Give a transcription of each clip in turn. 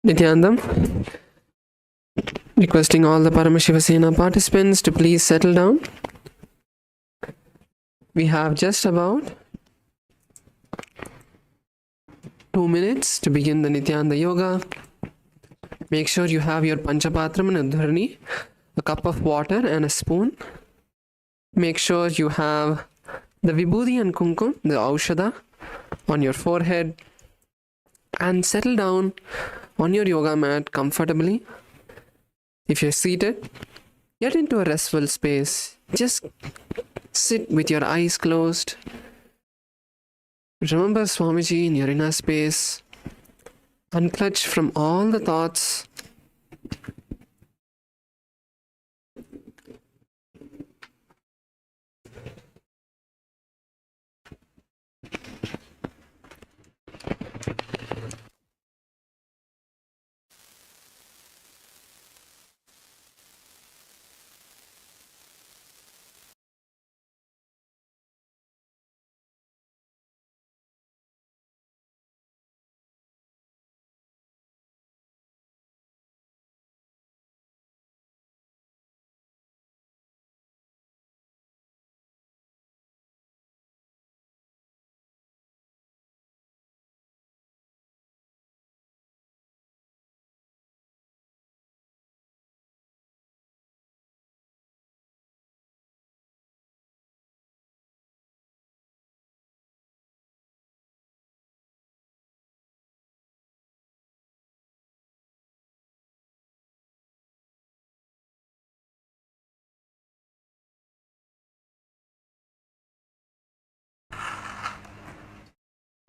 Nityanandam, requesting all the Paramashivoham participants to please settle down. We have just about 2 minutes to begin the Nityananda Yoga. Make sure you have your Panchapatram and Udharani, a cup of water and a spoon. Make sure you have the Vibhuti and Kumkum, the Aushadha, on your forehead, and settle down on your yoga mat comfortably. If you're seated, get into a restful space. Just sit with your eyes closed. Remember Swamiji in your inner space. Unclutch from all the thoughts.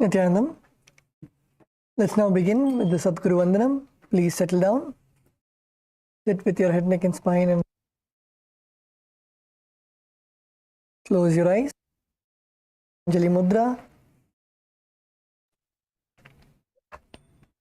Nityanandam. Let's now begin with the Sadguru Vandanam. Please settle down. Sit with your head, neck and spine and close your eyes. Anjali Mudra.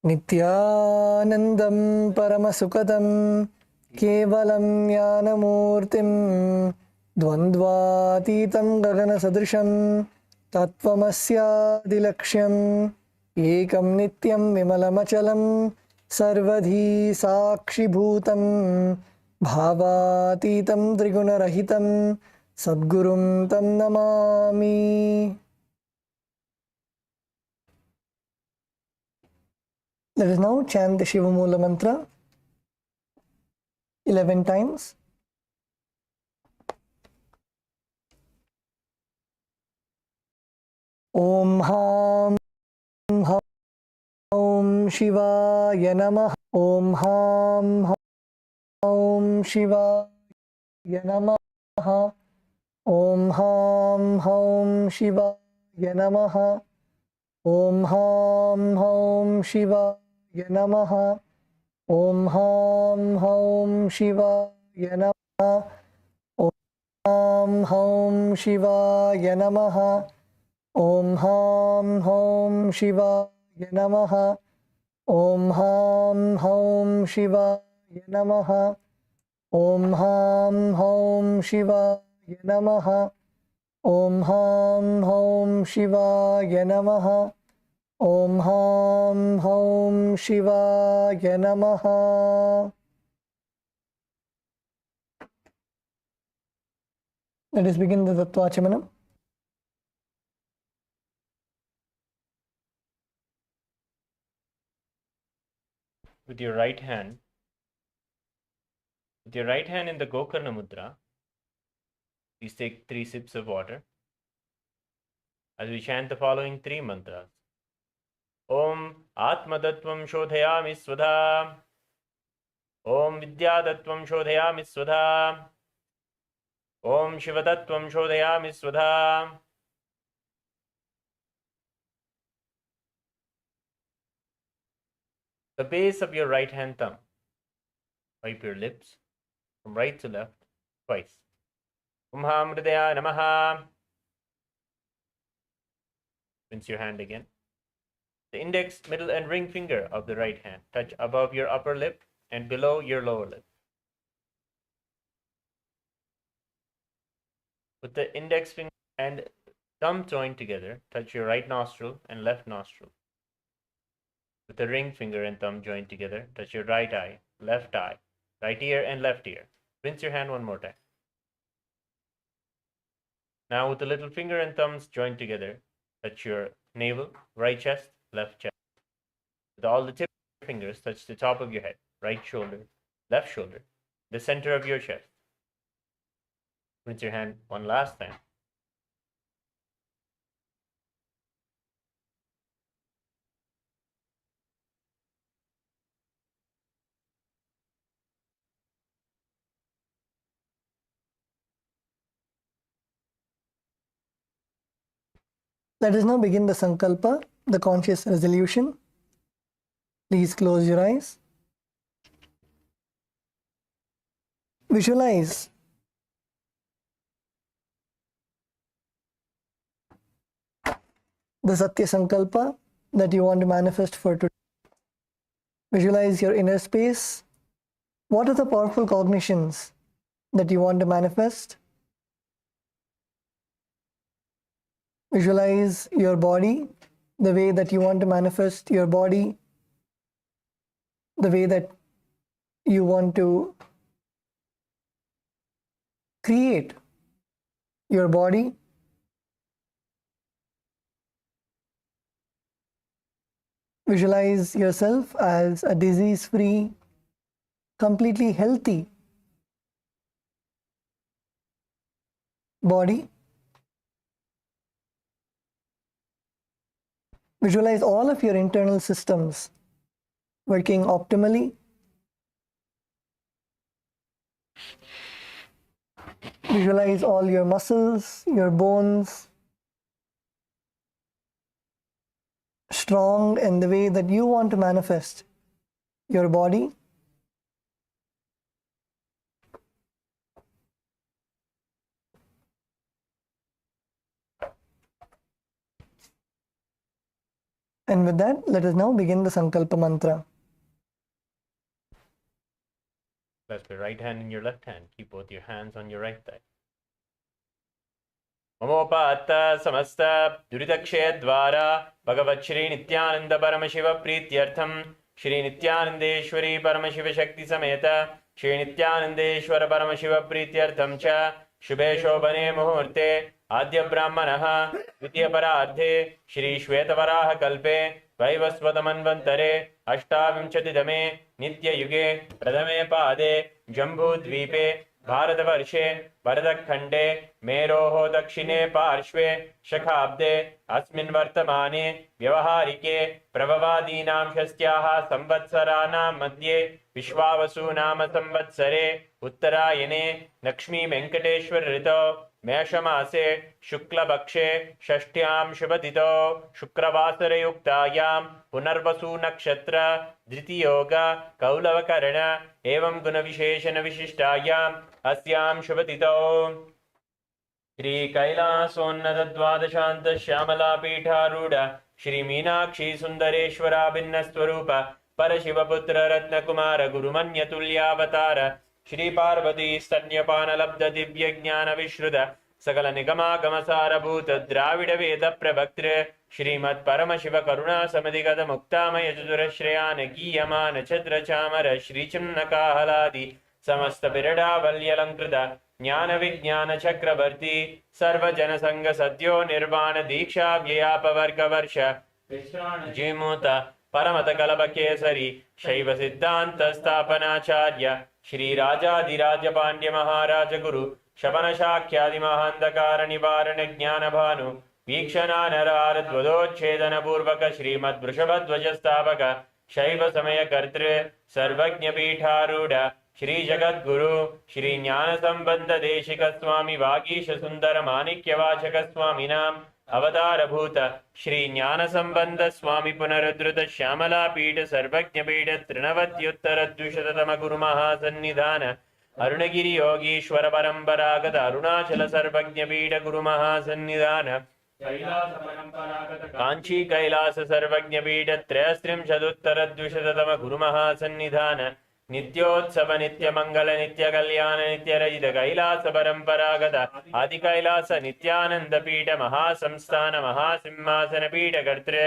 Nityanandam Paramasukadam Kevalam Jnanamurtim Dvandvatitam Gagana Sadrisham Tattvamasya-dilaksham Ekam Nityam Vimalamachalam Sarvadhi Sakshibhutam Bhavatitam Trigunarahitam Sadgurum Tam Namami. Let us now chant the Shiva Mula Mantra 11 times. Om Ham Om Shivaya Namah. Om Ham Om Shivaya Namah. Om Ham Om Shivaya Namah. Om Ham Om Shivaya Namah. Om Ham Om Shivaya Namah. Om Ham Om Shivaya Namah. Om Ham Om Shivaya Namah. Om Ham Om Shivaya Namah. Om Ham Om Shivaya Namah. Om Ham Om Shivaya Namah. Om Ham Om Shivaya Namah. Let us begin the Tattvachamanam. With your right hand in the Gokarna Mudra, please take 3 sips of water as we chant the following 3 mantras. Om Atmadattvam Shodhayami Svadha. Om Vidyadattvam Shodhayami Svadha. Om Shivadattvam Shodhayami Svadha. The base of your right hand thumb. Wipe your lips from right to left twice. Umham Hridaya Namaha. Rinse your hand again. The index, middle, and ring finger of the right hand touch above your upper lip and below your lower lip. With the index finger and thumb joined together, touch your right nostril and left nostril. With the ring finger and thumb joined together, touch your right eye, right ear, and left ear. Rinse your hand one more time. Now with the little finger and thumbs joined together, touch your navel, right chest, left chest. With all the tips of your fingers, touch the top of your head, right shoulder, left shoulder, the center of your chest. Rinse your hand one last time. Let us now begin the Sankalpa, the conscious resolution. Please close your eyes. Visualize the Satya Sankalpa that you want to manifest for today. Visualize your inner space. What are the powerful cognitions that you want to manifest? Visualize your body, the way that you want to manifest your body, the way that you want to create your body. Visualize yourself as a disease-free, completely healthy body. Visualize all of your internal systems working optimally. Visualize all your muscles, your bones, strong in the way that you want to manifest your body. And with that, let us now begin the Sankalpa mantra. Place your right hand in your left hand. Keep both your hands on your right thigh. Mamopata samasta duritakshay dvara Bhagavat Shri Nityananda Paramashiva Prityartham Shri Nityanandeshwari Paramashiva Shakti Sameta Shri Nityanandeshwara Paramashiva Prityartham Cha Shubhe Shobhane Muhurte Adya Brahmanaha Vidya Paradhe Shri Shvetavaraha Kalpe Vaivasvatamanvantare Ashtavimchatidame Nitya Yuge Pradame Pade Jambu Dvipe भारतवर्षे भरतखण्डे मेरोः दक्षिणे पार्श्वे शखाब्दे अस्मिन् वर्तमाने व्यवहारिके प्रभवादीनां षष्ट्याः संवत्सराणां मध्ये विश्वावसु नाम संवत्सरे उत्तरायणे लक्ष्मी वेङ्कटेश्वर ऋतौ मेषमासे शुक्लपक्षे षष्ठ्यां शुभतिथौ शुक्रवासरयुक्तायां पुनर्वसु नक्षत्र धृतियोग कौलवकरण एवं गुणविशेषण विशिष्टायाम् अस्यां शुभतिथौ श्री कैलासोन्नत द्वादशान्त श्यामला पीठारूढ़ श्री मीनाक्षी सुंदरेश्वरा भिन्न स्वरूप परशिवपुत्र रत्नकुमार गुरुमन्यतुल्यावतार श्री पार्वती स्तन्यपान लब्ध दिव्य ज्ञान विश्रुत सकल निगमागम सारभूत द्राविड वेद प्रवक्तृ श्रीमत् परमशिव करुणा समधिगत मुक्तामय चतुरश्रयान गीयमान छत्र चामर श्री चिन्नकाहलादि समस्त बिरडावल्यलंकृत ज्ञान विज्ञान चक्रवर्ती सर्वजन संग सद्यो निर्वाण दीक्षा व्ययापवर्ग वर्ष जीमूत परमत कलप केसरी शैव सिद्धांत स्थापनाचार्य श्री राजाधिराज पांड्य महाराज गुरु शपन शाख्यादि महांधकार निवारण ज्ञान भानु वीक्षणा नरारध्वदोच्छेदन पूर्वक श्रीमद् वृषभध्वज स्थापक शैव समय कर्तृ सर्वज्ञ पीठारूढ़ श्री जगद्गुरु श्री ज्ञान संबंध देशिक स्वामी वागीश सुंदर माणिक्य वाचक स्वामी नाम अवतार भूत श्री ज्ञान संबंध स्वामी पुनरुद्धृत श्यामला पीठ सर्वज्ञ पीठ तृणवत्युत्तर द्विशततम गुरु महासन्निधान अरुणगिरि योगीश्वर परंपरागत अरुणाचल सर्वज्ञ पीठ गुरु महासन्निधान कांची कैलास सर्वज्ञ पीठ त्रयस्त्रिंशदुत्तर द्विशततम गुरु महासन्निधान नित्योत्सव नित्य मंगल नित्य कल्याण नित्य रजित कैलास परंपरागत आदि कैलास नित्यानंद पीठ महासंस्थान महासिंहासन पीठ कर्तृ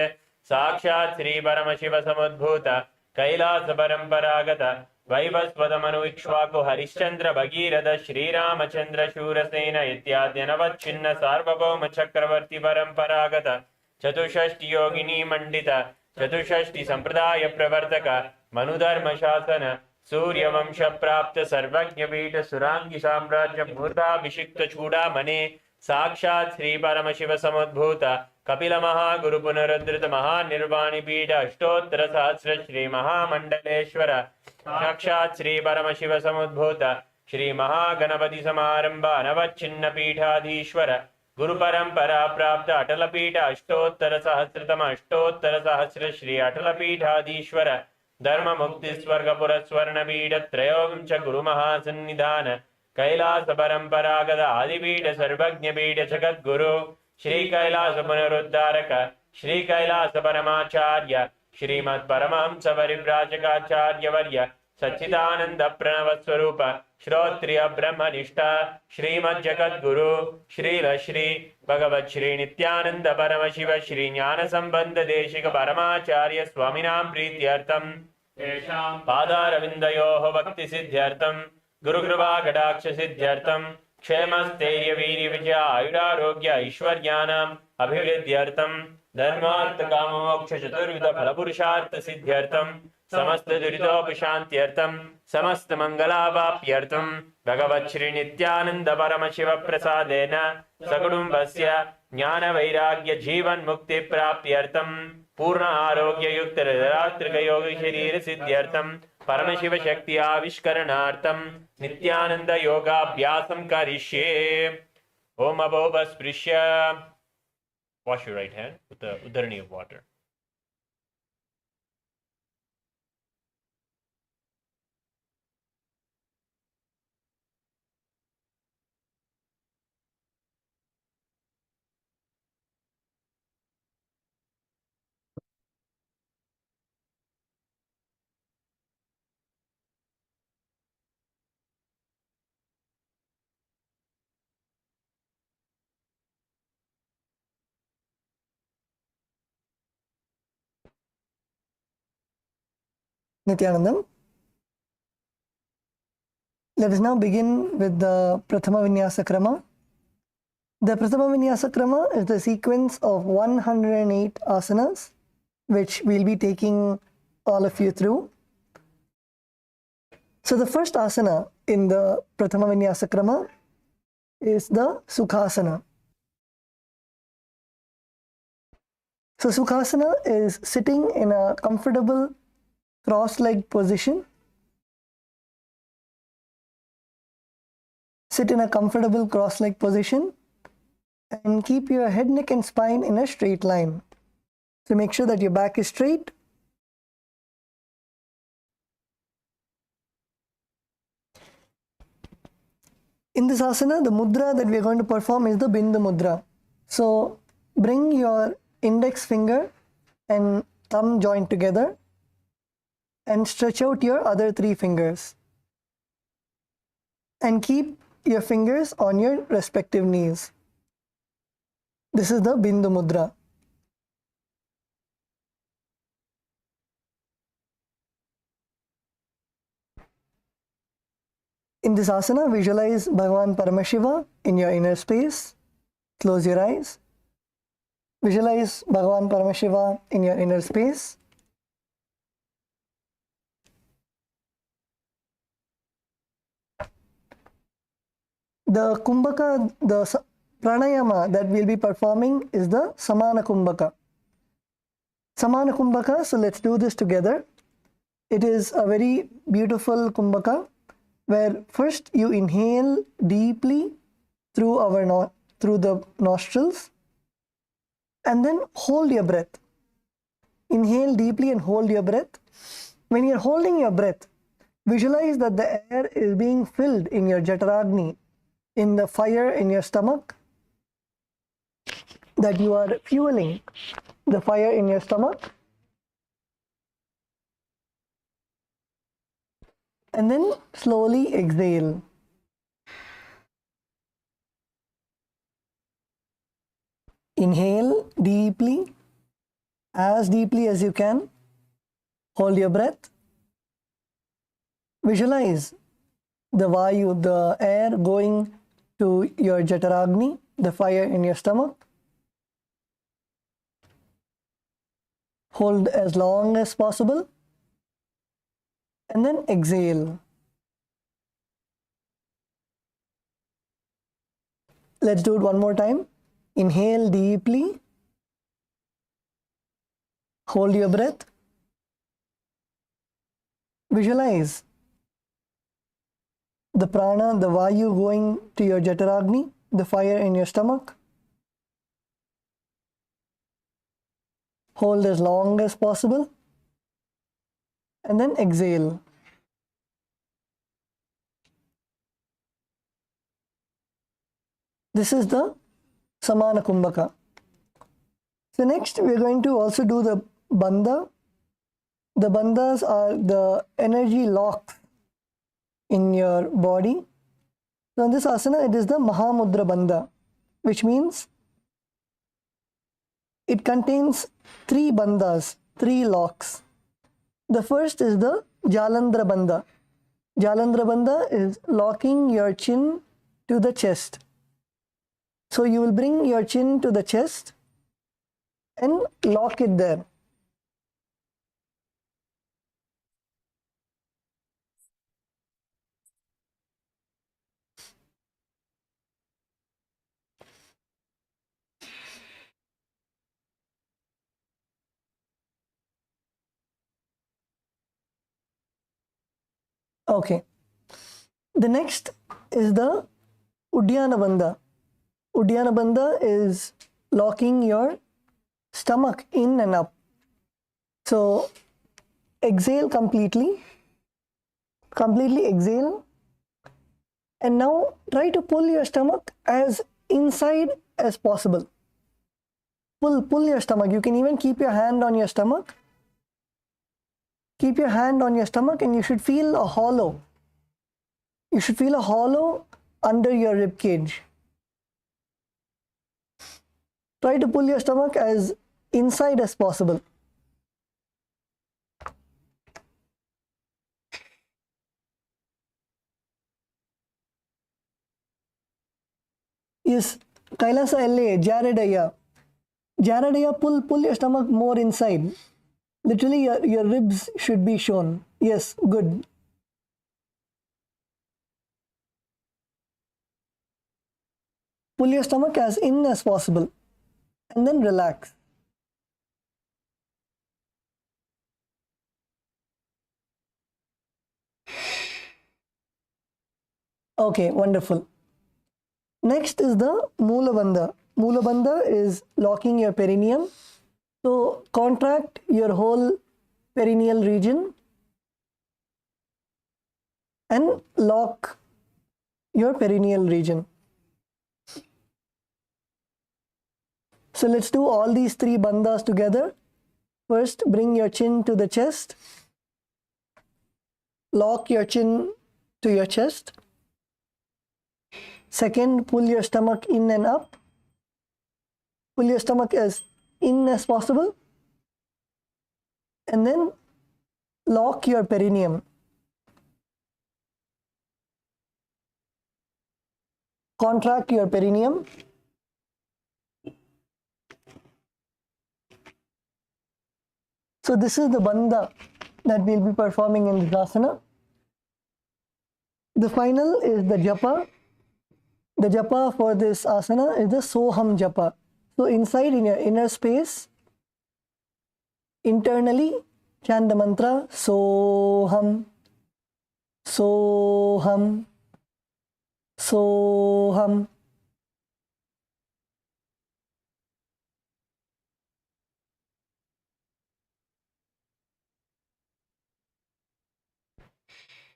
साक्षात् श्री परमशिव समुद्भूत कैलास परंपरागत वैवस्वत मनु इक्ष्वाकु हरिश्चंद्र भगीरथ श्रीरामचंद्र शूरसेन इत्याद्यनवच्छिन्न सार्वभौम चक्रवर्ती परंपरागत चतुष्षष्टि योगिनी मंडित चतुष्षष्टि संप्रदाय प्रवर्तक मनुधर्म शासन सूर्यवंश प्राप्त सर्वज्ञ पीठ सुरांगी साम्राज्य मूर्धाभिषिक्त चूड़ामणे साक्षात् श्री परमशिव समुद्भूत कपिल महागुरु पुनरुद्धृत महानिर्वाणी पीठ अष्टोत्तर सहस्र श्री महामंडलेश्वर साक्षात् श्री परमशिव समुद्भूत श्री महागणपति समारंभ अनवच्छिन्न पीठाधीश्वर गुरु परंपरा प्राप्त अटल पीठ अष्टोत्तर सहस्र श्री अटल पीठाधीश्वर धर्म मुक्ति स्वर्ग पुरस्वर्ण पीठ त्रयोविंश गुरु महासन्निधान कैलास परंपरागत आदिपीठ सर्वज्ञ पीठ जगद्गुरु श्री कैलास पुनरुद्धारक श्री कैलास परमाचार्य श्रीमद् परमहंस परिव्राजकाचार्य वर्य सच्चिदानंद प्रणव स्वरूप श्रोत्रिय ब्रह्मनिष्ठा श्रीमद् जगद्गुरु श्री भगवत श्री नित्यानंद परमशिव श्री ज्ञान संबंध देशिक परमाचार्य स्वामिनां प्रीत्यर्थम पादारविंदयोः भक्ति सिद्ध्यर्थम गुरुकृपा कटाक्ष सिद्ध्यर्थम क्षेमस्थैर्य वीर्य विजय आयुरारोग्य ऐश्वर्याणाम् अभिवृद्ध्यर्थम धर्मार्थ काम मोक्ष चतुर्विध फल पुरुषार्थ सिद्ध्यर्थम समस्त दुरितोपशान्त्यर्थम समस्त मंगलावाप्यर्थम भगवत् श्री नित्यानंद परमशिव प्रसादेन सकुटुम्बस्य ज्ञान वैराग्य जीवन मुक्ति प्राप्त्यर्थम पूर्ण आरोग्य युक्त रात्रिक योग शरीर सिद्ध्यर्थम परमशिव शक्ति आविष्करणार्थम नित्यानंद योगाभ्यासं करिष्ये। ओम अभोपस्पृश्य wash your right hand with the udharani of water. Nityanandam. Let us now begin with the Prathama Vinyasa Krama. The Prathama Vinyasa Krama is the sequence of 108 asanas, which we'll be taking all of you through. So the first asana in the Prathama Vinyasa Krama is the Sukasana. So Sukasana is sitting in a comfortable cross-legged position. Sit in a comfortable cross-legged position and keep your head, neck and spine in a straight line. So make sure that your back is straight. In this asana, the mudra that we are going to perform is the Bindu mudra. So bring your index finger and thumb joined together and stretch out your other three fingers. And keep your fingers on your respective knees. This is the Bindu mudra. In this asana, visualize Bhagavan Paramashiva in your inner space. Close your eyes. Visualize Bhagavan Paramashiva in your inner space. The kumbhaka, the pranayama that we'll be performing is the samana kumbhaka. Samana kumbhaka, so let's do this together. It is a very beautiful kumbhaka where first you inhale deeply through the nostrils and then hold your breath. Inhale deeply and hold your breath. When you're holding your breath, visualize that the air is being filled in your jataragni, in the fire in your stomach, that you are fueling the fire in your stomach. And then slowly exhale. Inhale deeply, as deeply as you can. Hold your breath. Visualize the vayu, the air going to your jataragni, the fire in your stomach. Hold as long as possible. And then exhale. Let's do it one more time. Inhale deeply. Hold your breath. Visualize the prana, the vayu going to your jataragni, the fire in your stomach. Hold as long as possible. And then exhale. This is the samana kumbhaka. So next we are going to also do the bandha. The bandhas are the energy locks in your body. So in this asana it is the Mahamudra Bandha, which means it contains 3 bandhas, 3 locks. The first is the Jalandhara Bandha. Jalandhara Bandha is locking your chin to the chest. So you will bring your chin to the chest and lock it there. Okay. The next is the Uddiyana Bandha. Uddiyana Bandha is locking your stomach in and up. So exhale completely. Completely exhale. And now try to pull your stomach as inside as possible. Pull your stomach. You can even keep your hand on your stomach. Keep your hand on your stomach and you should feel a hollow. You should feel a hollow under your rib cage. Try to pull your stomach as inside as possible. Yes, Kailasa LA, Jaredaya. Jaredaya, pull your stomach more inside. Literally your ribs should be shown. Yes, good. Pull your stomach as in as possible. And then relax. Okay, wonderful. Next is the Moola Bandha. Moola Bandha is locking your perineum. So contract your whole perineal region and lock your perineal region. So let's do all these 3 bandhas together. First, bring your chin to the chest. Lock your chin to your chest. Second, pull your stomach in and up. Pull your stomach as in as possible. And then lock your perineum. contract your perineum. So this is the bandha that we'll be performing in this asana. The final is the japa. The japa for this asana is the soham japa. So inside, in your inner space, internally chant the mantra soham, soham, soham.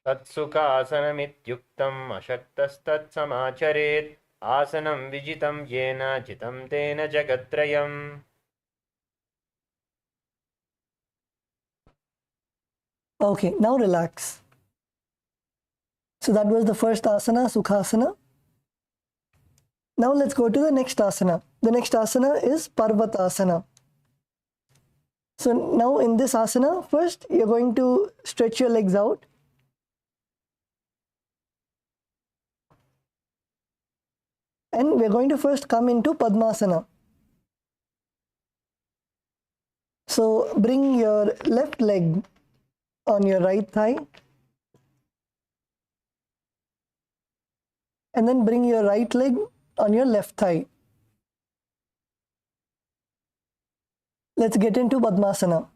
तत्सुखासनमित्युक्तम् अशक्तस्तत्समाचरेत् आसनं विजितं येन जितं तेन जगत्त्रयम्. Okay, now relax. So that was the first asana, Sukasana. Now let's go to the next asana. The next asana is Parvatasana. So now in this asana, first you're going to stretch your legs out. And we're going to first come into Padmasana. So bring your left leg on your right thigh. And then bring your right leg on your left thigh. Let's get into Padmasana.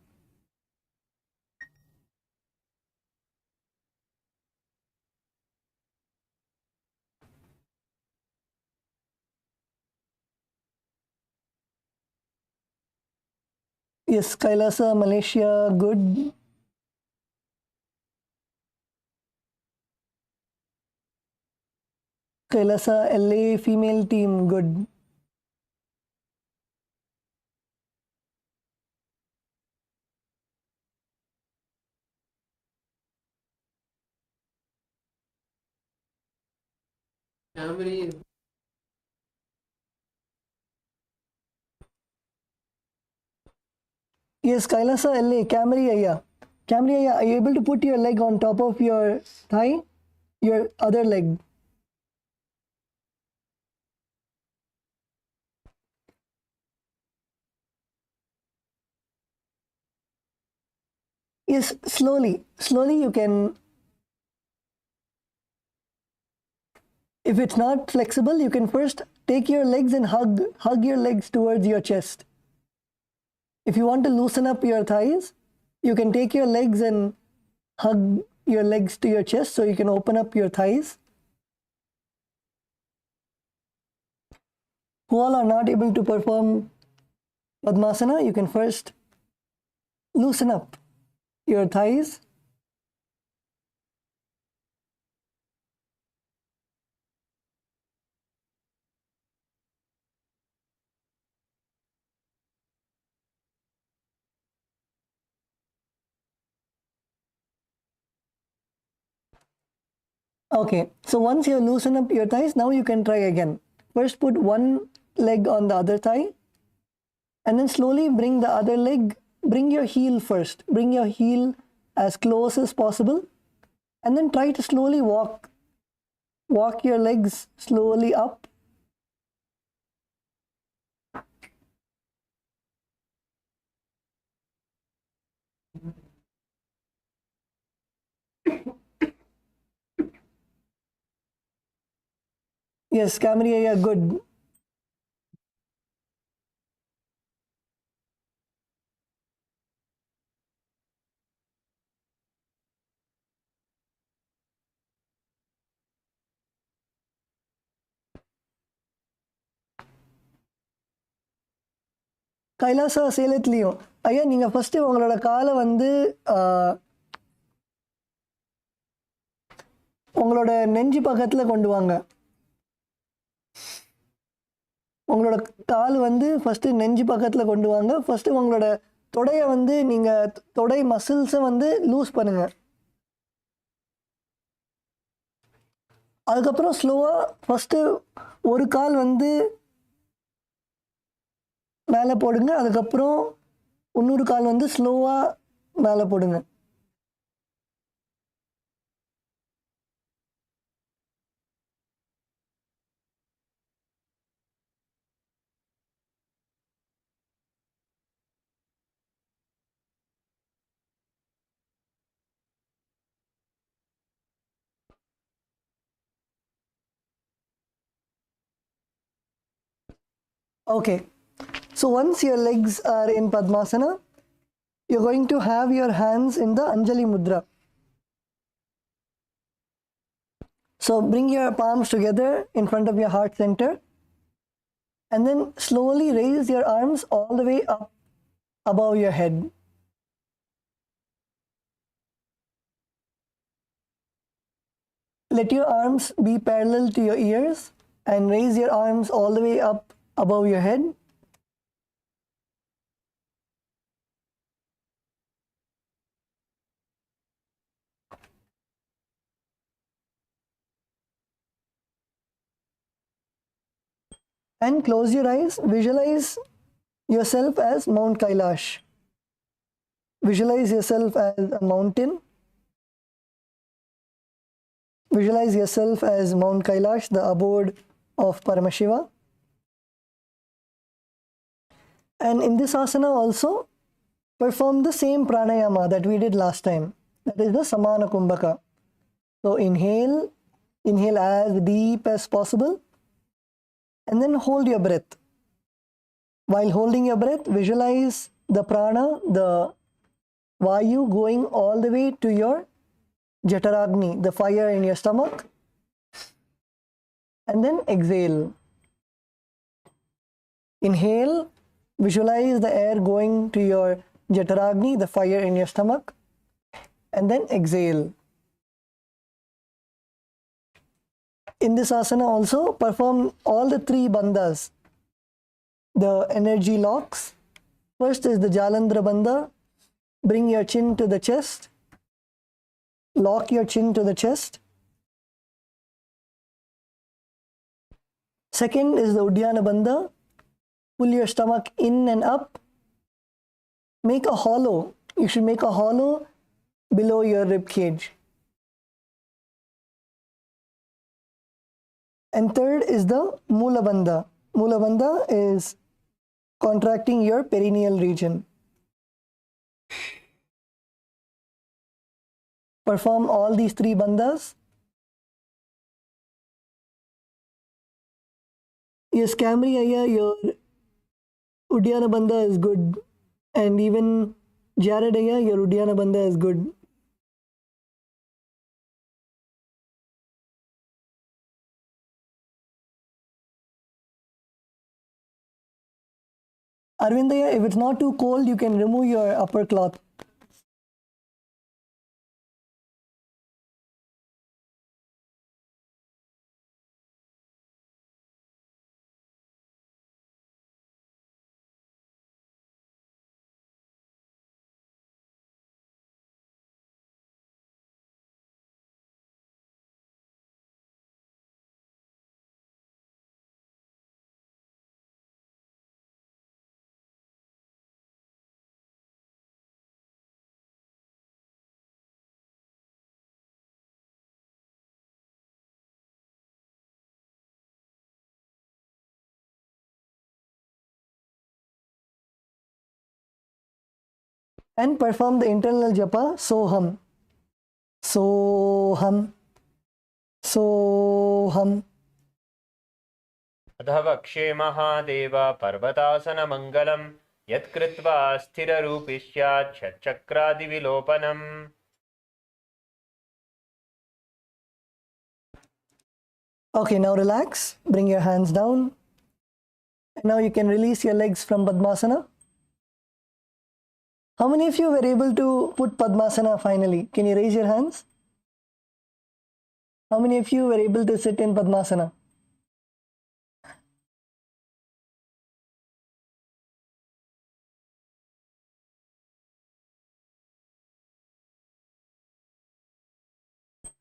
Yes, Kailasa, Malaysia, good. Kailasa, LA, female team, good. Camry. Yes, Kailasa, LA, Camry Aya. Camry Aya, are you able to put your leg on top of your thigh? Your other leg. Yes, slowly. Slowly you can. If it's not flexible, you can first take your legs and hug your legs towards your chest. If you want to loosen up your thighs, you can take your legs and hug your legs to your chest so you can open up your thighs. Who all are not able to perform Padmasana, you can first loosen up your thighs. Okay, so once you loosen up your thighs, now you can try again. First put one leg on the other thigh and then slowly bring the other leg, bring your heel first. Bring your heel as close as possible and then try to slowly walk your legs slowly up. Yes, Camry, yeah, good. Kailasa சேலத்துலேயும் ஐயா நீங்கள் first உங்களோட காலை வந்து உங்களோட நெஞ்சு பக்கத்தில் கொண்டு வாங்க. உங்களோட கால் வந்து ஃபஸ்ட்டு நெஞ்சு பக்கத்தில் கொண்டு வாங்க. ஃபஸ்ட்டு உங்களோட தொடையை வந்து நீங்கள் தொடை மசில்ஸை வந்து லூஸ் பண்ணுங்கள். அதுக்கப்புறம் ஸ்லோவாக ஃபஸ்ட்டு ஒரு கால் வந்து மேலே போடுங்க. அதுக்கப்புறம் இன்னொரு கால் வந்து ஸ்லோவாக மேலே போடுங்க. Okay, so once your legs are in Padmasana, you're going to have your hands in the Anjali Mudra. So bring your palms together in front of your heart center and then slowly raise your arms all the way up above your head. Let your arms be parallel to your ears and raise your arms all the way up above your head. And close your eyes. Visualize yourself as Mount Kailash. Visualize yourself as a mountain. Visualize yourself as Mount Kailash, the abode of Paramashiva. And in this asana also, perform the same pranayama that we did last time. That is the Samana Kumbhaka. So inhale as deep as possible. And then hold your breath. While holding your breath, visualize the prana, the vayu going all the way to your Jataragni, the fire in your stomach. And then exhale. Inhale, visualize the air going to your Jataragni, the fire in your stomach. And then exhale. In this asana also, perform all the three bandhas, the energy locks. First is the Jalandhara bandha. Bring your chin to the chest. Lock your chin to the chest. Second is the Uddiyana bandha. Pull your stomach in and up. Make a hollow. You should make a hollow below your rib cage. And third is the Mula bandha. Mula bandha is contracting your perineal region. Perform all these three bandhas. Yes, Camry Aya, your Uddiyana bandha is good. And even Jared Aya, your Uddiyana bandha is good. Arvindaya, if it's not too cold, you can remove your upper cloth. And perform the internal japa, Soham. Soham. Soham. अधवक्षे Mahadev Parvatasana Mangalam यत्कृत्वा स्थिररूपिष्यात् षट्चक्रादिविलोपनम्. Okay, now relax. Bring your hands down. And now you can release your legs from Padmasana. How many of you were able to put Padmasana finally? Can you raise your hands? How many of you were able to sit in Padmasana?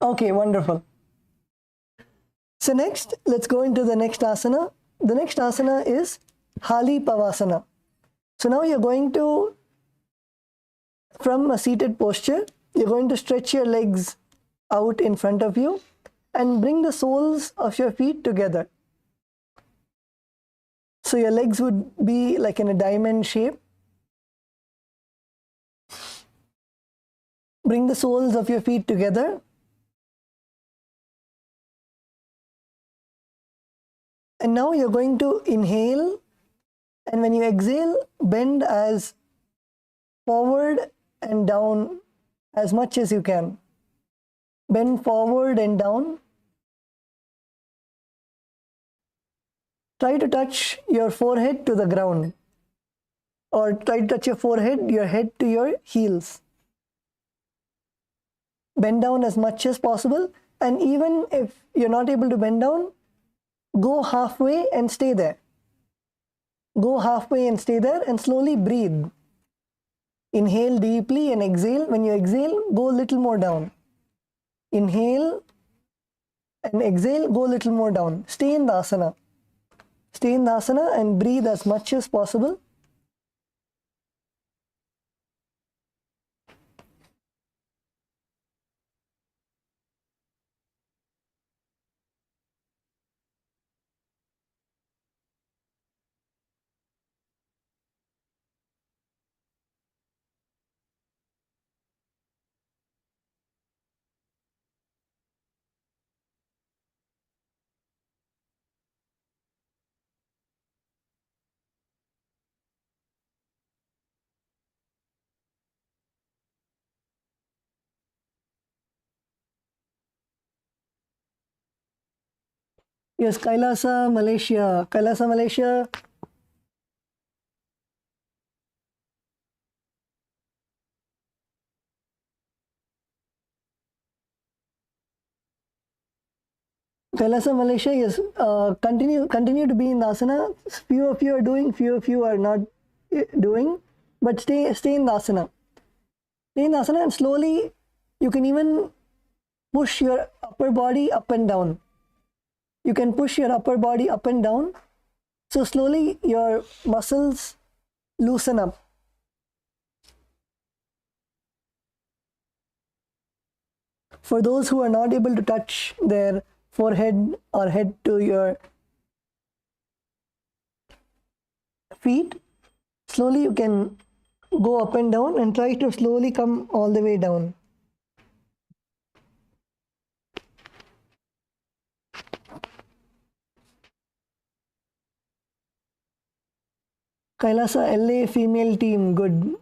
Okay, wonderful. So next, let's go into the next asana. The next asana is Khali pavasana. So now you're going to, from a seated posture, you're going to stretch your legs out in front of you and bring the soles of your feet together. So your legs would be like in a diamond shape. Bring the soles of your feet together. And now you're going to inhale And when you exhale, bend as forward and down as much as you can. Bend forward and down. Try to touch your forehead to the ground, or try to touch your head to your heels. Bend down as much as possible, and even if you're not able to bend down, go halfway and stay there. Go halfway and stay there and slowly breathe. Inhale deeply and exhale. When you exhale, go a little more down. Inhale and exhale, go a little more down. Stay in the asana. Stay in the asana and breathe as much as possible. Yes, Kailasa, Malaysia. Kailasa, Malaysia. Kailasa, Malaysia, yes. Continue to be in the asana. Few of you are doing, few of you are not doing, but stay in the asana. Stay in the asana, and slowly you can even push your upper body up and down. You can push your upper body up and down. So slowly your muscles loosen up. For those who are not able to touch their forehead or head to your feet, slowly you can go up and down and try to slowly come all the way down. Kailasa LA female team, good.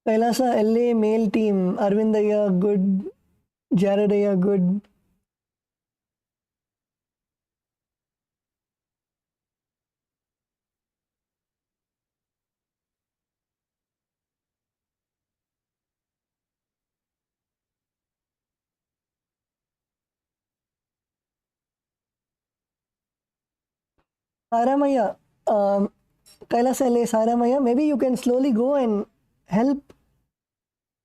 Kailasa LA male team, Arvindaya, good. Jaredaya, good. Saramaya, Kailasa LA Saramaya, maybe you can slowly go and help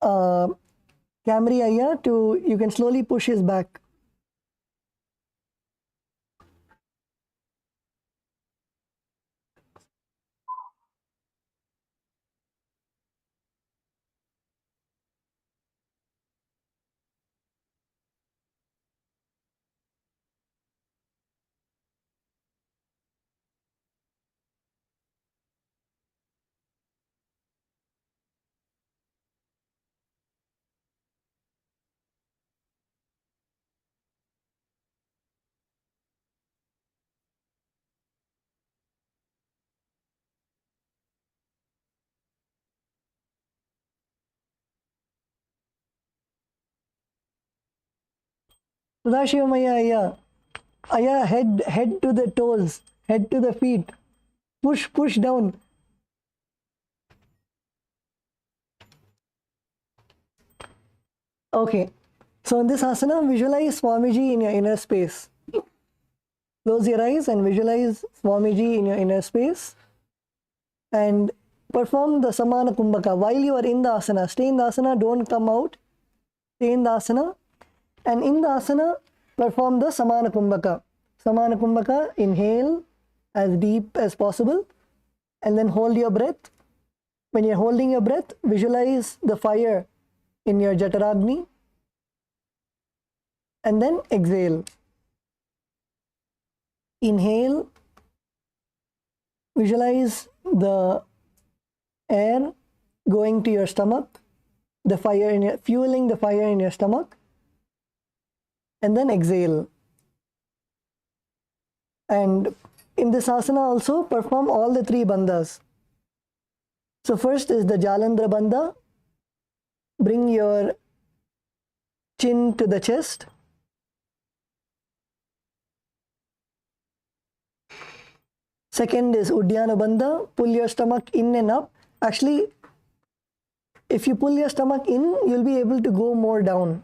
Camry Aya to, you can slowly push his back. Sudashivamaya Aya, Aya, head to the toes, head to the feet. Push down. Okay, so in this asana, visualize Swamiji in your inner space. Close your eyes and visualize Swamiji in your inner space and perform the Samana Kumbhaka while you are in the asana. Stay in the asana, don't come out. Stay in the asana, and in the asana, perform the Samana Kumbhaka. Samana Kumbhaka, inhale as deep as possible and then hold your breath. When you're holding your breath, visualize the fire in your Jataragni and then exhale. Inhale, visualize the air going to your stomach the fire in your, fueling the fire in your stomach, and then exhale. And in this asana also perform all the 3 bandhas. So first is the Jalandhara bandha. Bring your chin to the chest. Second is Uddiyana bandha. Pull your stomach in and up. Actually, if you pull your stomach in, you'll be able to go more down.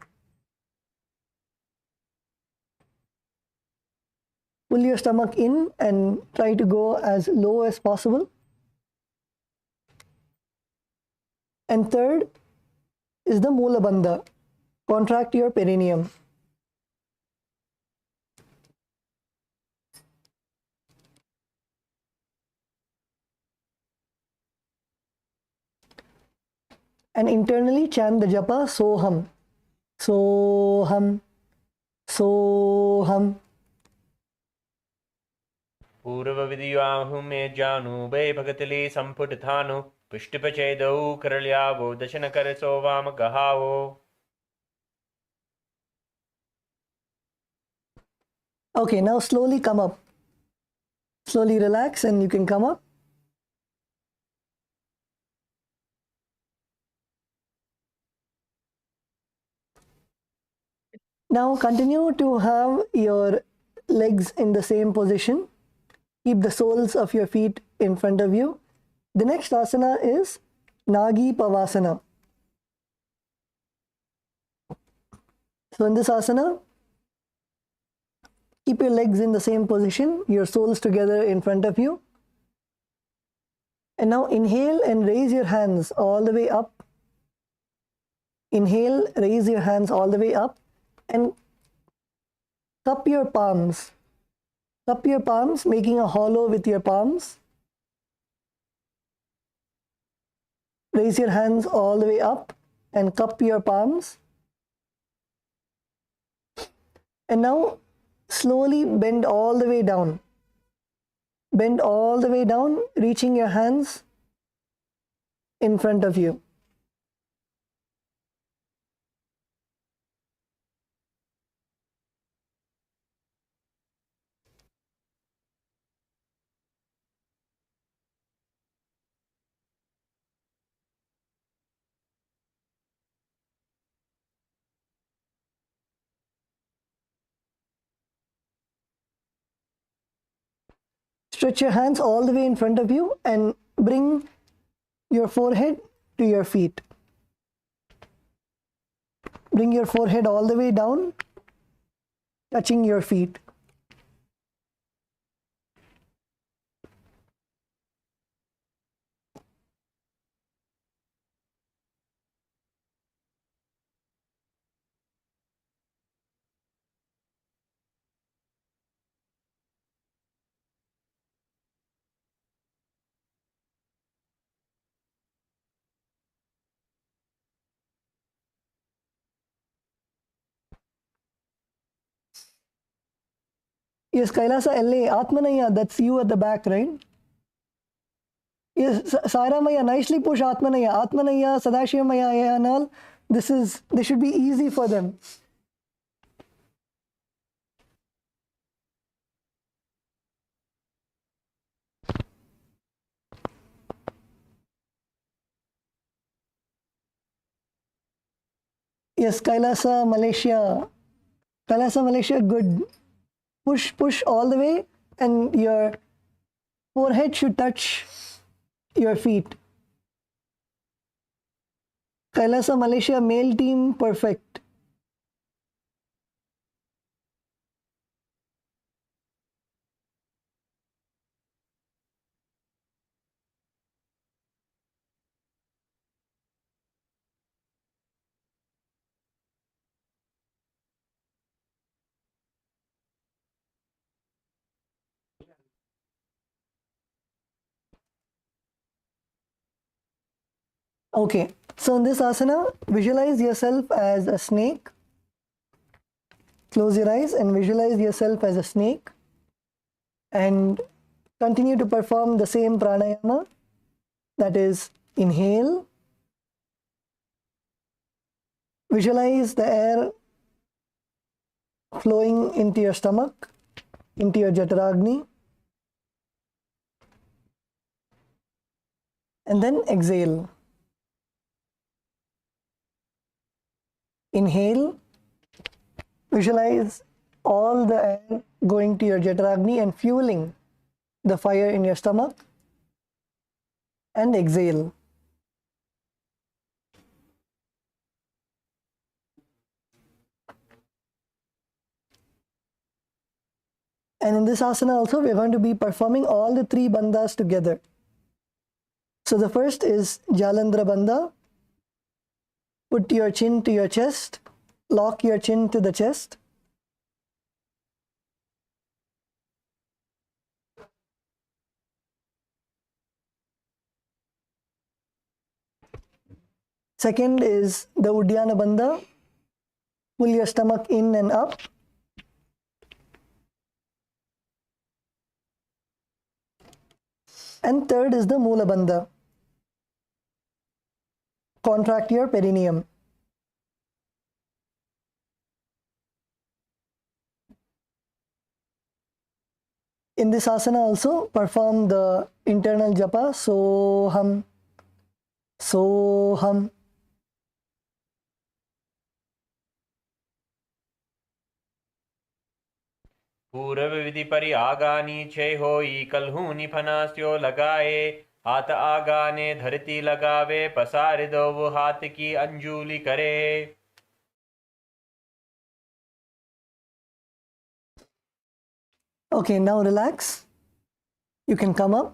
Pull your stomach in and try to go as low as possible. And third is the Mula bandha. Contract your perineum. And internally chant the japa Soham. Soham. Soham. Purva vidyahu me janu be bhagatili samputithanu pushtipachedu karalyavo dashanakar sovam gahavo. Okay, now slowly come up. Slowly relax and you can come up. Now continue to have your legs in the same position. Keep the soles of your feet in front of you. The next asana is Nagi pavasana. So in this asana, keep your legs in the same position, your soles together in front of you. And now inhale and raise your hands all the way up. Inhale, raise your hands all the way up and cup your palms. Cup your palms, making a hollow with your palms. Raise your hands all the way up and cup your palms. And now slowly bend all the way down. Bend all the way down, reaching your hands in front of you. Stretch your hands all the way in front of you and bring your forehead to your feet. Bring your forehead all the way down, touching your feet. Yes, Kailasa LA, Atmanaya, that's you at the back, right? Yes, Saramaya, nicely push Atmanaya. Atmanaya, Sadashivamaya and all. This should be easy for them. Yes, Kailasa, Malaysia. Kailasa, Malaysia, good. Push all the way and your forehead should touch your feet. Kailasa, Malaysia, male team, perfect. Okay, so in this asana, visualize yourself as a snake. Close your eyes and visualize yourself as a snake. And continue to perform the same pranayama. That is, inhale, Visualize the air flowing into your stomach, into your Jataragni. And then exhale. Inhale. Visualize all the air going to your Jataragni and fueling the fire in your stomach. And exhale. And in this asana also, we are going to be performing all the 3 bandhas together. So the first is Jalandhara Bandha. Put your chin to your chest. Lock your chin to the chest. Second is the Uddiyana Bandha. Pull your stomach in and up. And third is the Moola Bandha. Contract your perineum. In this asana also, perform the internal japa, Soham, Soham. पूर्व विधि परि आगानी छे होई कलहूनि फनास्यो लगाए हाथ आगाने धरती लगावे पसार दो वो हाथ की अंजुली करे. Okay, now relax. You can come up.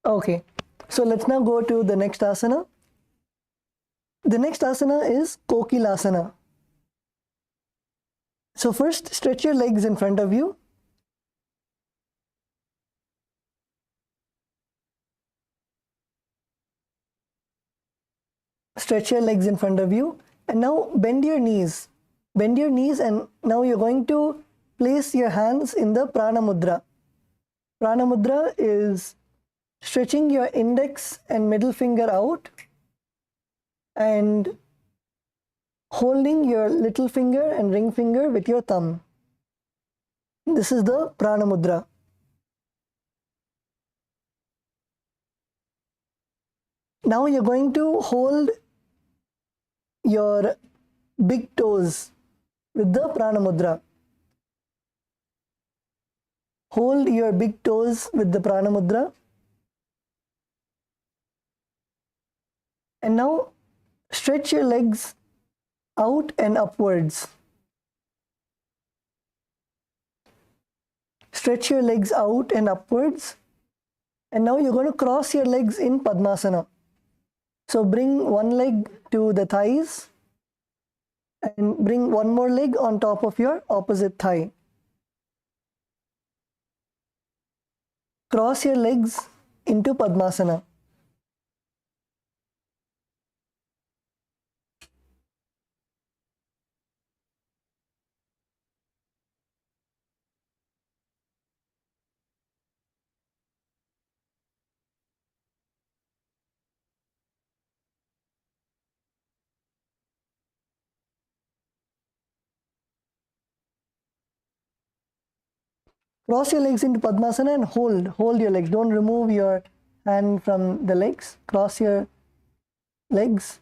Okay, so let's now go to the next asana. The next asana is Kokilasana. So first, stretch your legs in front of you. Stretch your legs in front of you. And now bend your knees. Bend your knees, and now you're going to place your hands in the Prana Mudra. Prana Mudra is stretching your index and middle finger out and holding your little finger and ring finger with your thumb. This is the Prana Mudra. Now you're going to hold your big toes with the Prana Mudra. Hold your big toes with the Prana Mudra. And now stretch your legs out and upwards. Stretch your legs out and upwards. And now you're going to cross your legs in Padmasana. So bring one leg to the thighs and bring one more leg on top of your opposite thigh. Cross your legs into Padmasana. Cross your legs into Padmasana and hold your legs. Don't remove your hand from the legs. Cross your legs.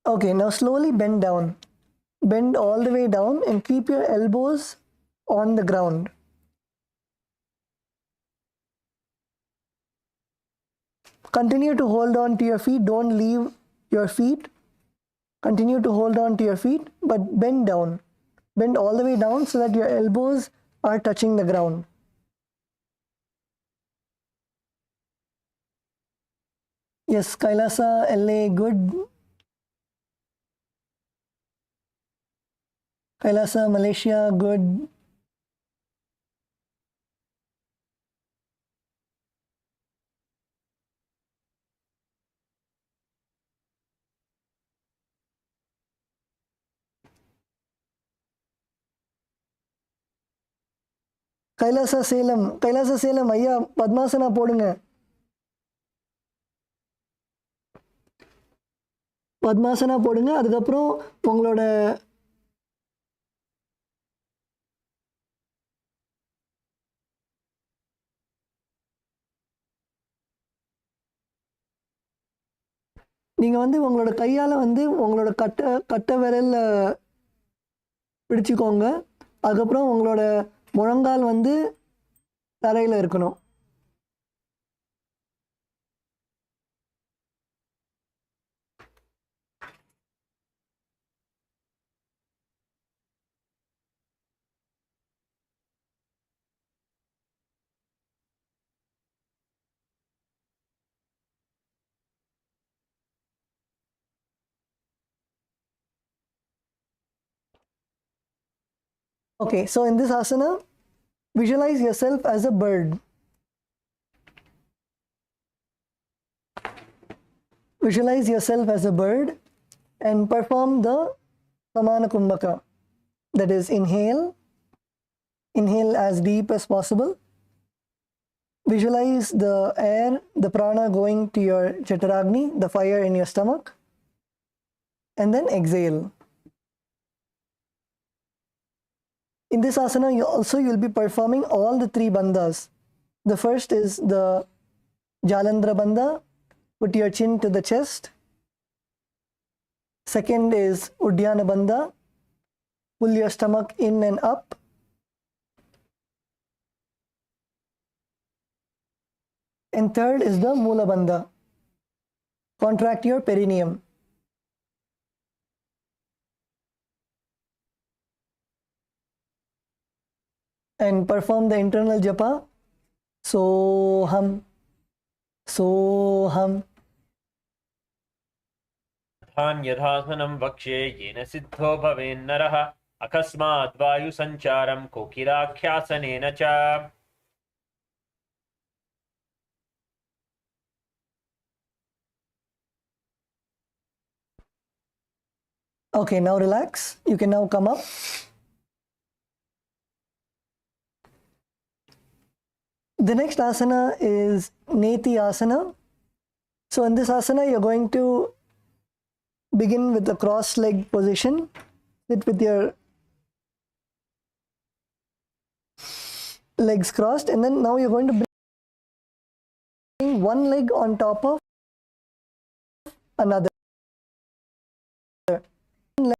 Okay, now slowly bend down. Bend all the way down and keep your elbows on the ground. Continue to hold on to your feet. Don't leave your feet. Continue to hold on to your feet, but bend down. Bend all the way down so that your elbows are touching the ground. Yes, Kailasa, LA, good. Kailasa, Malaysia, good. Kailasa Salem ஐயா பத்மாசனா போடுங்க. பத்மாசனா போடுங்க. அதுக்கப்புறம் உங்களோட நீங்கள் வந்து உங்களோட கையால் வந்து உங்களோட கட்டை விரலில் பிடிச்சிக்கோங்க. அதுக்கப்புறம் உங்களோட முழங்கால் வந்து தரையில் இருக்கணும். Okay, so in this asana, visualize yourself as a bird. Visualize yourself as a bird and perform the Samana Kumbhaka. That is, inhale as deep as possible. Visualize the air, the prana going to your Chaturagni, the fire in your stomach, and then exhale. In this asana, you'll be performing all the 3 bandhas. The first is the Jalandhara bandha. Put your chin to the chest. Second is Uddiyana bandha. Pull your stomach in and up. And third is the Mula bandha. Contract your perineum. And perform the internal japa. Soham, Soham. यथासनं वक्ष्ये येन सिद्धो भवेन्नरः अकस्मात् वायुसञ्चारं कोकिलाख्यासनेन च. Okay, now relax. You can now come up. The next asana is Nati asana. So in this asana, you're going to begin with the cross leg position. Sit with your legs crossed, and then now you're going to bring one leg on top of another. One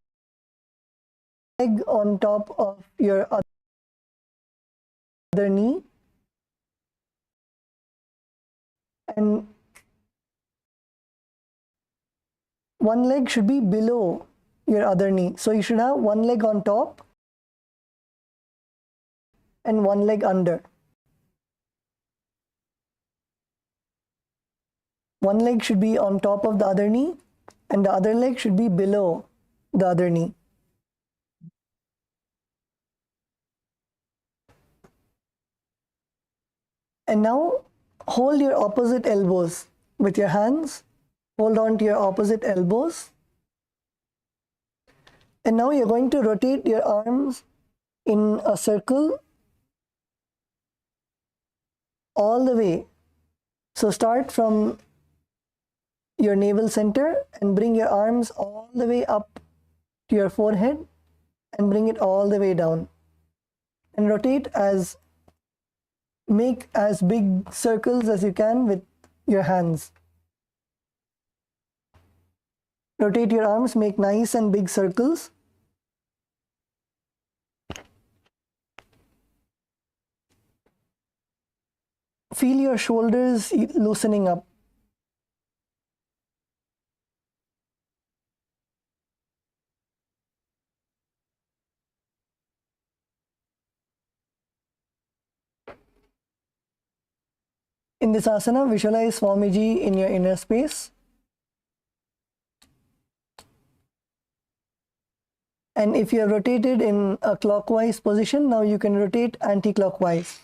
leg on top of your other knee. And one leg should be below your other knee. So you should have one leg on top and one leg under. One leg should be on top of the other knee and the other leg should be below the other knee. And now hold your opposite elbows with your hands. Hold on to your opposite elbows. And now you're going to rotate your arms in a circle all the way. So start from your navel center and bring your arms all the way up to your forehead and bring it all the way down. And rotate make as big circles as you can with your hands. Rotate your arms, make nice and big circles. Feel your shoulders loosening up. In this asana, visualize Swamiji in your inner space. And if you are rotated in a clockwise position, now you can rotate anti-clockwise.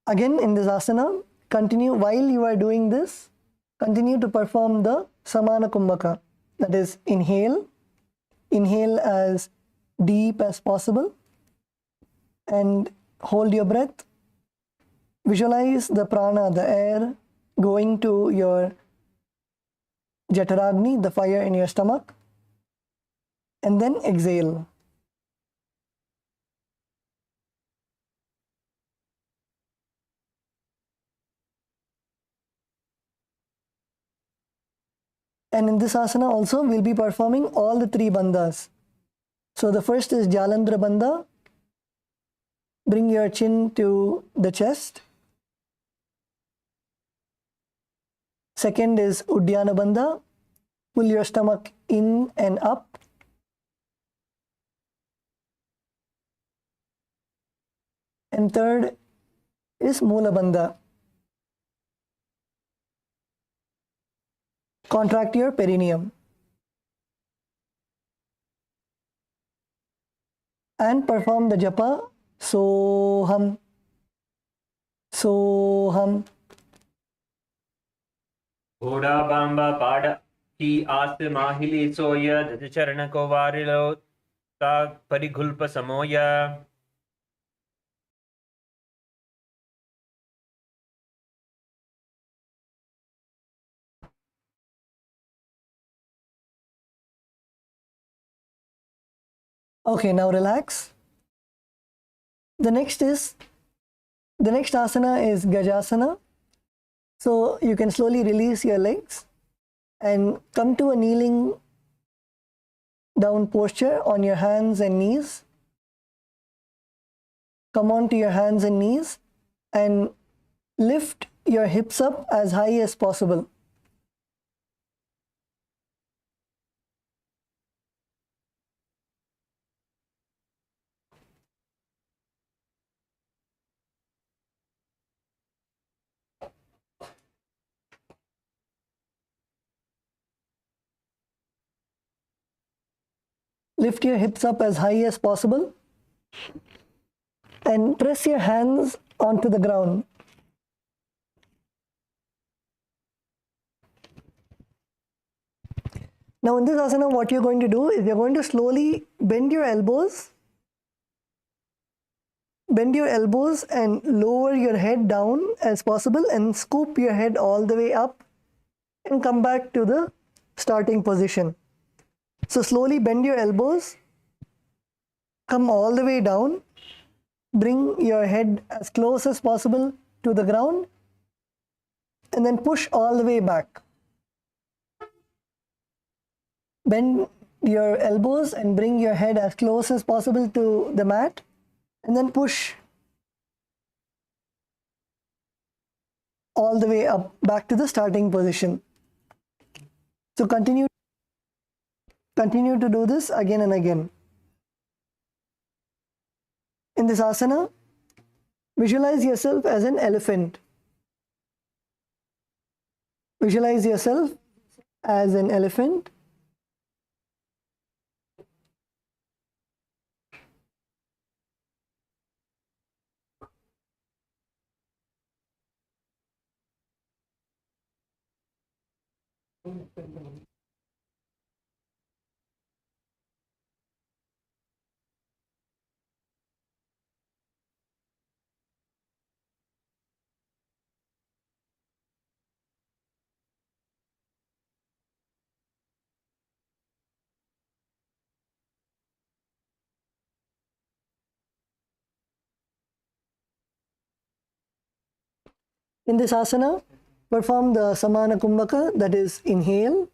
Again, in this asana, continue while you are doing this. continue to perform the Samana Kumbhaka. That is, inhale as deep as possible and hold your breath. Visualize the prana, the air, going to your Jataragni, the fire in your stomach, and then exhale. And in this asana also, we'll be performing all the three bandhas. So the first is Jalandhara Bandha. Bring your chin to the chest. Second is Uddiyana Bandha. Pull your stomach in and up. And third is Mula Bandha. Contract your perineum. And perform the japa Soham, Soham. Oda Bamba Pada Ki Ast Mahili Soya Dacharana Kovarilo Ta Parigulpa Samoya. Okay, now relax. The next asana is Gajasana. So you can slowly release your legs and come to a kneeling down posture on your hands and knees. Come on to your hands and knees and lift your hips up as high as possible. Lift your hips up as high as possible and press your hands onto the ground. Now in this asana, what you're going to do is you're going to slowly bend your elbows and lower your head down as possible and scoop your head all the way up and come back to the starting position. So slowly bend your elbows, come all the way down, bring your head as close as possible to the ground, and then push all the way back. Bend your elbows and bring your head as close as possible to the mat, and then push all the way up back to the starting position. So continue to do this again and again. In this asana, visualize yourself as an elephant. Visualize yourself as an elephant. In this asana, perform the Samana Kumbhaka, that is inhale,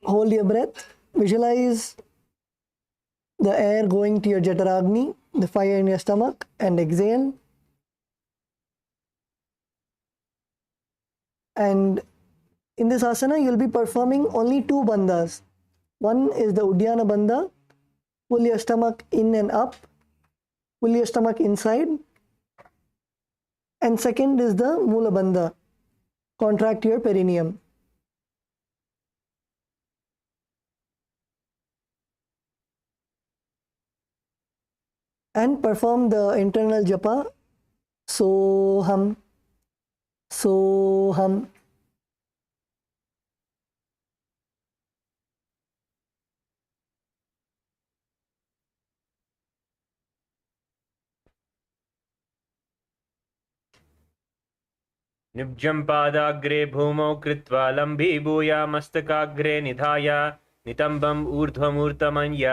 hold your breath, visualize the air going to your Jataragni, the fire in your stomach, and exhale. And in this asana, you'll be performing only two bandhas. One is the Uddiyana Bandha, pull your stomach in and up, pull your stomach inside. And second is the Mula Bandha, contract your perineum. And perform the internal japa, Soham, Soham. निब्जं पादाग्रे भूमौ कृत्वा लम्बीभूय मस्तकाग्रे निधाय नितम्बम् ऊर्ध्वमूर्तमन्य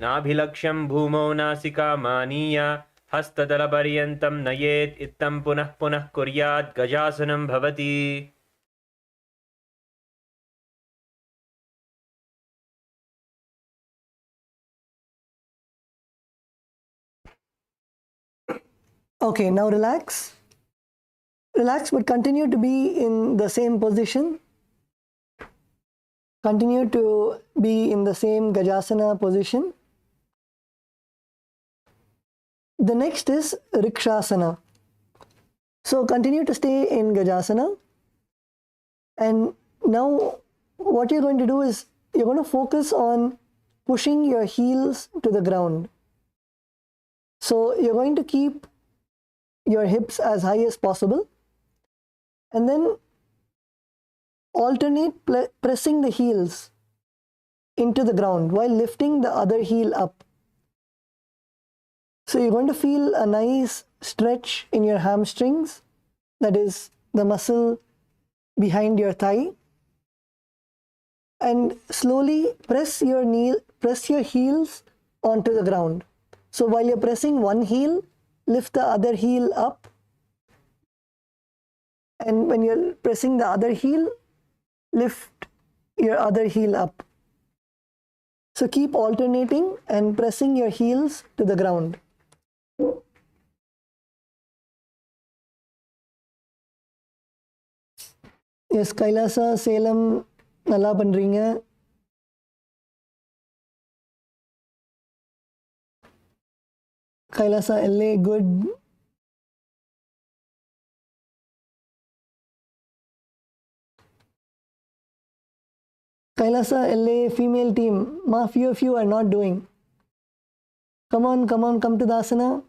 नाभिलक्ष्यं भूमौ नासिकामानीय हस्ततलपर्यन्तं नयेत् इत्थं पुनः पुनः कुर्यात् गजासनं भवति. Okay, now relax. Relax, but continue to be in the same position. Continue to be in the same Gajasana position. The next is Rkshasana. So continue to stay in Gajasana. And now what you're going to do is you're going to focus on pushing your heels to the ground. So you're going to keep your hips as high as possible. And then alternate pressing the heels into the ground while lifting the other heel up. So you're going to feel a nice stretch in your hamstrings, that is the muscle behind your thigh, and slowly press your heels onto the ground. So while you're pressing one heel, lift the other heel up, and when you're pressing the other heel, lift your other heel up. So keep alternating and pressing your heels to the ground. Yes, Kailasa, Salem, நல்லா பண்றீங்க. Kailasa, LA, good. Kailasa, LA, female team. Ma, few of you are not doing. Come on, come to the asana.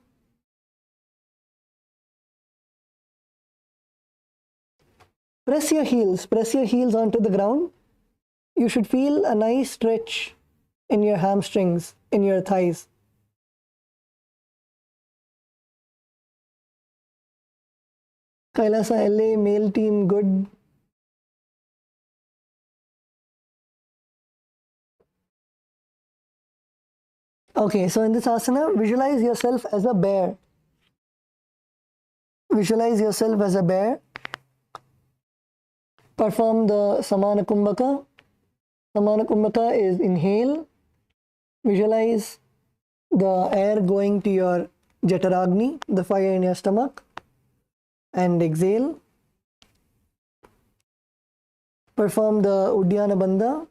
Press your heels onto the ground. You should feel a nice stretch in your hamstrings, in your thighs. Kailasa, LA, male team, good. Okay, so in this asana, visualize yourself as a bear. Visualize yourself as a bear. Perform the Samana Kumbhaka. Samana Kumbhaka is inhale. Visualize the air going to your Jataragni, the fire in your stomach, and exhale. Perform the Uddiyana Bandha.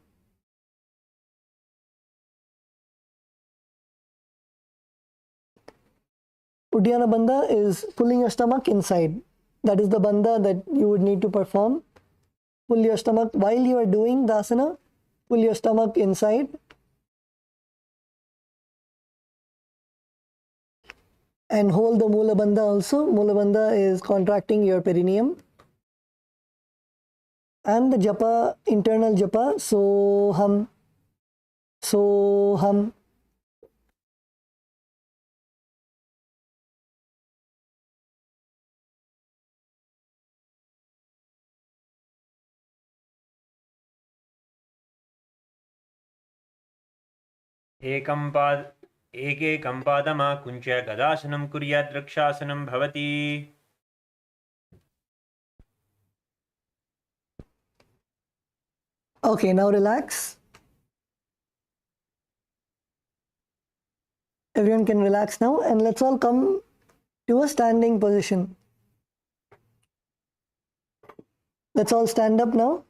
Uddiyana Bandha is pulling your stomach inside. That is the bandha that you would need to perform. Pull your stomach while you are doing the asana. Pull your stomach inside. And hold the Mula Bandha also. Mula Bandha is contracting your perineum. And the japa, internal japa, Soham, Soham. एकैकं पादमाकुञ्च्य गदासनं कुर्यात् रक्षासनं भवति. Okay, now relax. Everyone can relax now, and let's all come to a standing position. Let's all stand up now.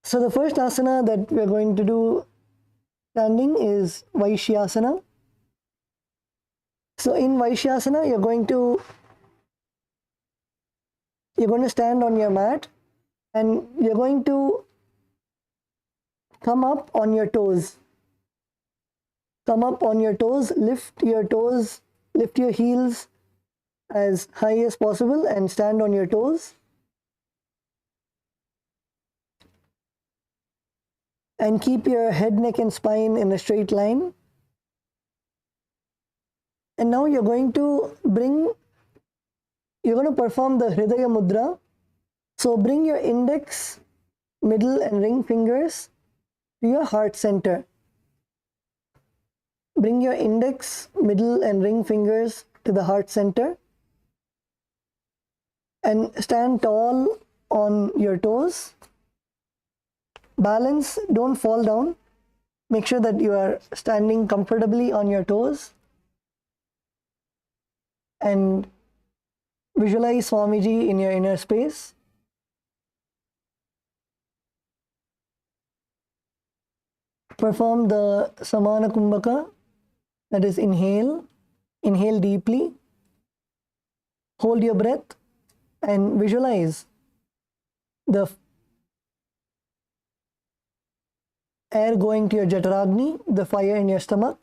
So the first asana that we are going to do standing is Vaishyasana. So in Vaishyasana, you're going to stand on your mat, and you're going to come up on your toes. Come up on your toes, lift your toes, lift your heels as high as possible and stand on your toes. And keep your head, neck and spine in a straight line. And now you're going to perform the Hridaya Mudra. So bring your index, middle and ring fingers to your heart center. Bring your index, middle and ring fingers to the heart center. And stand tall on your toes. Balance, don't fall down. Make sure that you are standing comfortably on your toes. And visualize Swamiji in your inner space. Perform the Samana Kumbhaka, that is inhale. Inhale deeply. Hold your breath and visualize the air going to your Jataragni, the fire in your stomach.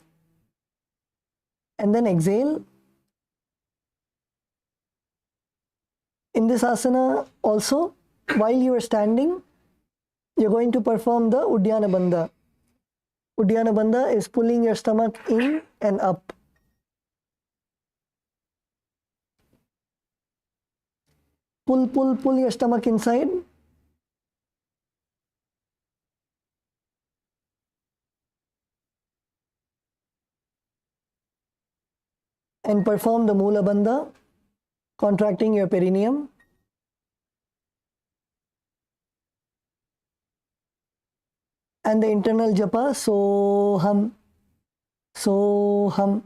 And then exhale. In this asana also, while you are standing, you're going to perform the Uddiyana Bandha. Uddiyana Bandha is pulling your stomach in and up. Pull your stomach inside. And perform the Mula Bandha, contracting your perineum. And the internal japa, Soham, Soham.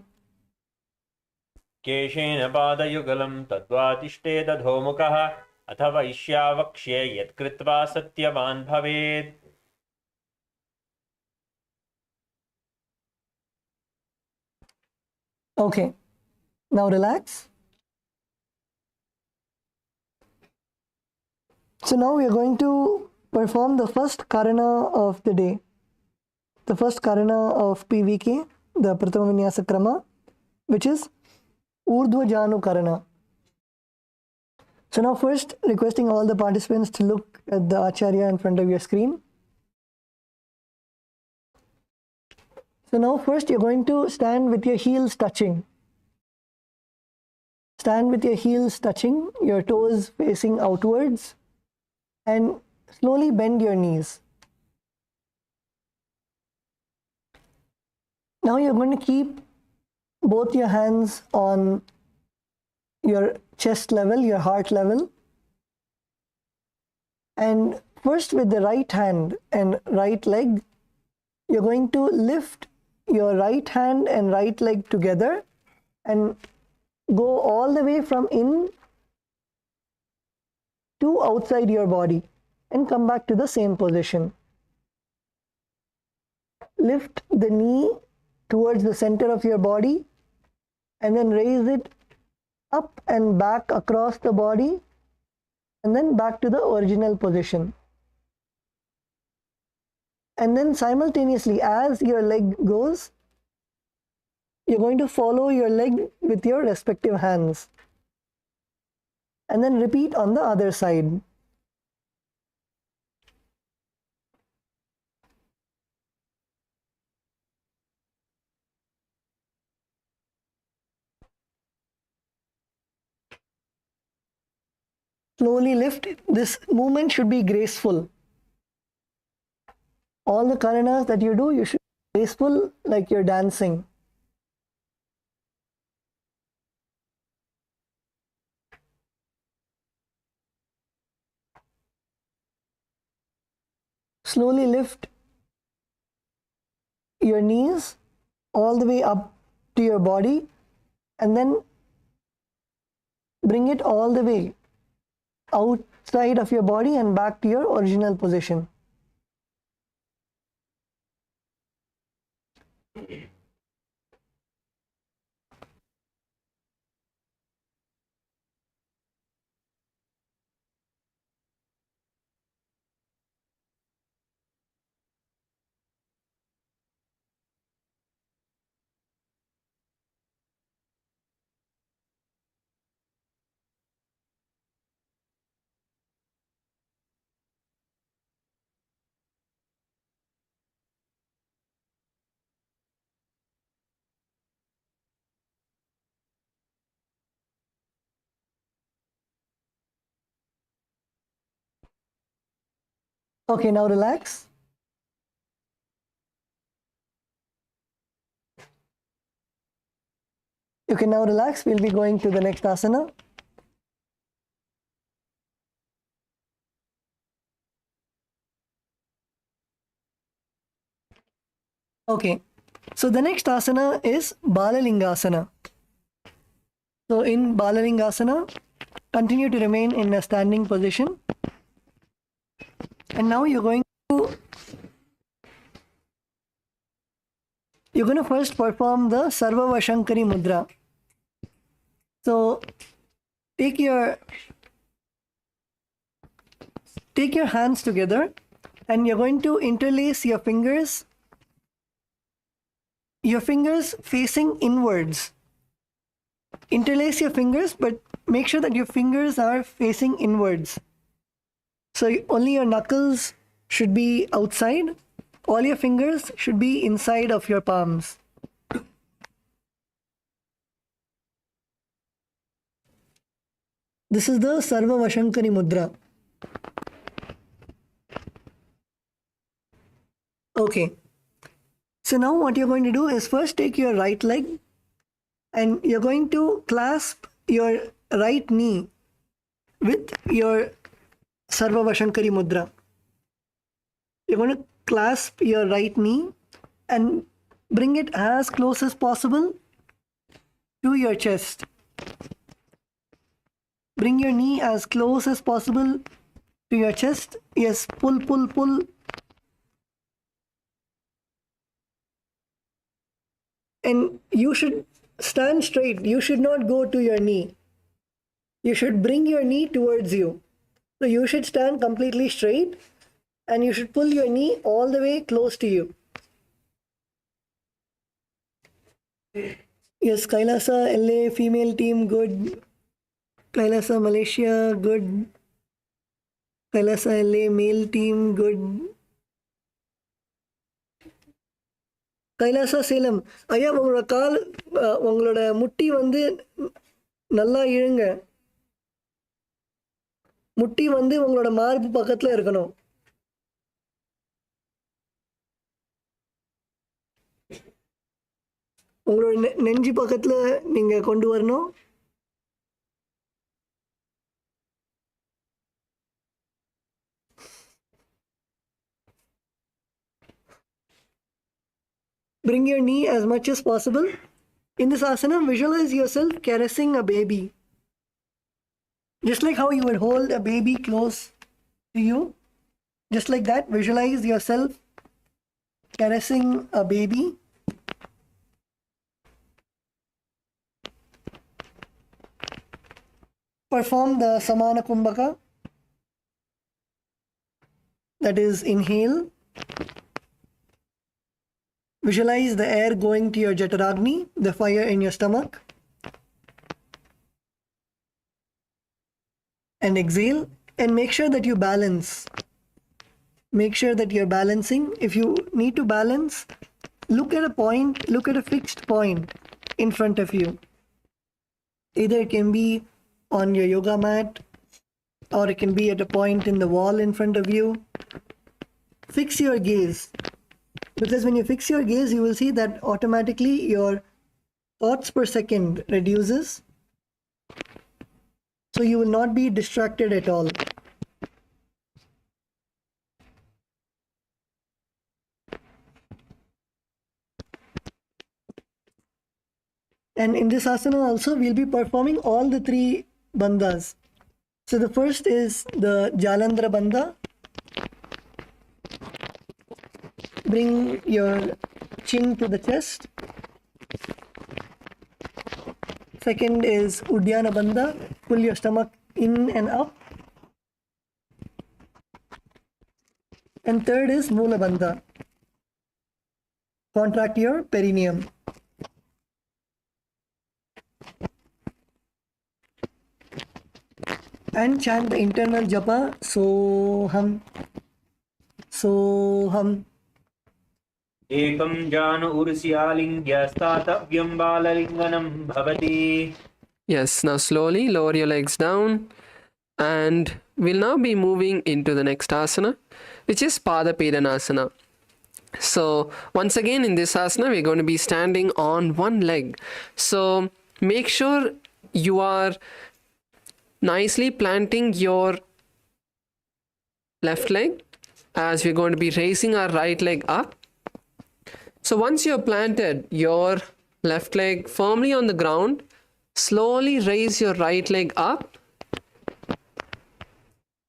केशेन पादयुगलं तद्वातिष्ठे दधोमुखः अथवा ईश्यावक्ष्ये यत्कृत्वा सत्यवान् भवेत्. Okay, now relax. So now we are going to perform the first karana of the day. The first karana of PVK, the Prathama Vinyasa Krama, which is Urdhva Janu Karana. So now first requesting all the participants to look at the Acharya in front of your screen. So now first you're going to stand with your heels touching. Stand with your heels touching, your toes facing outwards, and slowly bend your knees. Now you're going to keep both your hands on your chest level, your heart level. And first with the right hand and right leg, you're going to lift your right hand and right leg together and go all the way from in to outside your body and come back to the same position. Lift the knee towards the center of your body and then raise it up and back across the body and then back to the original position. And then simultaneously, as your leg goes, you're going to follow your leg with your respective hands. And then repeat on the other side. Slowly lift. This movement should be graceful. All the karanas that you do, you should be graceful like you're dancing. Slowly lift your knees all the way up to your body and then bring it all the way outside of your body and back to your original position. Okay, now relax. You can now relax. We'll be going to the next asana. Okay, so the next asana is Balalingasana. So in Balalingasana, continue to remain in a standing position. And now you're going to first perform the Sarvavashankari Mudra. So take your hands together and you're going to interlace your fingers facing inwards. Interlace your fingers, but make sure that your fingers are facing inwards. So only your knuckles should be outside. All your fingers should be inside of your palms. This is the Sarvavashankari Mudra. Okay. So now what you're going to do is first take your right leg and you're going to clasp your right knee with your Sarvavashankari Mudra. You're going to clasp your right knee and bring it as close as possible to your chest. Bring your knee as close as possible to your chest. Yes, pull, pull, pull. And you should stand straight. You should not go to your knee. You should bring your knee towards you. So you should stand completely straight and you should pull your knee all the way close to you. Yes, Kailasa LA female team, good. Kailasa Malaysia, good. Kailasa LA male team, good. Kailasa Salem ஐயா உங்களோட கால் உங்களோட முட்டி வந்து நல்லா இழுங்க. முட்டி வந்து உங்களோட மார்பு பக்கத்துல இருக்கணும். உங்களோட நெஞ்சு பக்கத்துல நீங்க கொண்டு வரணும். Bring your knee as much as possible. In this asana, visualize yourself caressing a baby. Just like how you would hold a baby close to you. Just like that, visualize yourself caressing a baby. Perform the Samana Kumbhaka. That is, inhale. Visualize the air going to your Jataragni, the fire in your stomach. And exhale and make sure that you balance. Make sure that you're balancing. If you need to balance, look at a point, look at a fixed point in front of you. Either it can be on your yoga mat or it can be at a point in the wall in front of you. Fix your gaze. Because when you fix your gaze, you will see that automatically your thoughts per second reduces. So you will not be distracted at all. And in this asana also, we'll be performing all the three bandhas. So the first is the Jalandhara bandha. Bring your chin to the chest. Second is Uddiyana bandha. Pull your stomach in and up. And third is Moola bandha. Contract your perineum. And chant the internal japa, Soham, Soham. Ekam janu ursiyalingya statavyam balalinganam bhavati. Yes, now slowly lower your legs down and we'll now be moving into the next asana, which is Pada Piranasana. So once again in this asana, we're going to be standing on one leg. So make sure you are nicely planting your left leg as we're going to be raising our right leg up. So once you've planted your left leg firmly on the ground, slowly raise your right leg up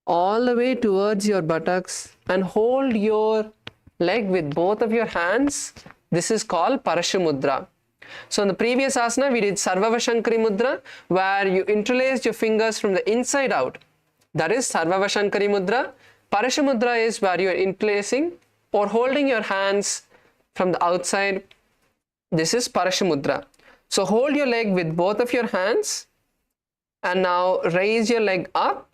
all the way towards your buttocks and hold your leg with both of your hands. This is called Parashamudra. So in the previous asana, we did Sarvavashankari Mudra, where you interlaced your fingers from the inside out. That is Sarvavashankari Mudra. Parashamudra is where you are interlacing or holding your hands from the outside. This is Parashamudra. So hold your leg with both of your hands and now raise your leg up.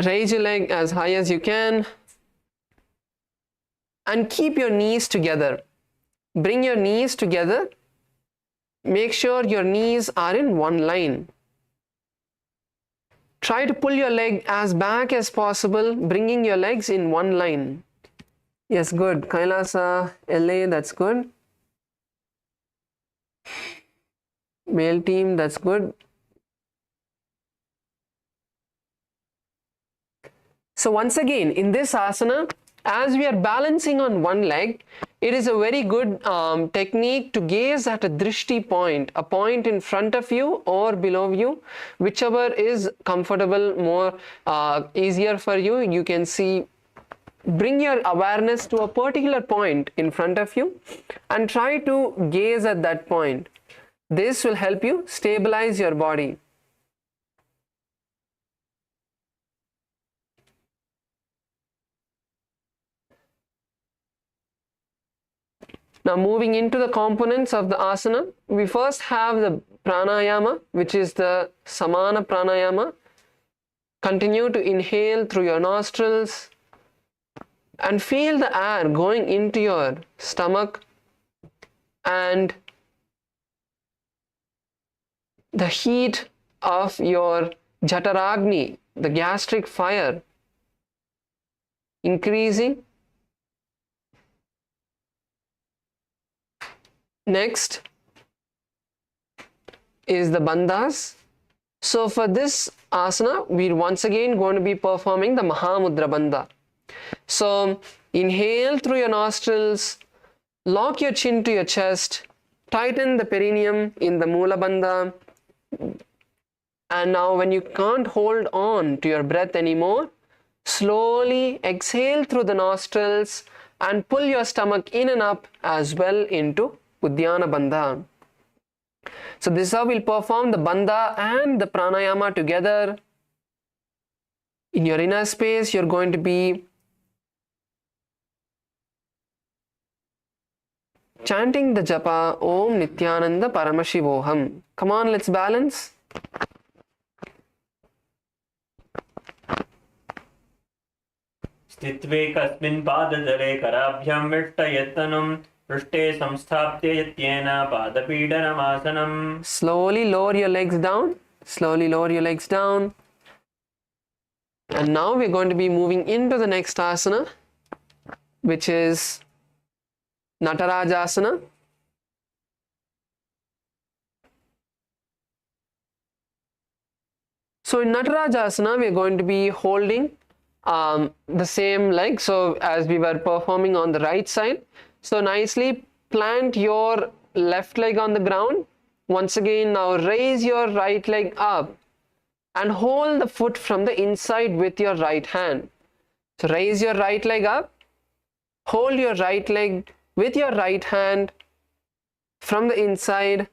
Raise your leg as high as you can and keep your knees together. Bring your knees together. Make sure your knees are in one line. Try to pull your leg as back as possible, bringing your legs in one line. Yes, good. Kailasa, LA, that's good. Male team, that's good. So once again, in this asana, as we are balancing on one leg, it is a very good technique to gaze at a drishti point, a point in front of you or below you, whichever is comfortable, more easier for you. You can see, bring your awareness to a particular point in front of you and try to gaze at that point. This will help you stabilize your body. Now moving into the components of the asana, we first have the pranayama, which is the samana pranayama. Continue to inhale through your nostrils and feel the air going into your stomach and the heat of your jataragni, the gastric fire, increasing. Next is the bandhas. So for this asana, we're once again going to be performing the Mahamudra Bandha. So inhale through your nostrils, lock your chin to your chest, tighten the perineum in the Mula Bandha. And now when you can't hold on to your breath anymore, slowly exhale through the nostrils and pull your stomach in and up as well into Uddiyana Bandha. So this is how we'll perform the Bandha and the Pranayama together. In your inner space, you're going to be chanting the japa Om Nityananda Paramashivoham. Come on, let's balance. स्थित्वे कस्मिन् पादतले कराभ्यां विष्टयत्तनं पृष्ठे संस्थाप्य यत्येन पादपीडनमासनम्. Slowly lower your legs down. Slowly lower your legs down. And now we're going to be moving into the next asana, which is Natarajasana. So in Natarajasana, we're going to be holding the same leg, so as we were performing on the right side. So nicely plant your left leg on the ground. Once again, now raise your right leg up and hold the foot from the inside with your right hand. So raise your right leg up, hold your right leg with your right hand from the inside.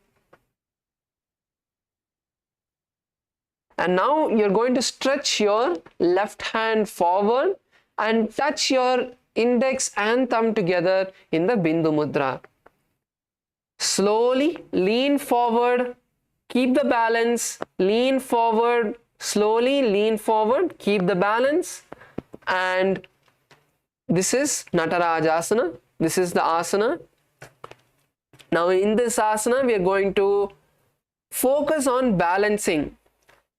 And now you're going to stretch your left hand forward and touch your index and thumb together in the Bindu Mudra. Slowly lean forward, keep the balance, lean forward, slowly lean forward, keep the balance. And this is Natarajasana. This is the asana. Now in this asana, we are going to Focus on balancing.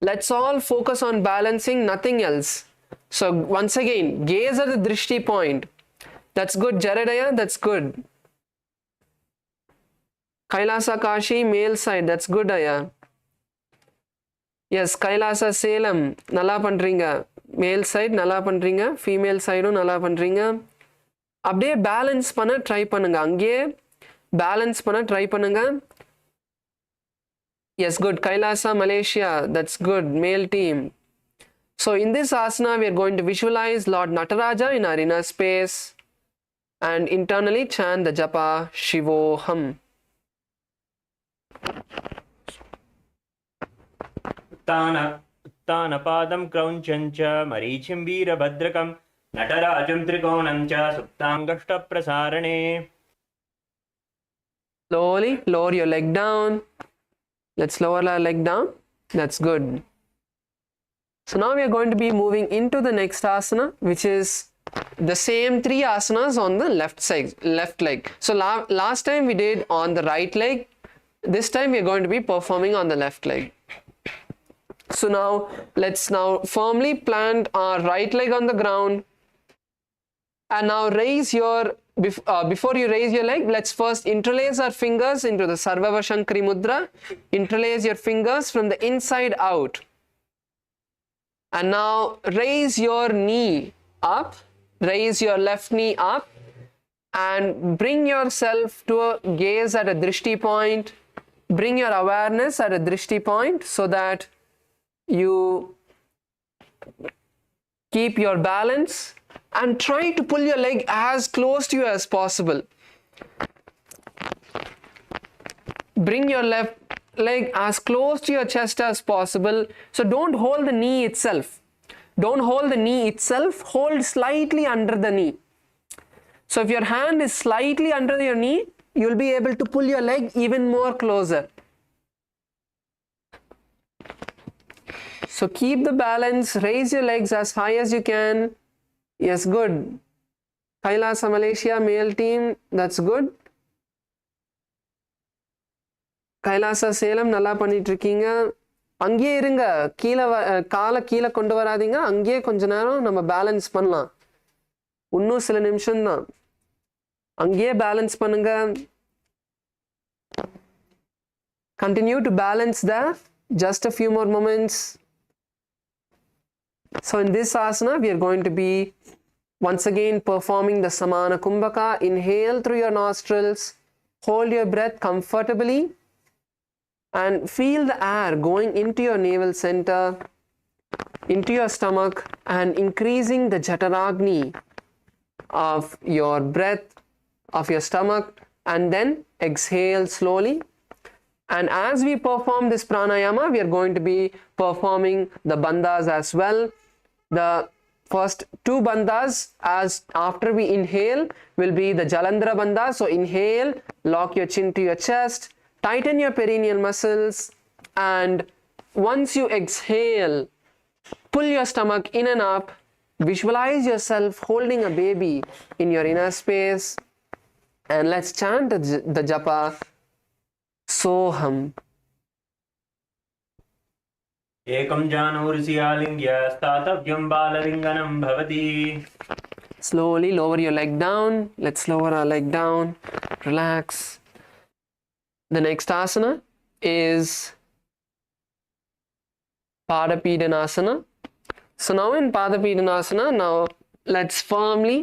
Let's all focus on balancing, nothing else. So once again, gaze at the drishti point. That's good, Jaredaya, that's good. Kailasa Kashi, male side, that's good, Aya. Yes, Kailasa Salem, nalla pandringa. Male side, nalla pandringa. Female side, nalla pandringa. அப்படியே balance பண்ண try பண்ணுங்க. அங்கேயே balance பண்ண try பண்ணுங்க. Yes, good. Kailasa, Malaysia. That's good. Male team. So in this asana, we are going to visualize Lord Nataraja in our inner space and internally chant the japa Shivoham. Uttana padam kraunchancha marichim veerabhadrakam Natarajam trikonamcha suptangashta prasarane. Slowly lower your leg down. Let's lower our leg down. That's good. So now we are going to be moving into the next asana, which is the same 3 asanas on the left side, left leg. So last time we did on the right leg. This time we are going to be performing on the left leg. So now let's firmly plant our right leg on the ground. And now raise your, before you raise your leg, let's first interlace our fingers into the Sarvava Shankari Mudra. Interlace your fingers from the inside out. And now raise your knee up, raise your left knee up, and bring yourself to a gaze at a drishti point. Bring your awareness at a drishti point so that you keep your balance. And try to pull your leg as close to you as possible. Bring your left leg as close to your chest as possible. So don't hold the knee itself. Don't hold the knee itself. Hold slightly under the knee. So if your hand is slightly under your knee, you'll be able to pull your leg even more closer. So keep the balance. Raise your legs as high as you can. Yes, good. Kailasa, Malaysia, male team, that's good. Kailasa, Salem, நல்லா பண்ணிட்டு இருக்கீங்க. அங்கேயே இருங்க. காலை கீழே கொண்டு வராதீங்க. அங்கேயே கொஞ்ச நேரம் நம்ம பேலன்ஸ் பண்ணலாம். இன்னும் சில நிமிஷம் தான். அங்கேயே பேலன்ஸ் பண்ணுங்க. Continue to balance there. Just a few more moments. So in this asana, we are going to be once again performing the Samana Kumbhaka. Inhale through your nostrils, hold your breath comfortably, and feel the air going into your navel center, into your stomach, and increasing the Jataragni of your breath, of your stomach, and then exhale slowly. And as we perform this pranayama, we are going to be performing the bandhas as well. The first 2 bandhas, as after we inhale, will be the Jalandhara bandha. So inhale, lock your chin to your chest, tighten your perineal muscles, and once you exhale, pull your stomach in and up. Visualize yourself holding a baby in your inner space, and let's chant the japa Soham. Ekam janursialingya statavyam balalinganam bhavati. Slowly lower your leg down. Let's lower our leg down. Relax. The next asana is Padapidanasana. So now in Padapidanasana, now let's firmly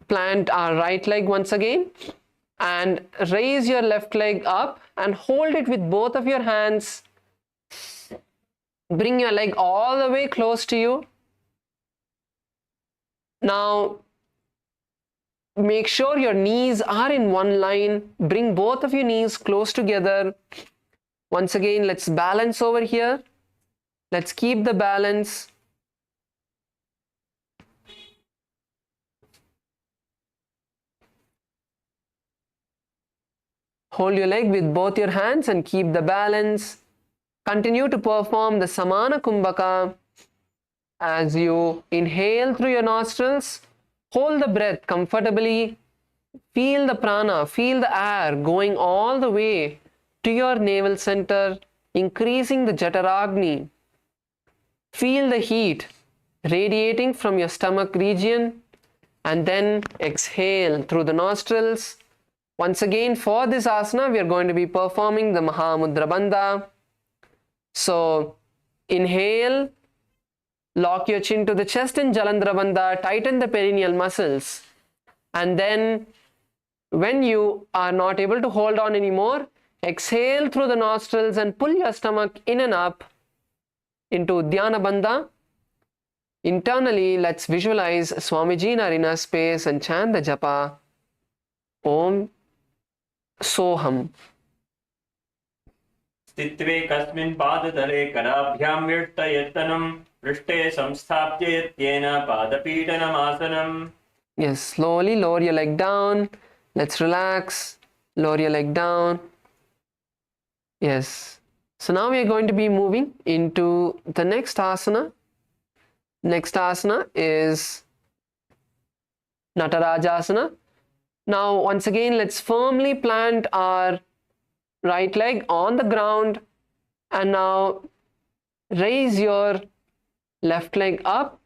plant our right leg once again and raise your left leg up and hold it with both of your hands. Bring your leg all the way close to you. Now make sure your knees are in one line. Bring both of your knees close together. Once again, let's balance over here. Let's keep the balance. Hold your leg with both your hands and keep the balance. Continue to perform the Samana Kumbhaka. As you inhale through your nostrils, hold the breath comfortably. Feel the prana, feel the air going all the way to your navel center, increasing the Jataragni. Feel the heat radiating from your stomach region, and then exhale through the nostrils. Once again, for this asana, we are going to be performing the Mahamudra Bandha. So, inhale, lock your chin to the chest in Jalandhara Bandha, tighten the perineal muscles. And then, when you are not able to hold on anymore, exhale through the nostrils and pull your stomach in and up into Dhyana Bandha. Internally, let's visualize Swamiji in our inner space and chant the japa Om Soham. स्थित्वे कस्मिन् पादतले कराभ्यां व्यष्टयत्तनं पृष्ठे संस्थाप्य यत्येन पादपीडनमासनम्. Yes, slowly lower your leg down. Let's relax. Lower your leg down. Yes. So now we are going to be moving into the next asana. Next asana is Natarajasana. Now once again, let's firmly plant our right leg on the ground, and now raise your left leg up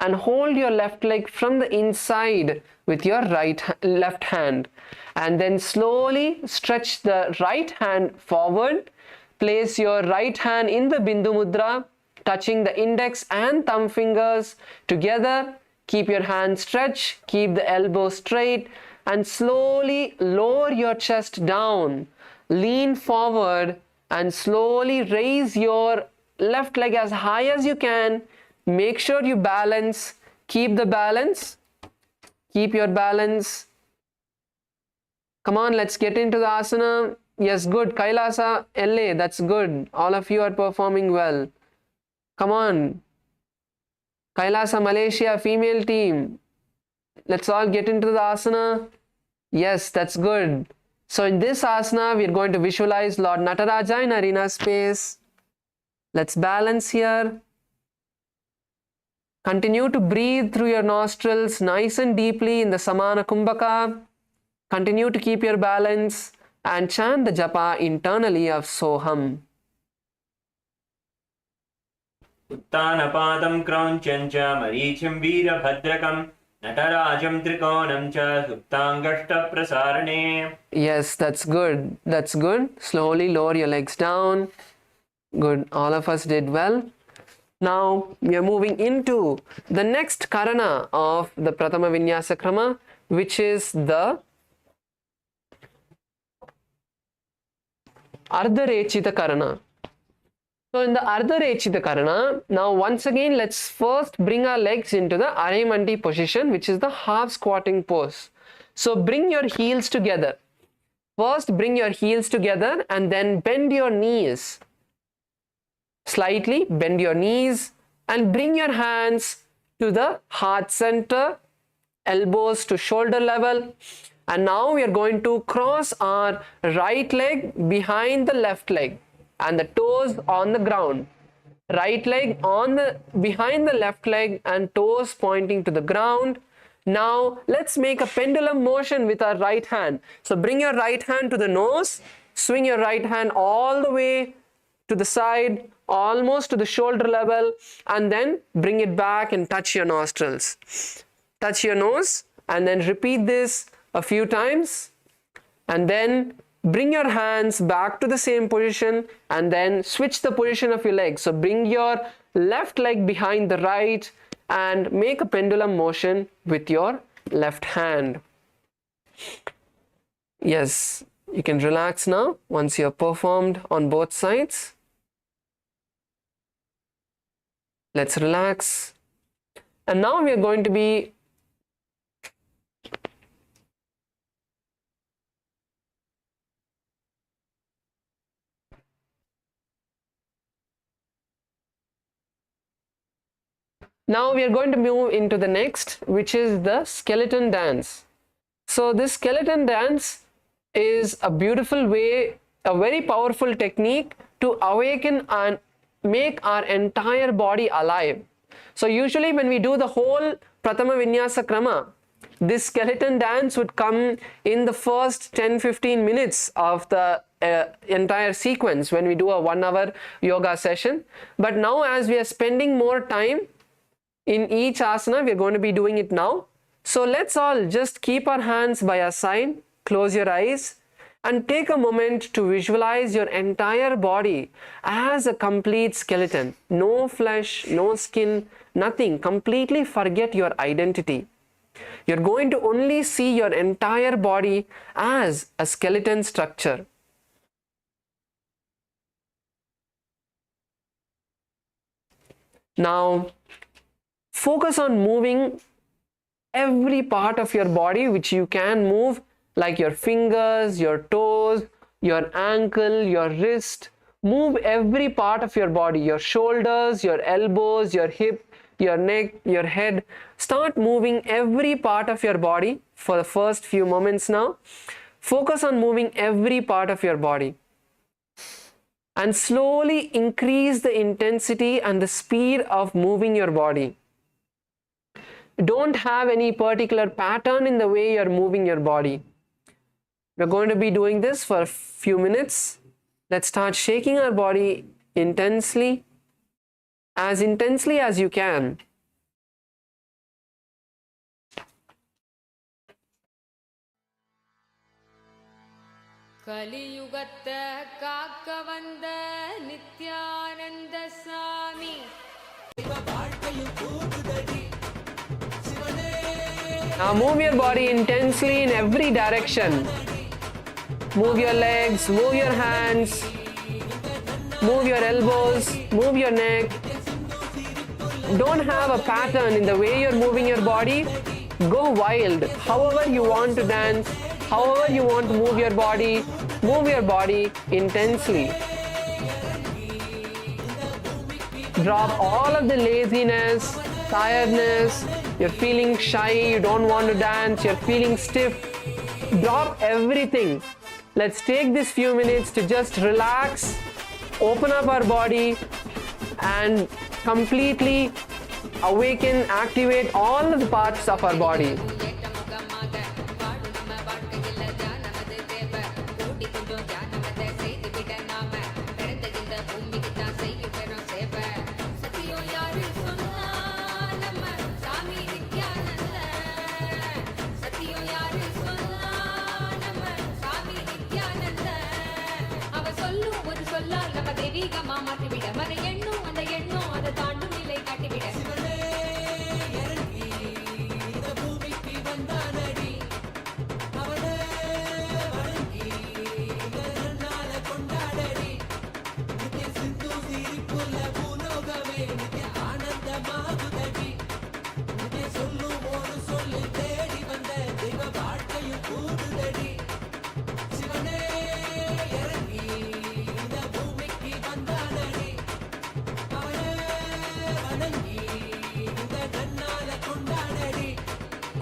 and hold your left leg from the inside with your left hand, and then slowly stretch the right hand forward. Place your right hand in the Bindu Mudra, touching the index and thumb fingers together. Keep your hand stretched, keep the elbow straight, and slowly lower your chest down. Lean forward and slowly raise your left leg as high as you can. Make sure you balance. Keep the balance. Keep your balance. Come on, let's get into the asana. Yes, good. Kailasa, LA, that's good. All of you are performing well. Come on. Kailasa, Malaysia, female team. Let's all get into the asana. Yes, that's good. So in this asana, we are going to visualize Lord Nataraja in arena space. Let's balance here. Continue to breathe through your nostrils nice and deeply in the Samana Kumbhaka. Continue to keep your balance and chant the japa internally of Soham. उत्तानपादं क्रौञ्चं च मरीचिं वीरभद्रकं नटराजं त्रिकोणं च सुप्ताङ्गष्टप्रसारणे. Yes, that's good. That's good. Slowly lower your legs down. Good. All of us did well. Now we are moving into the next karana of the Pratama Vinyasa Krama, which is the Ardharechita Karana. So in the Ardharechita Karana, now once again let's first bring our legs into the Arimandi position, which is the half squatting pose. So bring your heels together. First bring your heels together and then bend your knees. Slightly bend your knees and bring your hands to the heart center, elbows to shoulder level. And now we are going to cross our right leg behind the left leg and the toes on the ground. Right leg behind the left leg and toes pointing to the ground. Now let's make a pendulum motion with our right hand. So bring your right hand to the nose, swing your right hand all the way to the side, almost to the shoulder level, and then bring it back and touch your nostrils. Touch your nose and then repeat this a few times, and then bring your hands back to the same position and then switch the position of your legs. So bring your left leg behind the right and make a pendulum motion with your left hand. Yes, you can relax now once you have performed on both sides. Let's relax. And now we are going to be move into the next, which is the skeleton dance. So this skeleton dance is a beautiful way, a very powerful technique to awaken and make our entire body alive. So usually when we do the whole Pratama Vinyasa Krama, this skeleton dance would come in the first 10-15 minutes of the entire sequence when we do a 1 hour yoga session. But now, as we are spending more time in each asana, we are going to be doing it now. So let's all just keep our hands by our side, close your eyes, and take a moment to visualize your entire body as a complete skeleton. No flesh, no skin, nothing. Completely forget your identity. You're going to only see your entire body as a skeleton structure. Now, focus on moving every part of your body which you can move, like your fingers, your toes, your ankle, your wrist. Move every part of your body, your shoulders, your elbows, your hip, your neck, your head. Start moving every part of your body for the first few moments now. Focus on moving every part of your body. And slowly increase the intensity and the speed of moving your body. Don't have any particular pattern in the way you're moving your body. We're going to be doing this for a few minutes. Let's start shaking our body intensely as you can. கலியுகத்தை காக்க வந்த நித்யானந்த சாமி Now move your body intensely in every direction. Move your legs, move your hands, move your elbows, move your neck. Don't have a pattern in the way you're moving your body. Go wild. However you want to dance, however you want to move your body intensely. Drop all of the laziness, tiredness. You're feeling shy, you don't want to dance, you're feeling stiff. Drop everything. Let's take this few minutes to just relax, open up our body, and completely awaken, activate all of the parts of our body.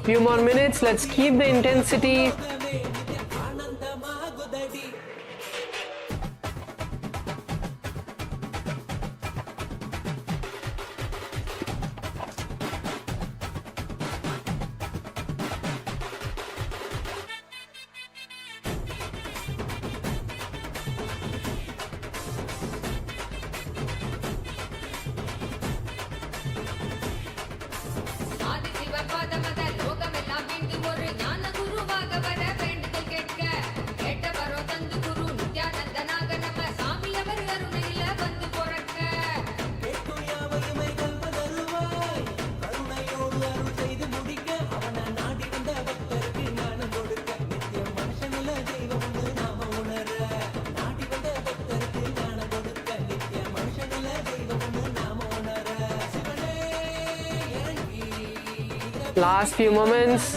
Few more minutes, let's keep the intensity. Last few moments.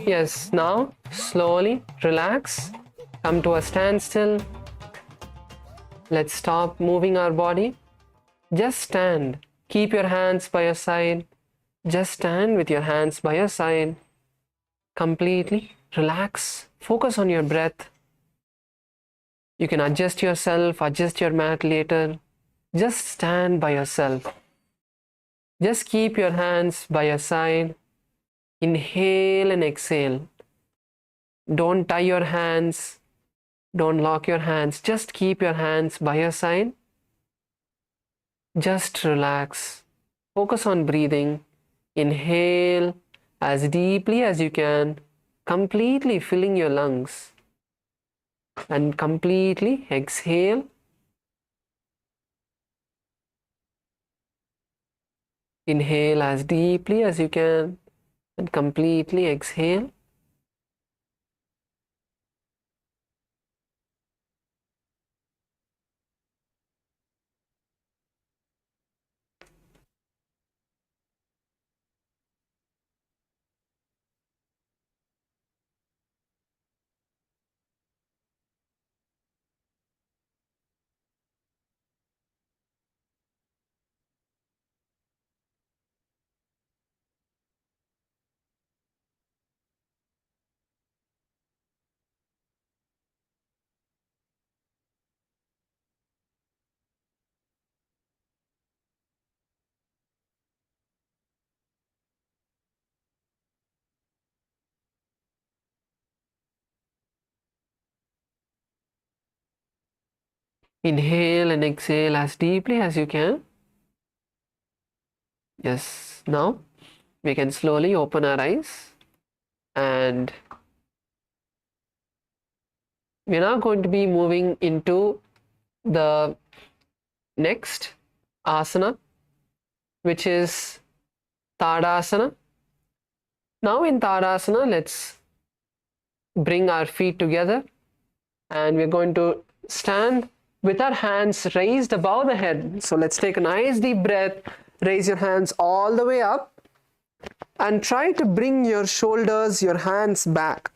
Yes, now slowly relax, come to a standstill. Let's stop moving our body. Just stand. Keep your hands by your side. Just stand with your hands by your side. Completely relax. Focus on your breath. You can adjust yourself, adjust your mat later. Just stand by yourself. Just keep your hands by your side. Inhale and exhale. Don't tie your hands. Don't lock your hands. Just keep your hands by your side. Just relax. Focus on breathing. Inhale as deeply as you can, completely filling your lungs. And completely exhale. Inhale as deeply as you can and completely exhale. Inhale and exhale as deeply as you can. Yes, now we can slowly open our eyes and we're now going to be moving into the next asana, which is Tadasana. Now in Tadasana, let's bring our feet together and we're going to stand with our hands raised above the head. So let's take a nice deep breath. Raise your hands all the way up and try to bring your shoulders, your hands back.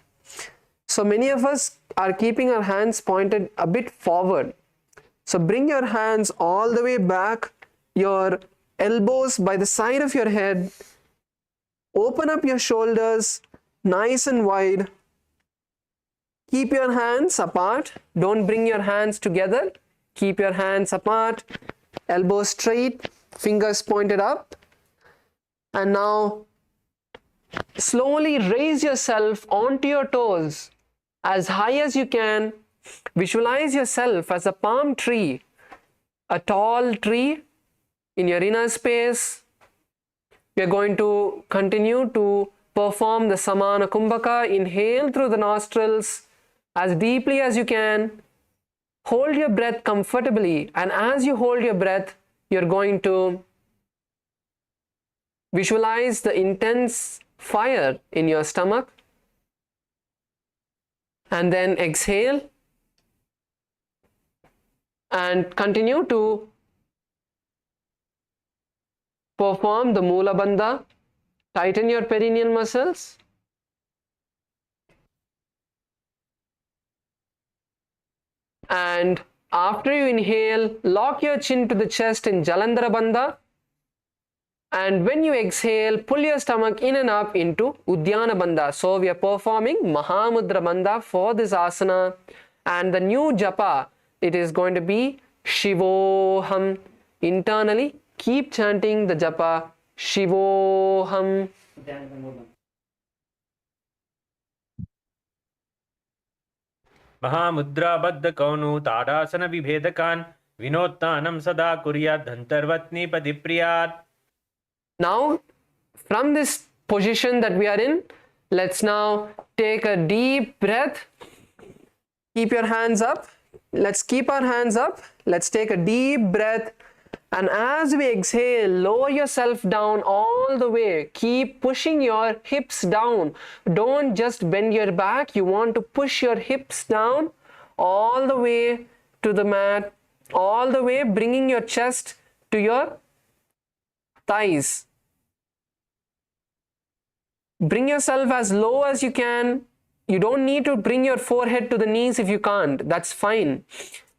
So many of us are keeping our hands pointed a bit forward. So bring your hands all the way back, your elbows by the side of your head. Open up your shoulders nice and wide. Keep your hands apart. Don't bring your hands together. Keep your hands apart. Elbows straight, fingers pointed up. And now slowly raise yourself onto your toes as high as you can. Visualize yourself as a palm tree, a tall tree in your inner space. We are going to continue to perform the Samana Kumbhaka. Inhale through the nostrils as deeply as you can. Hold your breath comfortably, and as you hold your breath, you're going to visualize the intense fire in your stomach. And then exhale and continue to perform the Mula Bandha. Tighten your perineal muscles. And after you inhale, lock your chin to the chest in Jalandhara Bandha. And when you exhale, pull your stomach in and up into Uddiyana Bandha. So we are performing Mahamudra Bandha for this asana. And the new japa, it is going to be Shivoham. Internally, keep chanting the japa Shivoham. महामुद्राबद्ध कौनु tadasana विभेदकान् विनोत्तानं सदा कुर्यात् धन्तर्वत्नि पतिप्रियात्. Now, from this position that we are in, let's now take a deep breath. Keep your hands up. Let's keep our hands up. Let's take a deep breath. And as we exhale, lower yourself down all the way. Keep pushing your hips down. Don't just bend your back. You want to push your hips down all the way to the mat, all the way, bringing your chest to your thighs. Bring yourself as low as you can. You don't need to bring your forehead to the knees if you can't. That's fine.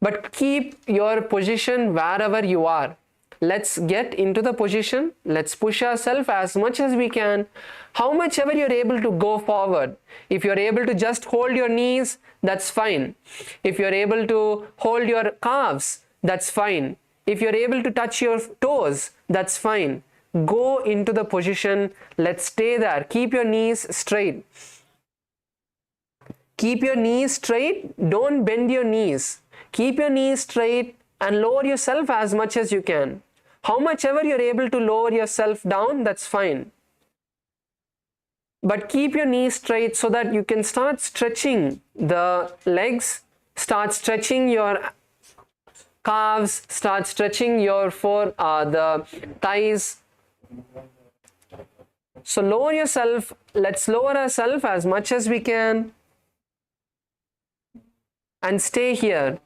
But keep your position wherever you are. Let's get into the position. Let's push ourselves as much as we can. How much ever you're able to go forward. If you're able to just hold your knees, that's fine. If you're able to hold your calves, that's fine. If you're able to touch your toes, that's fine. Go into the position. Let's stay there. Keep your knees straight. Keep your knees straight. Don't bend your knees. Keep your knees straight and lower yourself as much as you can. How much ever you're able to lower yourself down, that's fine. But keep your knees straight so that you can start stretching the legs, start stretching your calves, start stretching your the thighs. So lower yourself. Let's lower ourselves as much as we can and stay here.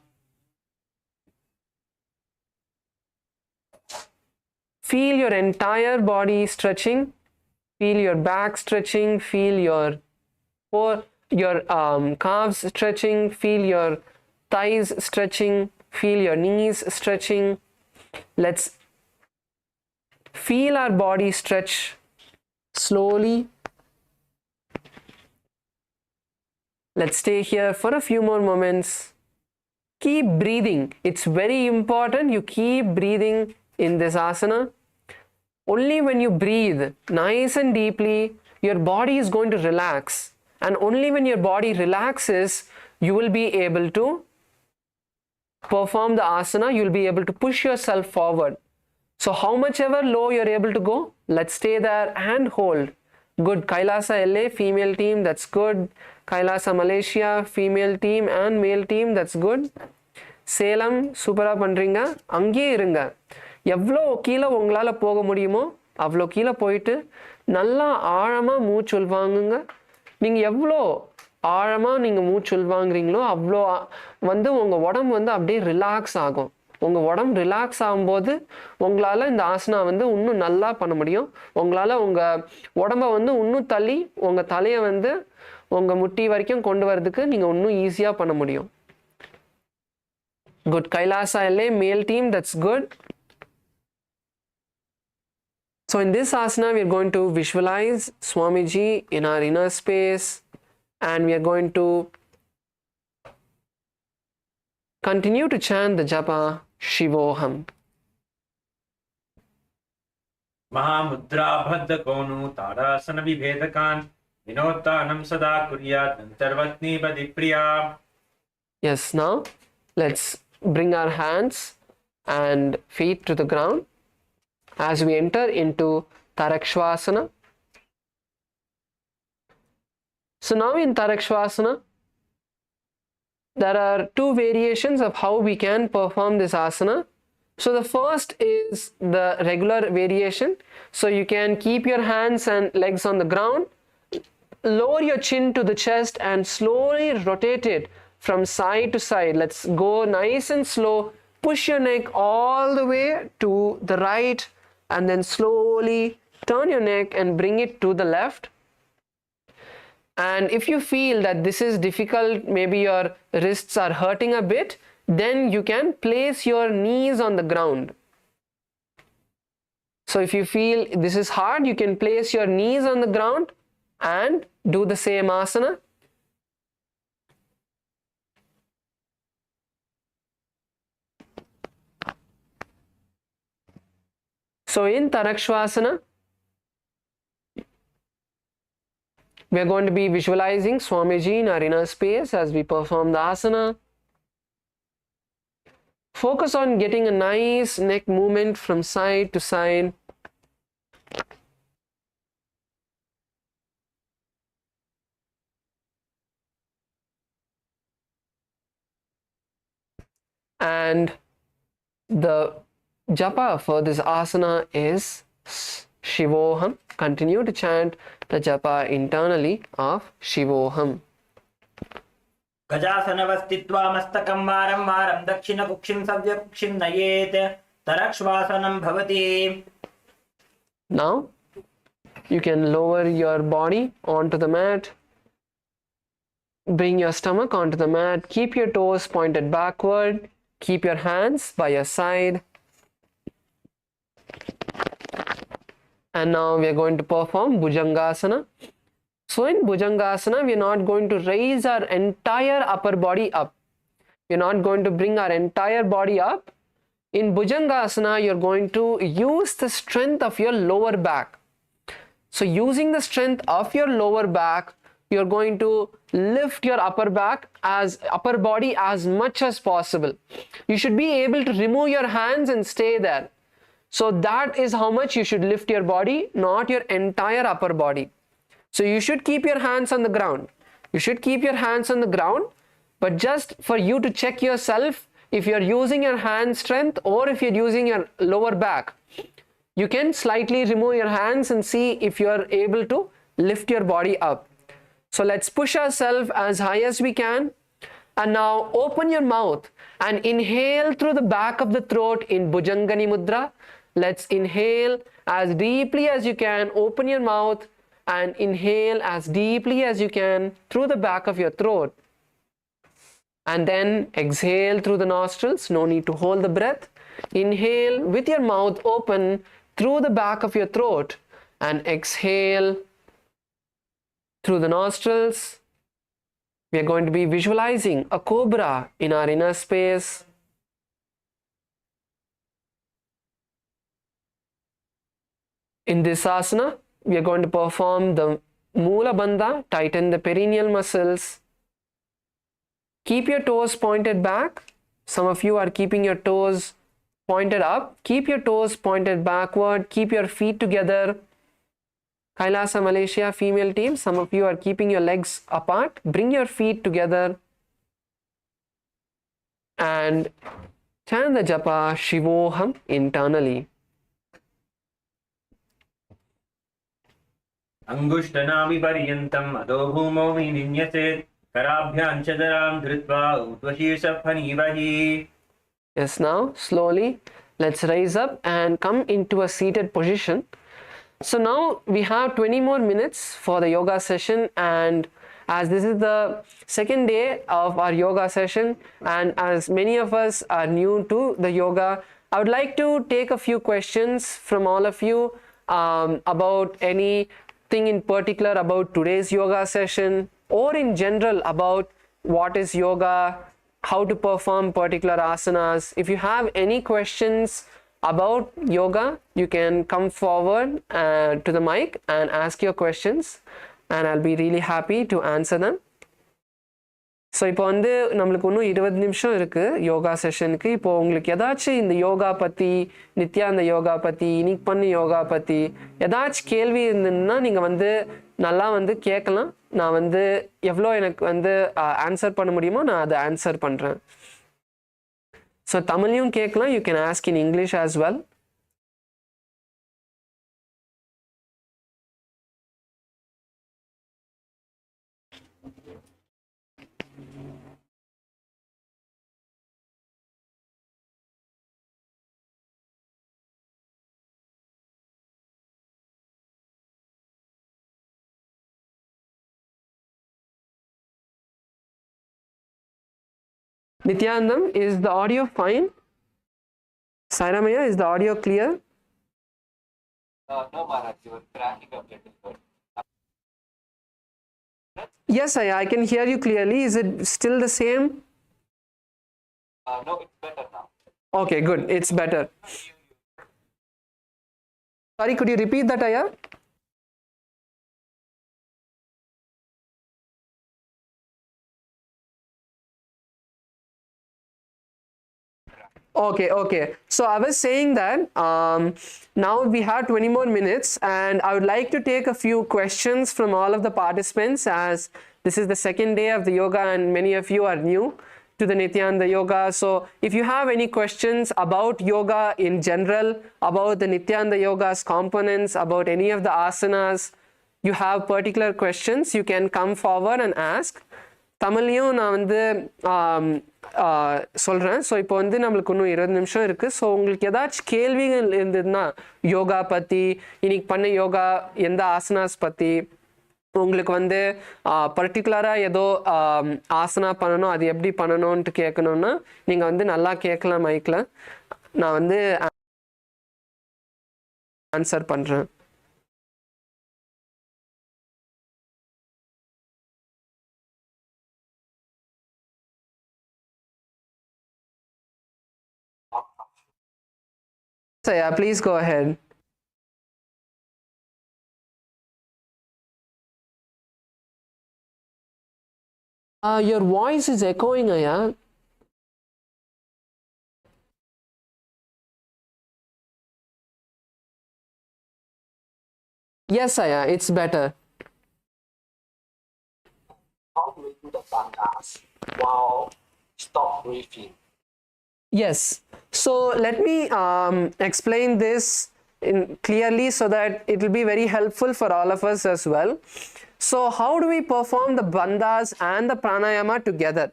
Feel your entire body stretching. Feel your back stretching. Feel your calves stretching. Feel your thighs stretching. Feel your knees stretching. Let's feel our body stretch slowly. Let's stay here for a few more moments. Keep breathing. It's very important you keep breathing in this asana. Only when you breathe nice and deeply, your body is going to relax. And only when your body relaxes, you will be able to perform the asana. You will be able to push yourself forward. So how much ever low you're able to go, let's stay there and hold. Good. Kailasa LA, female team, that's good. Kailasa Malaysia, female team and male team, that's good. Salem, சூப்பராக பண்ணுறீங்க. அங்கேயே இருங்க. எவ்வளோ கீழே உங்களால் போக முடியுமோ அவ்வளோ கீழே போயிட்டு நல்லா ஆழமாக மூச்சு உள்வாங்குங்க. நீங்கள் எவ்வளோ ஆழமாக நீங்கள் மூச்சு உள்வாங்குறீங்களோ அவ்வளோ உங்கள் உடம்பு அப்படியே ரிலாக்ஸ் ஆகும். உங்கள் உடம்பு ரிலாக்ஸ் ஆகும்போது உங்களால் இந்த ஆசனா இன்னும் நல்லா பண்ண முடியும். உங்களால் உங்கள் உடம்பை இன்னும் தள்ளி உங்கள் தலையை உங்கள் முட்டி வரைக்கும் கொண்டு வரதுக்கு நீங்கள் இன்னும் ஈஸியாக பண்ண முடியும். Good. Kailasa LA, male team, that's good. So in this asana, we are going to visualize Swamiji in our inner space, and we are going to continue to chant the japa Shivoham. Mahamudra Bhadda Konu Tarasana Vibhedakan Vinottanam Sada Kuryat Antarvatni Badipriya. Yes, now let's bring our hands and feet to the ground as we enter into Rkshasana. So now in Rkshasana, there are two variations of how we can perform this asana. So the first is the regular variation. So you can keep your hands and legs on the ground, lower your chin to the chest and slowly rotate it from side to side. Let's go nice and slow. Push your neck all the way to the right and then slowly turn your neck and bring it to the left. And if you feel that this is difficult, maybe your wrists are hurting a bit, then you can place your knees on the ground. So if you feel this is hard, you can place your knees on the ground and do the same asana. So in Rkshasana, we are going to be visualizing Swamiji in our inner space as we perform the asana. Focus on getting a nice neck movement from side to side. And the japa for this asana is Shivoham. Continue to chant the japa internally of Shivoham. Gajasana vastitva mastakam varam varam dakshina kukshim savya kukshim nayet Rkshasana bhavati. Now You can lower your body onto the mat. Bring your stomach onto the mat. Keep your toes pointed backward. Keep your hands by your side. And now we are going to perform Bhujangasana. So in Bhujangasana, we are not going to raise our entire upper body up. We are not going to bring our entire body up. In Bhujangasana, you are going to use the strength of your lower back. So using the strength of your lower back, you are going to lift your upper body as much as possible. You should be able to remove your hands and stay there. So that is how much you should lift your body, not your entire upper body. So you should keep your hands on the ground. You should keep your hands on the ground, but just for you to check yourself, if you're using your hand strength or if you're using your lower back, you can slightly remove your hands and see if you're able to lift your body up. So let's push ourselves as high as we can. And now open your mouth and inhale through the back of the throat in Bhujangani Mudra. Let's inhale as deeply as you can. Open your mouth and inhale as deeply as you can through the back of your throat. And then exhale through the nostrils. No need to hold the breath. Inhale with your mouth open through the back of your throat and exhale through the nostrils. We are going to be visualizing a cobra in our inner space. In this asana, we are going to perform the Mula Bandha, tighten the perineal muscles. Keep your toes pointed back. Some of you are keeping your toes pointed up. Keep your toes pointed backward. Keep your feet together. Kailasa Malaysia female team, some of you are keeping your legs apart. Bring your feet together and chant the japa Shivoham internally. Angushtanami paryantam adho bhumo vininyaset karabhyam chadaram dhritva udvashirshapanivahi. Yes, now slowly let's rise up and come into a seated position. So now we have 20 more minutes for the yoga session, and as this is the second day of our yoga session and as many of us are new to the yoga, I would like to take a few questions from all of you about anything in particular about today's yoga session or in general about what is yoga, how to perform particular asanas. If you have any questions about yoga, you can come forward to the mic and ask your questions and I'll be really happy to answer them. So இப்போ வந்து நம்மளுக்கு இன்னும் 20 நிமிஷம் இருக்கு யோகா செஷனுக்கு. இப்போ உங்களுக்கு ஏதாச்சும் இந்த யோகா பற்றி, நித்யானந்த யோகா பற்றி, இன்னைக்கு பண்ண யோகா பற்றி ஏதாச்சும் கேள்வி இருந்ததுன்னா நீங்கள் வந்து நல்லா வந்து கேட்கலாம். நான் வந்து எவ்வளோ எனக்கு வந்து ஆன்சர் பண்ண முடியுமோ நான் அதை ஆன்சர் பண்ணுறேன். So Tamilyum கேட்கலாம். You can ask in English as well. Nityanandam, is the audio fine? Sairamaya, is the audio clear? No, Maharaj, you were cracking up a little bit. Yes, I can hear you clearly. Is it still the same? No, it's better now. Okay, good. It's better. Sorry, could you repeat that, Aya? Okay. So I was saying that now we have 20 more minutes and I would like to take a few questions from all of the participants, as this is the second day of the yoga and many of you are new to the Nityananda yoga. So if you have any questions about yoga in general, about the Nityananda yoga's components, about any of the asanas, you have particular questions, you can come forward and ask. தமிழ்லையும் நான் வந்து சொல்கிறேன். So இப்போ வந்து நம்மளுக்கு இன்னும் 20 நிமிஷம் இருக்குது. ஸோ உங்களுக்கு ஏதாச்சும் கேள்விகள் இருந்ததுன்னா யோகா பற்றி, இன்னைக்கு பண்ண யோகா எந்த ஆசனாஸ் பற்றி, உங்களுக்கு வந்து பர்டிகுலராக ஏதோ ஆசனா பண்ணணும், அது எப்படி பண்ணணும்ன்ட்டு கேட்கணுன்னா நீங்கள் வந்து நல்லா கேட்கலாம் மைக்கில். நான் வந்து ஆன்சர் பண்ணுறேன். So yeah, please go ahead. Your voice is echoing, Aya. Yes, Aya, it's better. How do we do the bandhas while stop breathing? Yes. So let me explain this clearly so that it will be very helpful for all of us as well. So how do we perform the bandhas and the pranayama together?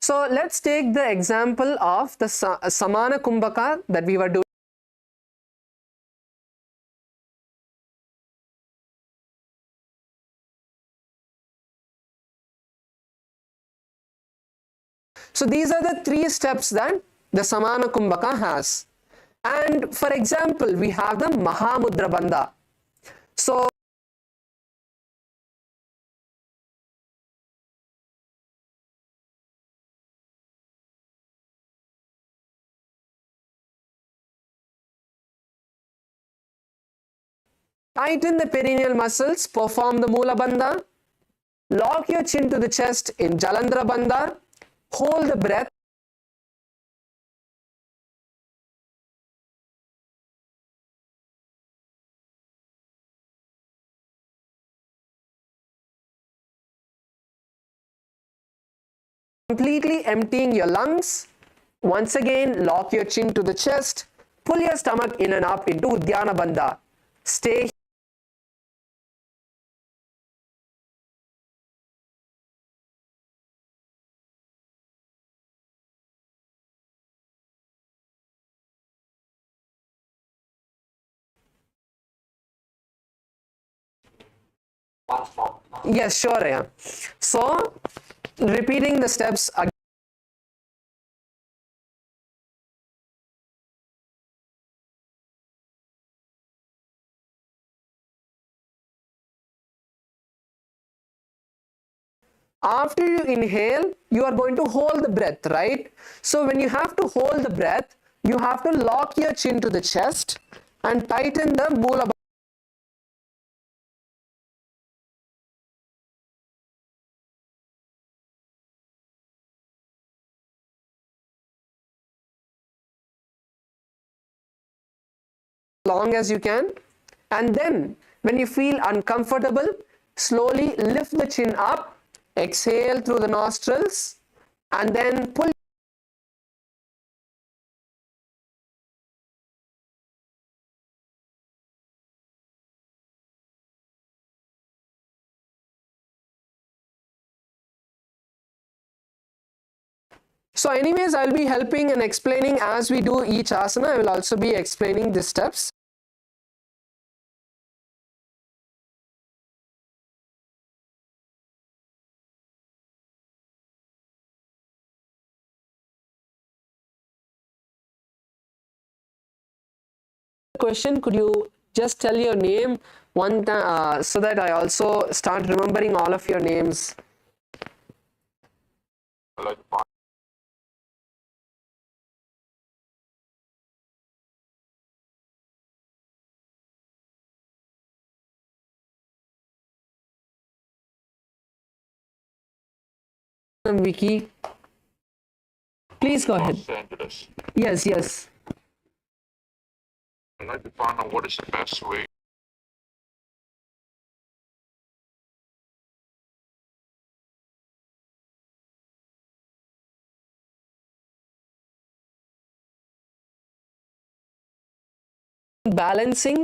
So let's take the example of the Samana Kumbhaka that we were doing. So these are the 3 steps that the Samana Kumbhaka has. And for example, we have the Mahamudra Bandha. So tighten the perineal muscles, perform the Mula Bandha, lock your chin to the chest in Jalandhara Bandha, hold the breath. Completely emptying your lungs. Once again, lock your chin to the chest, pull your stomach in and up into Uddiyana Bandha. Stay. Once more. Yes, sure, yeah. So, repeating the steps again. After you inhale, you are going to hold the breath, right? So when you have to hold the breath, you have to lock your chin to the chest and tighten the Mula Bandha. Long as you can, and then when you feel uncomfortable, slowly lift the chin up, exhale through the nostrils, and then pull. So anyways, I'll be helping and explaining as we do each asana. I will also be explaining the steps. Question, could you just tell your name one time so that I also start remembering all of your names? Vicky, please go ahead. Los Angeles. Yes, yes. I'd like to find out what is the best way Balancing.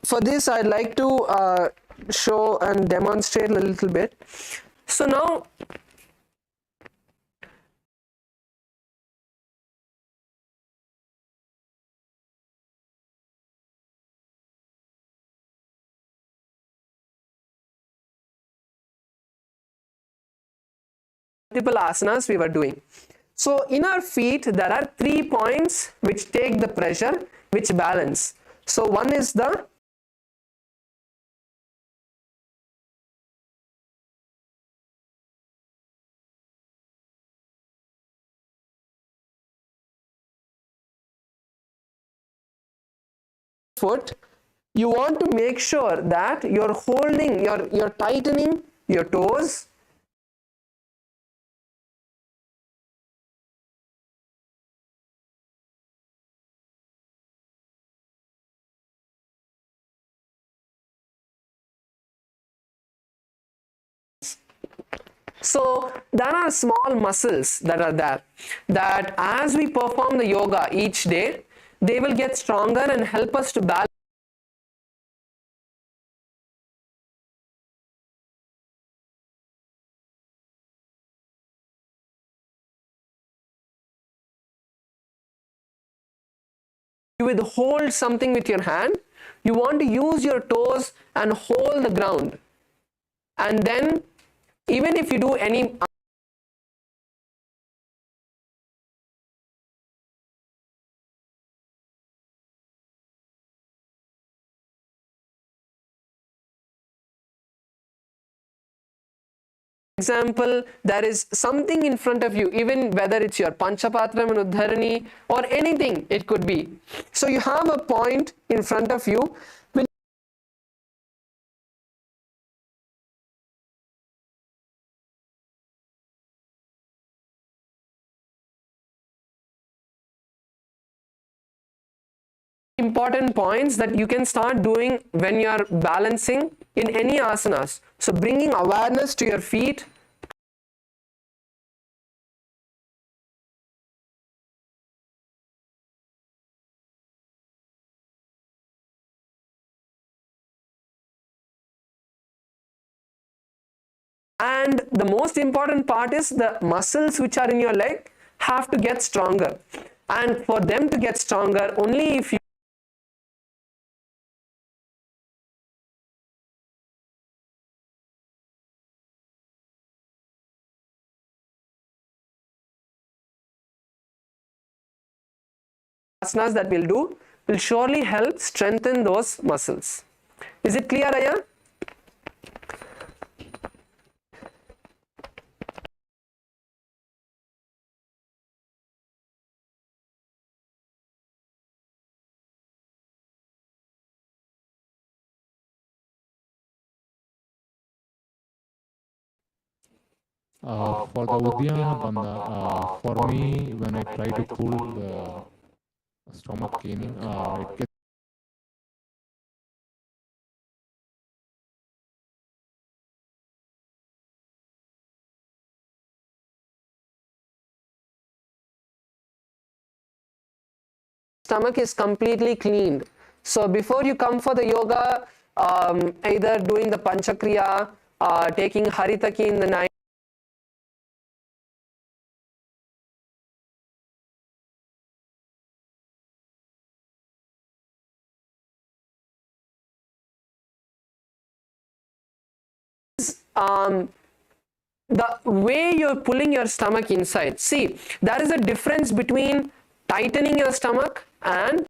For this, I'd like to show and demonstrate a little bit. So now, multiple asanas we were doing. So in our feet, there are 3 points which take the pressure, which balance. So one is the foot. You want to make sure that you're holding, you're tightening your toes. So there are small muscles that are there, that as we perform the yoga each day, they will get stronger and help us to balance. You will hold something with your hand. You want to use your toes and hold the ground. And then, even if you do any example, there is something in front of you, even whether it's your Panchapatram and Uddharani or anything, it could be. So you have a point in front of you. Important points that you can start doing when you are balancing in any asanas. So bringing awareness to your feet, and the most important part is the muscles which are in your leg have to get stronger, and for them to get stronger, only if you asanas that we'll do will surely help strengthen those muscles. Is it clear, Aya? For the Uddiyana Bandha, for me, when I try to pull the stomach in, it gets Stomach is completely cleaned. So before you come for the yoga, either doing the Panchakriya, taking Haritaki in the night, the way you're pulling your stomach inside. See, there is a difference between tightening your stomach and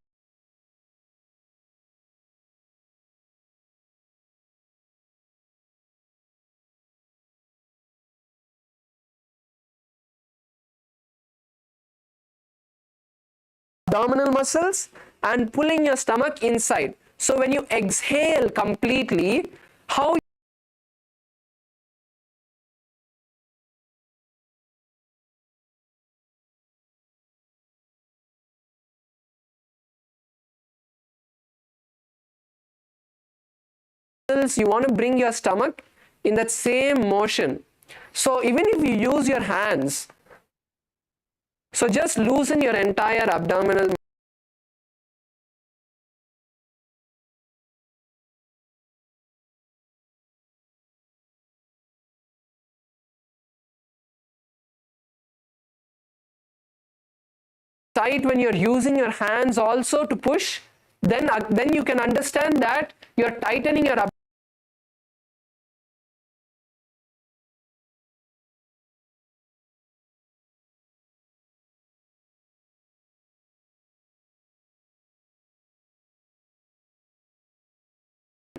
abdominal muscles and pulling your stomach inside. So when you exhale completely, how you want to bring your stomach in that same motion. So even if you use your hands, so just loosen your entire abdominal tight when you're using your hands also to push, then you can understand that you're tightening your abdomen.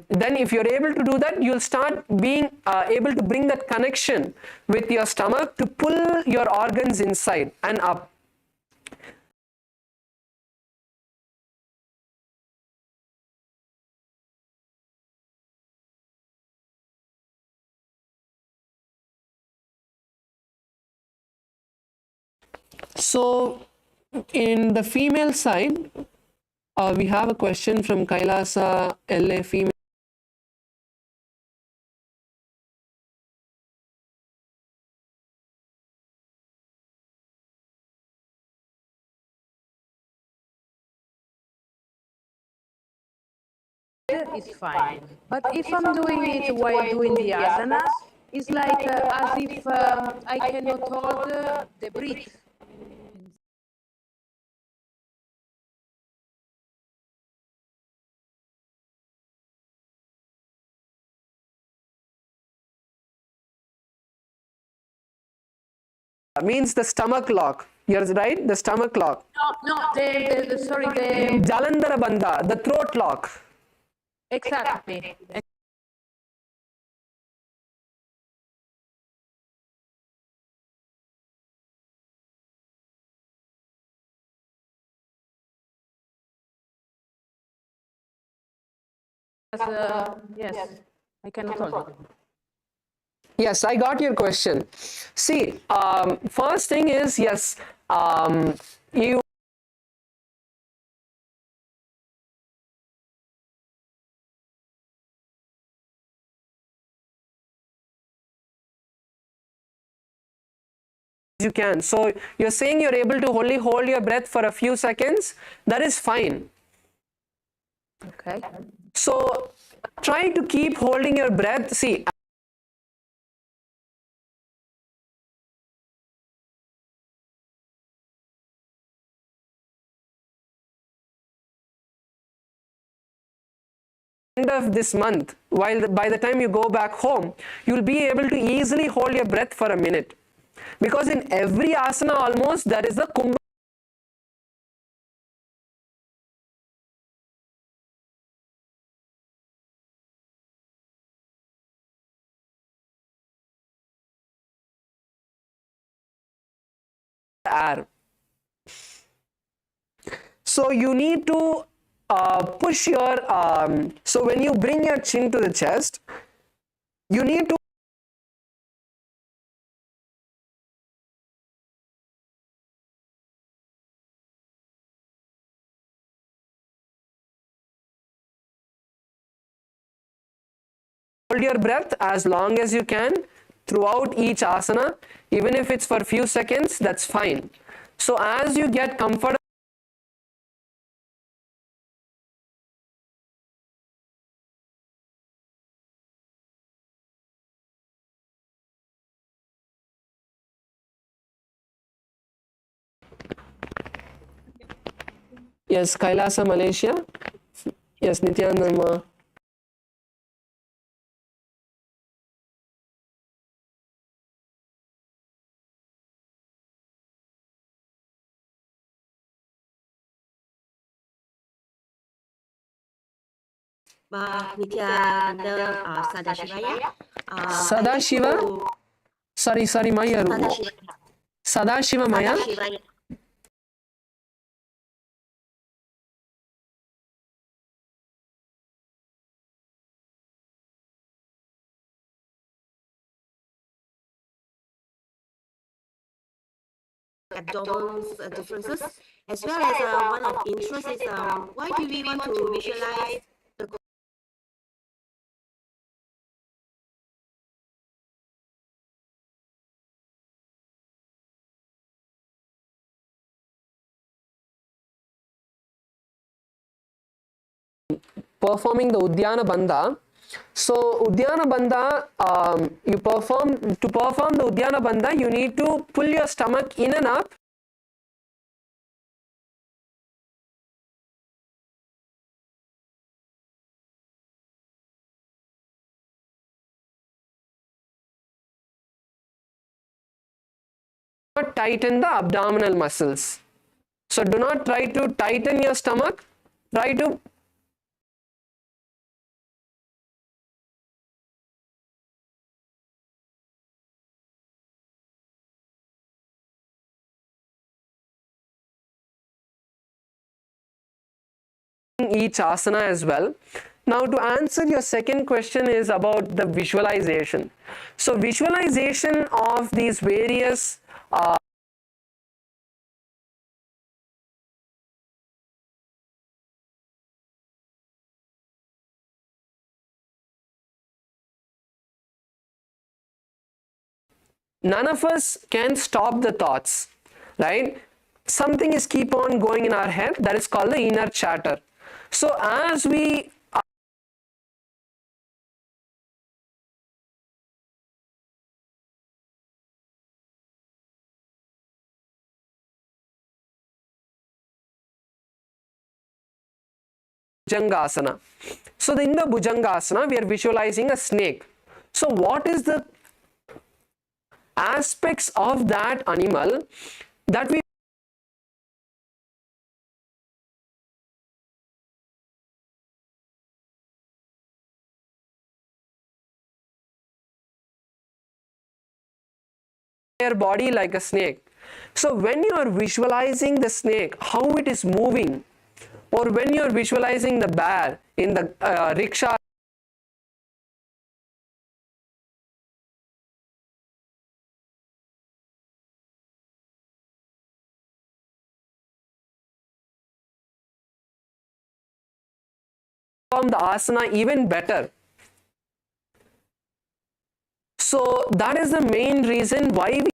Then if you're able to do that, you'll start being able to bring that connection with your stomach to pull your organs inside and up. So in the female side, we have a question from Kailasa LA female. Is fine. But if I'm doing it while doing the asanas, it's like as if I cannot hold the breath. Means the stomach lock. You're right, the stomach lock. No, sorry, the Jalandhara bandha, the throat lock. exactly. Yes, I cannot hold it. Yes, I got your question. See, first thing is, yes, you can. So you're saying you're able to only hold your breath for a few seconds. That is fine. Okay. So try to keep holding your breath. See, end of this month, by the time you go back home, you'll be able to easily hold your breath for a minute. Because in every asana almost there is a kumbha. Air. So you need to push your, so when you bring your chin to the chest, you need to hold your breath as long as you can throughout each asana. Even if it's for few seconds, that's fine. So as you get comfortable, yes, Kailasa, Malaysia. Yes, Nityananda. Nitya under Sadashivaya. Sadashiva? Sorry, Maya. Sadashiva Maya. Abdominal differences, as well as one of interest is why do we want to visualize the Performing the Udyana Bandha. So Udyana Bandha, to perform the Udyana Bandha, you need to pull your stomach in and up. tighten the abdominal muscles. So do not try to tighten your stomach. Try to each asana as well. Now to answer your second question is about the visualization. So visualization of these various none of us can stop the thoughts, right? Something is keep on going in our head, that is called the inner chatter. So as we Bhujangasana. So in the Bhujangasana, we are visualizing a snake. So what is the aspects of that animal that we their body like a snake. So when you are visualizing the snake, how it is moving, or when you are visualizing the bear in the rickshaw, perform the asana even better. So that is the main reason why we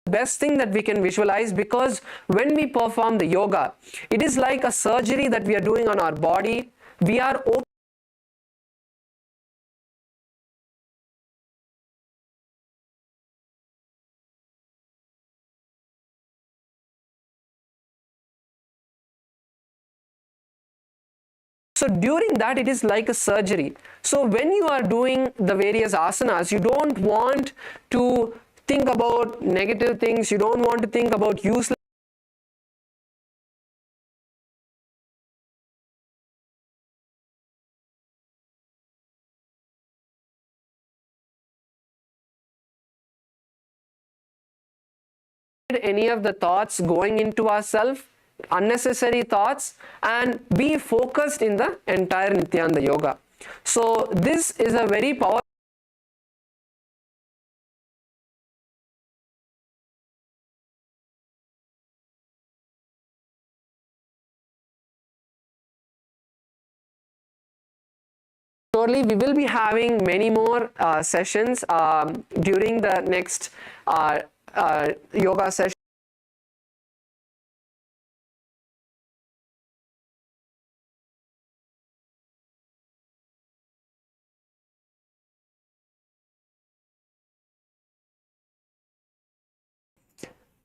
best thing that we can visualize, because when we perform the yoga, it is like a surgery that we are doing on our body. We are so during that, it is like a surgery. So when you are doing the various asanas, you don't want to think about negative things, you don't want to think about useless any of the thoughts going into ourselves, unnecessary thoughts, and be focused in the entire Nityanda yoga. So this is a very powerful surely we will be having many more sessions during the next yoga session.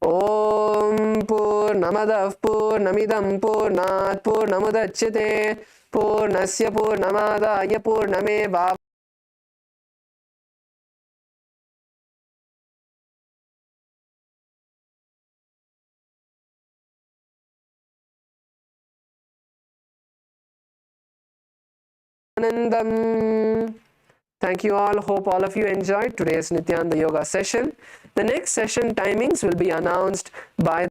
Om Purnamadah Purnamidam Purnat Purnamudachyate Purnasya Purnamadaya Purnameva Anandam. Thank you all. Hope all of you enjoyed today's Nityanda Yoga session. The next session timings will be announced by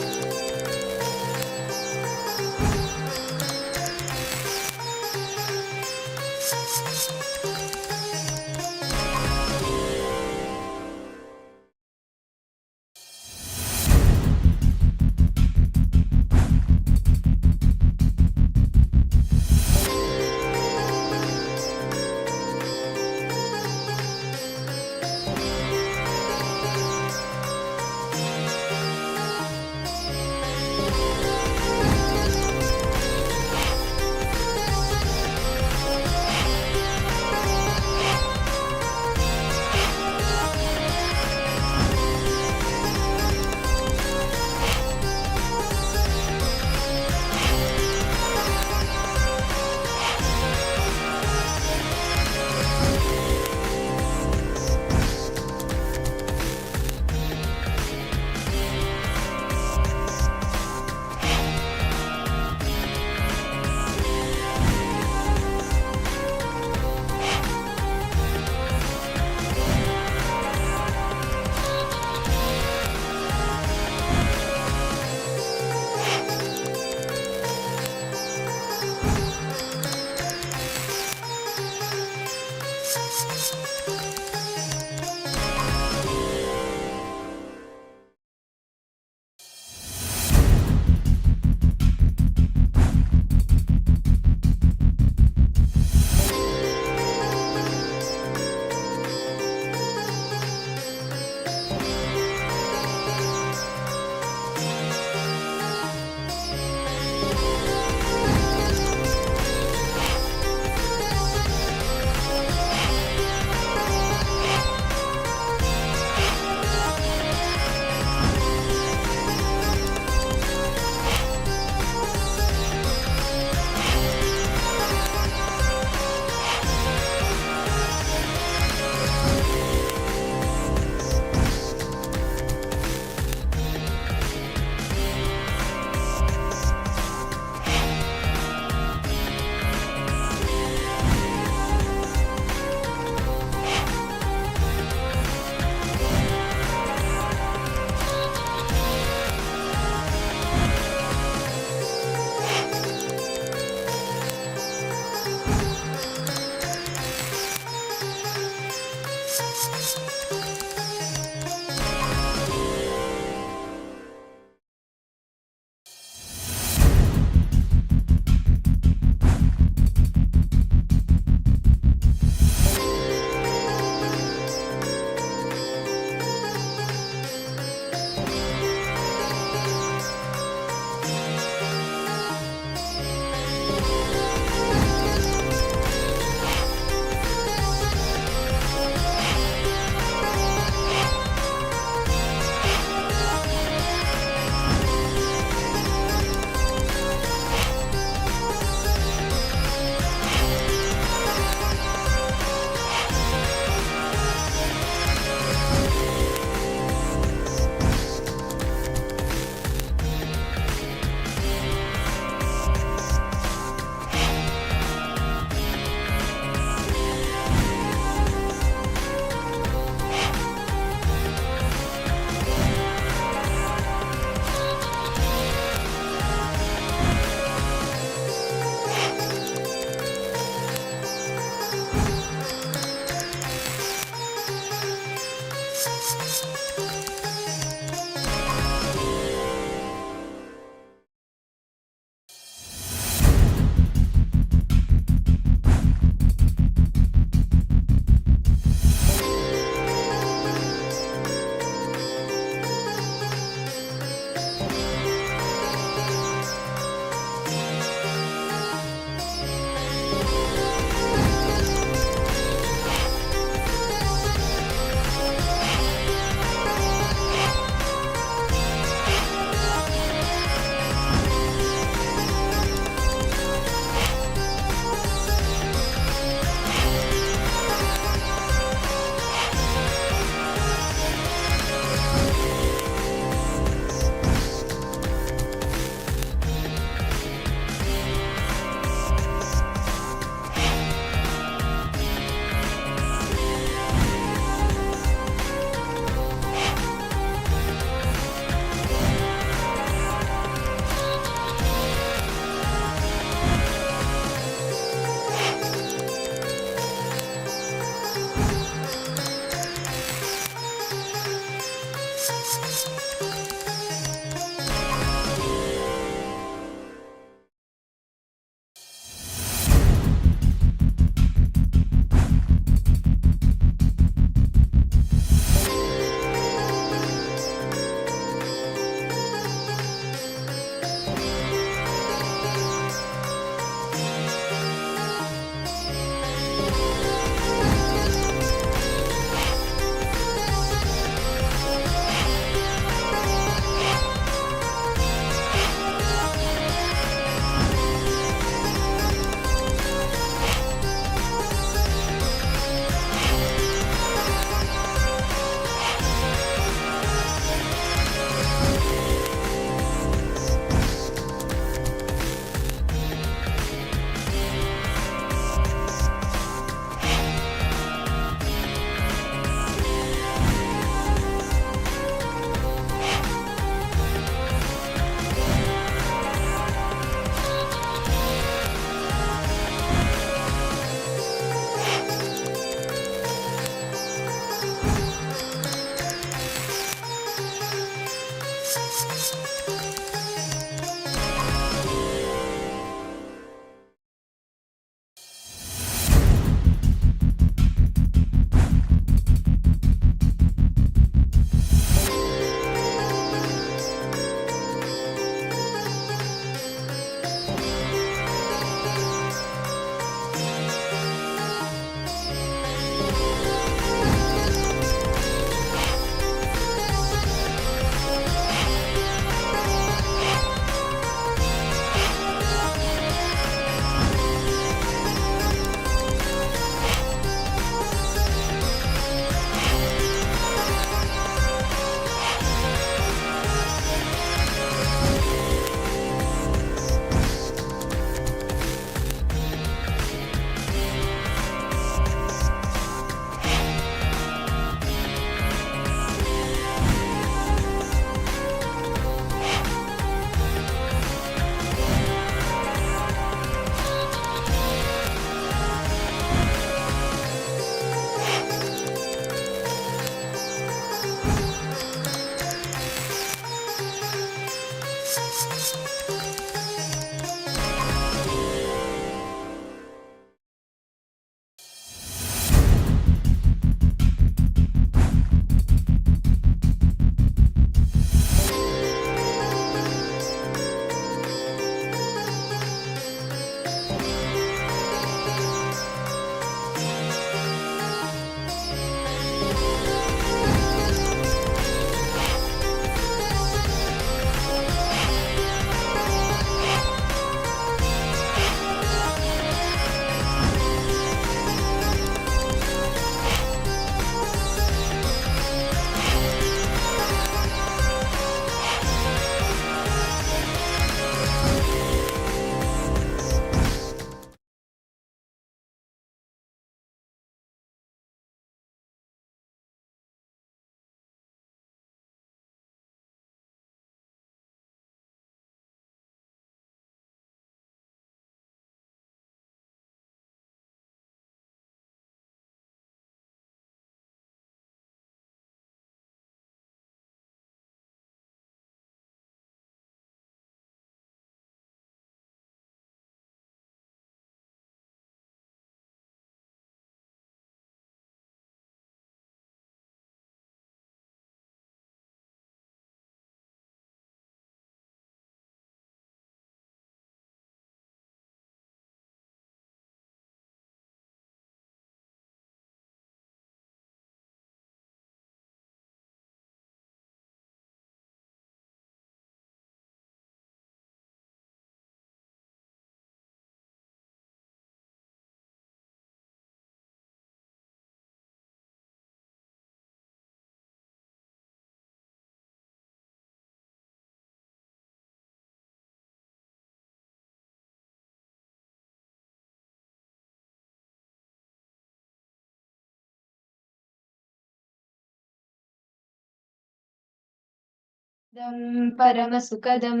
परमसुखदं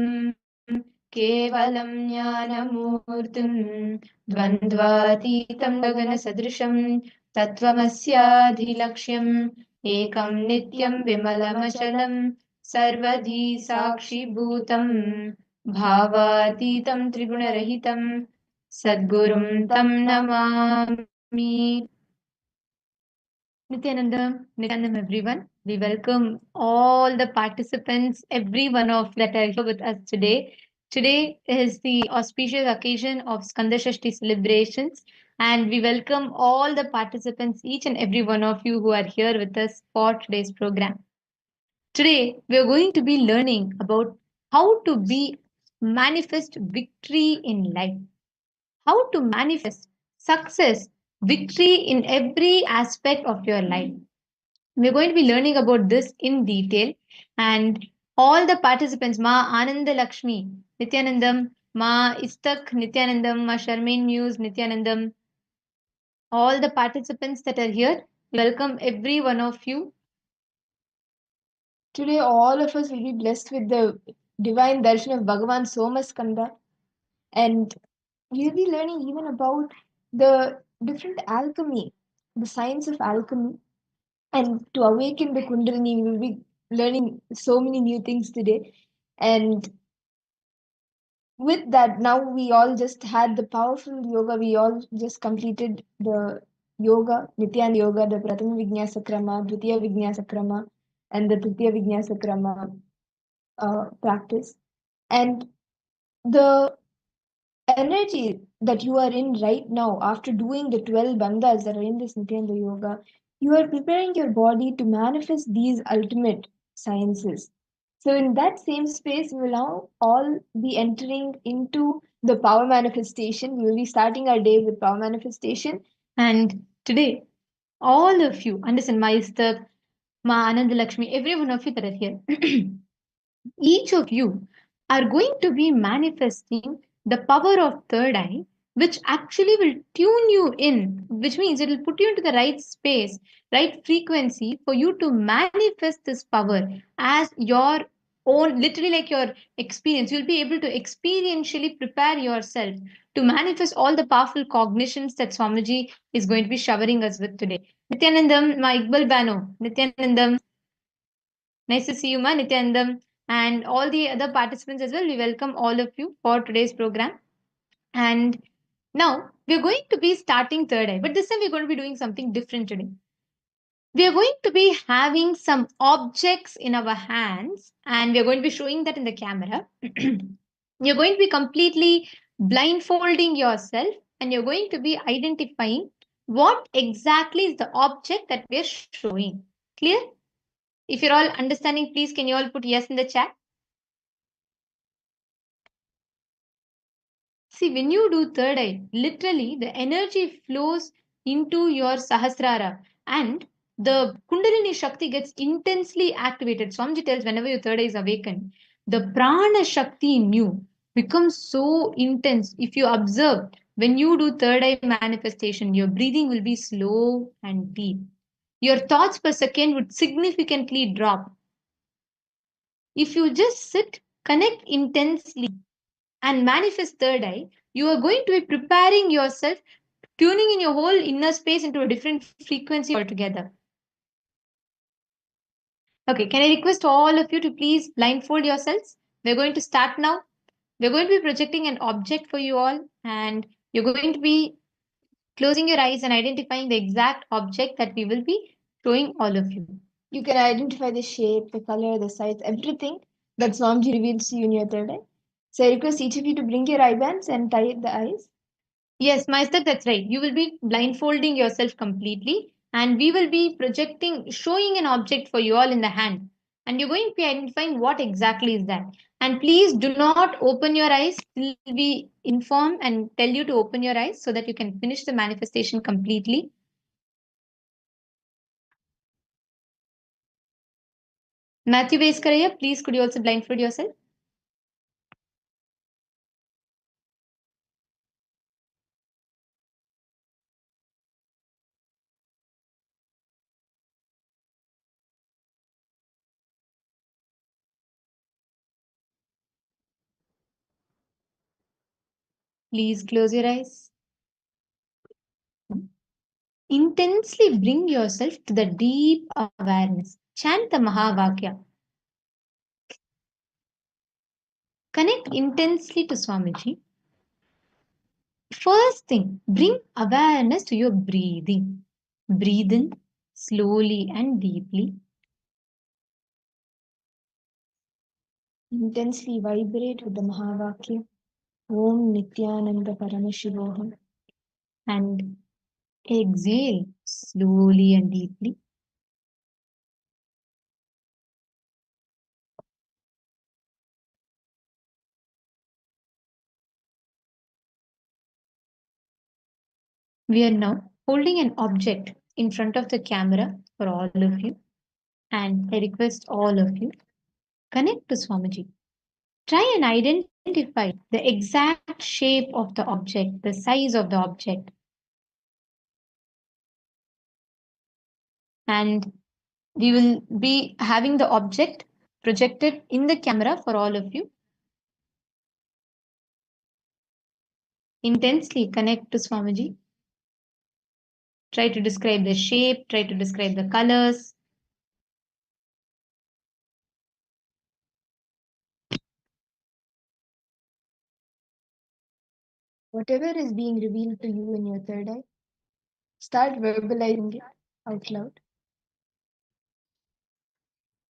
केवलं ज्ञानमूर्तिं द्वन्द्वातीतं गगनसदृशं तत्त्वमस्याधिलक्ष्यम् एकं नित्यं विमलमचलं सर्वधी साक्षिभूतं भावातीतं त्रिगुणरहितं सद्गुरुं तं Namami. Nityanandam, everyone. We welcome all the participants, every one of that are here with us today. Today is the auspicious occasion of Skanda Shashti celebrations, and we welcome all the participants, each and every one of you who are here with us for today's program. Today, we are going to be learning about how to be manifest victory in life, how to manifest success, victory in every aspect of your life. We're going to be learning about this in detail, and all the participants, Ma Ananda Lakshmi, Nityanandam, Ma Istak Nityanandam, Ma Sharmin Muse Nityanandam, all the participants that are here, welcome every one of you. Today, all of us will be blessed with the divine darshan of Bhagavan Somaskanda, and we'll be learning even about the different alchemy, the science of alchemy. And to awaken the Kundalini, we will be learning so many new things today. And with that, now we all just had the powerful yoga. We all just completed the yoga, Nityan Yoga, the Prathama Vinyasa Krama, Dvitiya Vinyasa Krama, and the Tritiya Vinyasa Krama practice. And the energy that you are in right now after doing the 12 bandhas that are in this Nityanda Yoga, you are preparing your body to manifest these ultimate sciences. So in that same space, we will now all be entering into the power manifestation. We will be starting our day with power manifestation. And today, all of you, understand, Ma Istak, Ma Ananda Lakshmi, every one of you that are here, each of you are going to be manifesting the power of third eye, which actually will tune you in, which means it will put you into the right space, right frequency for you to manifest this power as your own, literally like your experience. You'll be able to experientially prepare yourself to manifest all the powerful cognitions that Swamiji is going to be showering us with today. Nityanandam, Ma Iqbal Bano, Nityanandam. Nice to see you, Ma Nityanandam, and all the other participants as well. We welcome all of you for today's program. And now we're going to be starting third eye, but this time we're going to be doing something different today. We are going to be having some objects in our hands, and we are going to be showing that in the camera. You're going to be completely blindfolding yourself, and you're going to be identifying what exactly is the object that we're showing. Clear? If you're all understanding, please can you all put yes in the chat? See, when you do third eye, literally the energy flows into your Sahasrara and the Kundalini Shakti gets intensely activated. Swamiji tells whenever your third eye is awakened, the Prana Shakti in you becomes so intense. If you observe, when you do third eye manifestation, your breathing will be slow and deep. Your thoughts per second would significantly drop. If you just sit, connect intensely, and manifest third eye, you are going to be preparing yourself, tuning in your whole inner space into a different frequency altogether. Okay, can I request all of you to please blindfold yourselves? We're going to start now. We're going to be projecting an object for you all, and you're going to be closing your eyes and identifying the exact object that we will be showing all of you. You can identify the shape, the color, the size, everything that Swamiji reveals to you in your third eye. So I request each of you to bring your eye bands and tie the eyes. Yes, Master, that's right. You will be blindfolding yourself completely, and we will be projecting, showing an object for you all in the hand. And you're going to be identifying what exactly is that. And please do not open your eyes till we inform and tell you to open your eyes so that you can finish the manifestation completely. Matthew Veskaraya, please could you also blindfold yourself? Please close your eyes. Intensely bring yourself to the deep awareness. Chant the Mahavakya. Connect intensely to Swamiji. First thing, bring awareness to your breathing. Breathe in slowly and deeply. Intensely vibrate with the Mahavakya. Om Nityananda Paramashivoham. And exhale slowly and deeply. We are now holding an object in front of the camera for all of you. And I request all of you, connect to Swamiji. Try and identify the exact shape of the object, the size of the object. And we will be having the object projected in the camera for all of you. Intensely connect to Swamiji. Try to describe the shape, try to describe the colors. Whatever is being revealed to you in your third eye, start verbalizing it out loud.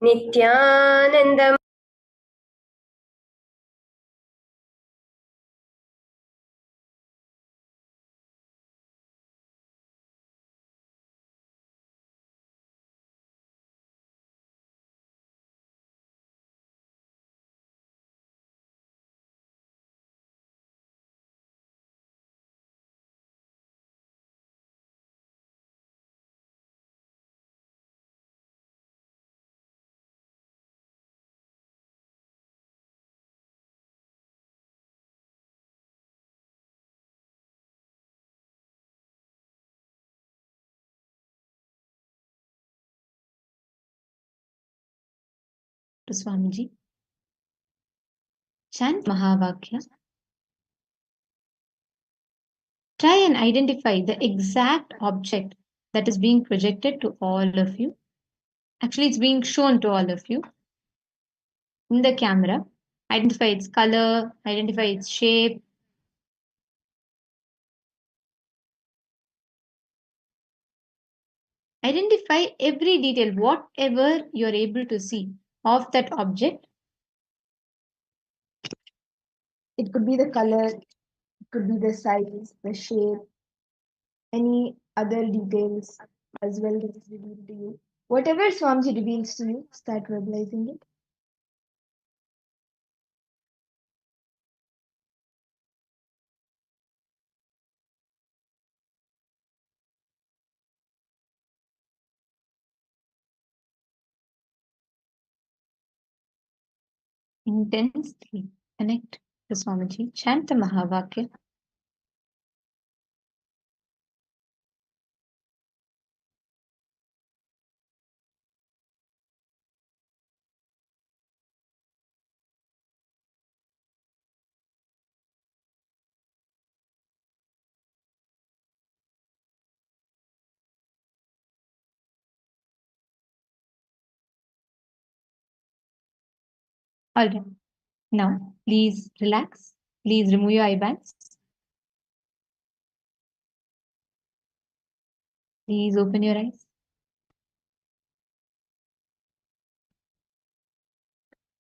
Nityanandam To Swamiji. Chant Mahavakya. Try and identify the exact object that is being projected to all of you. Actually, it's being shown to all of you in the camera. Identify its color, identify its shape. Identify every detail, whatever you're able to see of that object. It could be the color, it could be the size, the shape, any other details as well that is revealed to you. Whatever Swamiji reveals to you, start verbalizing it. Intensely connect to Swamiji. Chant the Mahavakya. All right. Now, please relax. Please remove your eye bags. Please open your eyes.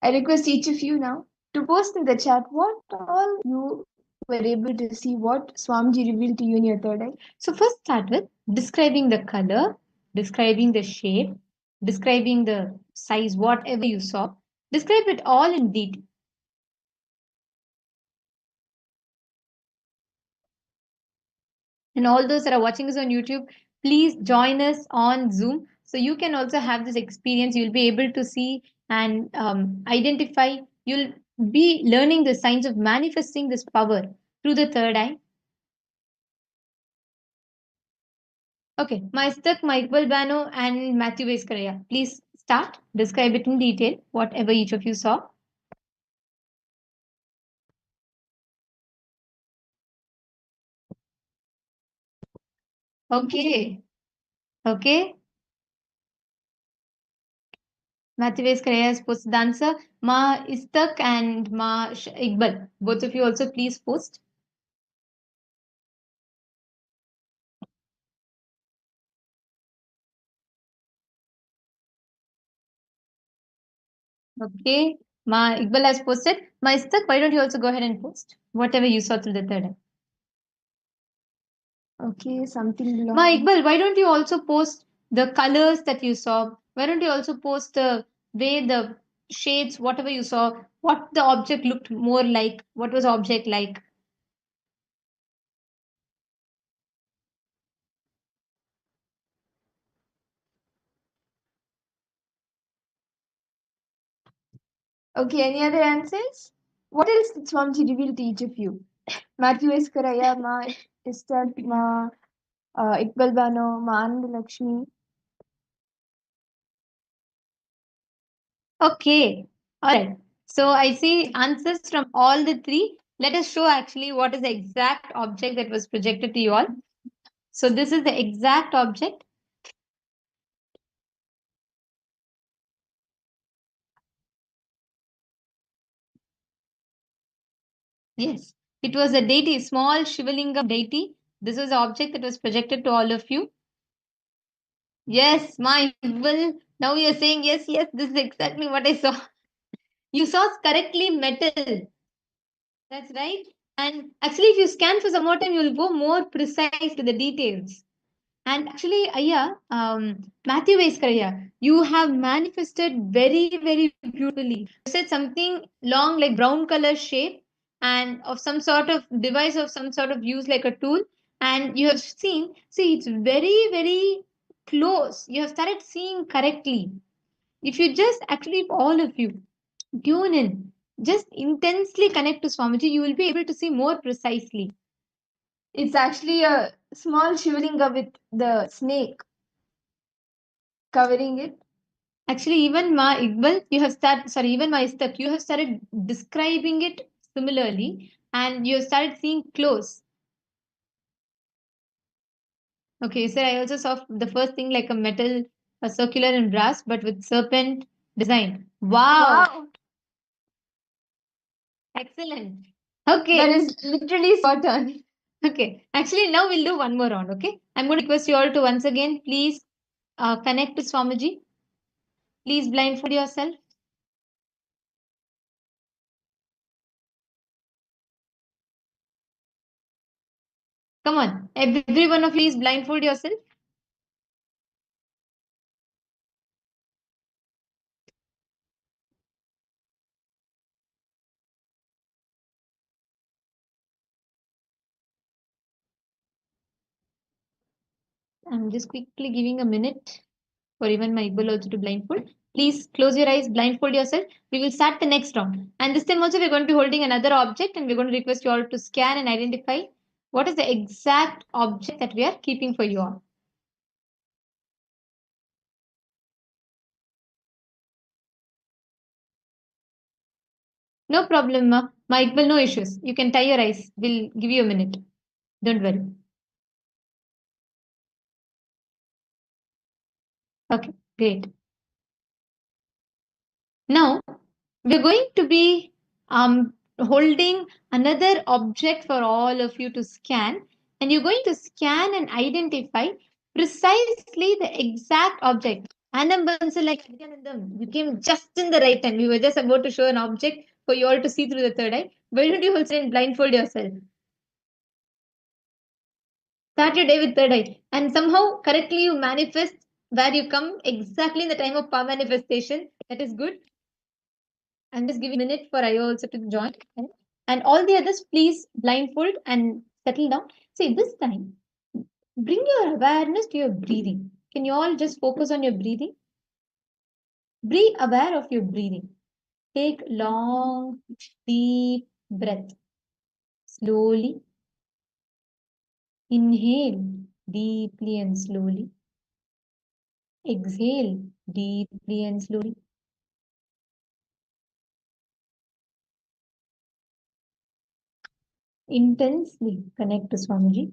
I request each of you now to post in the chat what all you were able to see, what Swamiji revealed to you in your third eye. So first start with describing the color, describing the shape, describing the size, whatever you saw. Describe it all in detail. And all those that are watching us on YouTube, please join us on Zoom. So you can also have this experience. You'll be able to see and identify. You'll be learning the science of manifesting this power through the third eye. Okay, Maestak, Michael Bano, and Matthew Veskaraya, please start. Describe it in detail, whatever each of you saw. Okay. Okay. Matthew Karaya has posted the answer. Ma Istak and Ma Iqbal. Both of you also please post. Okay. Ma Iqbal has posted. Ma Istak, why don't you also go ahead and post whatever you saw through the third eye? Okay, something Ma long. Iqbal, why don't you also post the colors that you saw? Why don't you also post the way the shades, whatever you saw, what the object looked more like, what was the object like? Okay, any other answers? What else did Swamiji reveal to each of you? Matthew S. Karaya, Ma Istat, Ma Iqbal Bano, Ma Anand Lakshmi. Okay. All right. So I see answers from all the three. Let us show actually what is the exact object that was projected to you all. So this is the exact object. Yes, it was a deity, small Shivalingam deity. This was the object that was projected to all of you. Yes, my will. Now you're saying yes, yes, this is exactly what I saw. You saw correctly metal. That's right. And actually, if you scan for some more time, you'll go more precise to the details. And actually, Ayya, Matthew Vaiskaraya, you have manifested very, very beautifully. You said something long, like brown color shape, and of some sort of device of some sort of use like a tool. And you have seen, see, it's very, very close. You have started seeing correctly. If you just actually, all of you, tune in, just intensely connect to Swamiji, you will be able to see more precisely. It's actually a small Shivalinga with the snake covering it. Actually, even Ma Iqbal, you have started, sorry, even Ma Istak, you have started describing it similarly and you have started seeing close. Okay, so I also saw the first thing like a metal, a circular and brass, but with serpent design. Wow. Excellent. Okay. That is literally spot on. Okay. Actually, now we'll do one more round. Okay. I'm going to request you all to once again, please connect to Swamiji. Please blindfold yourself. Come on. Every one of you, please blindfold yourself. I'm just quickly giving a minute for even my Iqbal also to blindfold. Please close your eyes, blindfold yourself. We will start the next round. And this time also we're going to be holding another object and we're going to request you all to scan and identify what is the exact object that we are keeping for you all. No problem, ma. My Iqbal, no issues. You can tie your eyes. We'll give you a minute. Don't worry. Okay, great. Now we're going to be holding another object for all of you to scan, and you're going to scan and identify precisely the exact object. Anambansa, like you came just in the right time. We were just about to show an object for you all to see through the third eye. Why don't you also blindfold yourself? Start your day with third eye, and somehow correctly you manifest where you come exactly in the time of power manifestation. That is good. I'm just giving a minute for I also to join. Okay? And all the others, please blindfold and settle down. See, this time, bring your awareness to your breathing. Can you all just focus on your breathing? Be aware of your breathing. Take long, deep breath. Slowly. Inhale deeply and slowly. Exhale deeply and slowly. Intensely connect to Swamiji.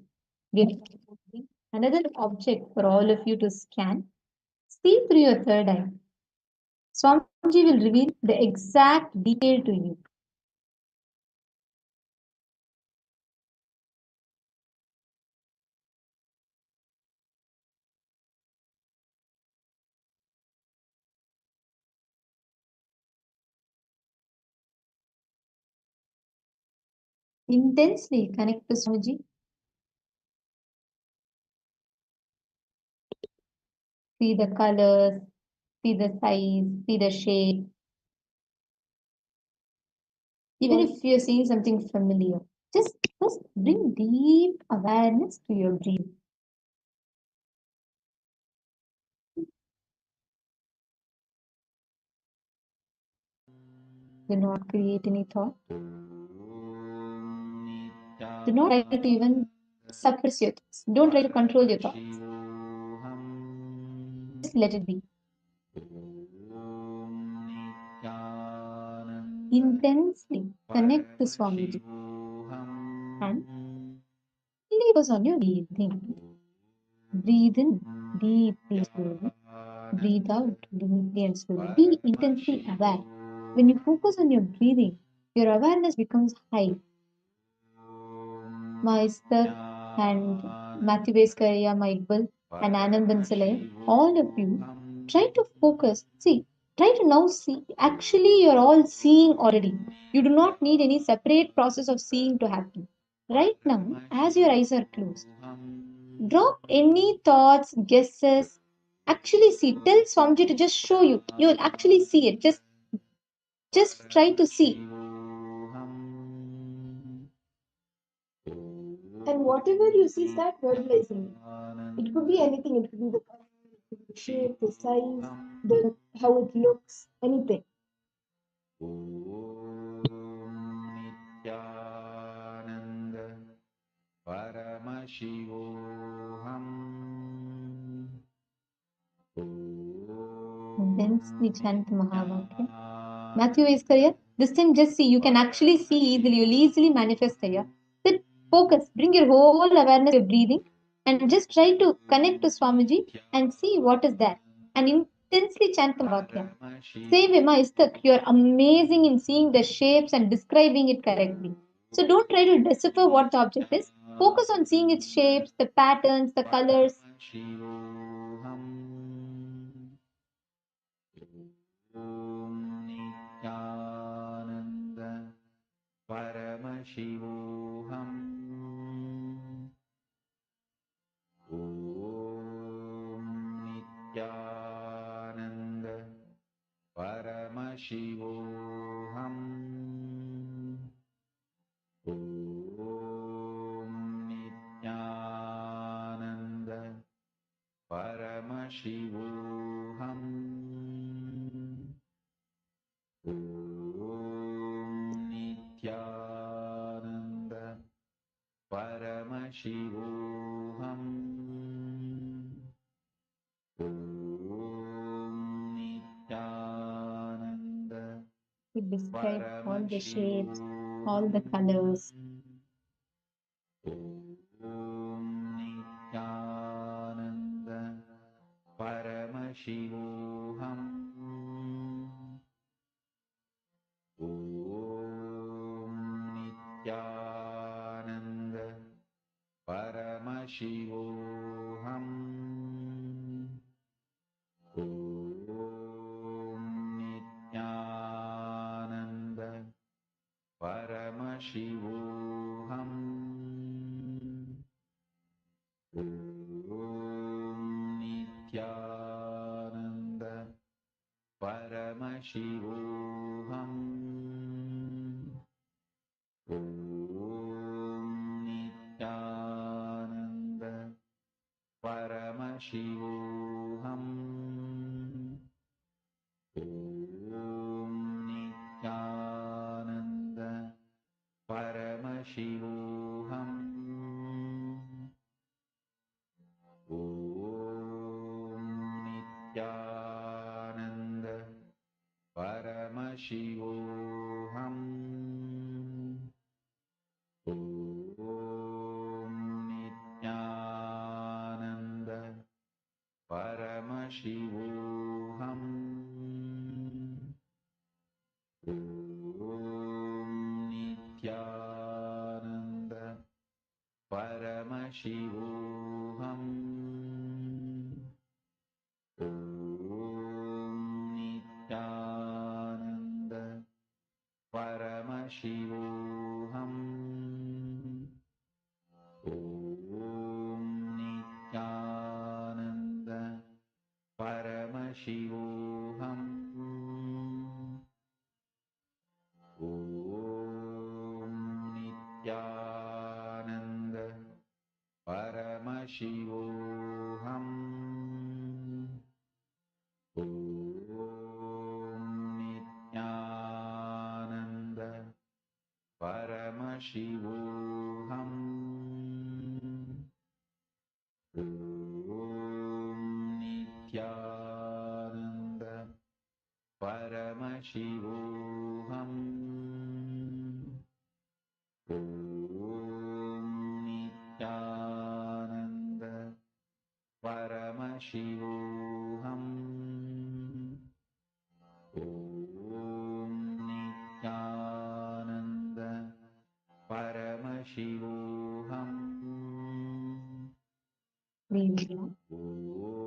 Another object for all of you to scan. See through your third eye. Swamiji will reveal the exact detail to you. Intensely connect to Swamiji. See the colors, see the size, see the shape. Even if you're seeing something familiar, just bring deep awareness to your breathing. Do not create any thought. Do not try to even suppress your thoughts. Don't try to control your thoughts. Just let it be. Intensely connect to Swamiji and focus on your breathing. Breathe in deeply and slowly. Breathe out deeply and slowly. Be intensely aware. When you focus on your breathing, your awareness becomes high. Maester and Matthew Veskaraya, Iqbal, and Anand Bansalaya, all of you, try to focus. See, try to now see. Actually, you're all seeing already. You do not need any separate process of seeing to happen. Right now, as your eyes are closed, drop any thoughts, guesses. Actually, see. Tell Swamiji to just show you. You will actually see it. Just try to see. And whatever you see, start verbalizing it. It could be anything. It could be the color, it could be the shape, the size, the how it looks, anything. Densely chant Mahavakya. Matthew is clear. This time just see. You can actually see easily. You'll easily manifest here. Sit, focus. Bring your whole awareness to your breathing and just try to connect to Swamiji and see what is there. And intensely chant the Mahavakya. Say, Vima Istak, you're amazing in seeing the shapes and describing it correctly. So don't try to decipher what the object is. Focus on seeing its shapes, the patterns, the colors. We describe all the shapes, all the colors.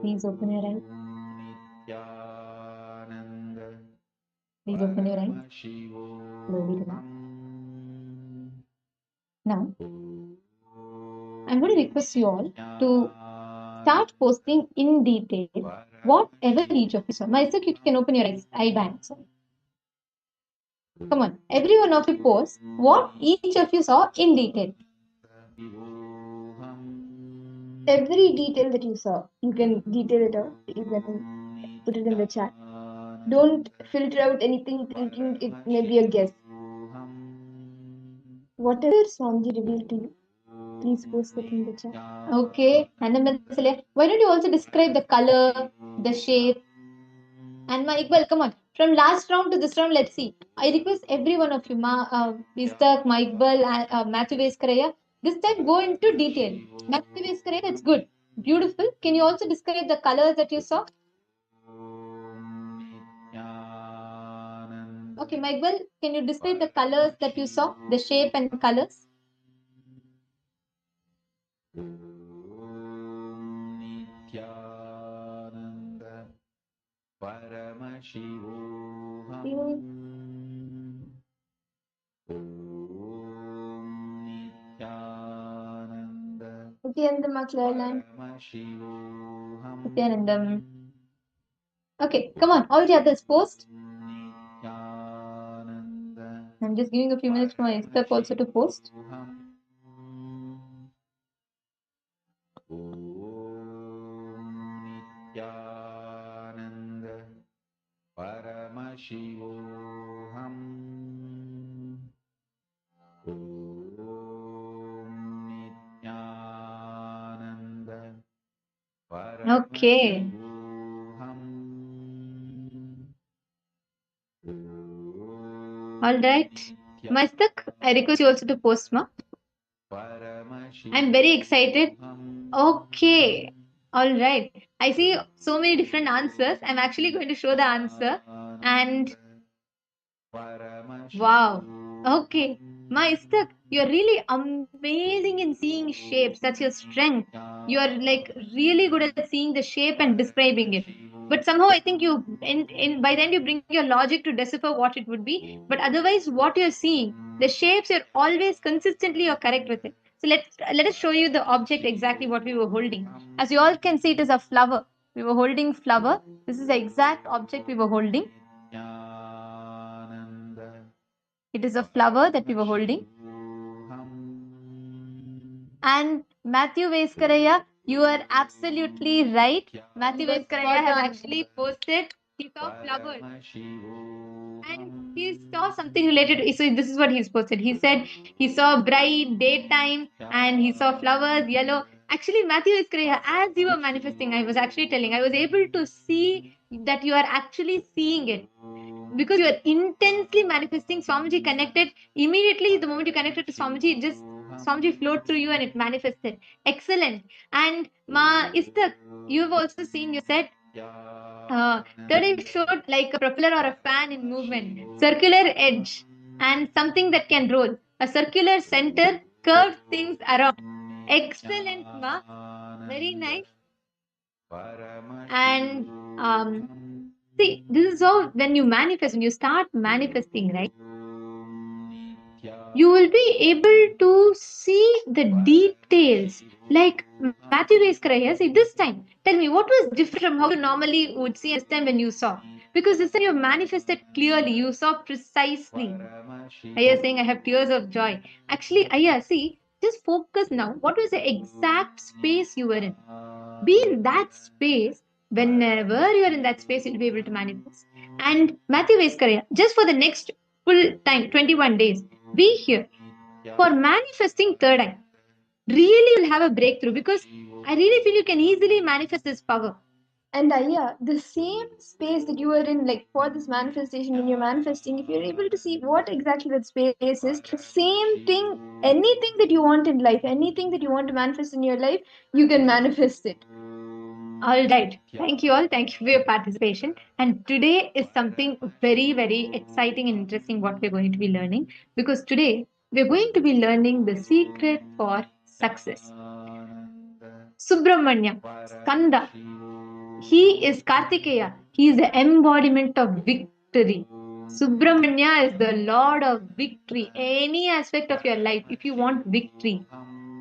Please open your eyes. Please open your eyes. Slowly relax. Now, I'm going to request you all to start posting in detail whatever each of you saw. Myself, you can open your eyes. Eye bands. Come on, every one of you post what each of you saw in detail. Every detail that you saw, you can detail it out. You can put it in the chat. Don't filter out anything thinking it may be a guess. Whatever Swamiji revealed to you, please post it in the chat. Okay. Why don't you also describe the color, the shape? And my Iqbal, come on. From last round to this round, let's see. I request every one of you, Istak, my Iqbal, Matthew Veskaraya, this time go into detail. Matthew Veskaraya, that's good. Beautiful. Can you also describe the colors that you saw? Okay, Michael, can you describe the colors that you saw, the shape and colors? Okay, come on, all the others post. I'm just giving a few minutes for my Insta also to post. Okay. All right. Mastak, I request you also to post, ma. I'm very excited. Okay. All right. I see so many different answers. I'm actually going to show the answer. And wow. Okay. Ma Istak, you're really amazing in seeing shapes. That's your strength. You're like really good at seeing the shape and describing it. But somehow I think you by then you bring your logic to decipher what it would be. But otherwise, what you're seeing, the shapes, you're always consistently you're correct with it. So let us show you the object exactly what we were holding. As you all can see, it is a flower. We were holding flower. This is the exact object we were holding. It is a flower that we were holding. And Matthew Veskaraya, you are absolutely right. Matthew Veskaraya has actually posted, he saw flowers. And he saw something related. So this is what he's posted. He said he saw bright daytime and he saw flowers, yellow. Actually, Matthew Veskaraya, as you were manifesting, I was actually telling, I was able to see that you are actually seeing it. Because you are intensely manifesting. Swamiji connected immediately. The moment you connected to Swamiji, just Swamiji flowed through you and it manifested. Excellent. And Ma Istak, you have also seen, you said Third eye showed like a propeller or a fan in movement, circular edge, and something that can roll. A circular center, curved things around. Excellent, Ma. Very nice. And see, this is how when you manifest, when you start manifesting, right? You will be able to see the details. Like Matthew Vaiskaraya, see this time, tell me what was different from how you normally would see this time when you saw? Because this time you manifested clearly, you saw precisely. Ayya saying, I have tears of joy. Actually, Ayya, see, just focus now. What was the exact space you were in? Be in that space. Whenever you are in that space, you'll be able to manifest. And Matthew Vaiskaraya, just for the next full time, 21 days, be here for manifesting third eye. Really will have a breakthrough because I really feel you can easily manifest this power. And Ayya, the same space that you are in, like for this manifestation, when you're manifesting, if you're able to see what exactly that space is, the same thing, anything that you want in life, anything that you want to manifest in your life, you can manifest it. All right. Thank you all. Thank you for your participation. And today is something very, very exciting and interesting what we're going to be learning because today we're going to be learning the secret for success. Subramanya, Skanda, he is Kartikeya. He is the embodiment of victory. Subramanya is the Lord of victory. Any aspect of your life, if you want victory,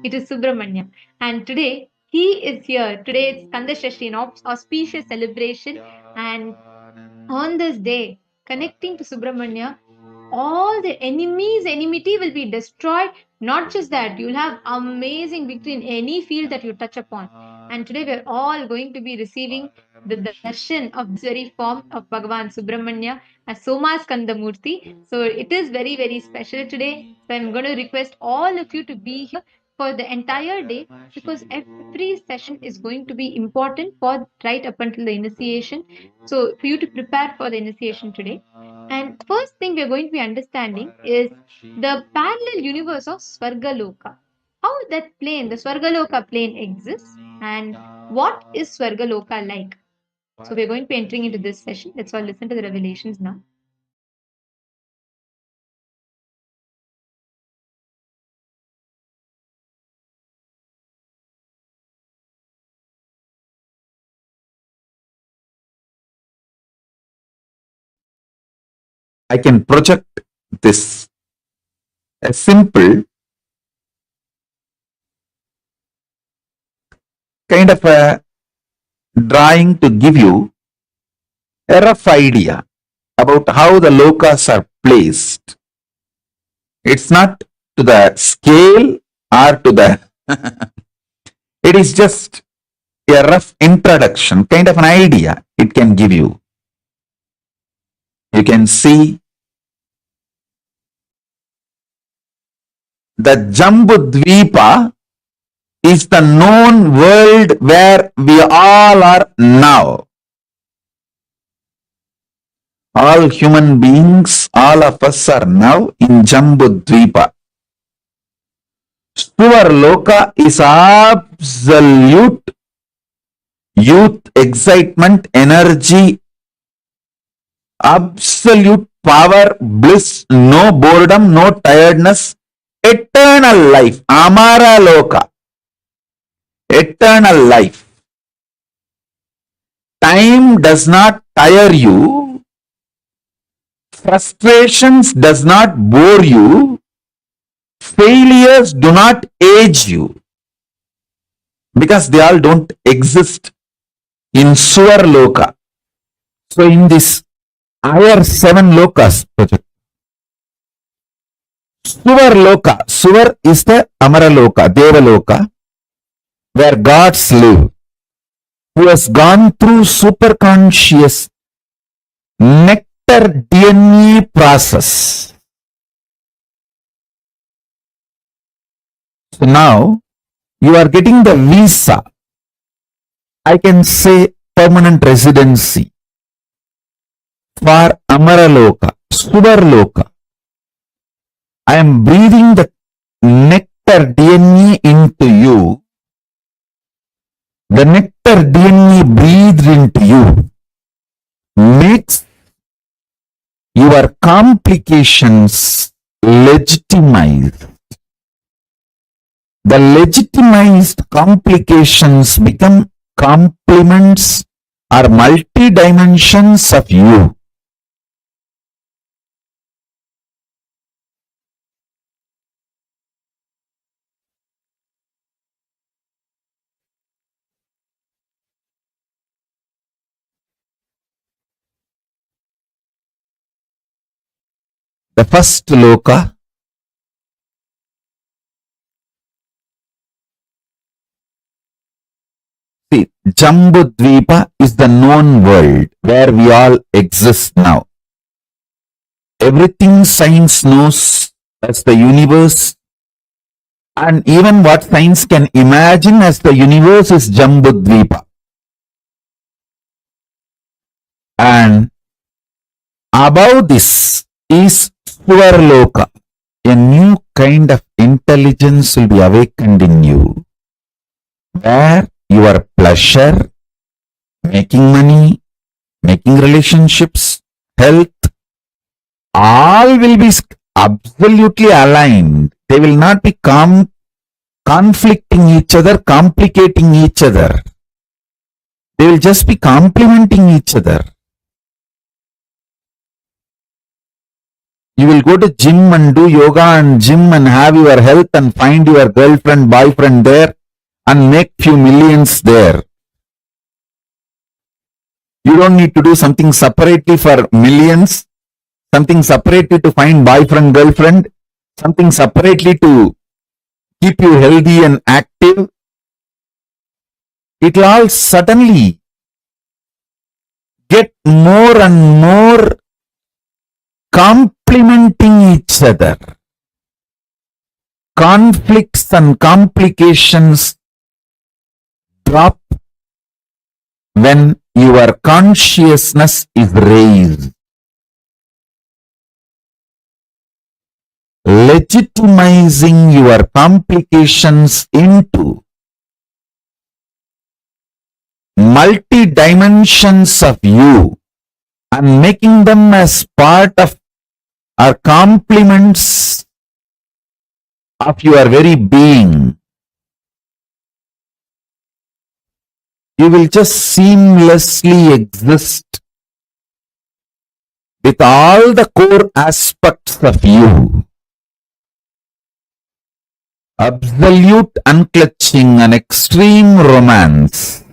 it is Subramanya. And today, he is here. Today, it's Kandashashti, an auspicious celebration. And on this day, connecting to Subramanya, all the enmity will be destroyed. Not just that, you'll have amazing victory in any field that you touch upon. And today we're all going to be receiving the darshan of this very form of Bhagavan Subramanya as Soma Skandamurti. So it is very, very special today. So I'm going to request all of you to be here for the entire day because every session is going to be important for right up until the initiation. So for you to prepare for the initiation today. And first thing we're going to be understanding is the parallel universe of Swarga Loka. How that plane, the Swarga Loka plane exists and what is Swarga Loka like? So we're going to be entering into this session. Let's all listen to the revelations now. I can project this a simple kind of a drawing to give you a rough idea about how the lokas are placed. It's not to the scale or to the it is just a rough introduction, kind of an idea it can give you. You can see the Jambudvipa is the known world where we all are now. All human beings, all of us are now in Jambudvipa. Loka is absolute youth, excitement, energy, absolute power, bliss, no boredom, no tiredness, eternal life, Amara Loka, eternal life. Time does not tire you, frustrations does not bore you, failures do not age you, because they all don't exist in Swar Loka. So in this higher 7 lokas project, Swar Loka, Swar is the Amara Loka, Deva Loka, where gods live, who has gone through superconscious Nectar DNA process. So now you are getting the visa, I can say permanent residency for Amara Loka, Swar Loka. I am breathing the Nectar DNA into you. The Nectar DNA breathes breathed into you makes your complications legitimized. The legitimized complications become complements or multi-dimensions of you. The first loka, see, Jambudvipa is the known world where we all exist now. Everything science knows as the universe, and even what science can imagine as the universe is Jambudvipa. And above this is Swarga Loka. A new kind of intelligence will be awakened in you, where your pleasure, making money, making relationships, health, all will be absolutely aligned. They will not be conflicting each other, complicating each other. They will just be complementing each other. You will go to gym and do yoga and gym and have your health and find your girlfriend, boyfriend there and make few millions there. You don't need to do something separately for millions, something separately to find boyfriend, girlfriend, something separately to keep you healthy and active. It will all suddenly get more and more complementing each other. Conflicts and complications drop when your consciousness is raised. Legitimizing your complications into multi-dimensions of you and making them as part of or complements of your very being. You will just seamlessly exist with all the core aspects of you. Absolute unclutching and extreme romance.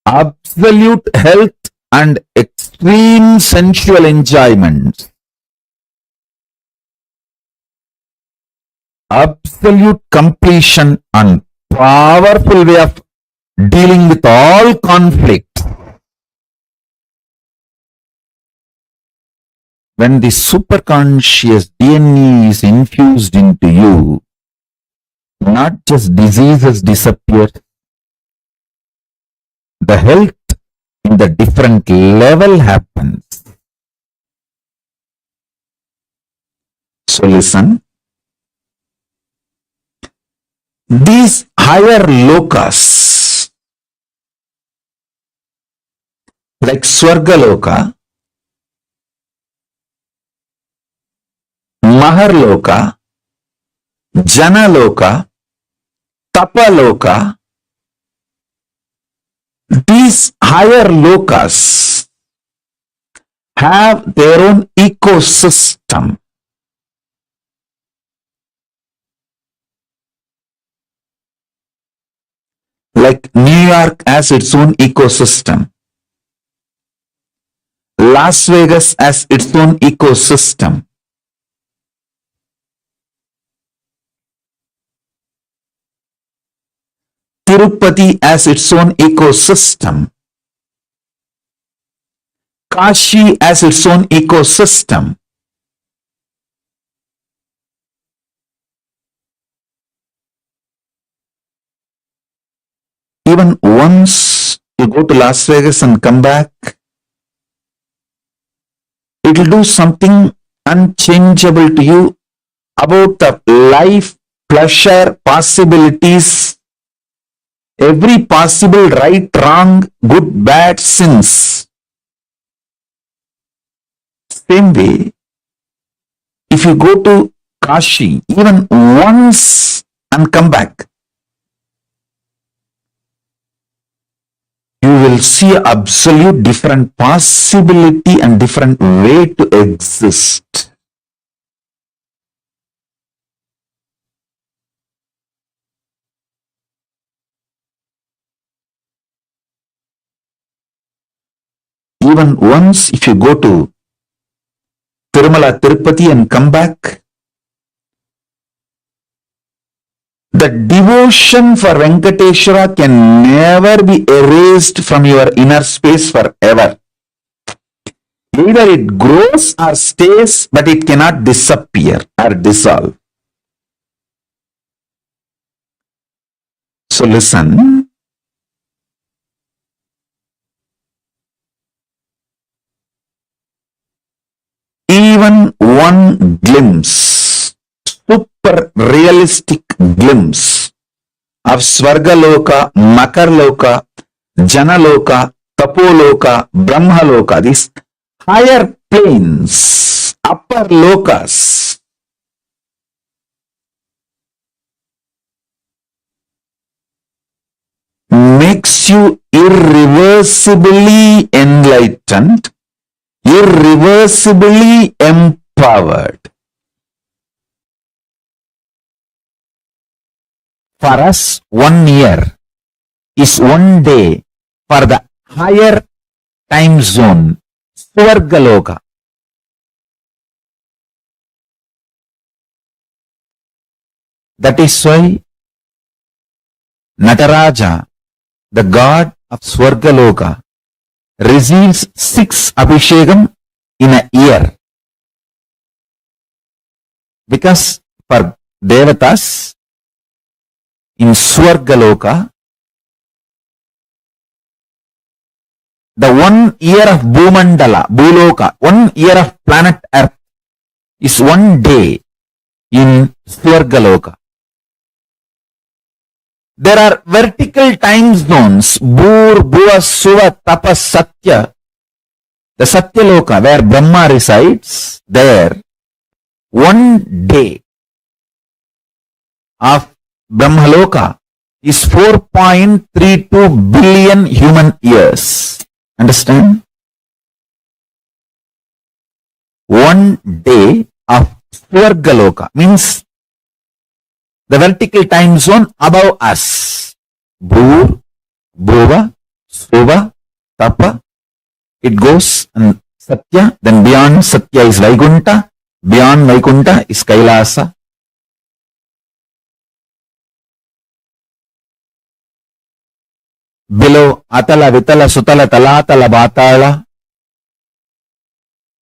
Absolute health and extreme sensual enjoyment. Absolute completion and powerful way of dealing with all conflict. When the superconscious DNA is infused into you, not just diseases disappear, the health in the different level happens. So listen, these higher lokas like Swarga Loka, Mahar Loka, Jana Loka, Tapa Loka, these higher lokas have their own ecosystem. Like New York has its own ecosystem. Las Vegas has its own ecosystem. Tirupati has its own ecosystem. Kashi has its own ecosystem. Even once you go to Las Vegas and come back, it will do something unchangeable to you about the life, pleasure, possibilities every possible right, wrong, good, bad sins. Same way, if you go to Kashi even once and come back, you will see absolute different possibility and different way to exist. Even once, if you go to Tirumala, Tirupati and come back, the devotion for Venkateshwara can never be erased from your inner space forever. Either it grows or stays, but it cannot disappear or dissolve. So listen. Even one glimpse, super realistic glimpse of Swarga Loka, Makar Loka, Jana Loka, Tapo Loka, Brahma Loka, these higher planes, upper lokas, makes you irreversibly enlightened, irreversibly empowered. For us, 1 year is 1 day for the higher time zone, Swarga Loka. That is why Nataraja, the god of Swarga Loka, receives 6 Abhishekam in a year. Because for Devatas in Swarga Loka, the 1 year of Bhumandala, Bhuloka, 1 year of planet Earth is 1 day in Swarga Loka. There are vertical time zones, Bhur, Bhuva, Suva, Tapa, Satya. The Satya Loka, where Brahma resides, there, 1 day of Brahma Loka is 4.32 billion human years. Understand? 1 day of Swarga Loka means the vertical time zone above us. Bhur, Bhuva, Suva, Tapa. It goes and Satya, then beyond Satya is Vaikunta, beyond Vaikunta is Kailasa. Below Atala, Vitala, Sutala, Talatala, Batala.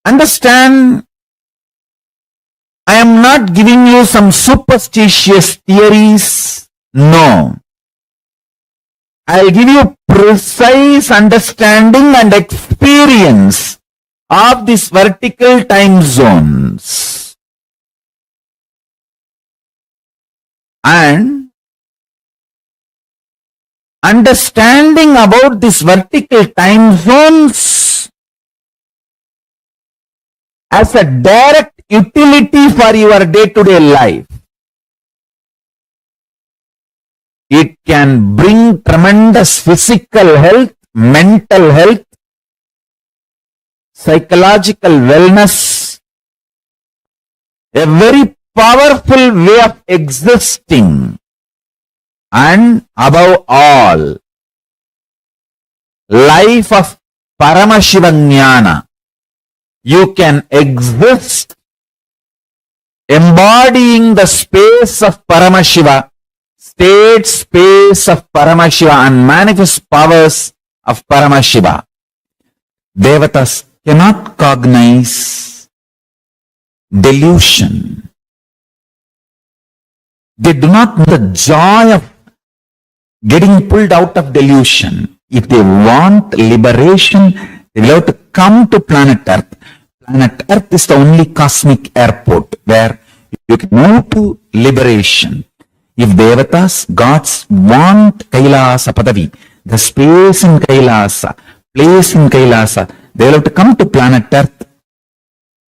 Understand, I am not giving you some superstitious theories. No. I'll give you precise understanding and experience of these vertical time zones. And understanding about these vertical time zones as a direct utility for your day-to-day life. It can bring tremendous physical health, mental health, psychological wellness, a very powerful way of existing, and above all, life of Paramashivoham. You can exist embodying the space of Paramashiva, state space of Paramashiva, and manifest powers of Paramashiva. Devatas cannot cognize delusion. They do not know the joy of getting pulled out of delusion. If they want liberation, they will have to come to planet Earth. Planet Earth is the only cosmic airport where you can move to liberation. If Devatas, gods want Kailasa Padavi, the space in Kailasa, place in Kailasa, they will have to come to planet Earth.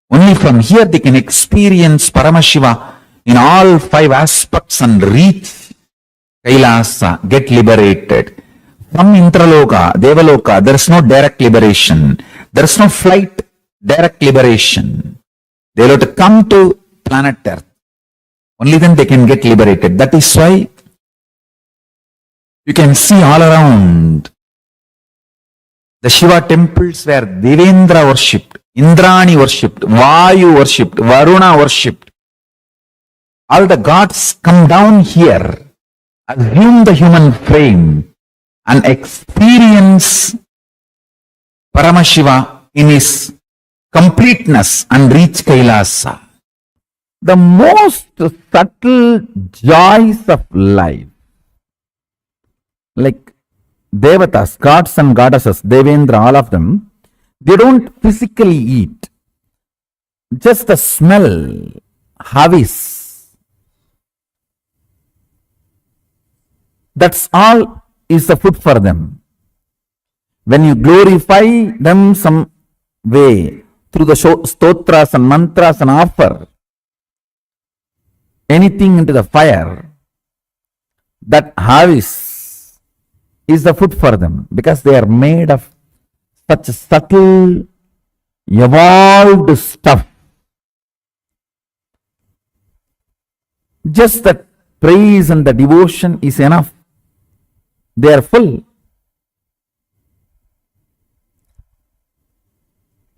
Only from here they can experience Paramashiva in all 5 aspects and reach Kailasa, get liberated. From Intraloka, Devaloka, there is no direct liberation. There is no flight, direct liberation. They will have to come to planet Earth. Only then they can get liberated. That is why you can see all around the Shiva temples where Devendra worshipped, Indrani worshipped, Vayu worshipped, Varuna worshipped. All the gods come down here, assume the human frame and experience Paramashiva in his completeness and reach Kailasa. The most subtle joys of life, like Devatas, gods and goddesses, Devendra, all of them, they don't physically eat. Just the smell, havis, that's all is the food for them. When you glorify them some way through the stotras and mantras and offer anything into the fire, that havis is the food for them, because they are made of such subtle, evolved stuff. Just that praise and the devotion is enough. They are full.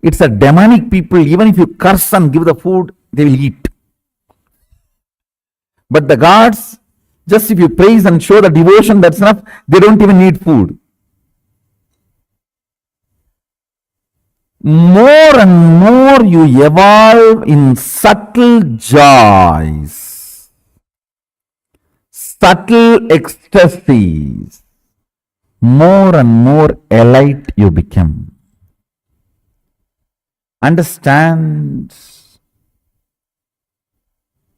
It's a demonic people. Even if you curse and give the food, they will eat. But the gods, just if you praise and show the devotion, that's enough. They don't even need food. More and more you evolve in subtle joys, subtle ecstasies, more and more elite you become. Understand,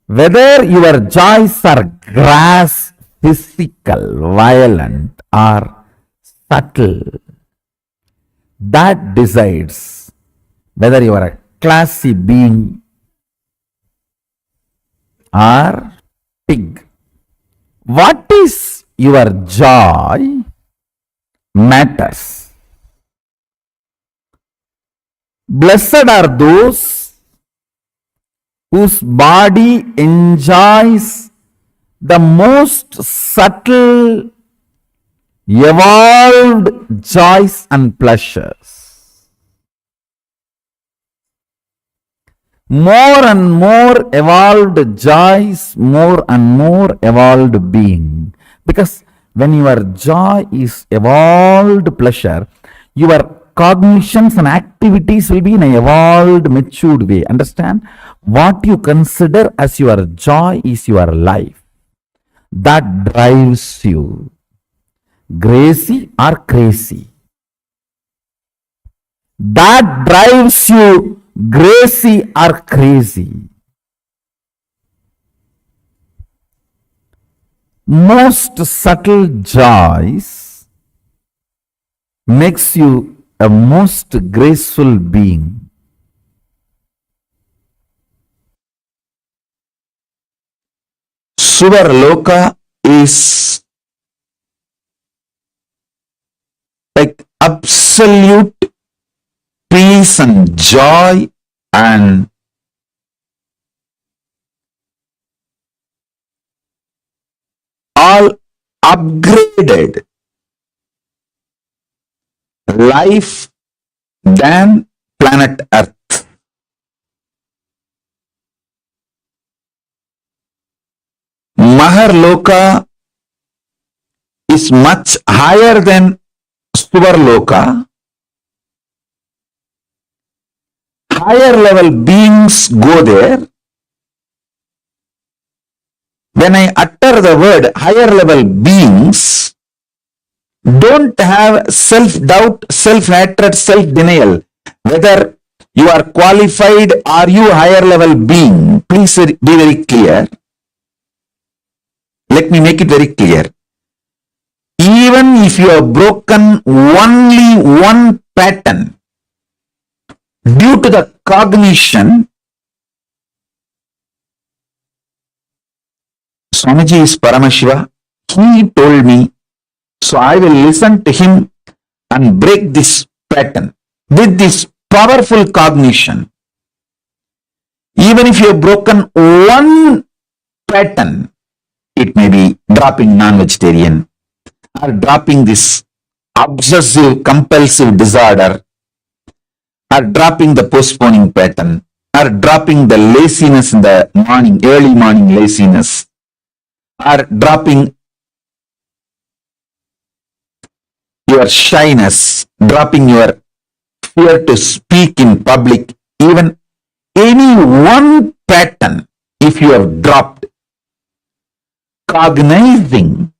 whether your joys are gross, physical, violent, or subtle, that decides whether you are a classy being or pig. What is your joy matters. Blessed are those whose body enjoys the most subtle, evolved joys and pleasures. More and more evolved joys, more and more evolved being. Because when your joy is evolved pleasure, your cognitions and activities will be in an evolved, matured way. Understand? What you consider as your joy is your life. That drives you. Gracie or crazy. That drives you, gracie or crazy. Most subtle joys makes you a most graceful being. Swarga Loka is like absolute peace and joy and all upgraded life than planet Earth. Mahar Loka is much higher than Swarga Loka. Higher level beings go there. When I utter the word higher level beings, don't have self-doubt, self-hatred, self-denial. Whether you are qualified, are you higher level being? Please be very clear. let me make it very clear. Even if you have broken only one pattern due to the cognition, Swamiji is Paramashiva. He told me, so I will listen to him and break this pattern with this powerful cognition. Even if you have broken one pattern, it may be dropping non-vegetarian or dropping this obsessive compulsive disorder or dropping the postponing pattern or dropping the laziness in the morning, early morning laziness, or dropping your shyness, dropping your fear to speak in public, even any one pattern, if you have dropped, cognizing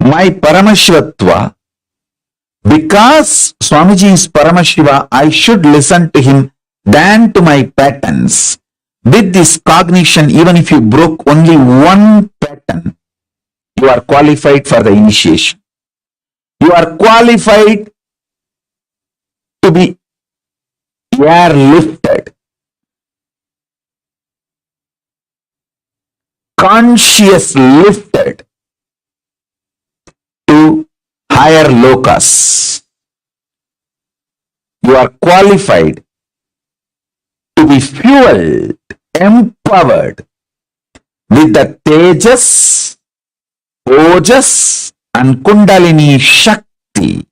my Paramashivatva, because Swamiji is Paramashiva, I should listen to him than to my patterns. With this cognition, even if you broke only one pattern, you are qualified for the initiation. You are qualified to be airlifted, conscious lifted to higher lokas. You are qualified to be fueled, empowered with the Tejas, Ojas and Kundalini Shakti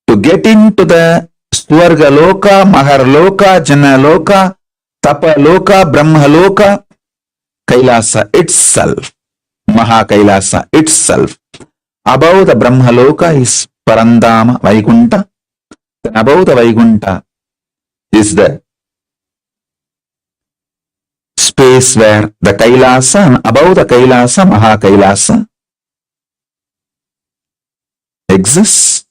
to get into the Swarga Loka, Mahar Loka, Jana Loka, Tapa Loka, Brahma Loka, Kailasa itself, Maha Kailasa itself. Above the Brahma Loka is Parandama, Vaikunta. Then above the Vaikunta is the space where the Kailasa, and above the Kailasa, Maha Kailasa exists.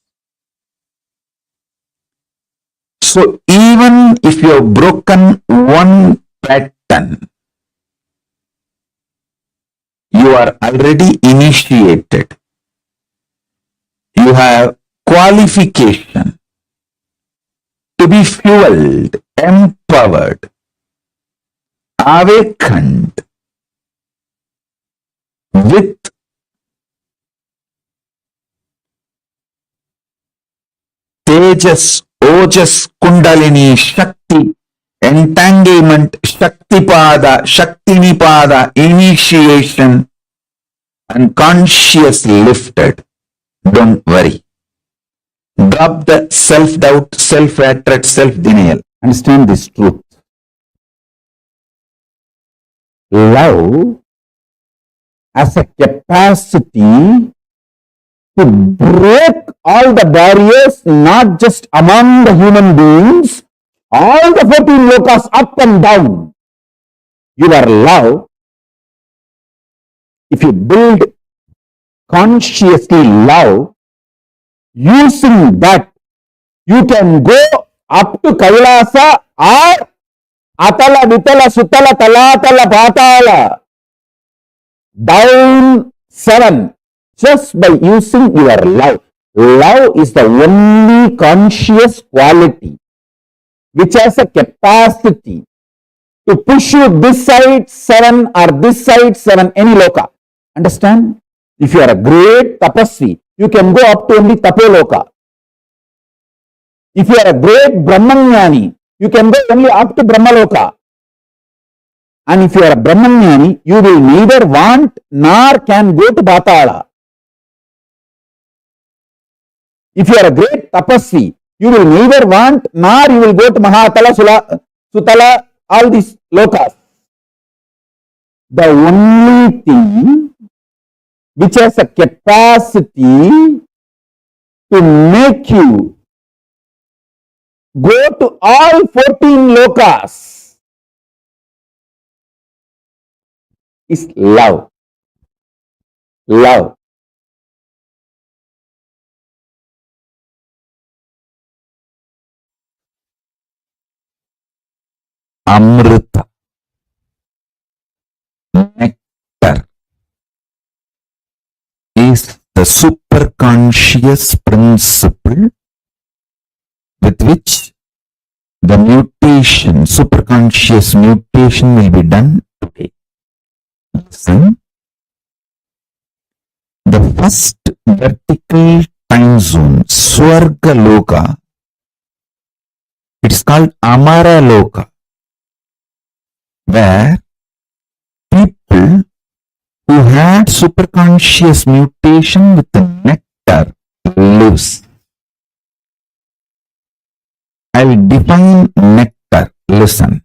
So even if you have broken one pattern, you are already initiated. You have qualification to be fueled, empowered, awakened with Tejas, Ojas, Kundalini, Shakti, entanglement, Shaktipada, Shaktinipada, initiation, and conscious lifted. Don't worry. Drop the self-doubt, self-hatred, self-denial. Understand this truth. Love has a capacity to break all the barriers, not just among the human beings, all the 14 lokas up and down. Your love, if you build consciously love, using that, you can go up to Kailasa or Atala, Vitala, Sutala, Talatala, Patala, down 7, just by using your love. Love is the only conscious quality which has a capacity to push you this side 7 or this side 7, any loka. Understand? If you are a great tapasvi, you can go up to only Tapoloka. If you are a great Brahmanyani, you can go only up to Brahmaloka. And if you are a Brahmanyani, you will neither want nor can go to Patala. If you are a great tapasvi, you will neither want nor you will go to Mahatala, Sutala, all these lokas. The only thing which has a capacity to make you go to all 14 lokas is love. Love. Amrita. nectar is the superconscious principle with which the mutation, superconscious mutation will be done today. Listen. The first vertical time zone, Swarga Loka, it is called Amara Loka, where people who had superconscious mutation with the nectar lives. I will define nectar. Listen.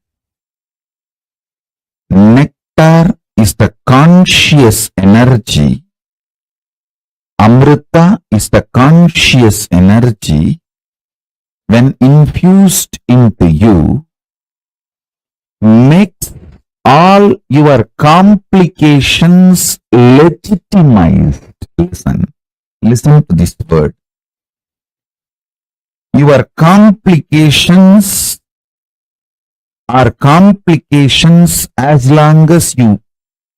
Nectar is the conscious energy. Amrita is the conscious energy. When infused into you, makes all your complications legitimized. Listen to this word. Your complications are complications as long as you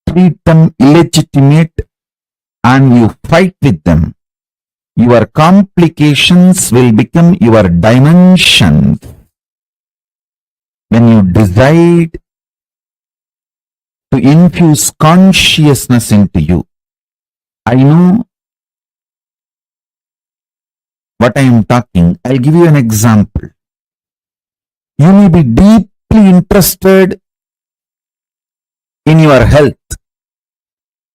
treat them illegitimate and you fight with them. Your complications will become your dimensions when you decide to infuse consciousness into you. I know what I am talking. I'll give you an example. You may be deeply interested in your health.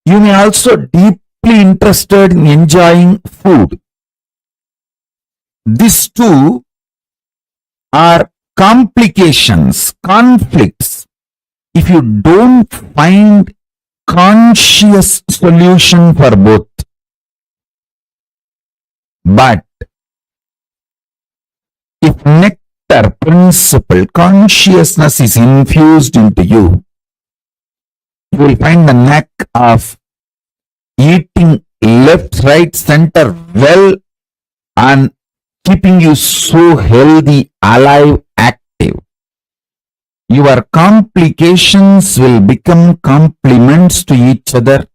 You may also deeply interested in enjoying food. These two are complications, conflicts. If you don't find conscious solution for both, but if nectar principle, consciousness is infused into you, you will find the knack of eating left, right, center well and keeping you so healthy, alive, active. Your complications will become complements to each other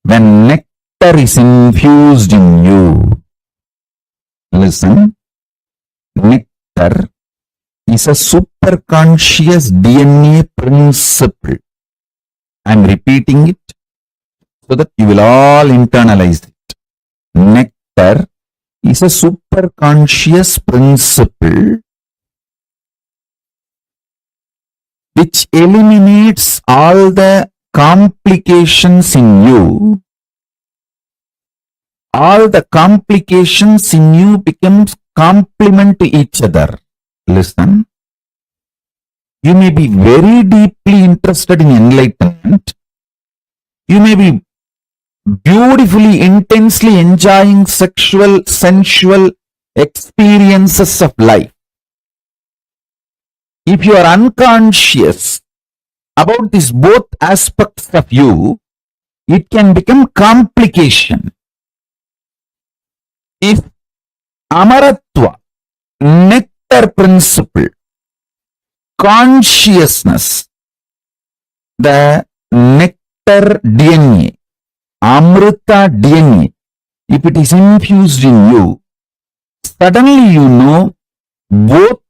when nectar is infused in you. Listen, nectar is a superconscious DNA principle. I am repeating it so that you will all internalize it. Nectar is a superconscious principle which eliminates all the complications in you. All the complications in you becomes complement to each other. Listen. You may be very deeply interested in enlightenment. You may be beautifully, intensely enjoying sexual, sensual experiences of life. If you are unconscious about these both aspects of you, it can become complication. If Amaratva, nectar principle, consciousness, the nectar DNA, Amrita DNA, if it is infused in you, suddenly you know both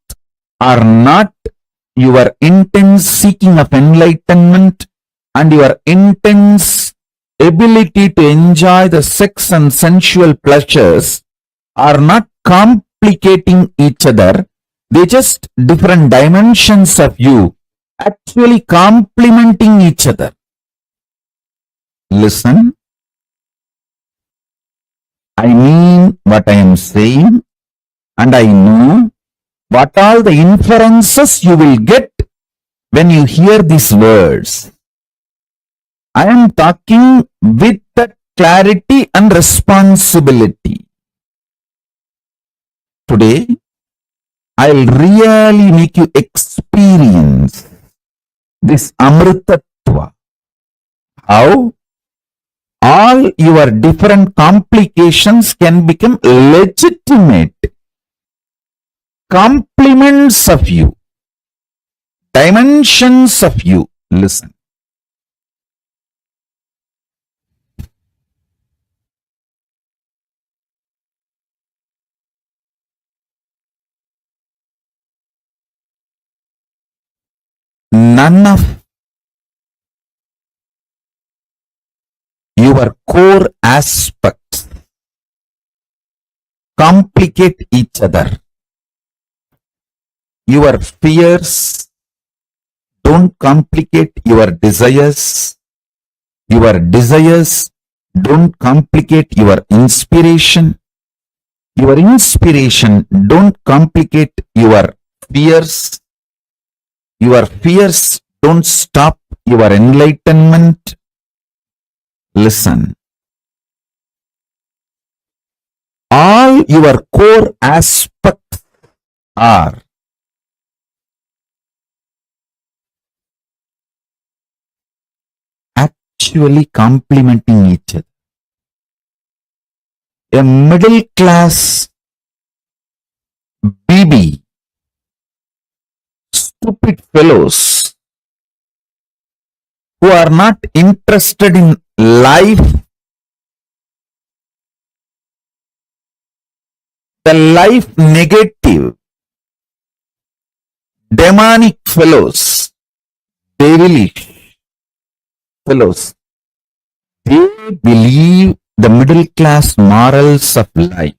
are not your intense seeking of enlightenment and your intense ability to enjoy the sex and sensual pleasures are not complicating each other. They just different dimensions of you actually complementing each other. Listen. I mean what I am saying, and I know what all the inferences you will get when you hear these words. I am talking with the clarity and responsibility. Today, I'll really make you experience this Amritattva. How all your different complications can become legitimate complements of you, dimensions of you. Listen. none of your core aspects complicate each other. Your fears don't complicate your desires. Your desires don't complicate your inspiration. Your inspiration don't complicate your fears. Your fears don't stop your enlightenment. Listen. All your core aspects are actually complementing each other. A middle class BB, stupid fellows who are not interested in life, the life negative, demonic fellows, devilish fellows, they believe the middle class morals of life.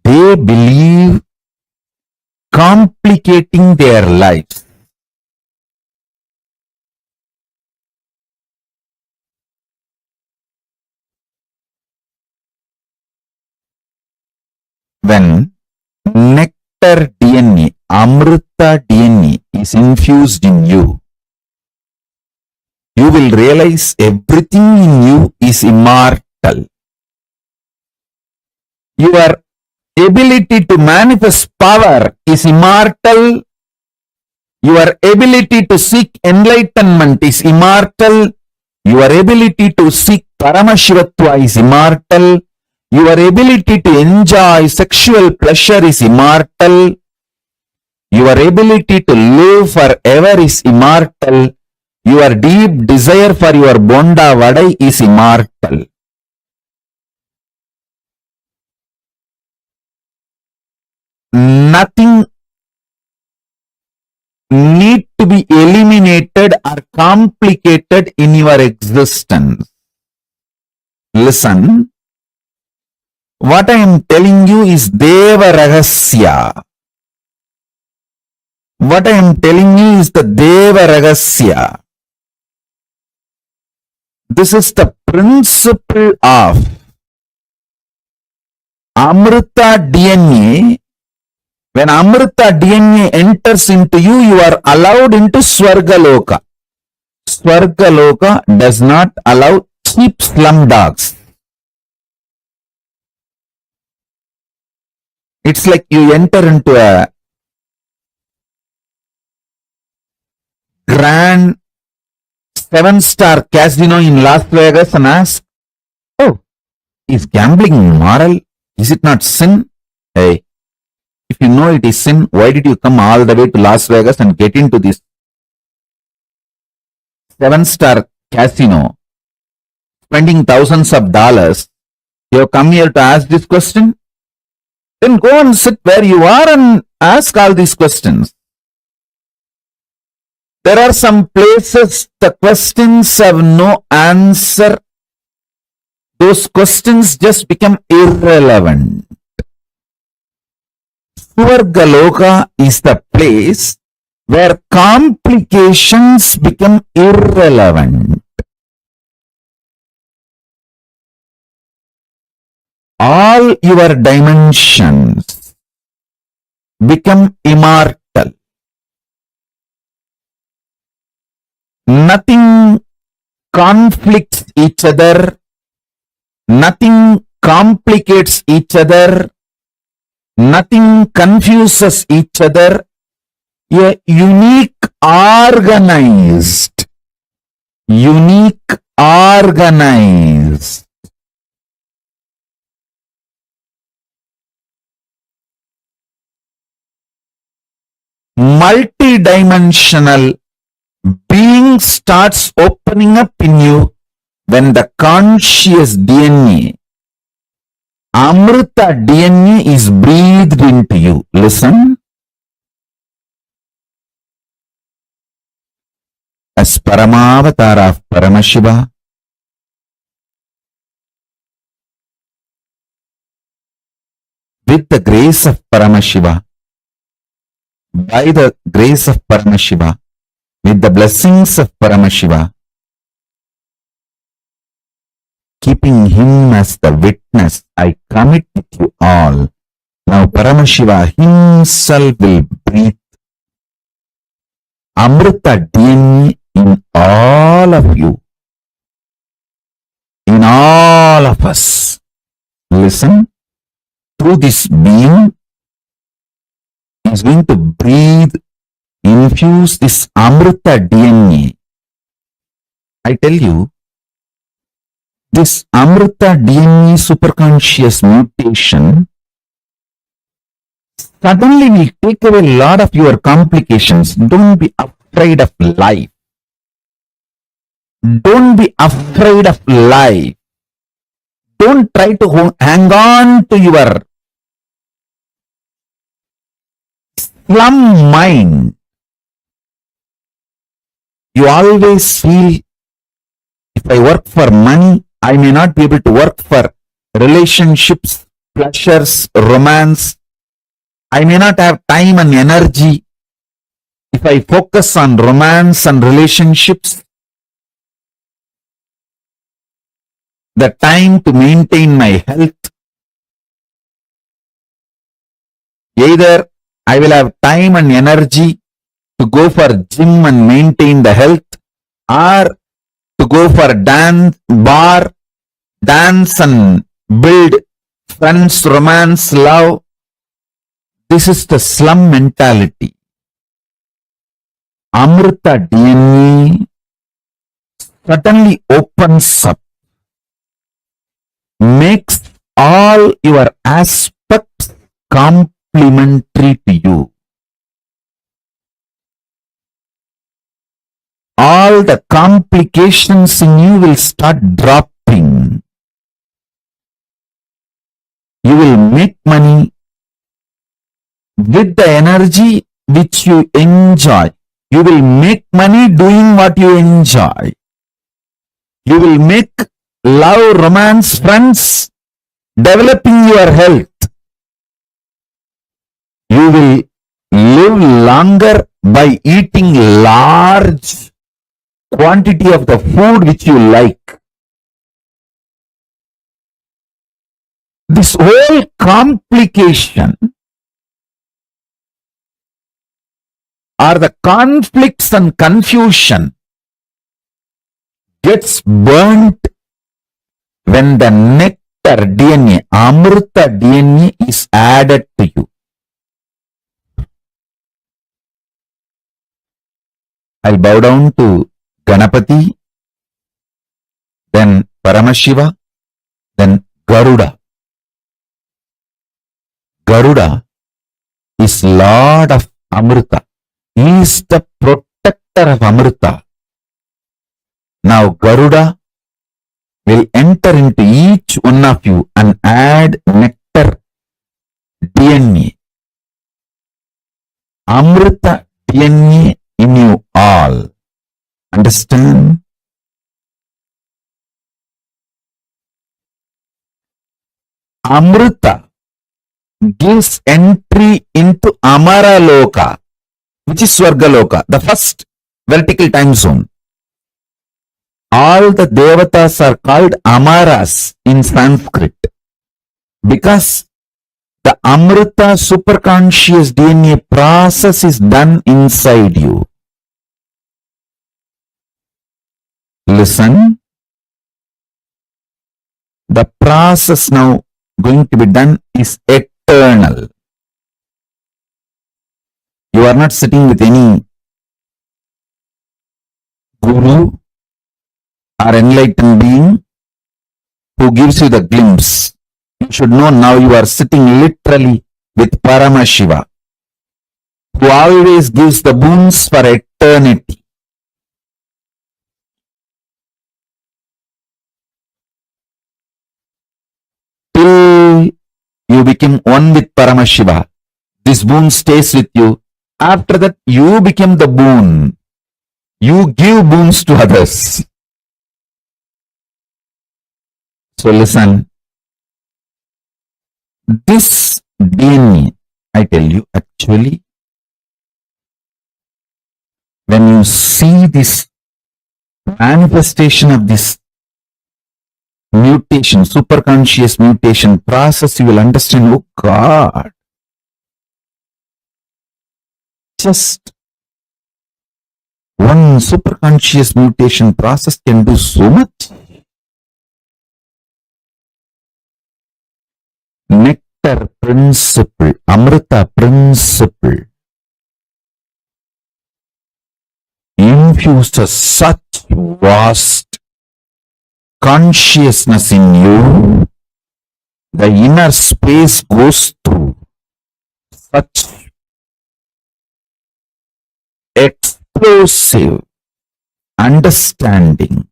They believe complicating their lives. When nectar DNA, Amrita DNA is infused in you, you will realize everything in you is immortal. Your ability to manifest power is immortal. Your ability to seek enlightenment is immortal. Your ability to seek Paramashivatva is immortal. Your ability to enjoy sexual pleasure is immortal. Your ability to live forever is immortal. Your deep desire for your Bonda Vadai is immortal. Nothing need to be eliminated or complicated in your existence. Listen, what I am telling you is Deva Rahasya. What I am telling you is the Deva Rahasya. This is the principle of Amrita DNA. When Amrita DNA enters into you, you are allowed into Swarga Loka. Swarga Loka does not allow cheap slum dogs. It's like you enter into a grand 7-star casino in Las Vegas and ask, oh, is gambling moral? Is it not sin? Hey, if you know it is sin, why did you come all the way to Las Vegas and get into this 7-star casino, spending thousands of dollars? You have come here to ask this question? Then go and sit where you are and ask all these questions. There are some places the questions have no answer. Those questions just become irrelevant. Swarga Loka is the place where complications become irrelevant. All your dimensions become immortal. Nothing conflicts each other. Nothing complicates each other. Nothing confuses each other. A unique organized multidimensional being starts opening up in you when the conscious DNA, Amrita DNA, is breathed into you. Listen. as Paramavatara of Paramashiva, with the grace of Paramashiva, by the grace of Paramashiva, with the blessings of Paramashiva, keeping him as the witness, I commit with you all. Now Paramashiva himself will breathe Amrita DNA in all of you, in all of us. Listen, through this being, he is going to breathe, infuse this Amrita DNA. I tell you, this Amrita DNA superconscious mutation suddenly will take away a lot of your complications. Don't be afraid of life. Don't be afraid of life. Don't try to hang on to your slum mind. You always feel, if I work for money, I may not be able to work for relationships, pleasures, romance. I may not have time and energy. If I focus on romance and relationships, the time to maintain my health, either I will have time and energy to go for gym and maintain the health, or to go for dance, bar, dance and build friends, romance, love. This is the slum mentality. Amrita DNA suddenly opens up, makes all your aspects complementary to you. All the complications in you will start dropping. You will make money with the energy which you enjoy. You will make money doing what you enjoy. You will make love, romance, friends, developing your health. You will live longer by eating large quantity of the food which you like. This whole complication or the conflicts and confusion gets burnt when the nectar DNA, Amrita DNA is added to you. I'll bow down to Ganapati, then Paramashiva, then Garuda. Garuda is Lord of Amrita. He is the protector of Amrita. Now Garuda will enter into each one of you and add nectar DNA. Amrita DNA in you all. Understand? Amrita gives entry into Amara Loka, which is Swarga Loka, the first vertical time zone. All the devatas are called Amaras in Sanskrit because the Amrita superconscious DNA process is done inside you. Listen, the process now going to be done is eternal. You are not sitting with any guru or enlightened being who gives you the glimpse. You should know now you are sitting literally with Paramashiva, who always gives the boons for eternity. Till you become one with Paramashiva, this boon stays with you. After that, you become the boon. You give boons to others. So listen, this DNA, I tell you, actually, when you see this manifestation of this mutation, superconscious mutation process, you will understand, oh God, just one superconscious mutation process can do so much. Nectar principle, Amrita principle infuses such vast consciousness in you, the inner space goes through such explosive understanding.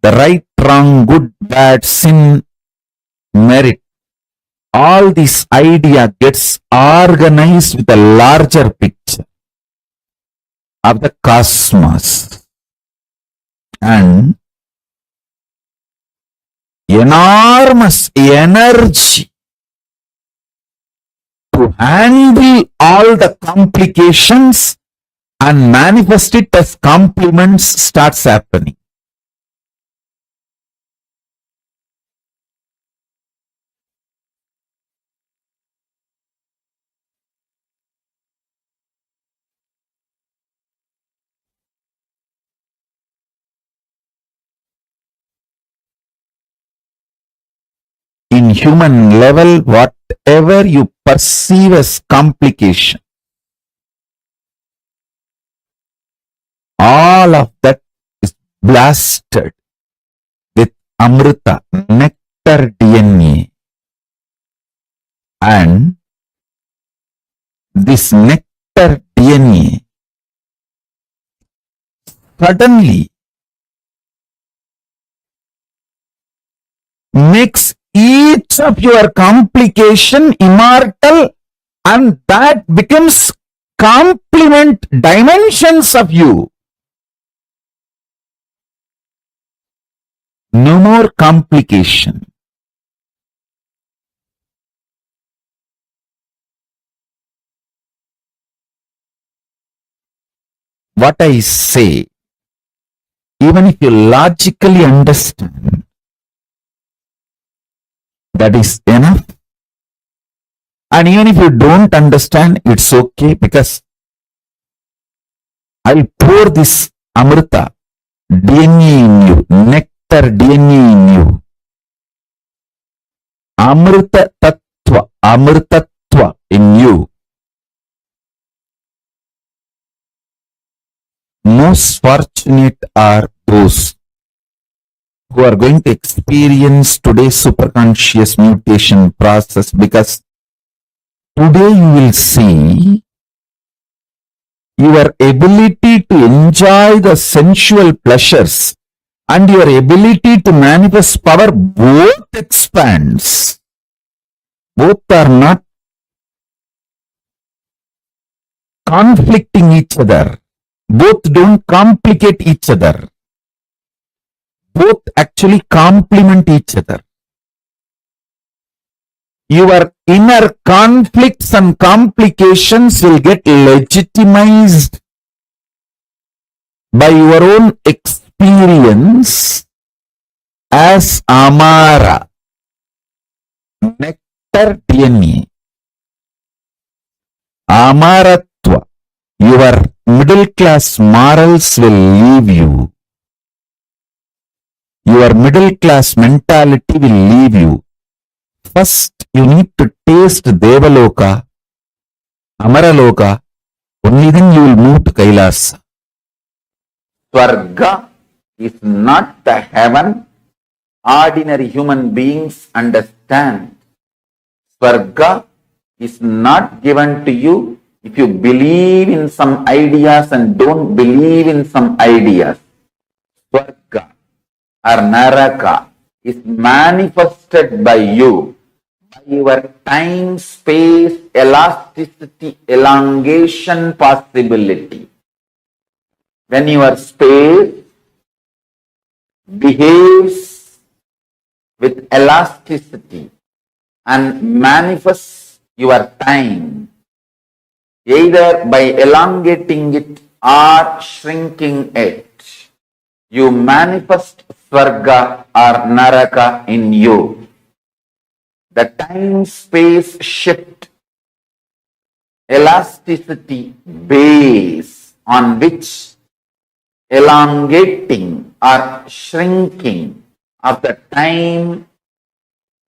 The right, wrong, good, bad, sin, merit, all this idea gets organized with a larger picture of the cosmos and enormous energy to handle all the complications and manifest it as compliments starts happening. In human level, whatever you perceive as complication, all of that is blasted with Amrita, nectar DNA. And this nectar DNA suddenly makes each of your complication immortal, and that becomes complement dimensions of you. No more complication. What I say, even if you logically understand, that is enough. And even if you don't understand, it's okay, because I'll pour this Amrita DNA in you, nectar DNA in you. Amrita Tattva, Amritattva in you. Most fortunate are those who are going to experience today's superconscious mutation process, because today you will see your ability to enjoy the sensual pleasures and your ability to manifest power both expands. Both are not conflicting each other. Both don't complicate each other. Both actually complement each other. Your inner conflicts and complications will get legitimized by your own experience as Amara, nectar DNA. Amaratva, your middle class morals will leave you. Your middle class mentality will leave you. First, you need to taste Devaloka, Amaraloka, only then you will move to Kailasa. Swarga is not the heaven ordinary human beings understand. Swarga is not given to you if you believe in some ideas and don't believe in some ideas. Swarga or Naraka is manifested by you, by your time, space, elasticity, elongation possibility. when your space behaves with elasticity and manifests your time, either by elongating it or shrinking it, you manifest Swarga or Naraka in you. The time-space shift, elasticity base on which elongating or shrinking of the time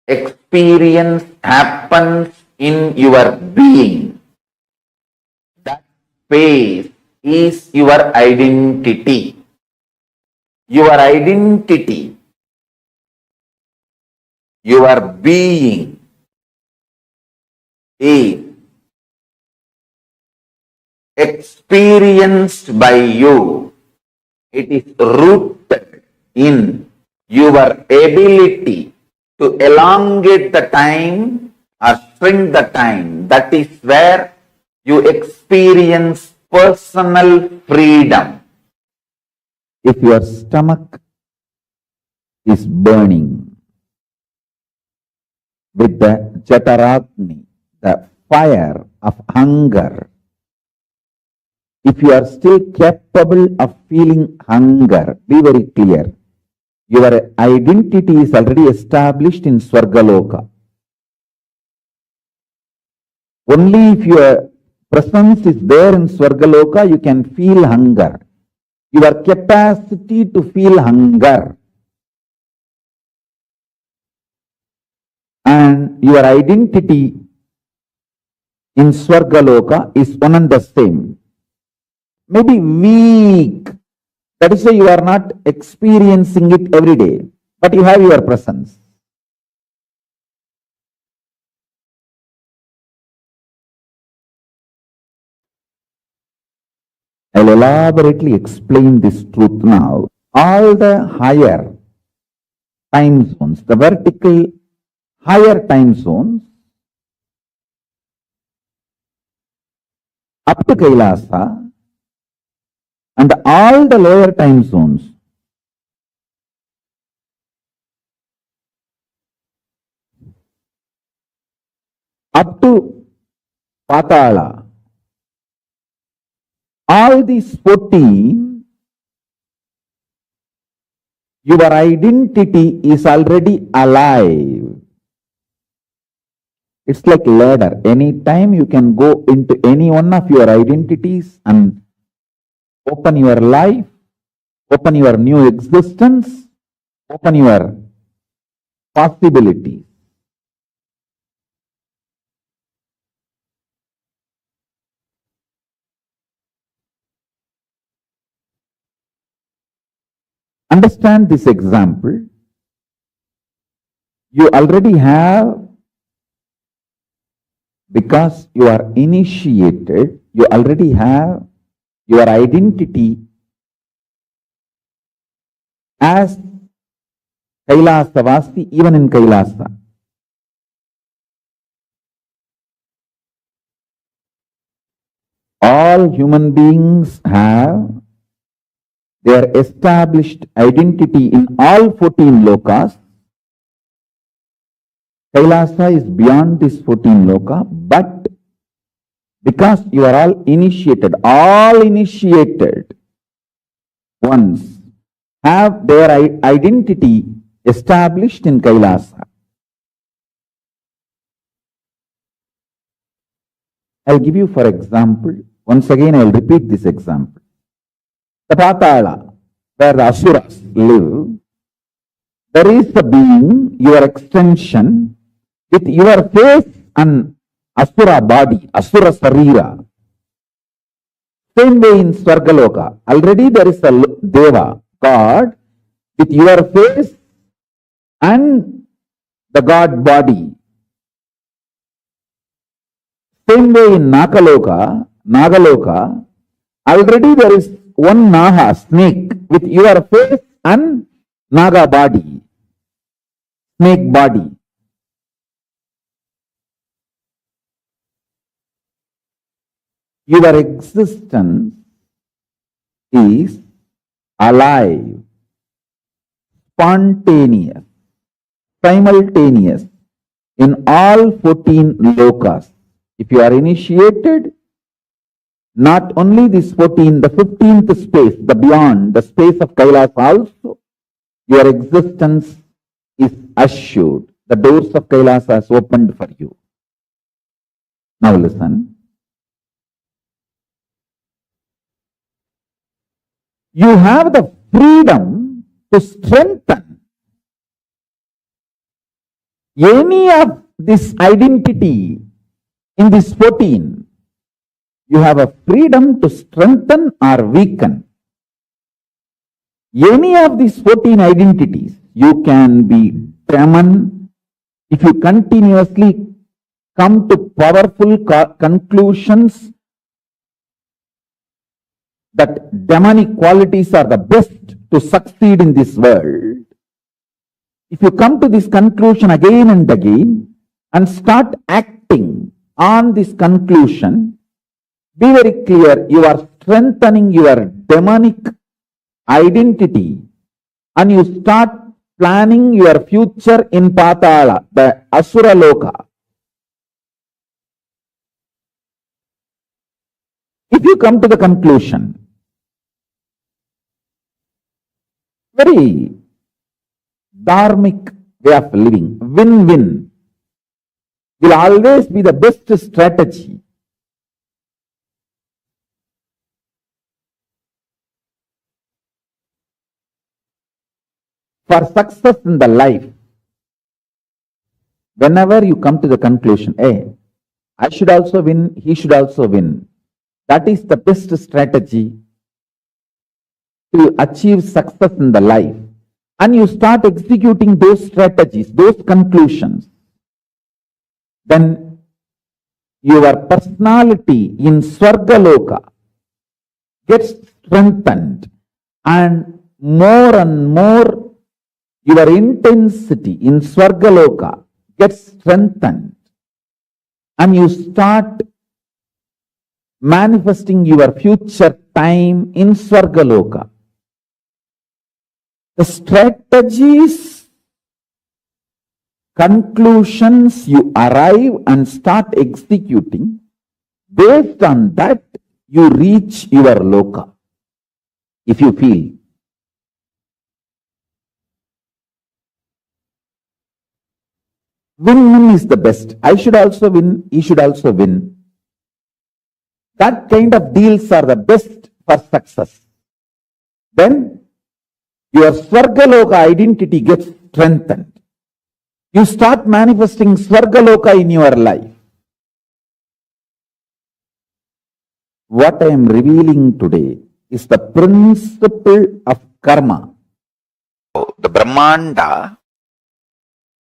experience happens in your being. That space is your identity. Your identity, your being is experienced by you. It is rooted in your ability to elongate the time or shrink the time. That is where you experience personal freedom. If your stomach is burning with the Jataragni, the fire of hunger, if you are still capable of feeling hunger, be very clear. Your identity is already established in Swarga Loka. Only if your presence is there in Swarga Loka, you can feel hunger. Your capacity to feel hunger and your identity in Swarga Loka is one and the same. Maybe weak. That is why you are not experiencing it every day, but you have your presence. I'll elaborately explain this truth now. All the higher time zones, the vertical higher time zones, up to Kailasa, and all the lower time zones, up to Patala, all these 14, your identity is already alive. It's like a ladder. Anytime you can go into any one of your identities and open your life, open your new existence, open your possibilities. Understand this example. You already have, because you are initiated, you already have your identity as Kailasavasi, even in Kailasa. All human beings have their established identity in all 14 lokas. Kailasa is beyond this 14 loka, but because you are all initiated ones have their identity established in Kailasa. I'll give you for example, once again I'll repeat this example. The Patala, where the Asuras live, there is a being, your extension, with your face and Asura body, Asura Sarira. Same way in Swarga Loka, already there is a Deva, God, with your face and the God body. Same way in Nagaloka, already there is one Naha, snake, with your face and Naga body, snake body. Your existence is alive, spontaneous, simultaneous in all 14 lokas. If you are initiated, not only this 14, the 15th space, the beyond, the space of Kailas also, your existence is assured. The doors of Kailas are opened for you. Now listen. You have the freedom to strengthen any of this identity in this 14. You have a freedom to strengthen or weaken any of these 14 identities. You can be Brahman if you continuously come to powerful conclusions that demonic qualities are the best to succeed in this world. If you come to this conclusion again and again and start acting on this conclusion, be very clear, you are strengthening your demonic identity and you start planning your future in Patala, the Asura Loka. If you come to the conclusion, very dharmic way of living, win-win, will always be the best strategy. For success in the life. Whenever you come to the conclusion, hey, I should also win, he should also win. That is the best strategy to achieve success in the life. And you start executing those strategies, those conclusions. Then your personality in Swarga Loka gets strengthened, and more your intensity in Swarga Loka gets strengthened, and you start manifesting your future time in Swarga Loka. The strategies, conclusions you arrive and start executing, based on that you reach your Loka. If you feel. Win-win is the best. I should also win, he should also win. That kind of deals are the best for success. Then your Swarga Loka identity gets strengthened. You start manifesting Swarga Loka in your life. What I am revealing today is the principle of karma. The Brahmanda,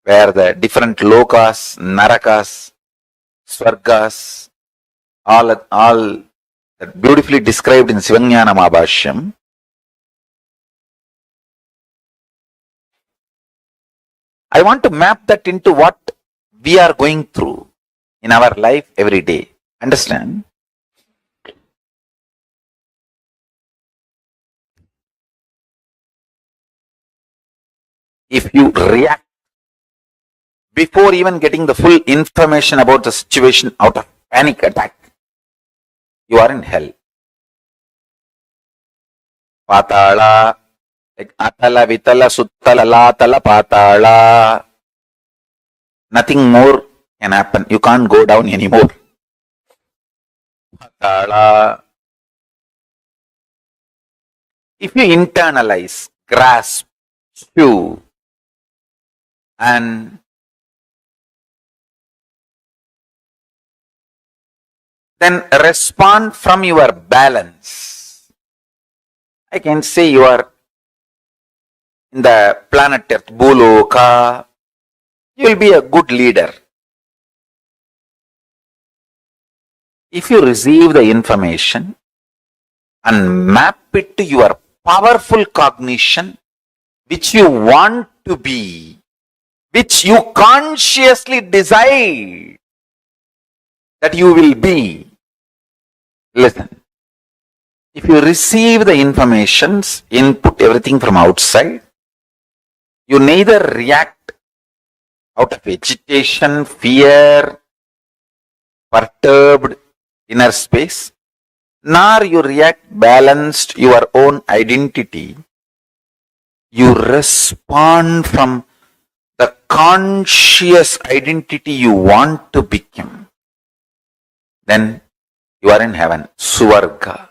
where the different lokas, narakas, swargas, all beautifully described in Sivanyana Mahabhashyam. I want to map that into what we are going through in our life every day. Understand? If you react before even getting the full information about the situation out of panic attack, you are in hell. Patala, like atala, vitala, suttala, latala, patala. Nothing more can happen. You can't go down anymore. Patala. If you internalize, grasp, chew, and then respond from your balance. I can say you are in the planet Earth, Bhuloka. You will be a good leader. If you receive the information and map it to your powerful cognition, which you want to be, which you consciously decide that you will be. Listen, if if you receive the informations, input everything from outside, you neither react out of agitation, fear, perturbed inner space, nor you react balanced your own identity. You respond from the conscious identity you want to become. Then you are in heaven, Swarga.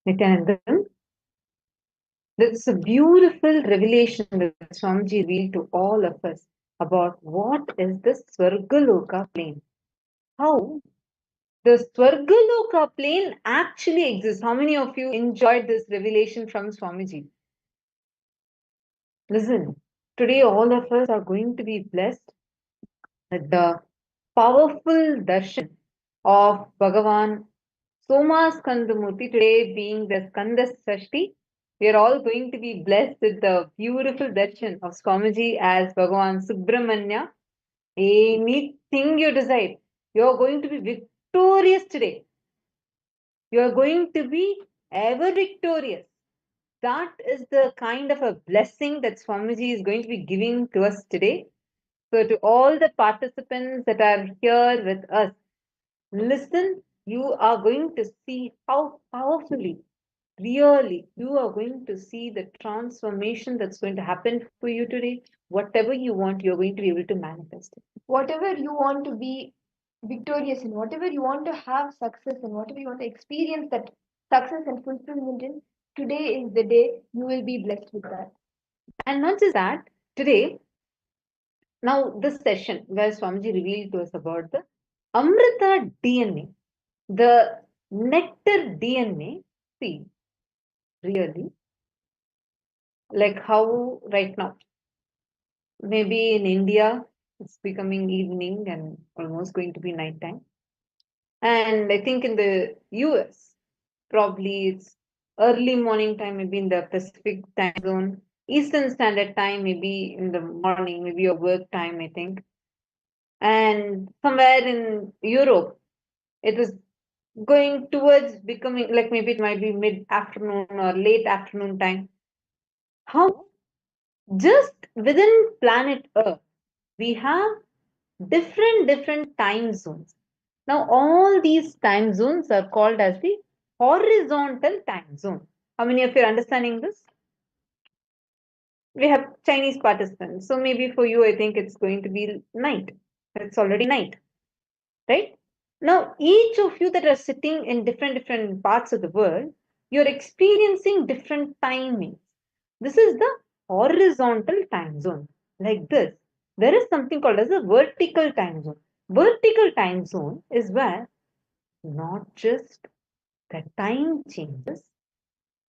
Nityanandam, this is a beautiful revelation that Swamiji revealed to all of us about what is the Swarga Loka plane. How the Swarga Loka plane actually exists. How many of you enjoyed this revelation from Swamiji? Listen, today all of us are going to be blessed with the powerful darshan of Bhagavan Soma Skandamurti, today being the Skanda Sashti. We are all going to be blessed with the beautiful darshan of Swamiji as Bhagavan Subramanya. Anything you decide, you are going to be victorious today. You are going to be ever victorious. That is the kind of a blessing that Swamiji is going to be giving to us today. So, to all the participants that are here with us, listen, you are going to see how powerfully, really, you are going to see the transformation that's going to happen for you today. Whatever you want, you're going to be able to manifest it. Whatever you want to be victorious in, whatever you want to have success in, whatever you want to experience that success and fulfillment in, today is the day you will be blessed with that. And not just that, today, now this session where Swamiji revealed to us about the Amrita DNA, the nectar DNA, see, really, like how right now, maybe in India, It's becoming evening and almost going to be nighttime. And I think in the US, probably it's early morning time, maybe in the Pacific time zone, Eastern Standard Time, maybe in the morning, maybe your work time, I think. And somewhere in Europe, it is going towards becoming like maybe it might be mid-afternoon or late afternoon time. How just within planet Earth, we have different time zones. Now, all these time zones are called as the horizontal time zone. How many of you are understanding this? We have Chinese participants. So maybe for you, I think it's going to be night. It's already night, right? Now, each of you that are sitting in different parts of the world, you're experiencing different timings. This is the horizontal time zone. Like this, there is something called as a vertical time zone. Vertical time zone is where not just the time changes.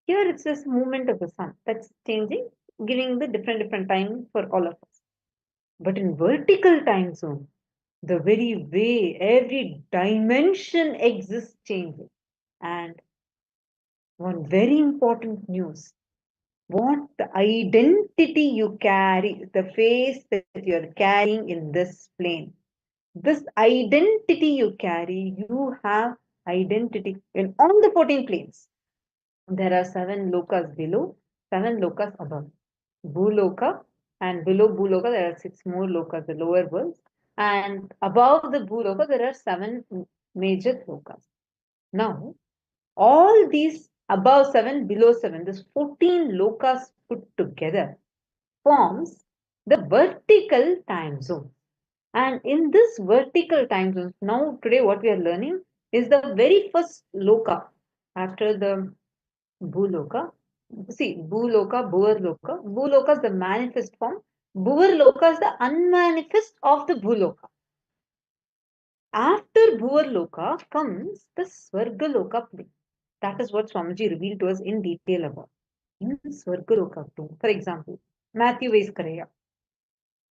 Here it's this movement of the sun that's changing, giving the different time for all of us. But in vertical time zone, the very way every dimension exists changes. And one very important news, what the identity you carry, the face that you're carrying in this plane. This identity you carry, you have identity in on the 14 planes. There are 7 lokas below, 7 lokas above. Bhuloka, and below Bhuloka there are 6 more lokas, the lower worlds. And above the Bhuloka there are 7 major lokas. Now, all these above 7, below 7, this 14 lokas put together forms the vertical time zone. And in this vertical time zone, now today what we are learning is the very first loka after the Bhuloka. See, Bhuloka, Bhuvarloka. Bhuloka is the manifest form. Bhuvarloka is the unmanifest of the Bhuloka. After Bhuvarloka comes the Swarga Loka plane. That is what Swamiji revealed to us in detail about. In Swarga Loka plane, for example, Matthew Vaiskaraya,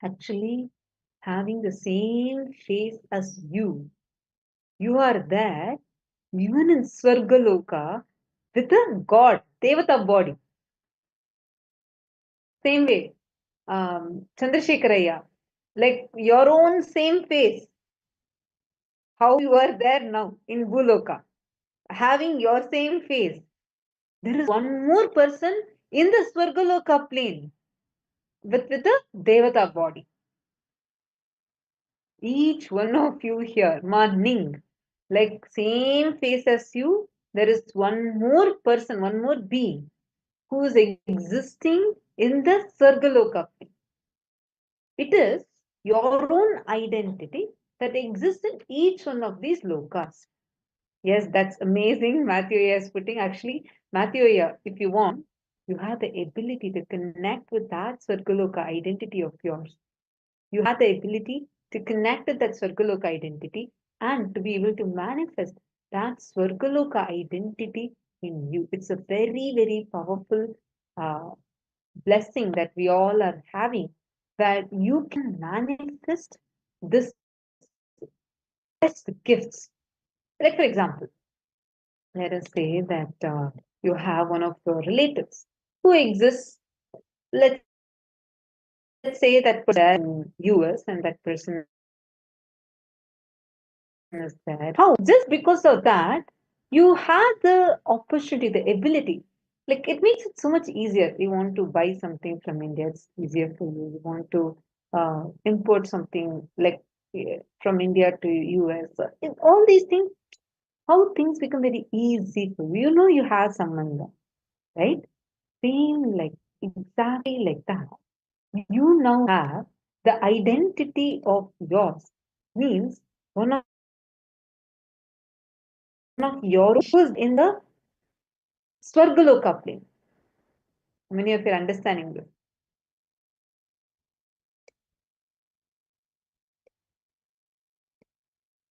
actually having the same face as you. You are there, even in Swarga Loka, with a god, Devata body. Same way, Chandrasekharaya, like your own same face, how you are there now in Bhuloka, having your same face. There is one more person in the Swargaloka plane with the Devata body. Each one of you here, Ning, like same face as you, there is one more person, one more being who is existing in the Swargaloka plane. It is your own identity that exists in each one of these lokas. Yes, that's amazing. Matthew is putting actually, Matthew, if you want, you have the ability to connect with that Swargaloka identity of yours. You have the ability to connect with that Swargaloka identity and to be able to manifest that Swargaloka identity in you. It's a very powerful blessing that we all are having, that you can manifest this best gifts. Like, for example, let us say that you have one of your relatives who exists, let's say that person in US and that person is there. How? Just because of that, you have the opportunity, the ability. Like, it makes it so much easier. You want to buy something from India, it's easier for you. You want to import something like from India to US. All these things, how things become very easy for you. You know you have someone there, right? Same like exactly like that. You now have the identity of yours. Means one of yours is in the Swargaloka plane. How many of you are understanding this?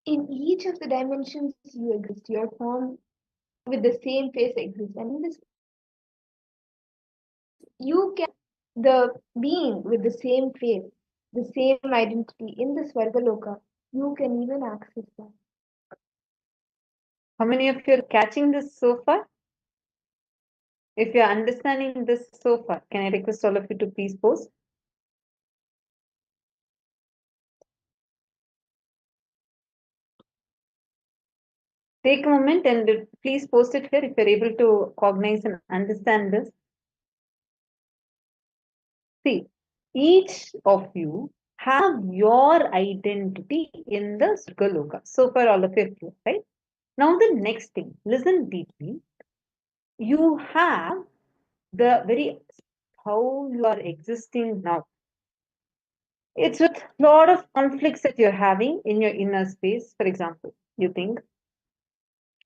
In each of the dimensions you exist, your form with the same face exists. And in this, you can the being with the same face the same identity in the Swarga Loka, you can even access that. How many of you are catching this so far? If you are understanding this so far, can I request all of you to please post? Take a moment and please post it here if you're able to cognize and understand this. See, each of you have your identity in the Swarga Loka. So far, all of you are clear, right? Now, the next thing, listen deeply. You have the very how you are existing now. It's with a lot of conflicts that you're having in your inner space. For example, you think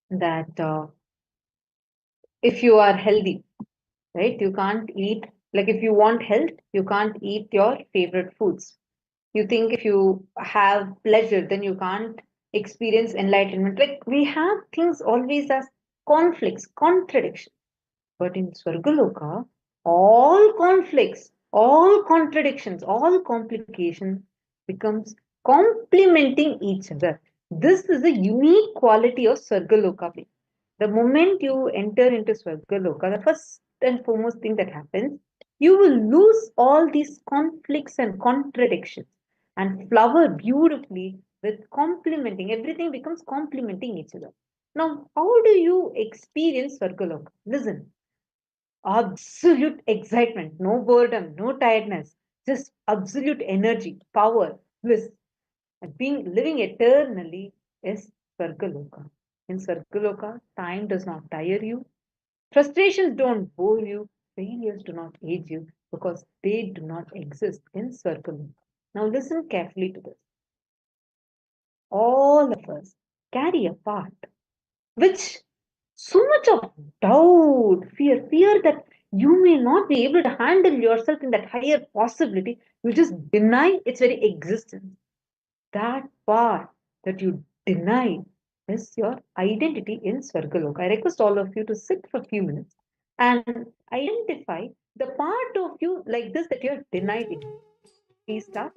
that if you are healthy, right, you can't eat, like if you want health, you can't eat your favorite foods. You think if you have pleasure, then you can't experience enlightenment. Like we have things always as conflicts, contradictions. But in Swargaloka, all conflicts, all contradictions, all complications becomes complementing each other. This is a unique quality of Swargaloka. The moment you enter into Swargaloka, the first and foremost thing that happens, you will lose all these conflicts and contradictions and flower beautifully with complementing. Everything becomes complementing each other. Now, how do you experience Swargaloka? Listen. Absolute excitement, no boredom, no tiredness, just absolute energy, power, bliss. And being living eternally is Swargaloka. In Swargaloka, time does not tire you, frustrations don't bore you, failures do not age you because they do not exist in Swargaloka. Now listen carefully to this. All of us carry a part which so much of doubt, fear that you may not be able to handle yourself in that higher possibility, you just deny its very existence. That part that you deny is your identity in Swargaloka. I request all of you to sit for a few minutes and identify the part of you like this that you have denied it. Please start.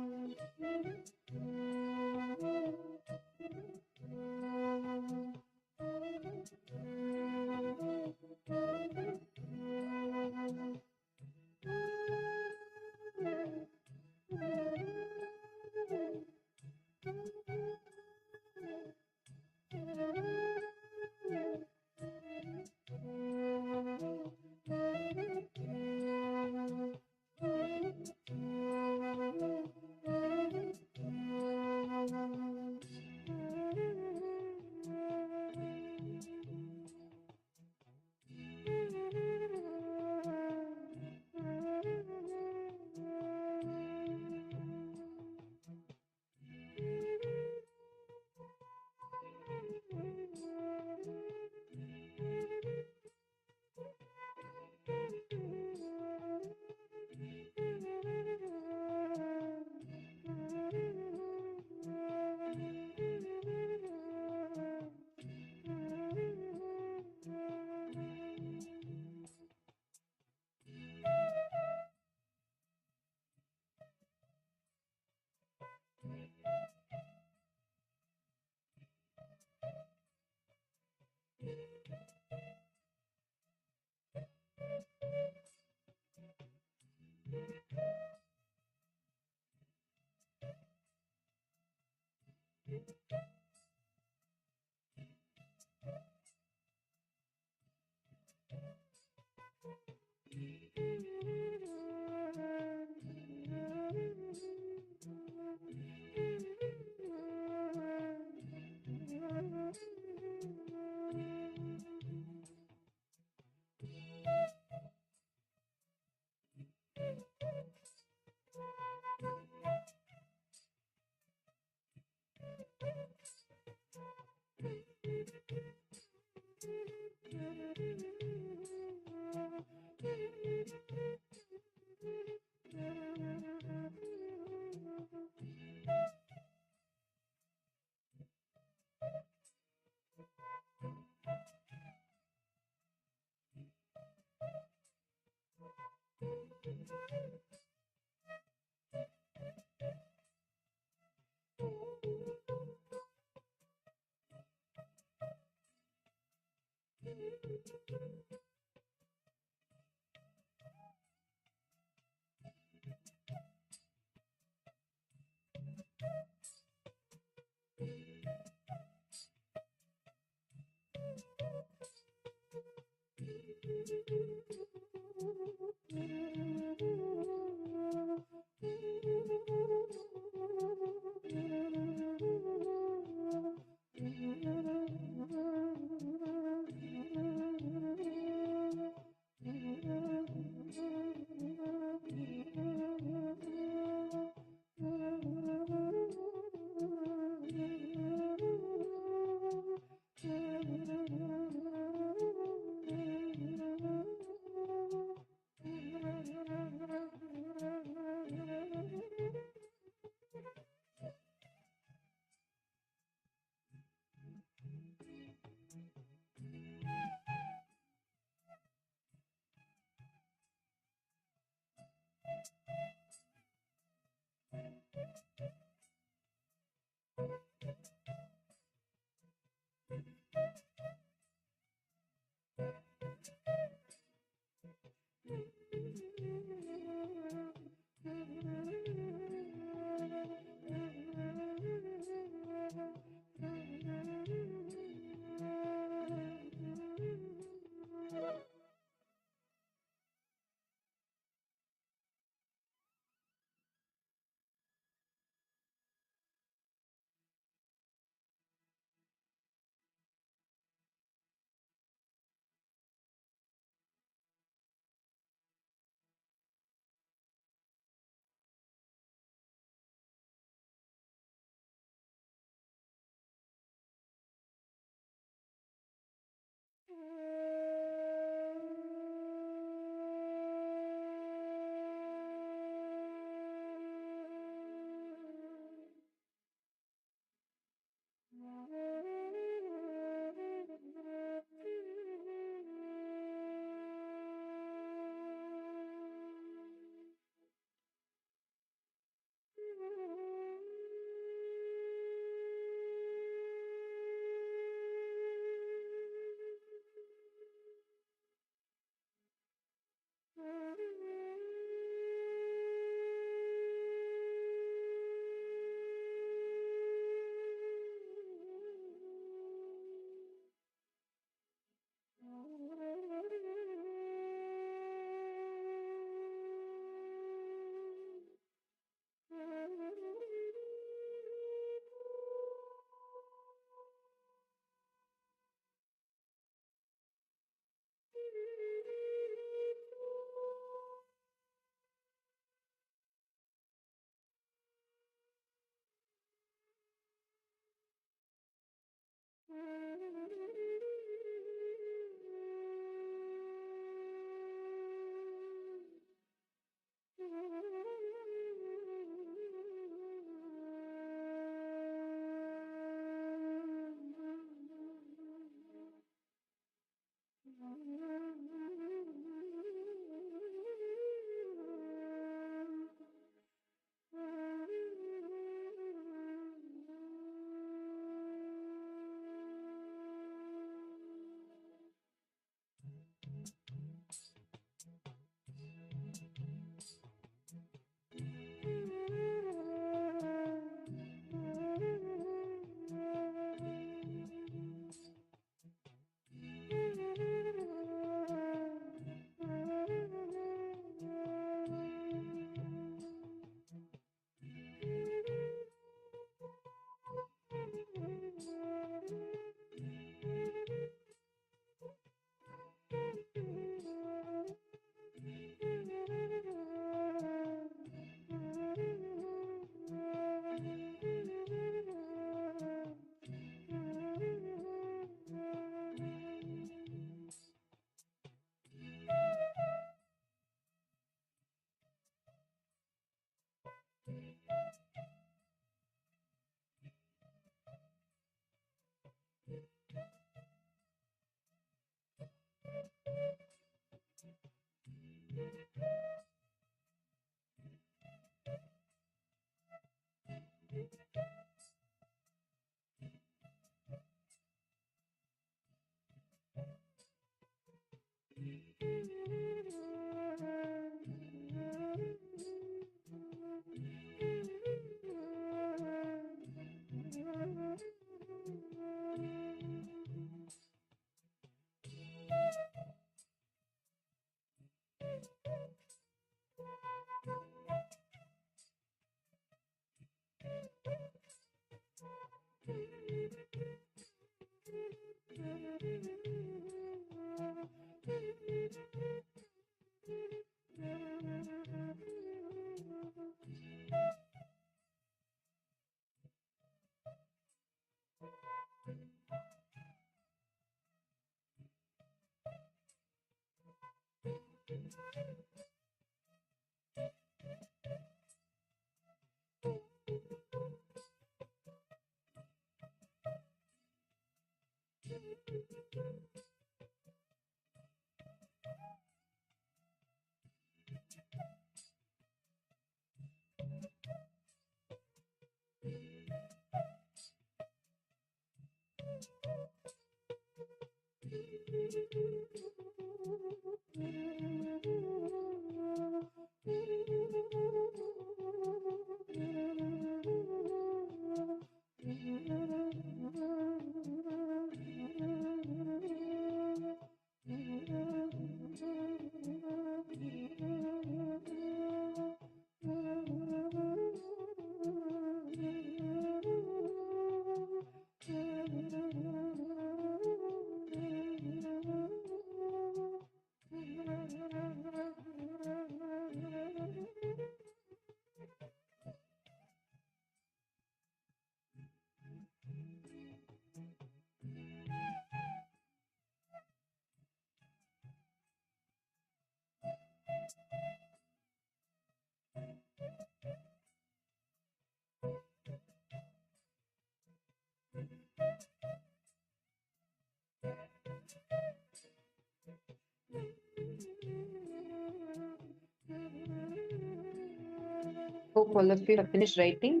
Hope all of you have finished writing.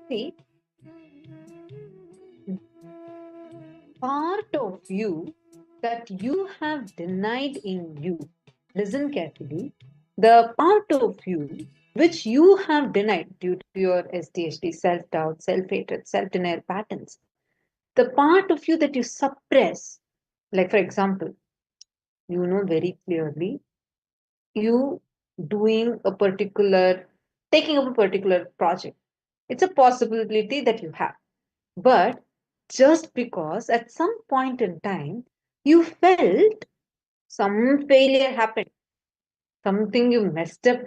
See, part of you that you have denied in you. Listen carefully. The part of you which you have denied due to your SDHD, self-doubt, self-hatred, self-denial patterns. The part of you that you suppress, like for example, you know very clearly, you doing a particular, taking up a particular project. It's a possibility that you have. But just because at some point in time you felt some failure happened, something you messed up,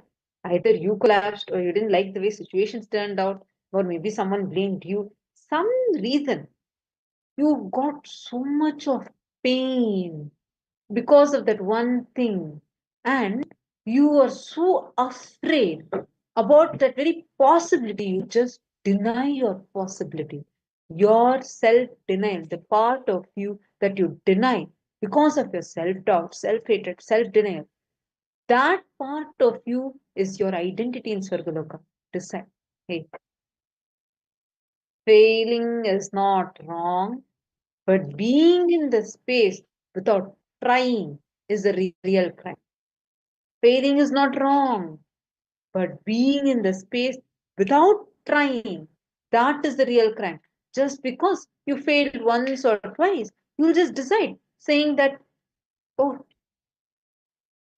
either you collapsed or you didn't like the way situations turned out, or maybe someone blamed you, some reason you got so much of pain because of that one thing, and you are so afraid about that very possibility, you just deny your possibility. Your self denial, the part of you that you deny because of your self doubt, self hatred, self denial, that part of you is your identity in Swarga Loka. Decide, hey, failing is not wrong, but being in the space without trying is a real crime. Failing is not wrong, but being in the space without trying, that is the real crime. Just because you failed once or twice, you'll just decide, saying that, oh,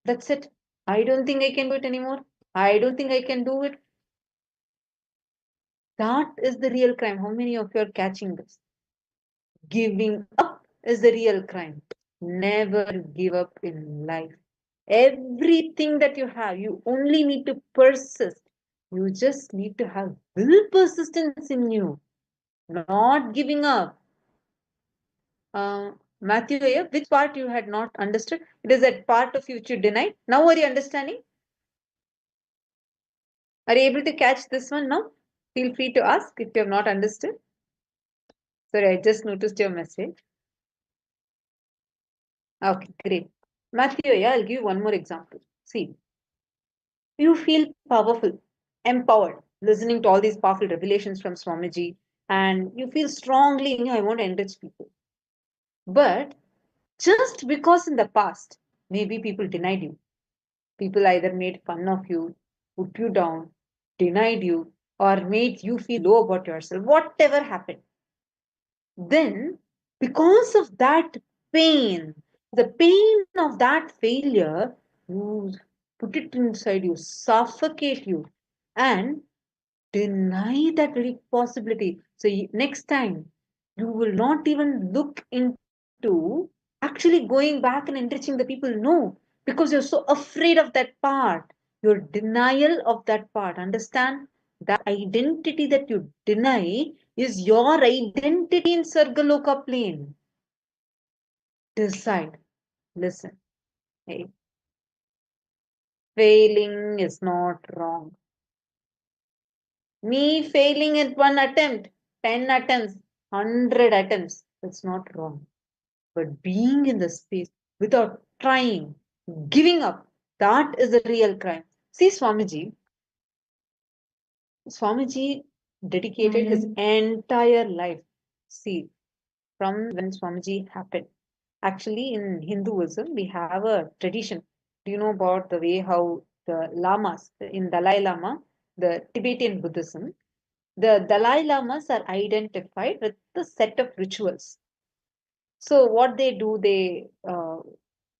that's it. I don't think I can do it anymore. I don't think I can do it. That is the real crime. How many of you are catching this? Giving up is the real crime. Never give up in life. Everything that you have, you only need to persist. You just need to have will persistence in you, not giving up. Matthew, which part you had not understood? It is that part of you which you denied. Now are you understanding? Are you able to catch this one now? Feel free to ask if you have not understood. Sorry, I just noticed your message. Okay, great. Matthew, I'll give you one more example. See, you feel powerful, empowered, listening to all these powerful revelations from Swamiji, and you feel strongly, I want to enrich people. But just because in the past, maybe people denied you, people either made fun of you, put you down, denied you, or made you feel low about yourself, whatever happened. Then, because of that pain, the pain of that failure, you put it inside you, suffocate you, and deny that very possibility. So next time, you will not even look into actually going back and enriching the people. No, because you're so afraid of that part. Your denial of that part. Understand? That identity that you deny is your identity in Swarga Loka plane. Decide. Listen. Hey. Failing is not wrong. Me failing at one attempt, 10 attempts, 100 attempts, that's not wrong. But being in the space without trying, giving up, that is a real crime. See, Swamiji dedicated his entire life. See, from when Swamiji happened. Actually, in Hinduism, we have a tradition. Do you know about the way how the lamas, in Dalai Lama, the Tibetan Buddhism, the Dalai Lamas are identified with the set of rituals. So what they do, they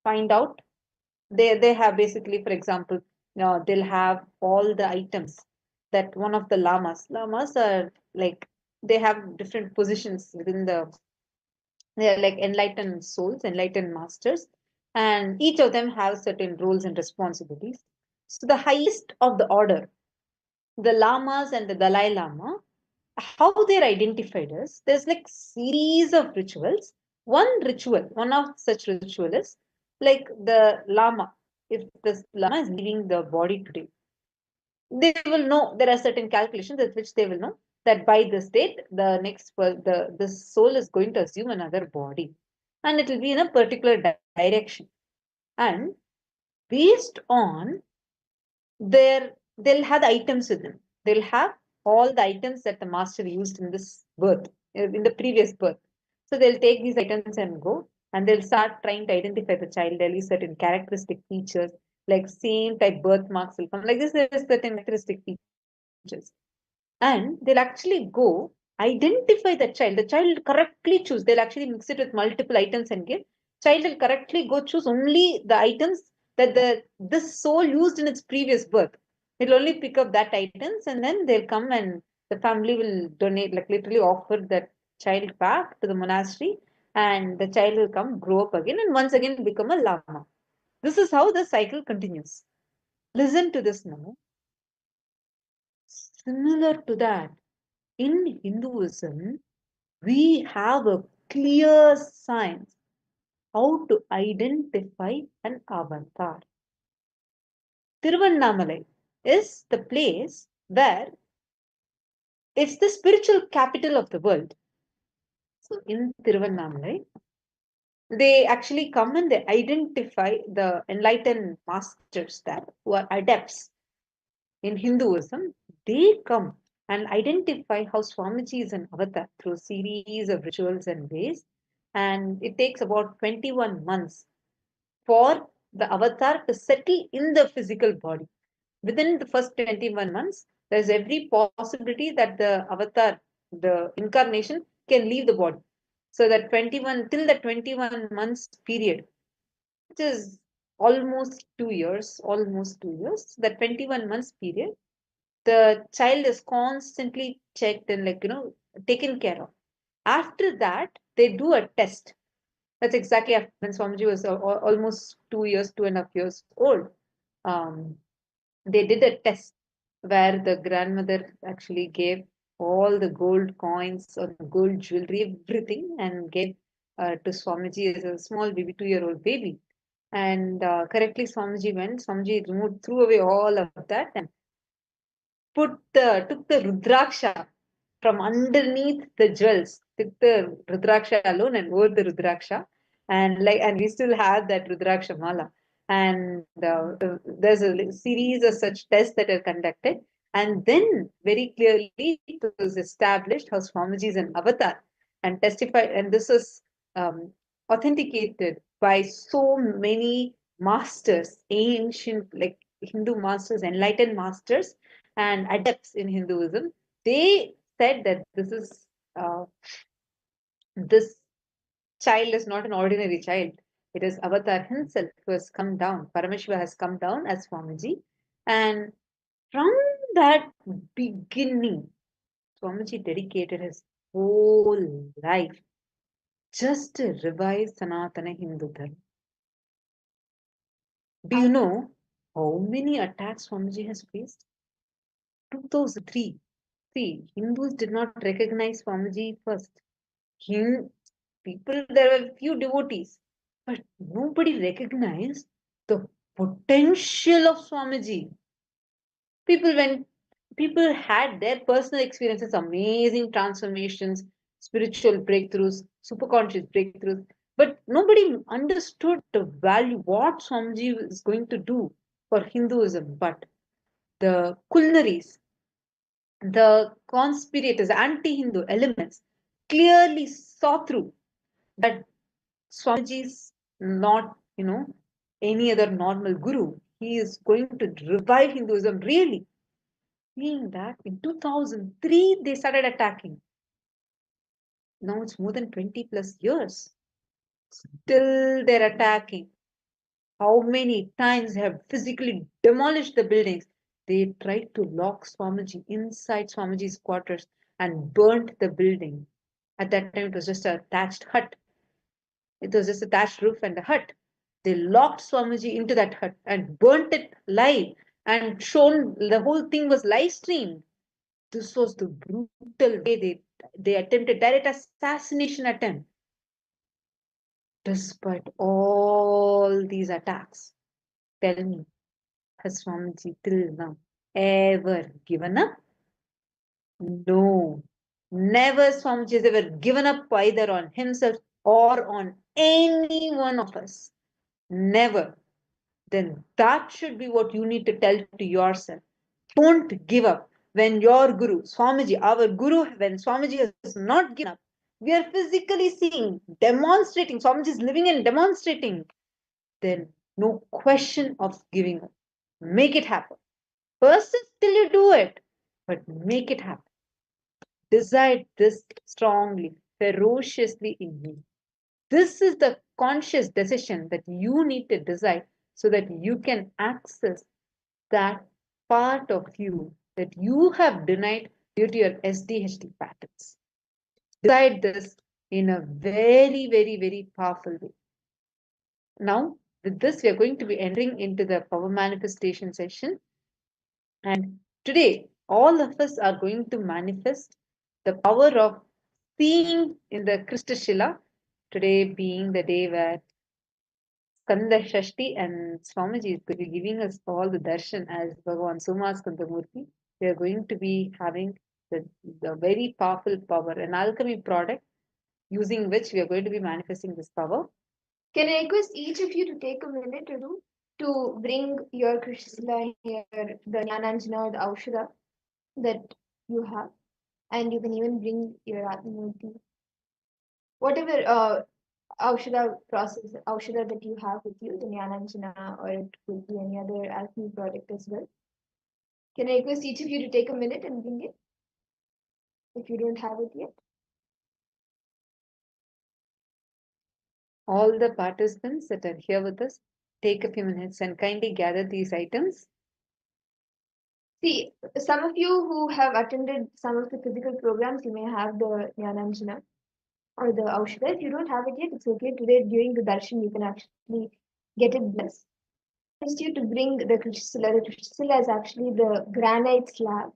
find out, they have basically, for example, they'll have all the items that one of the lamas are like, they have different positions within they are like enlightened souls, enlightened masters, and each of them have certain roles and responsibilities. So the highest of the order, the lamas and the Dalai Lama, how they're identified is, there's like series of rituals. One of such ritual is like the lama. If the lama is leaving the body today, they will know, there are certain calculations at which they will know that by this date, this soul is going to assume another body, and it will be in a particular direction. And based on they'll have the items with them. They'll have all the items that the master used in this birth, in the previous birth. So they'll take these items and go, and they'll start trying to identify the child. They'll use certain characteristic features, like same type birthmarks will come. Like this, there is certain characteristic features. And they'll actually go identify the child. The child will correctly choose. They'll actually mix it with multiple items and give. Child will correctly go choose only the items that this soul used in its previous birth. It'll only pick up that items, and then they'll come and the family will donate, like literally offer that child back to the monastery, and the child will come, grow up again, and once again become a lama. This is how the cycle continues. Listen to this now. Similar to that, in Hinduism, we have a clear science how to identify an avatar. Tiruvannamalai is the place where it's the spiritual capital of the world. So in Tiruvannamalai, they actually come and they identify the enlightened masters that who are adepts in Hinduism. They come and identify how Swamiji is an avatar through a series of rituals and ways. And it takes about 21 months for the avatar to settle in the physical body. Within the first 21 months, there's every possibility that the avatar, the incarnation, can leave the body. So that 21 months period, which is almost 2 years, that 21 months period, the child is constantly checked and taken care of. After that, they do a test. That's exactly after when Swamiji was almost 2.5 years old. They did a test where the grandmother actually gave all the gold coins or gold jewelry, everything, and gave to Swamiji as a small baby, 2-year-old baby. And correctly, Swamiji went. Swamiji threw away all of that and took the Rudraksha from underneath the jewels, took the Rudraksha alone and wore the Rudraksha, and we still have that Rudraksha mala. And there's a series of such tests that are conducted, and then very clearly it was established how Swamiji is an avatar and testified, and this is authenticated by so many masters, ancient like Hindu masters, enlightened masters, and adepts in Hinduism. They said that this child is not an ordinary child. It is Avatar himself who has come down. Paramashiva has come down as Swamiji, and from that beginning, Swamiji dedicated his whole life just to revive Sanatana Hindu Dharma. Do you know how many attacks Swamiji has faced? 2003. See, Hindus did not recognize Swamiji first. People, there were few devotees, but nobody recognized the potential of Swamiji. People had their personal experiences, amazing transformations, spiritual breakthroughs, superconscious breakthroughs, but nobody understood the value, what Swamiji is going to do for Hinduism. But the culnaries, the conspirators, anti-Hindu elements clearly saw through that Swamiji is not, any other normal guru. He is going to revive Hinduism really. Seeing that in 2003 they started attacking. Now it's more than 20 plus years. Still they're attacking. How many times they have physically demolished the buildings? They tried to lock Swamiji inside Swamiji's quarters and burnt the building. At that time, it was just a thatched hut. It was just a thatched roof and a hut. They locked Swamiji into that hut and burnt it live and shown the whole thing was live streamed. This was the brutal way they attempted direct assassination attempt. Despite all these attacks, tell me, has Swamiji till now ever given up? No. Never Swamiji has ever given up either on himself or on any one of us. Never. Then that should be what you need to tell to yourself. Don't give up. When your Guru, Swamiji, our Guru, when Swamiji has not given up, we are physically seeing, demonstrating, Swamiji is living and demonstrating, then no question of giving up. Make it happen. Persist till you do it, but make it happen. Decide this strongly, ferociously in you. This is the conscious decision that you need to decide so that you can access that part of you that you have denied due to your SDHD patterns. Decide this in a very, very, very powerful way. Now, with this, we are going to be entering into the power manifestation session. And today, all of us are going to manifest the power of seeing in the Krishna. Today being the day where Skanda Shashti and Swamiji is going to be giving us all the darshan as Bhagavan Somaskandamurti. We are going to be having the very powerful power, an alchemy product using which we are going to be manifesting this power. Can I request each of you to take a minute or two to bring your Krishna here, the Jnananjana or the Aushadha that you have, and you can even bring your Atmamurti. Whatever Aushadha process, Aushadha that you have with you, the Jnananjana, or it could be any other alchemy product as well. Can I request each of you to take a minute and bring it, if you don't have it yet? All the participants that are here with us, take a few minutes and kindly gather these items. See, some of you who have attended some of the physical programs, you may have the Jnananjana or the Aushadha. If you don't have it yet, it's okay. Today, during the darshan, you can actually get it blessed. I asked you to bring the Krishna. The Krishna is actually the granite slab.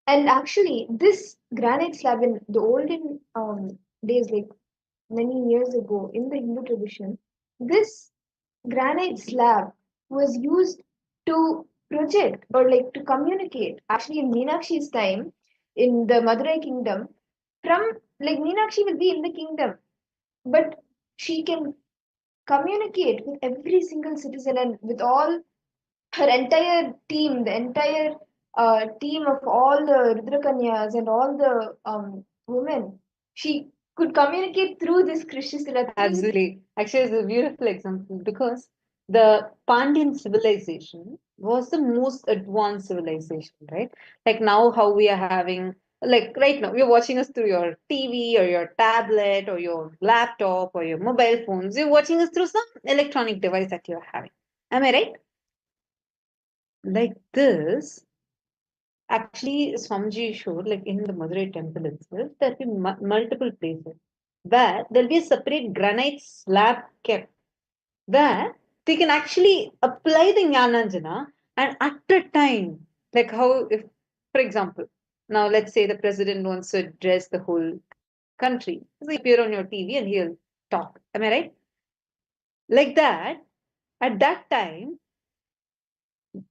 And actually, this granite slab in the olden days, like many years ago in the Hindu tradition, this granite slab was used to project or like to communicate. Actually, in Meenakshi's time, in the Madurai kingdom, from like Meenakshi will be in the kingdom, but she can communicate with every single citizen and with all her entire team, the entire team of all the Rudrakanyas and all the women. She could communicate through this Krishna. Absolutely. Actually, it's a beautiful example because the Pandyan civilization was the most advanced civilization, right? Like now, how we are having, like right now, you're watching us through your TV or your tablet or your laptop or your mobile phones. You're watching us through some electronic device that you're having. Am I right? Like this, Actually, Swamiji showed, like in the Madurai temple itself, there'll be multiple places where there'll be a separate granite slab kept, where they can actually apply the Jnananjana, and at a time, like how, if, for example, now let's say the president wants to address the whole country, so he'll appear on your TV and he'll talk. Am I right? Like that, at that time,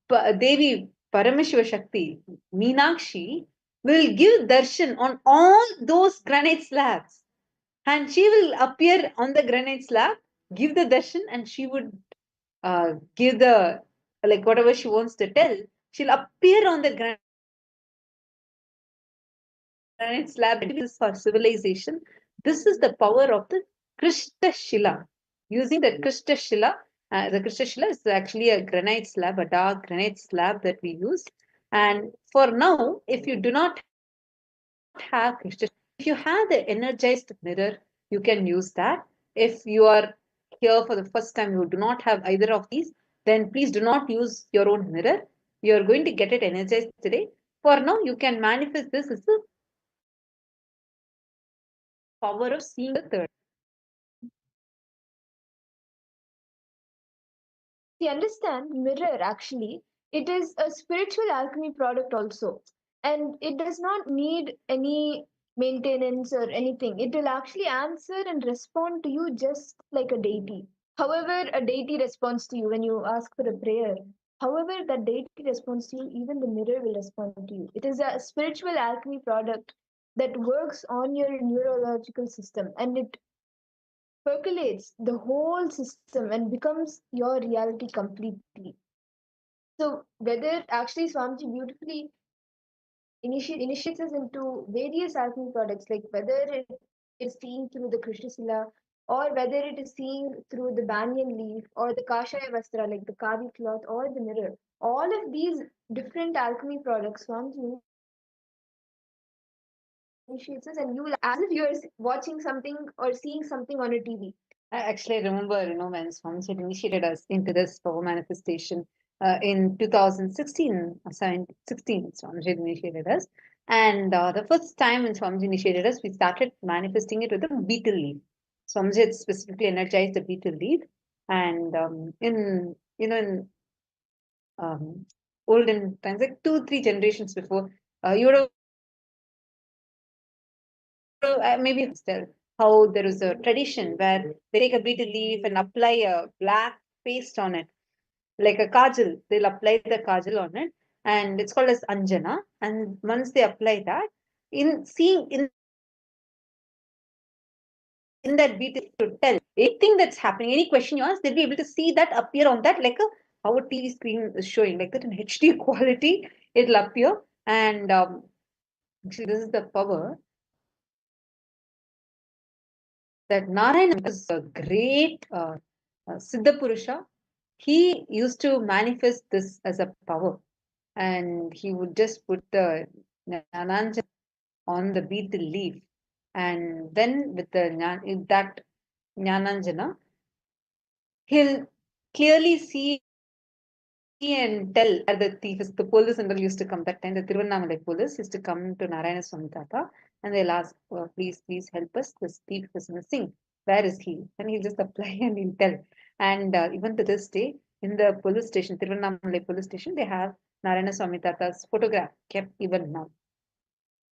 Devi Paramashiva Shakti, Meenakshi, will give darshan on all those granite slabs. And she will appear on the granite slab, give the darshan, and she would give the, like whatever she wants to tell, she'll appear on the granite slab. This is for civilization. This is the power of the Krishna Shila. Using the Krishna Shila, the Krishna Shila is actually a granite slab, a dark granite slab that we use. And for now, if you do not have Krishna, if you have the energized mirror, you can use that. If you are here for the first time, you do not have either of these, then please do not use your own mirror. You are going to get it energized today. For now, you can manifest this as the power of seeing the third. You understand, mirror actually, it is a spiritual alchemy product also. And it does not need any maintenance or anything. It will actually answer and respond to you just like a deity. However, a deity responds to you when you ask for a prayer. However, that deity responds to you, even the mirror will respond to you. It is a spiritual alchemy product that works on your neurological system, and it percolates the whole system and becomes your reality completely. So whether actually Swamiji beautifully initiates us into various alchemy products, like whether it is seen through the Krishnasila, or whether it is seen through the banyan leaf, or the Kashaya Vastra, like the Kavi cloth, or the mirror. All of these different alchemy products, Swamiji initiates us, and you will, as if you are watching something or seeing something on a TV. Actually, I remember, when Swamiji had initiated us into this power manifestation in 2016, 16, Swamiji had initiated us. And the first time when Swamiji initiated us, we started manifesting it with a beetle leaf. Swamiji had specifically energized the beetle leaf. And in olden times, like 2-3 generations before, you would have maybe tell how there is a tradition where they take a beetle leaf and apply a black paste on it, like a kajal. They'll apply the kajal on it, and it's called as anjana. And once they apply that, in seeing in that beetle to tell anything that's happening, any question you ask, they'll be able to see that appear on that, like how a TV screen is showing, like that in HD quality. It'll appear, and actually, this is the power that Narayana is a great Siddha Purusha. He used to manifest this as a power, and he would just put the Jnananjana on the beetle leaf, and then with that Jnananjana, he'll clearly see and tell where the thief is. The police and all used to come that time. The Tiruvannamalai police used to come to Narayana Swami Tata, and they'll ask, please help us. This thief is missing. Where is he? And he'll just apply and he'll tell. And even to this day, in the police station, Tiruvannamalai police station, they have Narayana Swami Tata's photograph kept even now.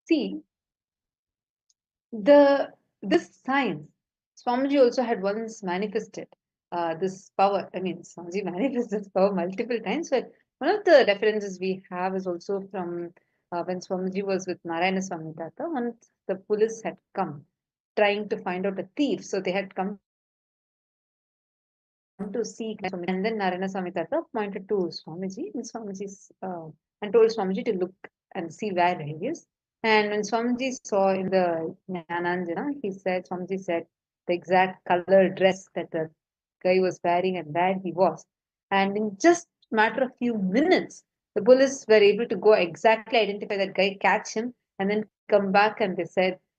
See, this science, Swamiji also had once manifested this power. I mean, Swamiji manifested this power multiple times, but one of the references we have is also from when Swamiji was with Narayana Swami Tata. Once the police had come trying to find out a thief, so they had come to seek, and then Narayana Swami Tata pointed to Swamiji, and and told Swamiji to look and see where he is. And when Swamiji saw in the Jnananjana, Swamiji said the exact color dress that the guy was wearing and where he was. And in just a matter of few minutes, the police were able to go exactly identify that guy, catch him, and then come back, and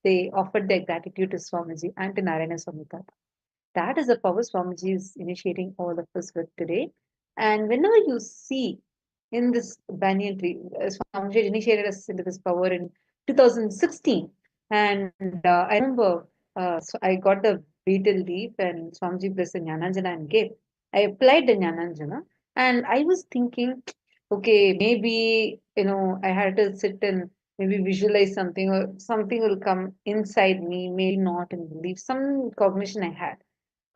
they offered their gratitude to Swamiji and to Narayana Swami Tata. That is the power Swamiji is initiating all of us with today. And whenever you see in this banyan tree. Swamiji had initiated us into this power in 2016. And I remember so I got the betel leaf and Swamiji blessed the Jnananjana and gave. I applied the Jnananjana and I was thinking, okay, maybe, I had to sit and maybe visualize something or something will come inside me, maybe not, and believe some cognition I had.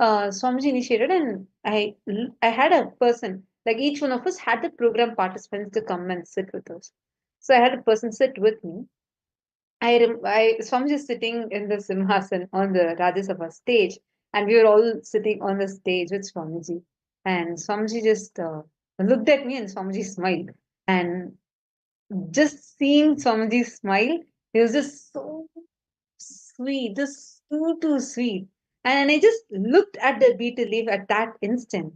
Swamiji initiated, and I had a person, like each one of us had the program participants to come and sit with us. So I had a person sit with me. Swamiji is sitting in the Simhasan on the Rajya Sabha stage, and we were all sitting on the stage with Swamiji. And Swamiji just looked at me, and Swamiji smiled. And just seeing Swamiji smile, it was just so sweet, just too sweet. And I just looked at the betel leaf at that instant.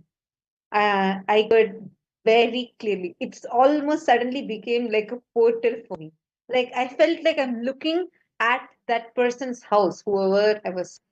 I could very clearly. It's almost suddenly became like a portal for me. Like I felt like I'm looking at that person's house, whoever I was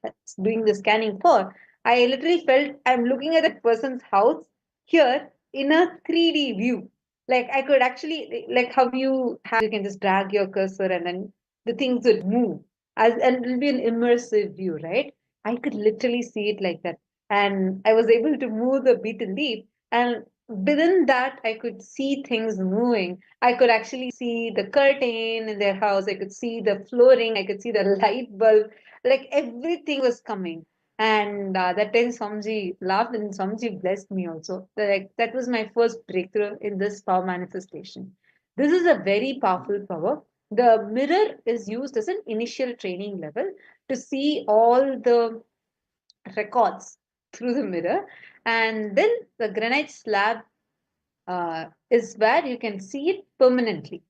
doing the scanning for. I literally felt I'm looking at that person's house here in a 3D view. Like I could actually, like how you can just drag your cursor and then the things would move. And it'll be an immersive view, right? I could literally see it like that. And I was able to move the beaten leaf, and within that I could see things moving. I could actually see the curtain in their house, I could see the flooring, I could see the light bulb, like everything was coming. And that time Swamiji laughed and Swamiji blessed me also. Like that was my first breakthrough in this power manifestation. This is a very powerful power. The mirror is used as an initial training level to see all the records through the mirror. And then the granite slab is where you can see it permanently.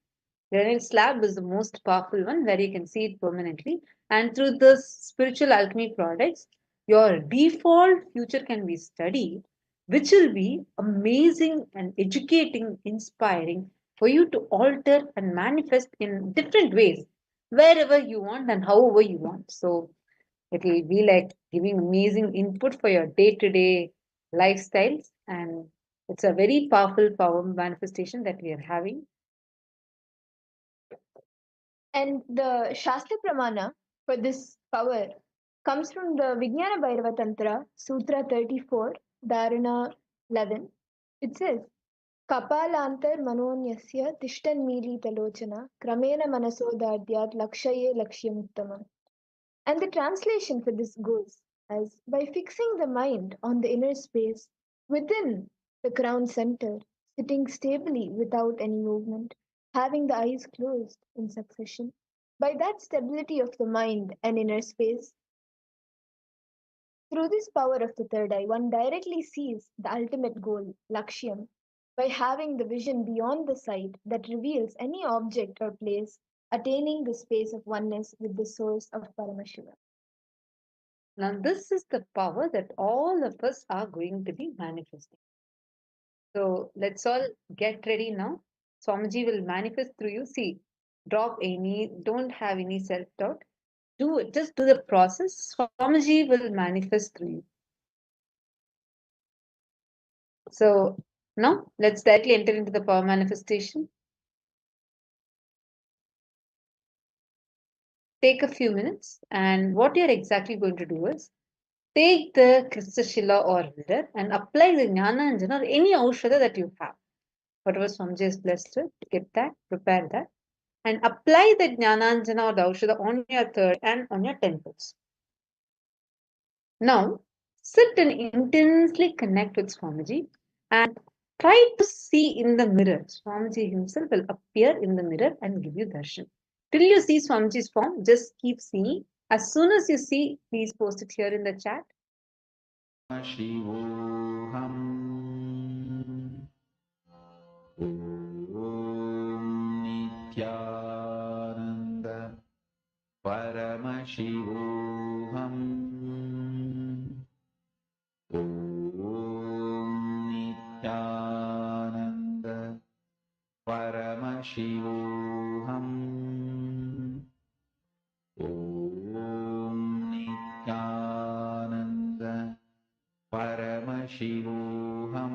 Granite slab is the most powerful one where you can see it permanently. And through the spiritual alchemy products, your default future can be studied, which will be amazing and educating, inspiring for you to alter and manifest in different ways, wherever you want and however you want. So it will be like giving amazing input for your day-to-day lifestyles. And it's a very powerful power manifestation that we are having. And the Shastra Pramana for this power comes from the Vijnana Bhairava Tantra, Sutra 34, Dharana 11. It says, Kapalantar manonyasya tishtan talochana kramena manasodhadyat lakshaye lakshyamuttamam. And the translation for this goes as by fixing the mind on the inner space within the crown center, sitting stably without any movement, having the eyes closed in succession, by that stability of the mind and inner space, through this power of the third eye, one directly sees the ultimate goal, Lakshyam, by having the vision beyond the sight that reveals any object or place, attaining the space of oneness with the source of Paramashiva. Now, this is the power that all of us are going to be manifesting. So let's all get ready now. Swamiji will manifest through you. See, don't have any self-doubt. Do it, just do the process. Swamiji will manifest through you. So now let's directly enter into the power manifestation. Take a few minutes, and what you're exactly going to do is take the Kristashila or mirror and apply the Jnananjana or any Aushadha that you have. Whatever Swamiji is blessed with, get that, prepare that, and apply the Jnananjana or the Aushadha on your third and on your temples. Now, sit and intensely connect with Swamiji and try to see in the mirror. Swamiji himself will appear in the mirror and give you darshan. Till you see Swamiji's form, just keep seeing. As soon as you see, please post it here in the chat. Paramashivoham Om Nityananda Paramashivoham Om Nityananda Paramashivoham Om Nityananda Paramashivoham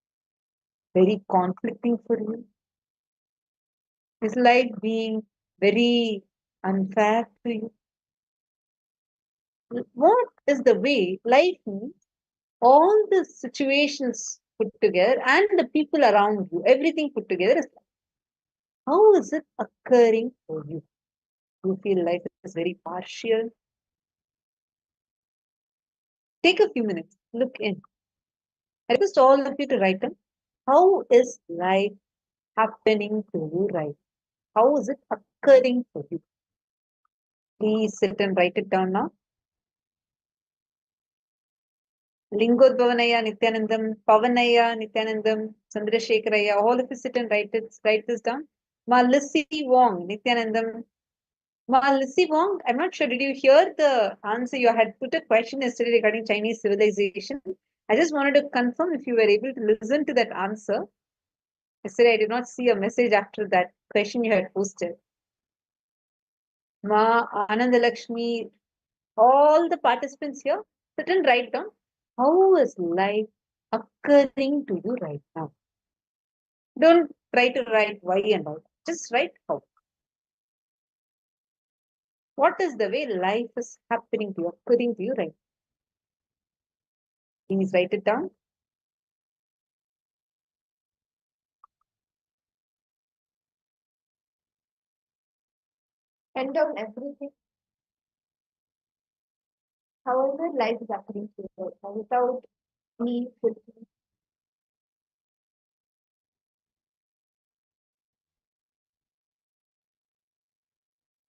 very conflicting for you? Is life being very unfair to you? What is the way life means? All the situations put together and the people around you, everything put together is life. How is it occurring for you? Do you feel life is very partial? Take a few minutes, look in. I request all of you to write down, how is life happening to you right? How is it occurring for you? Please sit and write it down now. Lingodvavanaya Nityanandam, Pavanaya Nityanandam, Chandrasekharaya, all of you sit and write this down. Ma Lissy Wong, Nityanandam. Ma Lissy Wong, I'm not sure, did you hear the answer? You had put a question yesterday regarding Chinese civilization. I just wanted to confirm if you were able to listen to that answer. Yesterday I did not see a message after that question you had posted. Ma Anandalakshmi, all the participants here, sit and write down, how is life occurring to you right now? Don't try to write why and all. Just write how. What is the way life is happening to you, occurring to you right now? Please write it down. Pen down everything. However, life is happening to you without me filtering.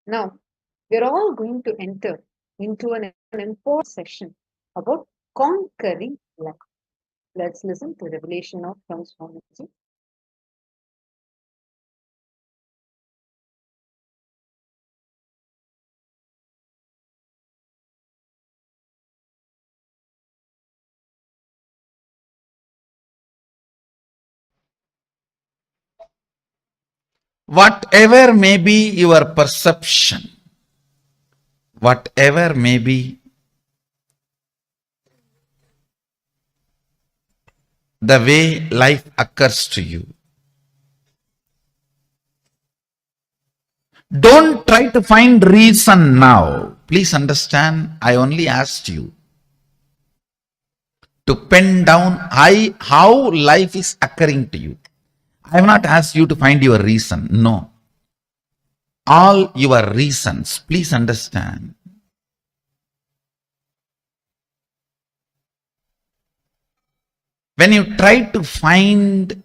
Now, we're all going to enter into an important session about conquering life. Let's listen to the revelation of transformative. Whatever may be your perception, whatever may be the way life occurs to you, don't try to find reason now. Please understand, I only asked you to pen down how life is occurring to you. I have not asked you to find your reason. No. All your reasons, please understand. When you try to find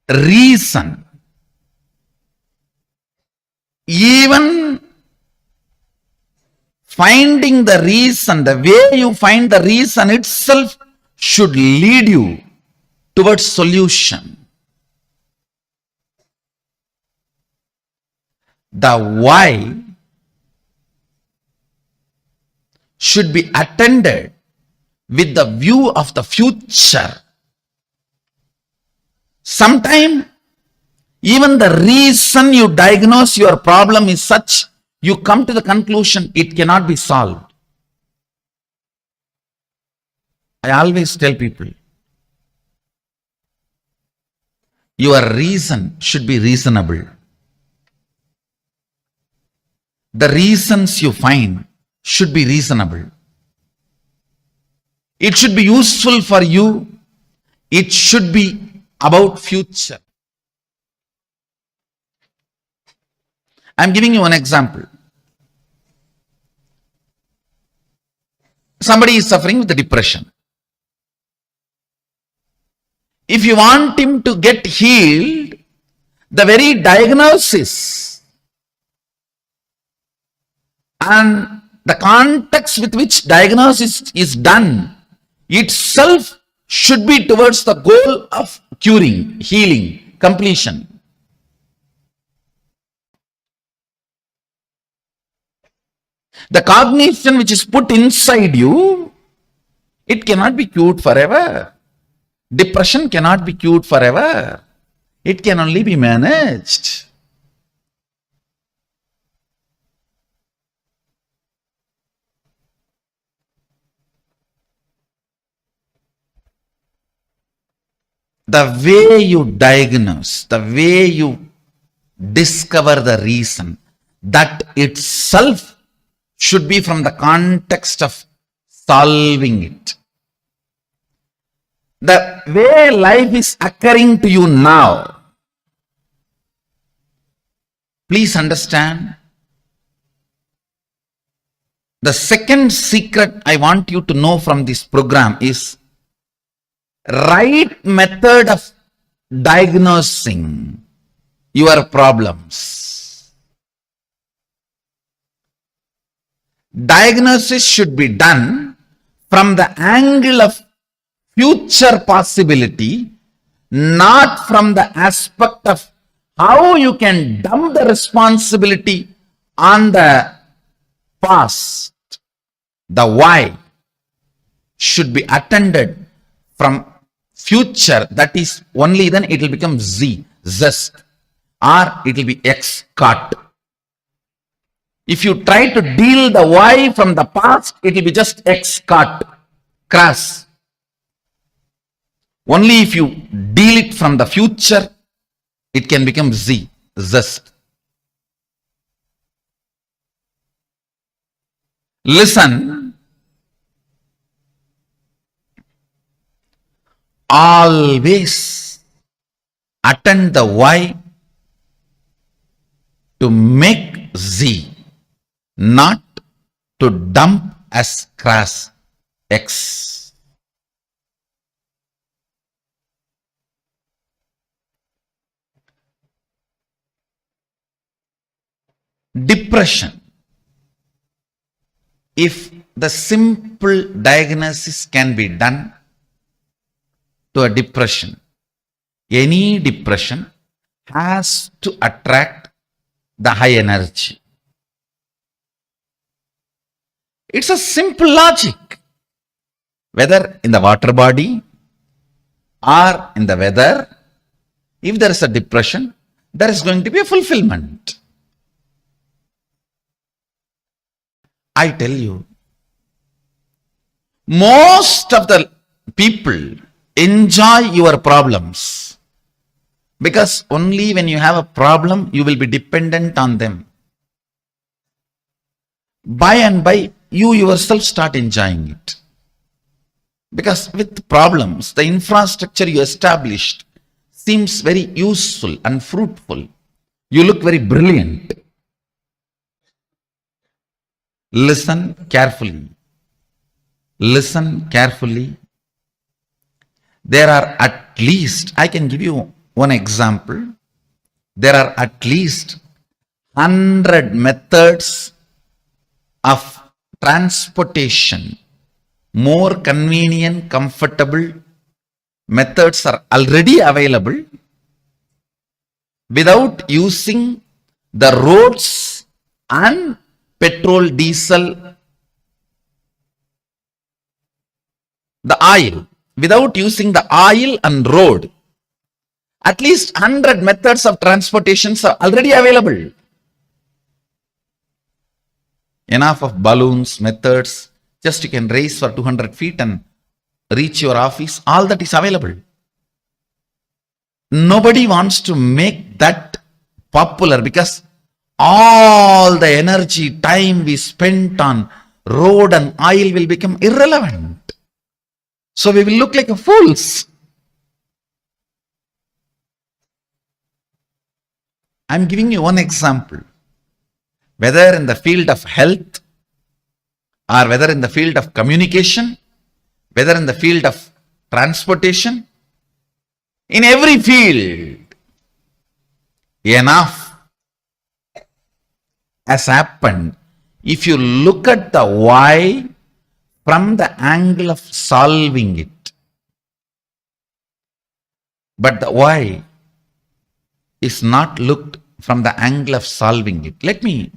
reason, even finding the reason, the way you find the reason itself should lead you towards solution. The why should be attended with the view of the future. Sometimes even the reason you diagnose your problem is such, you come to the conclusion it cannot be solved. I always tell people, your reason should be reasonable. The reasons you find should be reasonable. It should be useful for you. It should be about future. I'm giving you an example. Somebody is suffering with depression. If you want him to get healed, the very diagnosis and the context with which diagnosis is done itself should be towards the goal of curing, healing, completion. The cognition which is put inside you, it cannot be cured forever. Depression cannot be cured forever. It can only be managed. the way you diagnose, the way you discover the reason, that itself should be from the context of solving it. The way life is occurring to you now, please understand, the second secret I want you to know from this program is right method of diagnosing your problems. Diagnosis should be done from the angle of future possibility, not from the aspect of how you can dump the responsibility on the past. The why should be attended from future. That is only then it will become zest, or it will be X cut. If you try to deal the why from the past, it will be just X cut, crass. Only if you deal it from the future, it can become zest. Listen, always attend the why to make Z, not to dump as crass X. Depression. If the simple diagnosis can be done to a depression, any depression has to attract the high energy. It's a simple logic. Whether in the water body or in the weather, if there is a depression, there is going to be a fulfillment. I tell you, most of the people enjoy your problems because only when you have a problem, you will be dependent on them. By and by, you yourself start enjoying it. Because with problems, the infrastructure you established seems very useful and fruitful. You look very brilliant. Listen carefully. Listen carefully. There are at least, I can give you one example. There are at least 100 methods of transportation. More convenient, comfortable methods are already available without using the roads and petrol, diesel, the oil. Without using the oil and road, at least 100 methods of transportations are already available. Enough of balloons, methods, just you can race for 200 feet and reach your office, all that is available. Nobody wants to make that popular because all the energy, time we spent on road and oil will become irrelevant. So we will look like fools. I'm giving you one example. Whether in the field of health, or whether in the field of communication, whether in the field of transportation, in every field, enough has happened. If you look at the why from the angle of solving it, but the why is not looked from the angle of solving it. Let me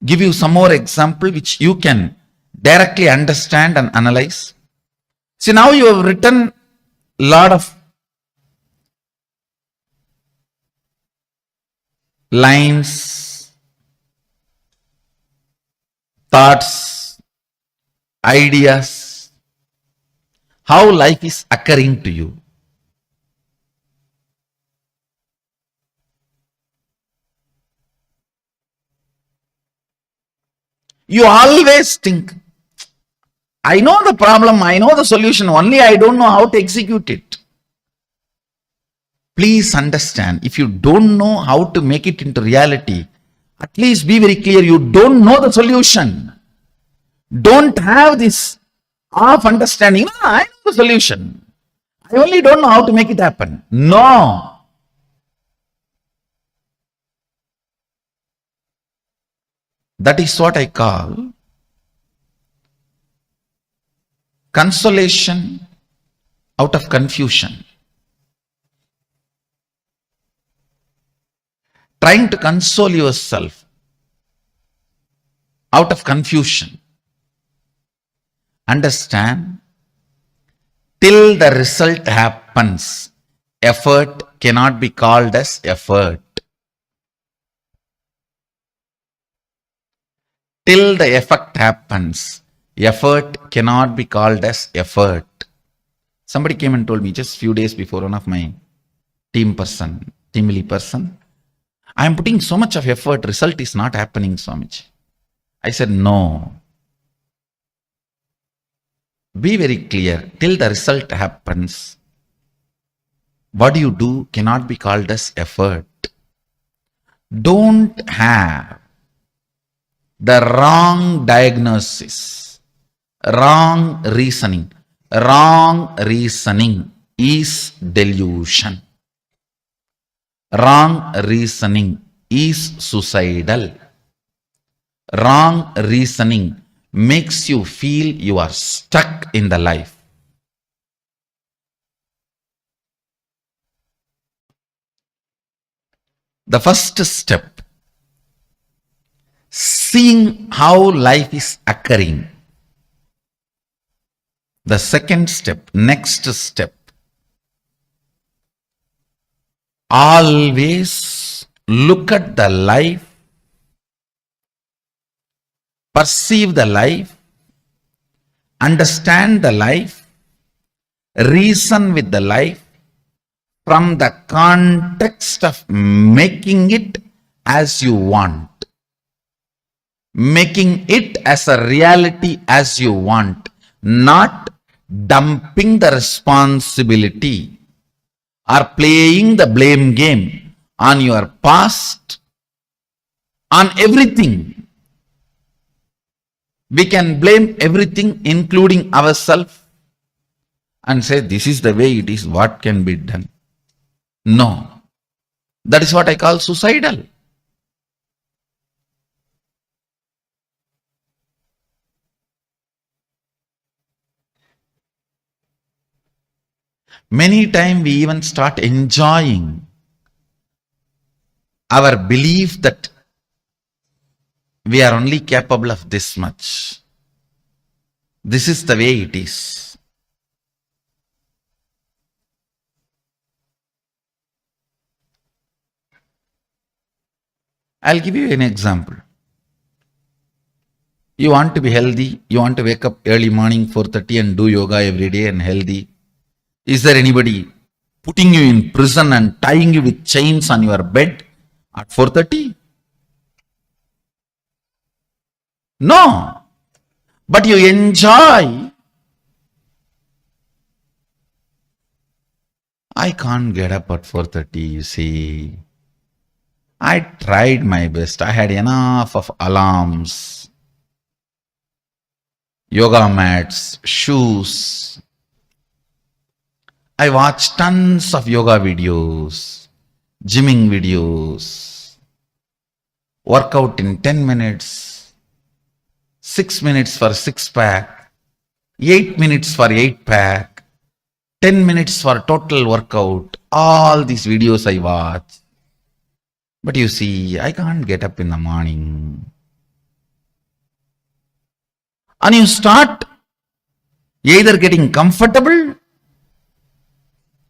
give you some more example which you can directly understand and analyze. See, now you have written a lot of lines, thoughts, ideas. how life is occurring to you. You always think, I know the problem, I know the solution, only I don't know how to execute it. Please understand, if you don't know how to make it into reality, at least be very clear, you don't know the solution. Don't have this half understanding. I know the solution. I only don't know how to make it happen. No. That is what I call consolation out of confusion. Trying to console yourself out of confusion. Understand, till the result happens, effort cannot be called as effort. Till the effect happens, effort cannot be called as effort. Somebody came and told me just few days before, one of my team lead person, I am putting so much of effort, result is not happening, Swamiji. I said, no. Be very clear, till the result happens, what you do cannot be called as effort. Don't have the wrong diagnosis, wrong reasoning. Wrong reasoning is delusion. Wrong reasoning is suicidal. Wrong reasoning makes you feel you are stuck in the life. The first step, seeing how life is occurring. The second step, next step, always look at the life, perceive the life, understand the life, reason with the life from the context of making it as you want. Making it as a reality as you want, not dumping the responsibility or playing the blame game on your past, on everything. We can blame everything, including ourselves, and say, this is the way it is, what can be done? No. That is what I call suicidal. Many times we even start enjoying our belief that we are only capable of this much. This is the way it is. I'll give you an example. You want to be healthy, you want to wake up early morning 4:30 and do yoga every day and healthy. Is there anybody putting you in prison and tying you with chains on your bed at 4:30? No. But you enjoy. I can't get up at 4:30, you see. I tried my best. I had enough of alarms, yoga mats, shoes. I watched tons of yoga videos, gymming videos, workout in 10 minutes, 6 minutes for 6-pack, 8 minutes for 8-pack, 10 minutes for total workout. All these videos I watch. But you see, I can't get up in the morning. And you start either getting comfortable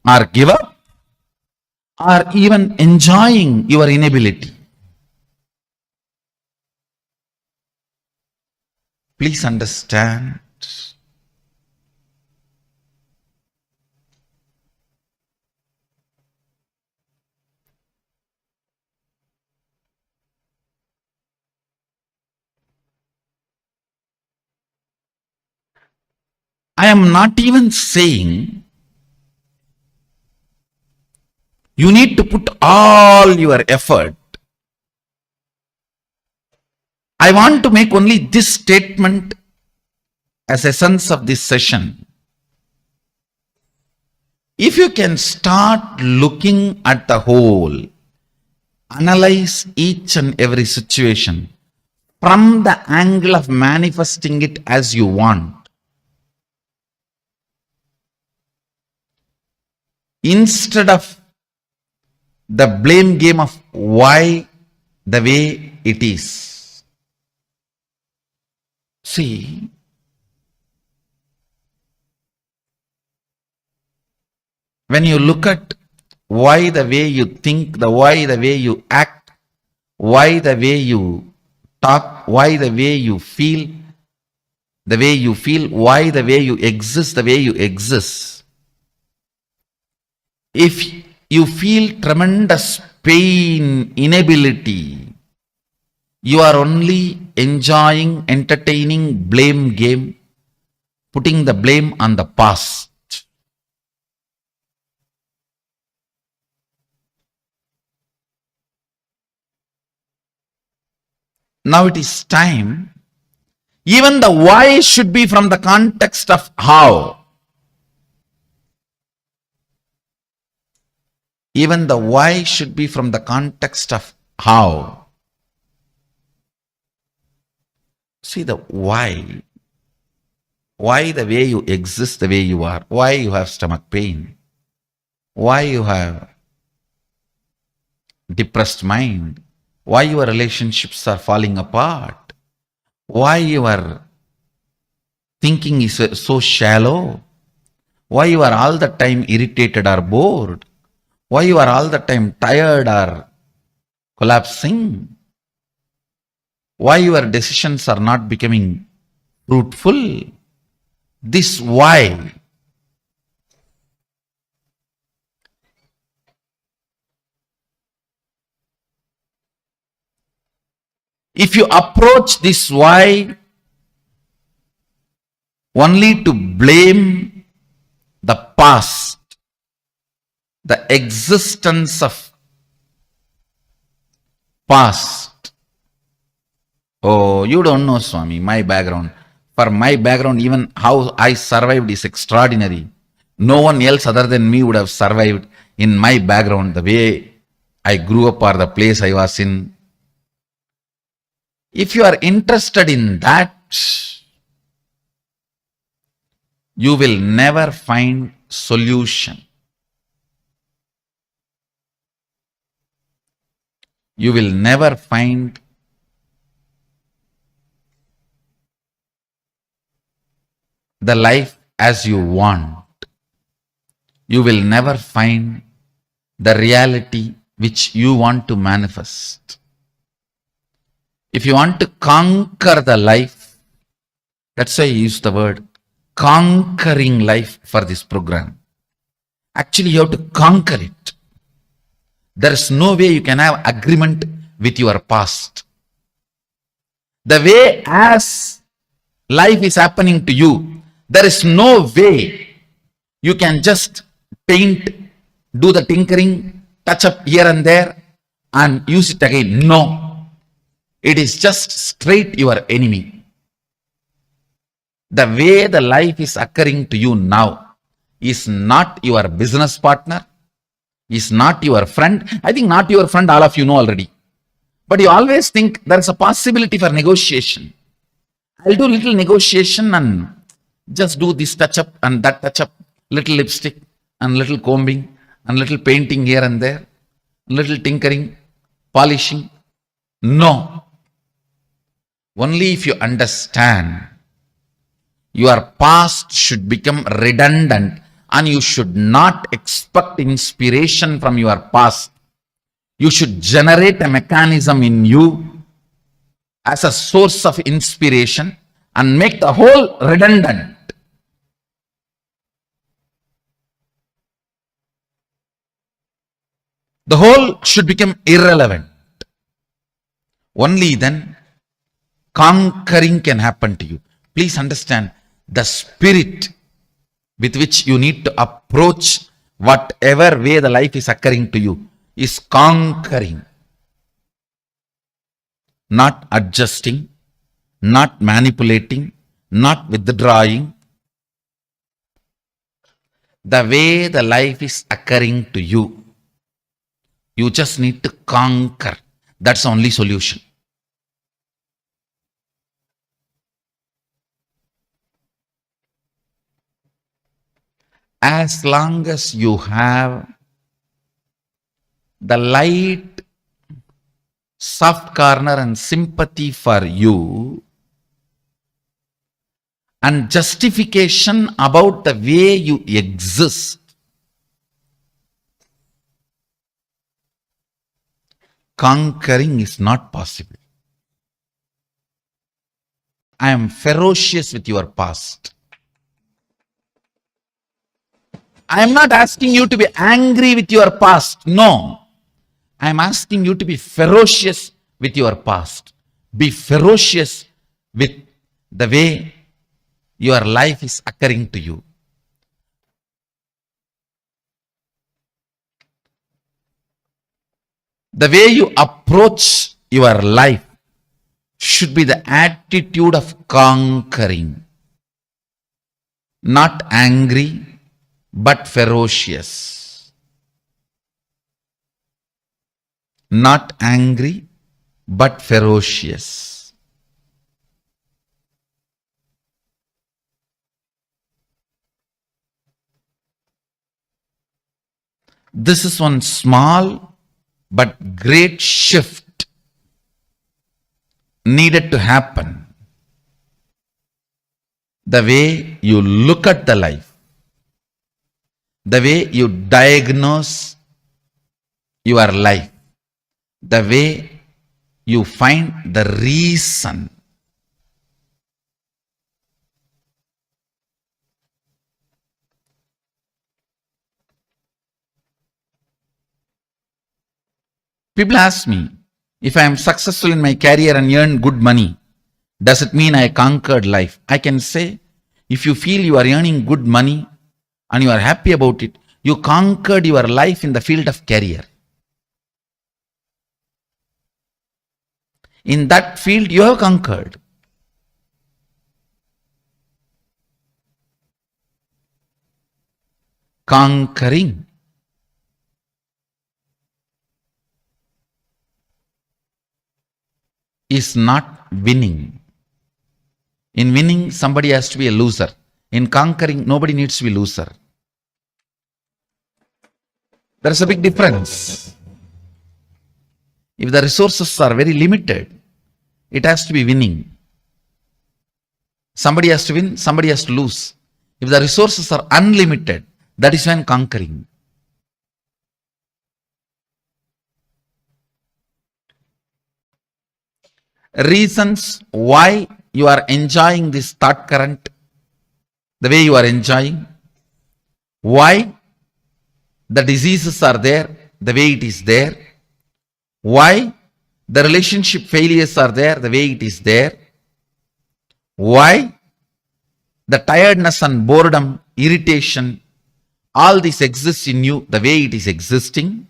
or give up, or even enjoying your inability. Please understand, I am not even saying you need to put all your effort. I want to make only this statement as essence of this session. If you can start looking at the whole, analyze each and every situation from the angle of manifesting it as you want, instead of the blame game of why the way it is. See, when you look at why the way you think, why the way you act, why the way you talk, why the way you feel, why the way you exist, if you feel tremendous pain, inability, you are only enjoying, entertaining blame game, putting the blame on the past. Now it is time. Even the why should be from the context of how. Even the why should be from the context of how. See the why. Why the way you exist the way you are. Why you have stomach pain. Why you have depressed mind. Why your relationships are falling apart. Why your thinking is so shallow. Why you are all the time irritated or bored. Why you are all the time tired or collapsing? Why your decisions are not becoming fruitful? This why. If you approach this why only to blame the past, the existence of past. Oh, you don't know, Swami, my background. For my background, even how I survived is extraordinary. No one else other than me would have survived in my background, the way I grew up or the place I was in. If you are interested in that, you will never find solution. You will never find the life as you want. You will never find the reality which you want to manifest. If you want to conquer the life, that's why I use the word conquering life for this program. Actually, you have to conquer it. There is no way you can have agreement with your past. The way as life is happening to you, there is no way you can just paint, do the tinkering, touch up here and there and use it again. No. It is just straight your enemy. The way the life is occurring to you now is not your business partner, is not your friend. I think not your friend, all of you know already. But you always think there is a possibility for negotiation. I'll do little negotiation and just do this touch up and that touch up, little lipstick and little combing and little painting here and there, little tinkering, polishing. No. Only if you understand your past should become redundant and you should not expect inspiration from your past. You should generate a mechanism in you as a source of inspiration and make the whole redundant. The whole should become irrelevant. Only then conquering can happen to you. Please understand, the spirit with which you need to approach whatever way the life is occurring to you is conquering, not adjusting, not manipulating, not withdrawing. The way the life is occurring to you, you just need to conquer. That's the only solution. As long as you have the light, soft corner and sympathy for you, and justification about the way you exist, conquering is not possible. I am ferocious with your past. I am not asking you to be angry with your past. No. I am asking you to be ferocious with your past. Be ferocious with the way your life is occurring to you. The way you approach your life should be the attitude of conquering. Not angry, but ferocious. Not angry, but ferocious. This is one small but great shift needed to happen. The way you look at the life, the way you diagnose your life, the way you find the reason. People ask me, if I am successful in my career and earn good money, does it mean I conquered life? I can say, if you feel you are earning good money and you are happy about it, you conquered your life in the field of career. In that field, you have conquered. Conquering is not winning. In winning, somebody has to be a loser. In conquering, nobody needs to be a loser. There is a big difference. If the resources are very limited, it has to be winning. Somebody has to win, somebody has to lose. If the resources are unlimited, that is when conquering. Reasons why you are enjoying this thought current the way you are enjoying, why the diseases are there the way it is there, why the relationship failures are there the way it is there, why the tiredness and boredom, irritation, all this exists in you the way it is existing.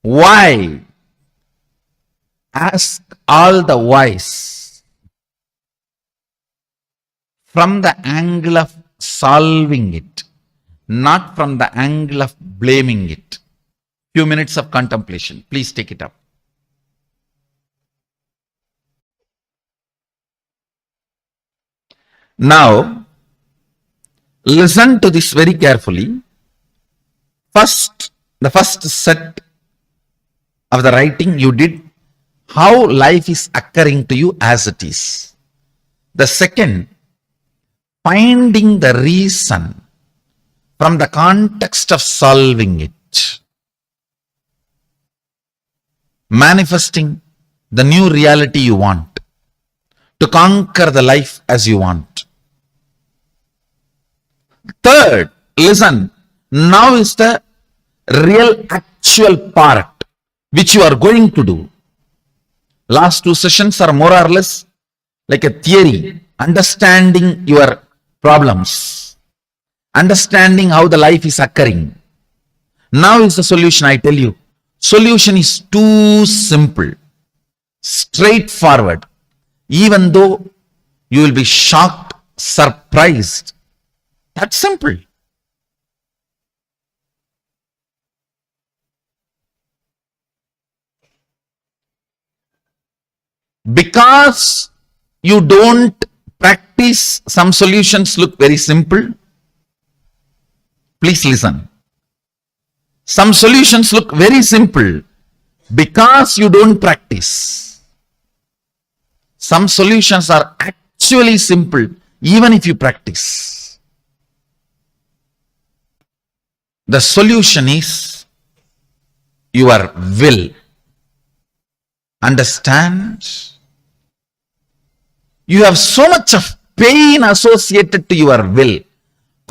Why? Ask all the whys from the angle of solving it, not from the angle of blaming it. Few minutes of contemplation. Please take it up. Now, listen to this very carefully. First, the first set of the writing you did, how life is occurring to you as it is. The second, finding the reason from the context of solving it. Manifesting the new reality you want, to conquer the life as you want. Third, listen, now is the real actual part which you are going to do. Last two sessions are more or less like a theory, understanding your problems. understanding how the life is occurring. Now is the solution, I tell you. Solution is too simple, straightforward. Even though you will be shocked, surprised. That's simple. Because you don't practice, some solutions look very simple. Please listen. Some solutions look very simple because you don't practice. Some solutions are actually simple even if you practice. The solution is your will. Understand? You have so much of pain associated to your will.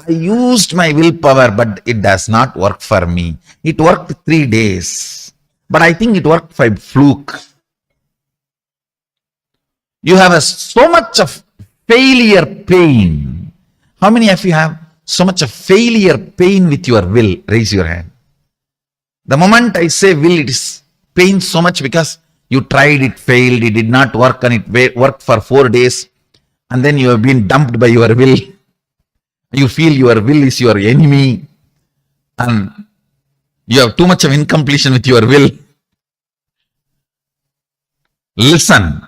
I used my willpower, but it does not work for me. It worked 3 days, but I think it worked by fluke. You have so much of failure pain. How many of you have so much of failure pain with your will? Raise your hand. The moment I say will, it is pain so much because you tried, it failed, it did not work, and it worked for 4 days, and then you have been dumped by your will. You feel your will is your enemy, and you have too much of incompletion with your will. Listen.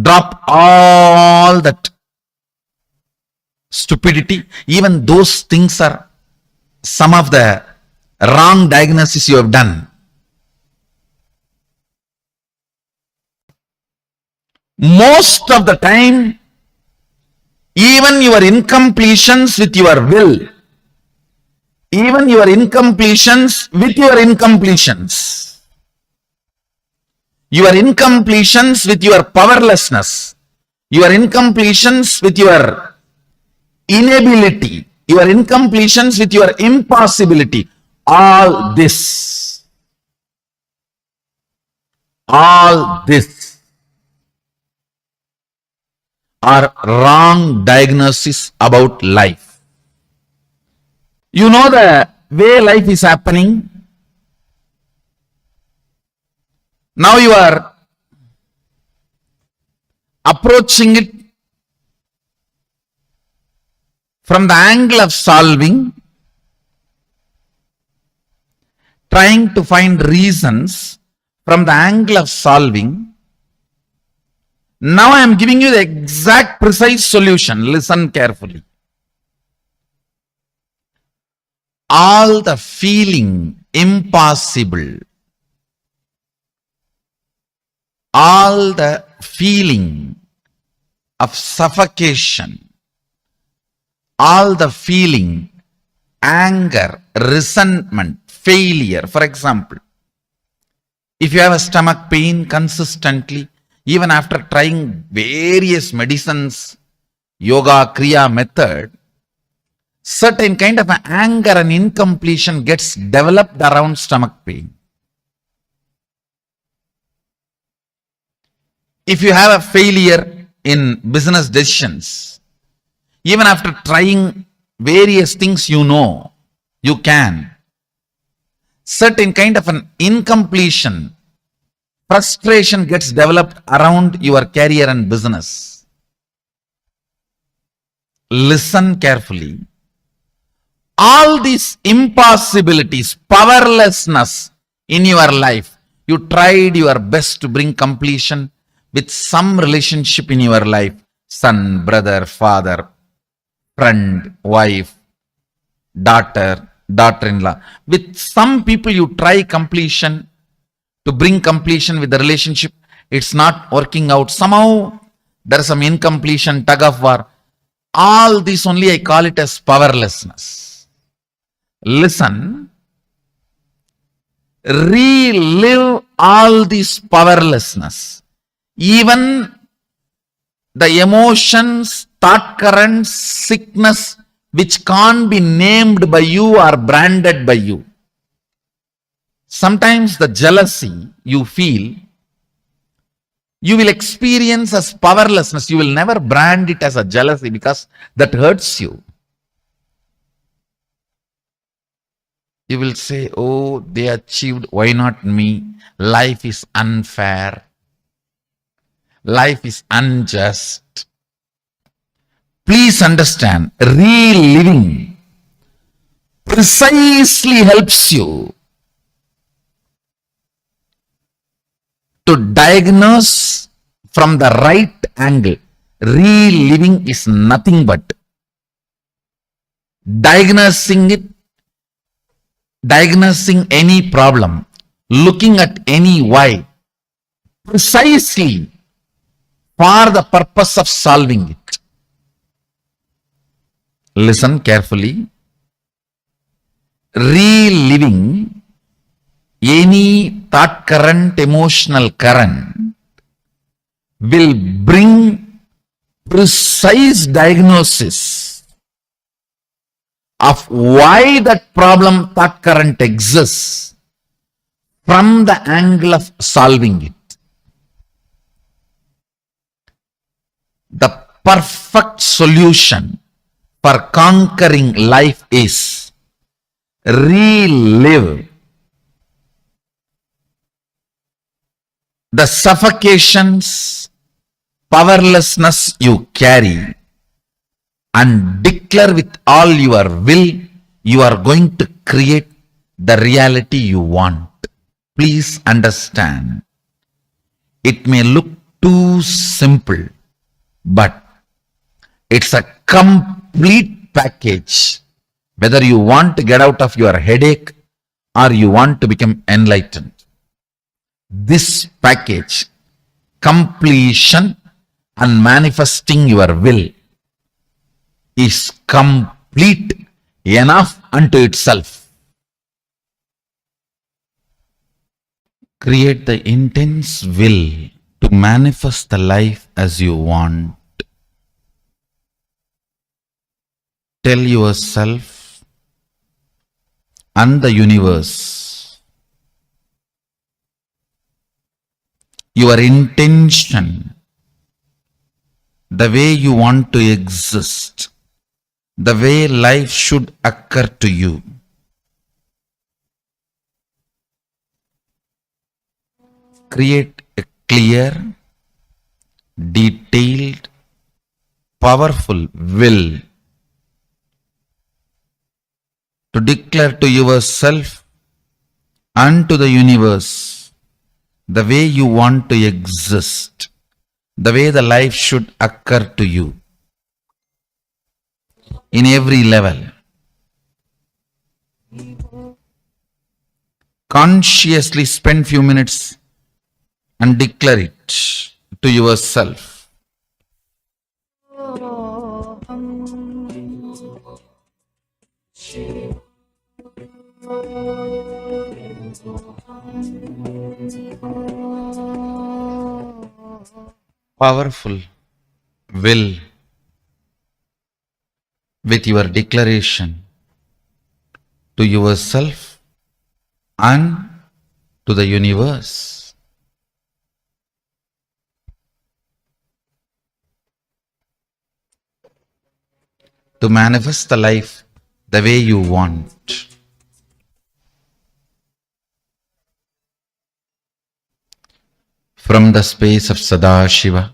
Drop all that stupidity. Even those things are some of the wrong diagnosis you have done. Most of the time, even your incompletions with your will, even your incompletions with your incompletions, your incompletions with your powerlessness, your incompletions with your inability, your incompletions with your impossibility, all this are wrong diagnosis about life. You know the way life is happening. Now you are approaching it from the angle of solving, trying to find reasons from the angle of solving. Now I am giving you the exact precise solution. Listen carefully. All the feeling impossible, all the feeling of suffocation, all the feeling, anger, resentment, failure. For example, if you have a stomach pain consistently, even after trying various medicines, yoga, kriya method, certain kind of anger and incompletion gets developed around stomach pain. If you have a failure in business decisions, even after trying various things you know, you can, certain kind of an incompletion, frustration gets developed around your career and business. Listen carefully. All these impossibilities, powerlessness in your life, you tried your best to bring completion with some relationship in your life, son, brother, father, friend, wife, daughter, daughter-in-law. With some people you try completion, to bring completion with the relationship, it's not working out. Somehow there is some incompletion, tug of war. All this only I call it as powerlessness. Listen, relive all this powerlessness. Even the emotions, thought currents, sickness, which can't be named by you or branded by you. Sometimes the jealousy you feel, you will experience as powerlessness. You will never brand it as a jealousy because that hurts you. You will say, oh, they achieved, why not me? Life is unfair. Life is unjust. Please understand, reliving precisely helps you to diagnose from the right angle. Reliving is nothing but diagnosing any problem, looking at any why, precisely for the purpose of solving it. Listen carefully. Reliving any thought current, emotional current will bring precise diagnosis of why that problem thought current exists from the angle of solving it. The perfect solution for conquering life is relive the suffocations, powerlessness you carry and declare with all your will you are going to create the reality you want. Please understand, it may look too simple, but it's a complete package. Whether you want to get out of your headache or you want to become enlightened, this package, completion and manifesting your will, is complete enough unto itself. Create the intense will to manifest the life as you want. Tell yourself and the universe your intention, the way you want to exist, the way life should occur to you. Create a clear, detailed, powerful will to declare to yourself and to the universe the way you want to exist, the way the life should occur to you in every level. Consciously spend few minutes and declare it to yourself. Powerful will with your declaration to yourself and to the universe. To manifest the life the way you want. From the space of Sadashiva,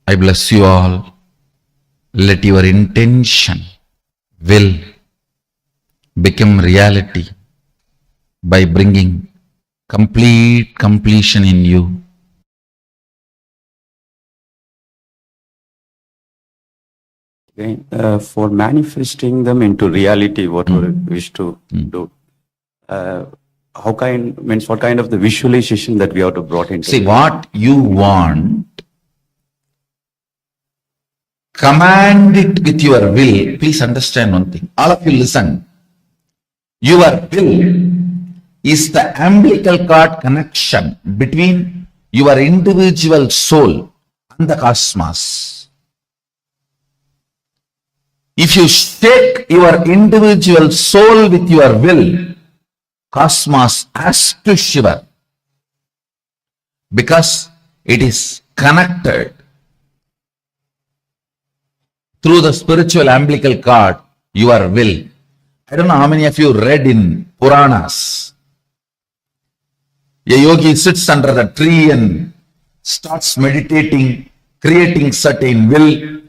I bless you all. Let your intention, will, become reality by bringing complete completion in you. For manifesting them into reality, whatever we wish to do, what kind of the visualization that we have to brought into? See, what you want, command it with your will. Please understand one thing. All of you listen. Your will is the umbilical cord connection between your individual soul and the cosmos. If you shake your individual soul with your will, cosmos has to shiver, because It is connected through the spiritual umbilical cord, your will. I don't know how many of you read in Puranas. A yogi sits under the tree and starts meditating, creating certain will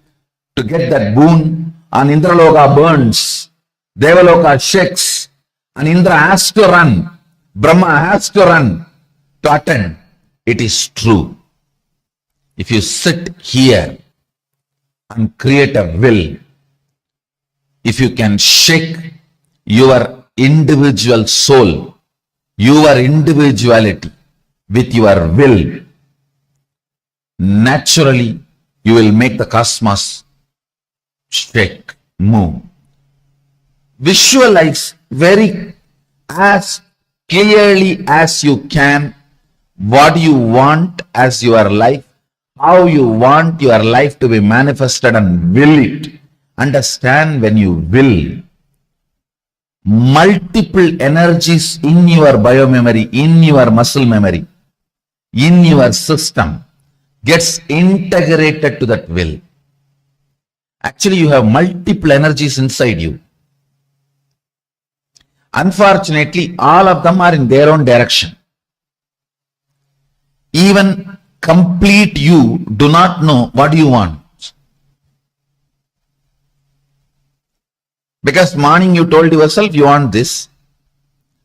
to get that boon, and Indraloka burns, Devaloka shakes, and Indra has to run, Brahma has to run to attend. It is true. If you sit here and create a will, if you can shake your individual soul, your individuality with your will, naturally you will make the cosmos shake, move. Visualize very as clearly as you can what you want as your life, how you want your life to be manifested, and will it. Understand, when you will, multiple energies in your biomemory, in your muscle memory, in your system gets integrated to that will. Actually, you have multiple energies inside you. Unfortunately, all of them are in their own direction. Even complete you do not know what you want. Because morning you told yourself you want this.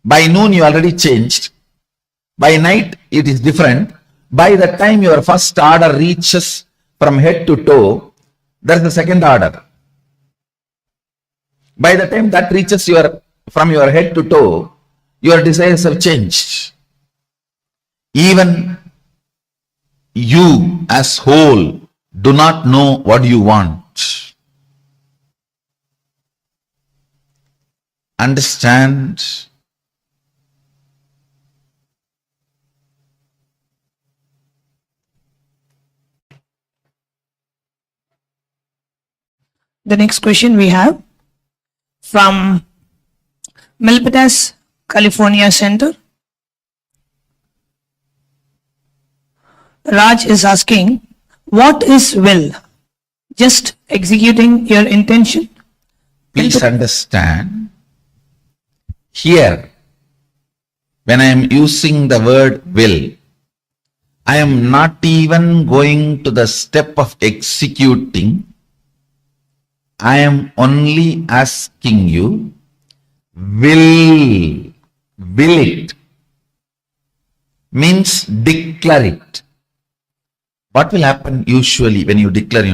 By noon you already changed. By night it is different. By the time your first order reaches from head to toe, there is the second order. By the time that reaches from your head to toe, your desires have changed. Even you as whole do not know what you want. Understand? The next question we have from Milpitas, California Center. Raj is asking, what is will? Just executing your intention? Please understand, here, when I am using the word will, I am not even going to the step of executing. I am only asking you, will it, means declare it. What will happen usually when you declare,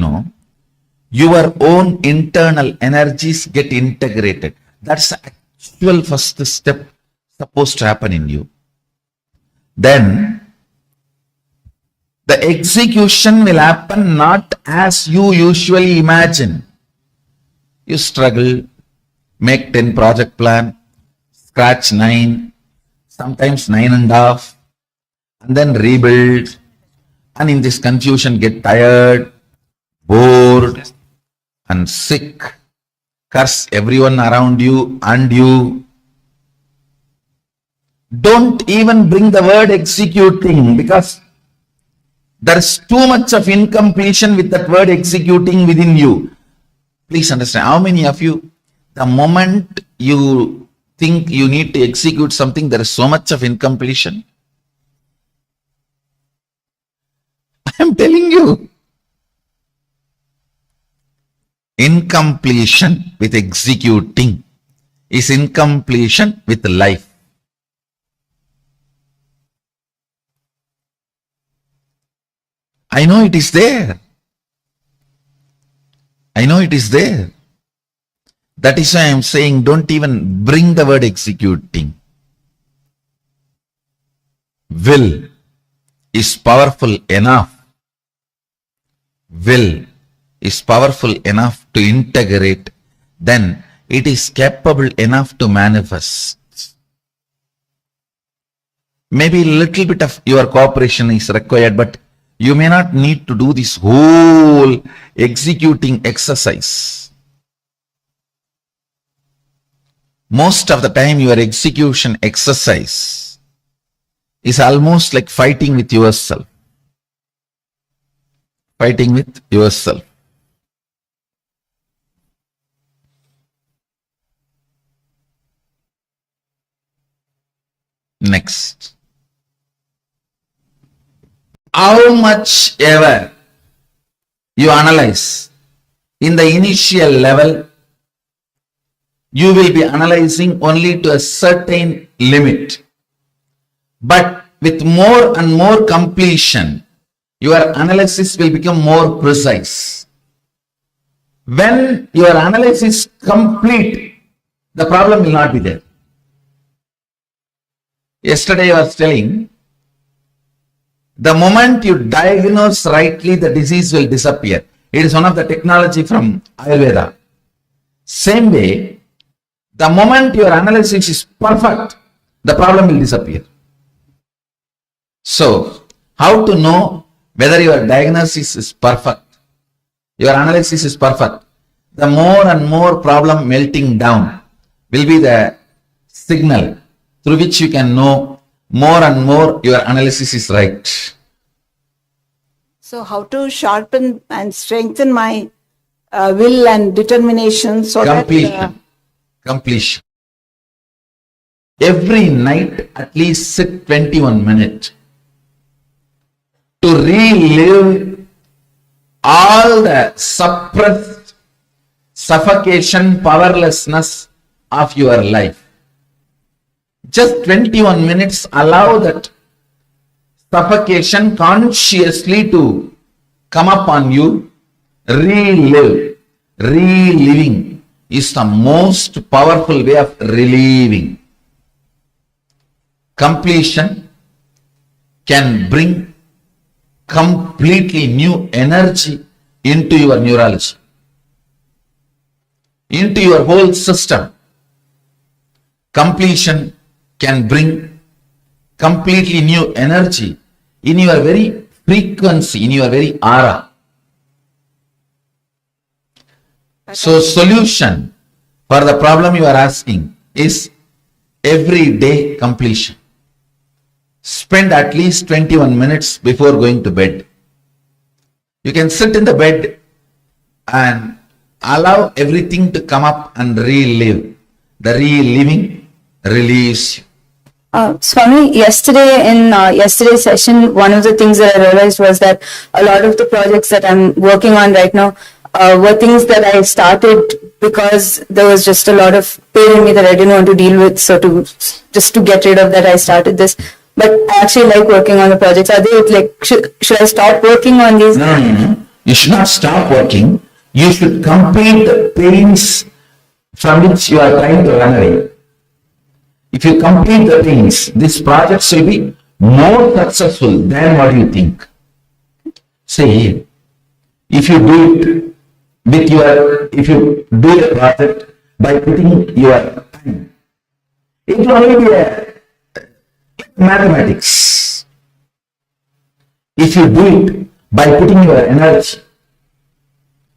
your own internal energies get integrated. That's the actual first step supposed to happen in you. Then the execution will happen not as you usually imagine. You struggle, make 10 project plan, scratch 9, sometimes 9.5, and then rebuild. And in this confusion get tired, bored, and sick, curse everyone around you and you. Don't even bring the word executing, because there is too much of incompletion with that word executing within you. Please understand, how many of you, the moment you think you need to execute something, there is so much of incompletion? I am telling you, incompletion with executing is incompletion with life. I know it is there. I know it is there. That is why I am saying, don't even bring the word executing. Will is powerful enough. Will is powerful enough to integrate. Then it is capable enough to manifest. Maybe a little bit of your cooperation is required, but you may not need to do this whole executing exercise. Most of the time, your execution exercise is almost like fighting with yourself. fighting with yourself. Next. How much ever you analyze in the initial level, you will be analyzing only to a certain limit. But with more and more completion, your analysis will become more precise. When your analysis is complete, the problem will not be there. Yesterday I was telling, the moment you diagnose rightly, the disease will disappear. It is one of the technology from Ayurveda. Same way, the moment your analysis is perfect, the problem will disappear. So, how to know whether your diagnosis is perfect, your analysis is perfect? The more and more problem melting down will be the signal through which you can know more and more your analysis is right. So how to sharpen and strengthen my will and determination so Completion. Every night at least sit 21 minutes to relive all the suppressed suffocation, powerlessness of your life. Just 21 minutes, allow that suffocation consciously to come upon you. Relive. Reliving is the most powerful way of relieving. Completion can bring completely new energy into your neurology, into your whole system. Completion can bring completely new energy in your very frequency, in your very aura. So solution for the problem you are asking is everyday completion. Spend at least 21 minutes before going to bed. You can sit in the bed and allow everything to come up and relive. The reliving relieves you. Swami, yesterday in yesterday's session, one of the things that I realized was that a lot of the projects that I'm working on right now were things that I started because there was just a lot of pain in me that I didn't want to deal with. So just to get rid of that, I started this. But I actually like working on the projects. Are they like, should I stop working on these? No. You should not stop working. You should complete the pains from which you are trying to run away. If you complete the things, this project will be more successful than what you think. See, if you do it if you do a project by putting your time, it will only be a mathematics. If you do it by putting your energy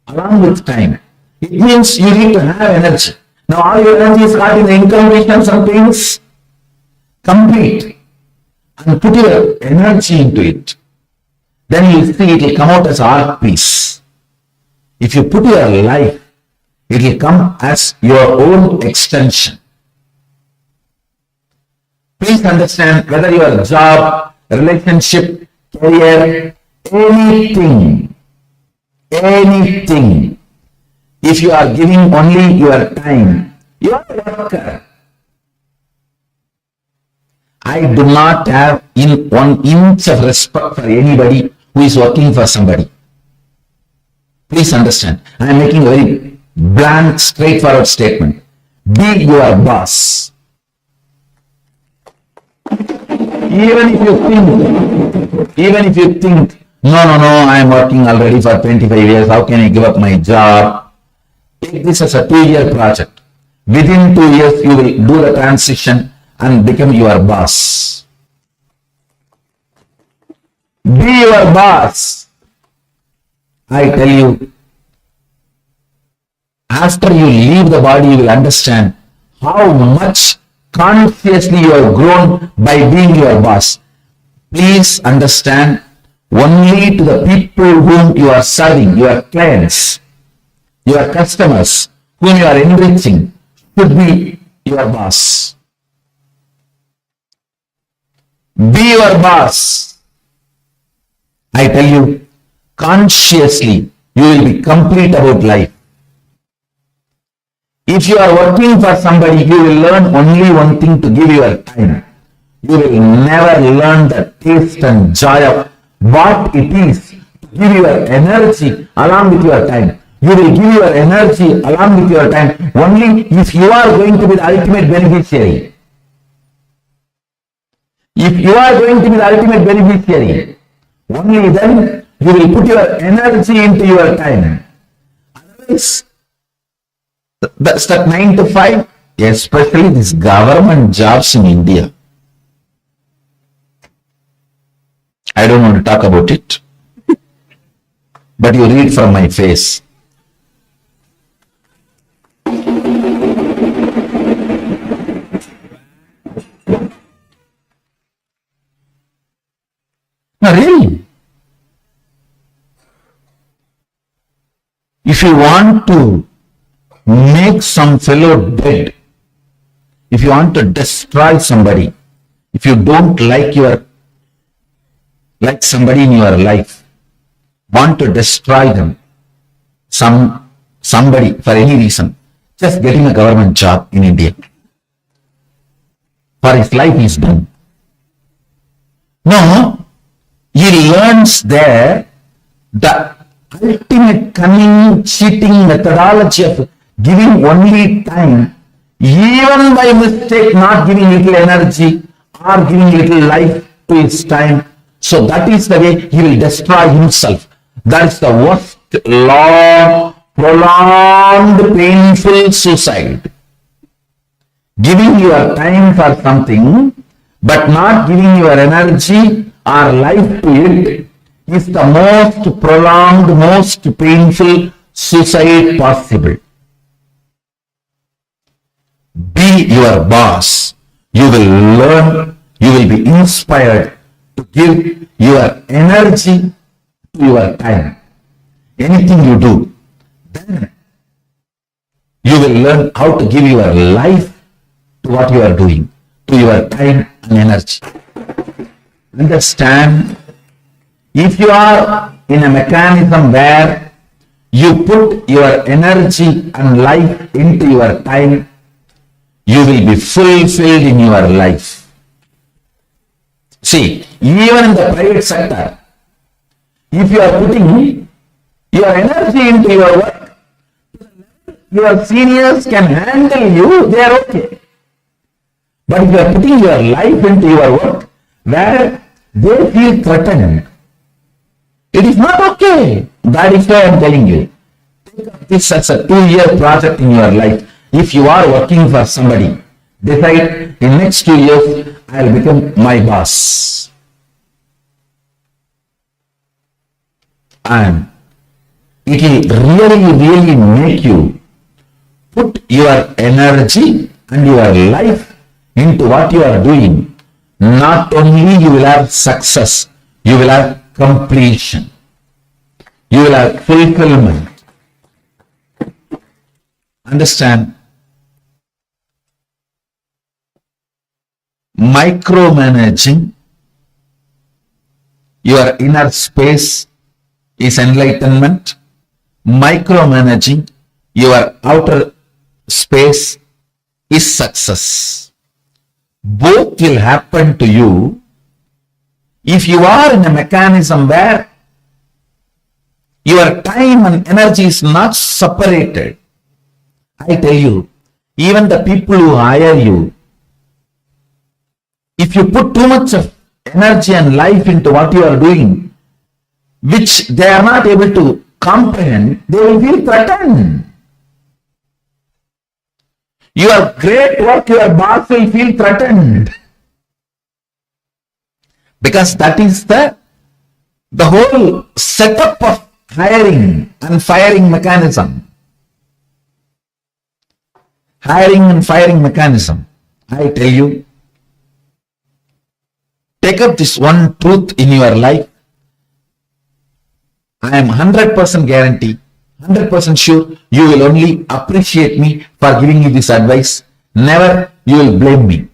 along with time, it means you need to have energy. Now all your energy is caught in the incompletions and things. Complete and put your energy into it. Then you see it will come out as art piece. If you put your life, it will come as your own extension. Please understand, whether your job, relationship, career, anything, if you are giving only your time, you are a worker. I do not have 1 inch of respect for anybody who is working for somebody. Please understand, I am making a very blank, straightforward statement. Be your boss. Even if you think, no, I am working already for 25 years, how can I give up my job? Take this as a 2-year project. Within 2 years, you will do the transition and become your boss. Be your boss. I tell you, after you leave the body, you will understand how much consciously you have grown by being your boss. Please understand, only to the people whom you are serving, your clients, your customers, whom you are enriching, should be your boss. Be your boss. I tell you, consciously, you will be complete about life. If you are working for somebody, you will learn only one thing: to give your time. You will never learn the taste and joy of what it is to give your energy along with your time. You will give your energy along with your time only if you are going to be the ultimate beneficiary. If you are going to be the ultimate beneficiary, only then you will put your energy into your time. Otherwise, that's that 9 to 5, especially these government jobs in India. I don't want to talk about it, but you read from my face. No, really. If you want to make some fellow dead, if you want to destroy somebody, if you don't like somebody in your life, want to destroy them, somebody for any reason, just get him a government job in India. For his life is done. No, he learns there the ultimate cunning, cheating methodology of giving only time, even by mistake not giving little energy or giving little life to his time. So that is the way he will destroy himself. That is the worst, long, prolonged, painful suicide. Giving your time for something, but not giving your energy or life to it is the most prolonged, most painful suicide possible. Be your boss. You will learn, you will be inspired to give your energy to your time. Anything you do, then you will learn how to give your life to what you are doing, to your time and energy. Understand? If you are in a mechanism where you put your energy and life into your time, you will be fulfilled in your life. See, even in the private sector, if you are putting your energy into your work, your seniors can handle you, they are okay. But if you are putting your life into your work, where they feel threatened, it is not okay. That is why I am telling you. Think of this as a 2-year project in your life. If you are working for somebody, decide in next 2 years, I will become my boss. And it will really make you put your energy and your life into what you are doing. Not only you will have success, you will have completion. You will have fulfillment. Understand? Micromanaging your inner space is enlightenment. Micromanaging your outer space is success. Both will happen to you if you are in a mechanism where your time and energy is not separated. I tell you, even the people who hire you, if you put too much of energy and life into what you are doing, which they are not able to comprehend, they will feel threatened. Your great work, your boss will feel threatened. Because that is the whole setup of hiring and firing mechanism. Hiring and firing mechanism. I tell you, take up this one truth in your life. I am 100% guarantee, 100% sure you will only appreciate me for giving you this advice. Never you will blame me.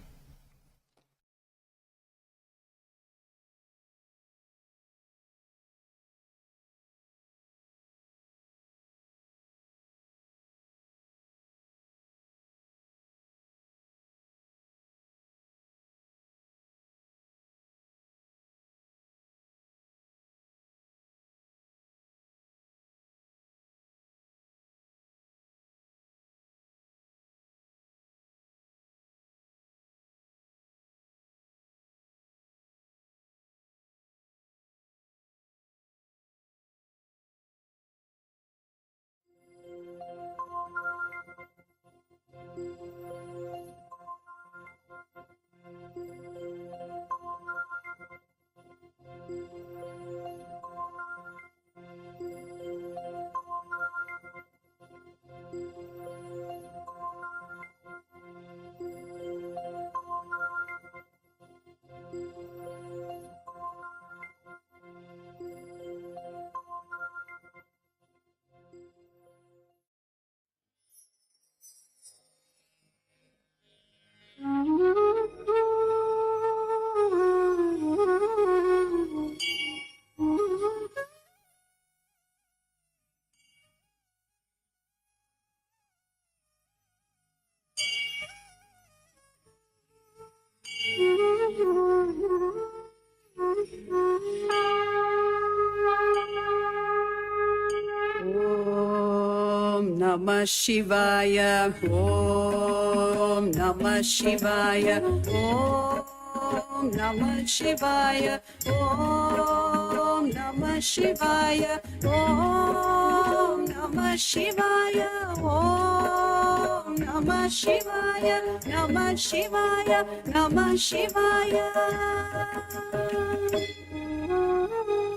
Namah Shivaya, Om Namah Shivaya, Om Namah Shivaya, Om Namah Shivaya, Om Namah Shivaya, Om Namah Shivaya, Namah Shivaya, Namah Shivaya.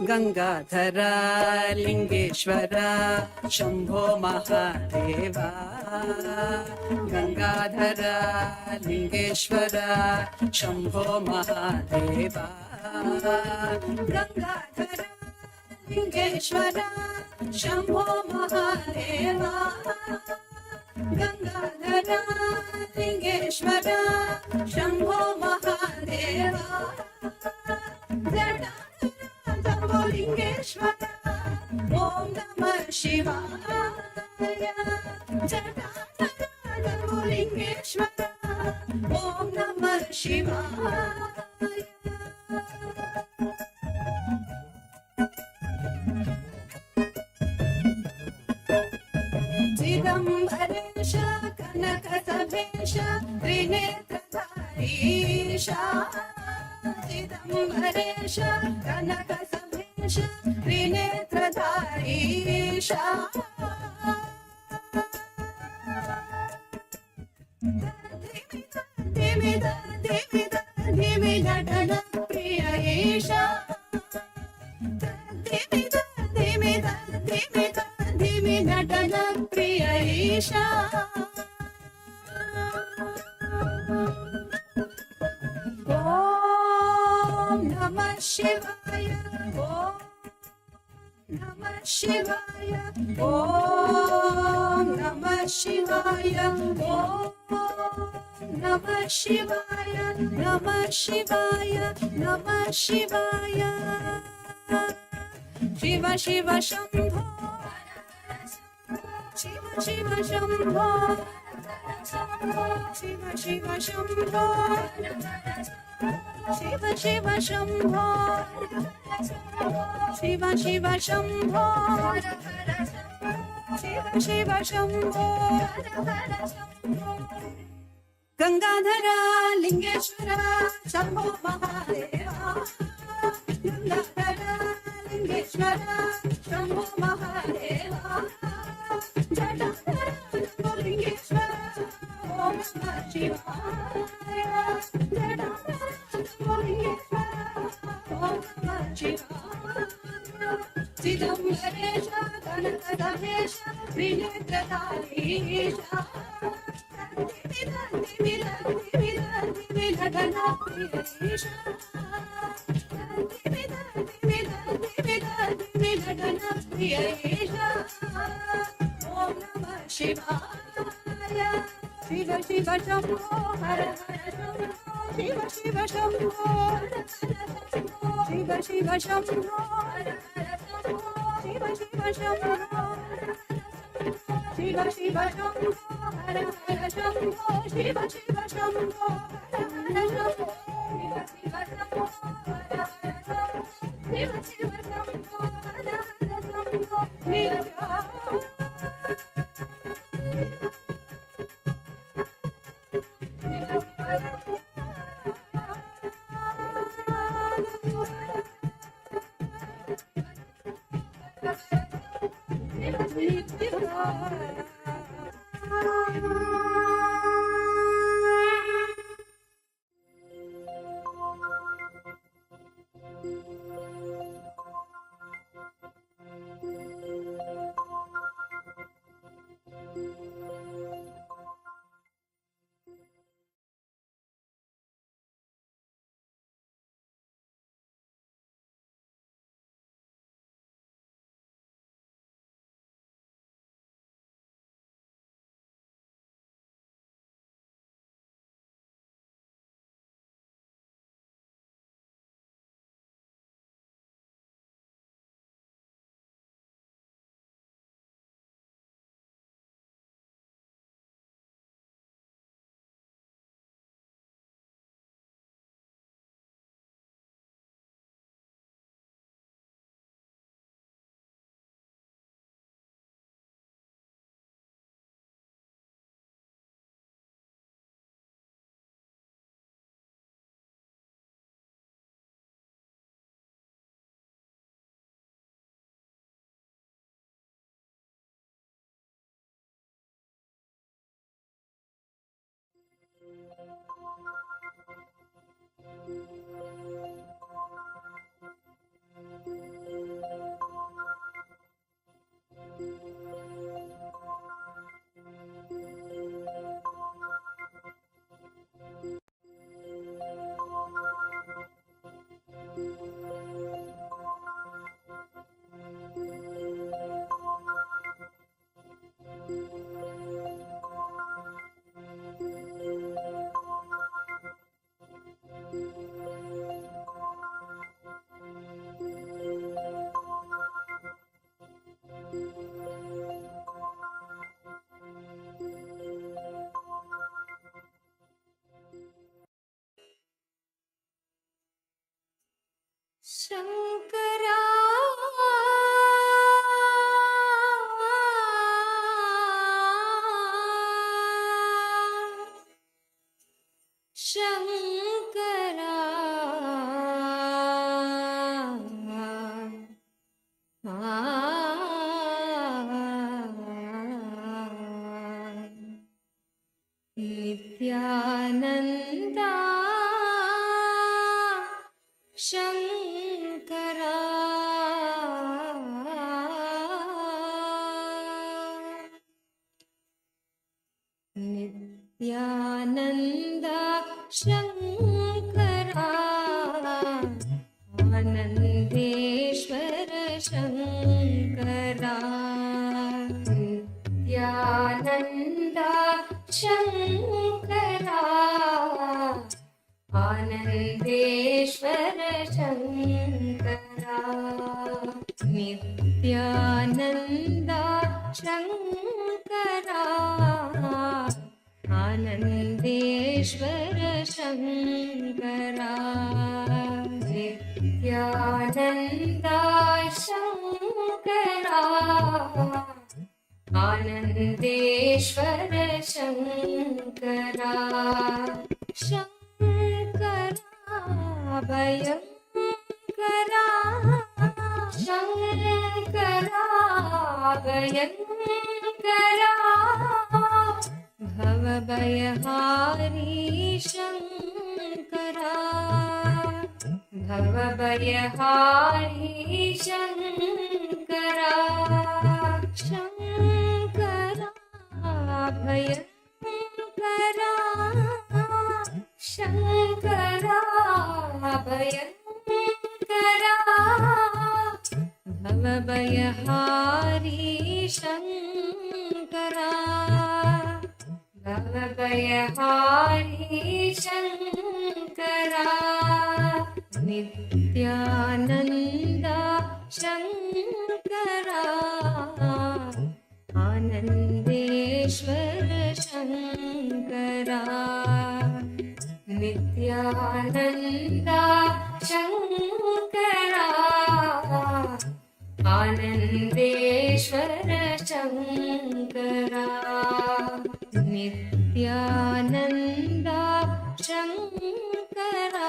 Gangadhara Lingeshwara Shambho Mahadeva, Gangadhara Lingeshwara Shambho Mahadeva, Gangadhara Lingeshwara Shambho Mahadeva, Gangadhara Lingeshwara Shambho Mahadeva, Lingeshwara, Om Namah Shivaya, Jadadhara Lingeshwara, Om Namah Shivaya. Sidambaresha, Kanakasabesha, Trinetradharisha, Sidambaresha, Kanakasabesha, Trinetradharisha. Dimida, dimida, dimida, dana priya isha. Dimida, dimida, dimida, dimida, dana priya isha. Om Namah Shivaya, Om Namah Shivaya, Om Namah Shivaya, Om Namah Shivaya, Namah Shivaya, Namah Shivaya. Shiva Shiva Shambho, Shiva Shiva Shambho, Shiva Shiva Shambho, Shiva Shiva Shambho, Shiva Shiva Shambho, Shiva Shiva Shambho. Gangadhara Lingeshwara Shambho Mahadeva, Gangadhara Lingeshwara Shambho Mahadeva, Jadadhara Lingeshwara, Om Namah Shivaya, Jadadhara Lingeshwara, Om Namah Shivaya. Sidambaresha, Kanakasabesha, Trinetradharisha, Dimida, dimida, dimida, dimida, dana priyaisha. Dimida, dimida, dimida, dimida, dana Isha. Om Namah Shivaya. Shiva Shiva Shambho Hara Hara Shambho. Shiva Shiva Shambho Hara Hara Shambho. Shiva Shiva Shambho Hara Hara Shambho. Shiva Shiva Shambho Shiva Shiva Shambho Hara Hara Shambho. Shiva Shiva Shambho Hara Hara Shambho. Shiva Shiva Shambho Hara Hara Shambho. Shiva Shiva Shambho Hara Hara Shambho. Shiva Shankara Shankara Nityananda Shankara Nityananda Shankara Anandeshwara Shankara Nityananda Shankara Anandeshwara Shankara Nityananda Shankara Anandeshwara Shankara Nityananda Shankara Anandeshwara Shankara Shankara Bhayankara Shankara Bhayankara Bhavabhayahari Shankara Bhavabhayahari Shankara Shankara Bhayankara Shankara Bhayankara Bhavabhayahari Shankara भवभयहारी Shankara Nityanand Shankara Anandeshwar Shankara Nityanand Shankara Anandeshwar Shankara Nityanand Shankara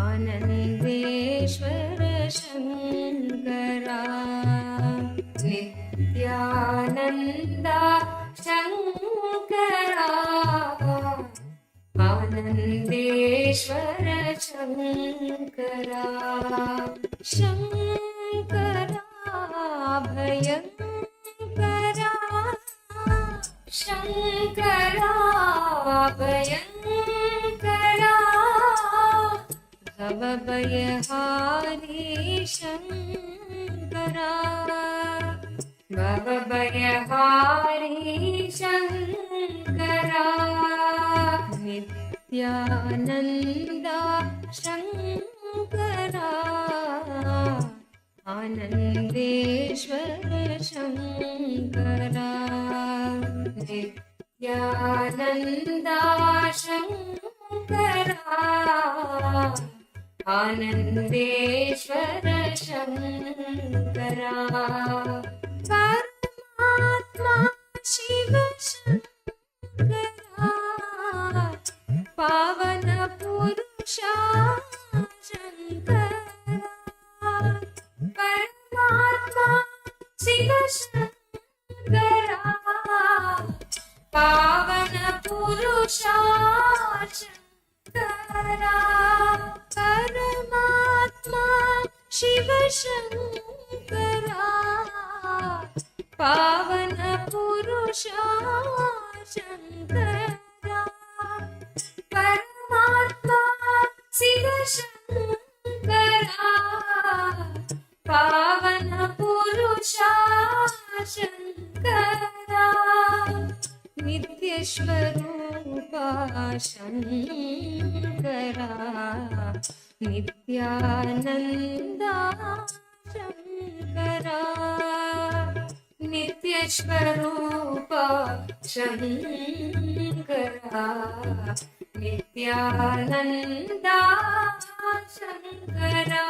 Anandeshwar Shankara Nityanand Shankara Anandeshwar Shankara Shankara भयङ्करा Shankara भयङ्करा भवभयहारी Shankara भवभयहारी Shankara Nityanand Shankara Anandeshwar Shankara Nityanand Shankara Anandeshwar Shankara परमात्मा शिव शङ्करा पावन पुरुषा शङ्करा परमात्मा शिव शङ्करा पावन पुरुषा शङ्करा परमात्मा शिव शङ्करा पावन पुरुषा शङ्करा परमात्मा शिव शङ्करा पावन पुरुषा Shankara नित्यस्वरूपा Shankara Nityananda Shankara नित्यस्वरूपा Shankara Nityananda Shankara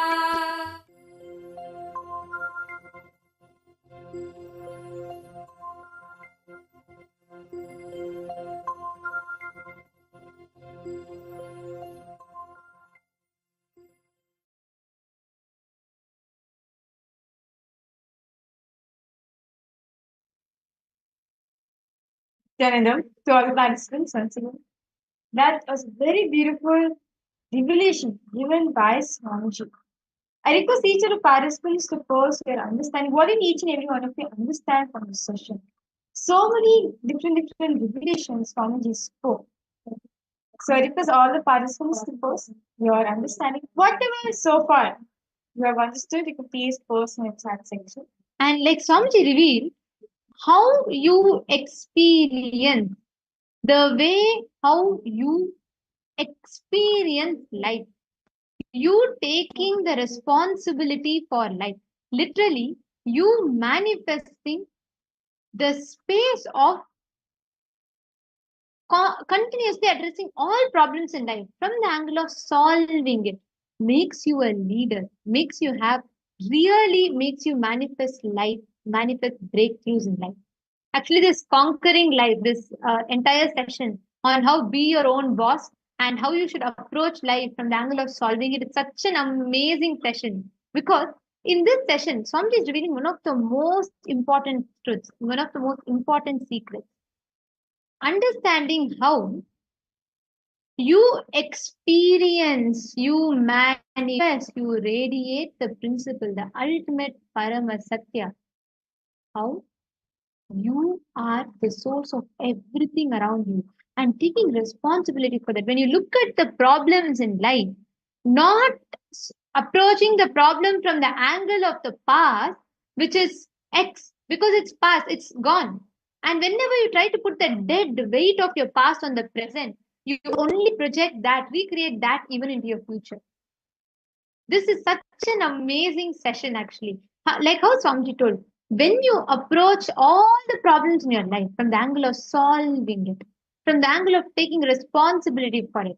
Janandam, to all the participants once again. That was a very beautiful revelation given by Swamiji. I request each of the participants to pose their understanding. What did each and every one of you understand from this session? So many different revelations Swamiji spoke. So I request all the participants to pose your understanding. Whatever so far you have understood, you can please post in the chat section. And like Swamiji revealed, how you experience, the way how you experience life, you taking the responsibility for life, literally you manifesting the space of continuously addressing all problems in life from the angle of solving it, makes you a leader, makes you manifest life, manifest breakthroughs in life. Actually, this conquering life, this entire session on how be your own boss and how you should approach life from the angle of solving it, it's such an amazing session. Because in this session, Swamiji is revealing one of the most important truths, one of the most important secrets. Understanding how you experience, you manifest, you radiate the principle, the ultimate Paramasatya. How you are the source of everything around you and taking responsibility for that. When you look at the problems in life, not approaching the problem from the angle of the past, which is X, because it's past, it's gone. And whenever you try to put the dead weight of your past on the present, you only project that, recreate that even into your future. This is such an amazing session, actually. Like how Swamiji told, when you approach all the problems in your life from the angle of solving it, from the angle of taking responsibility for it.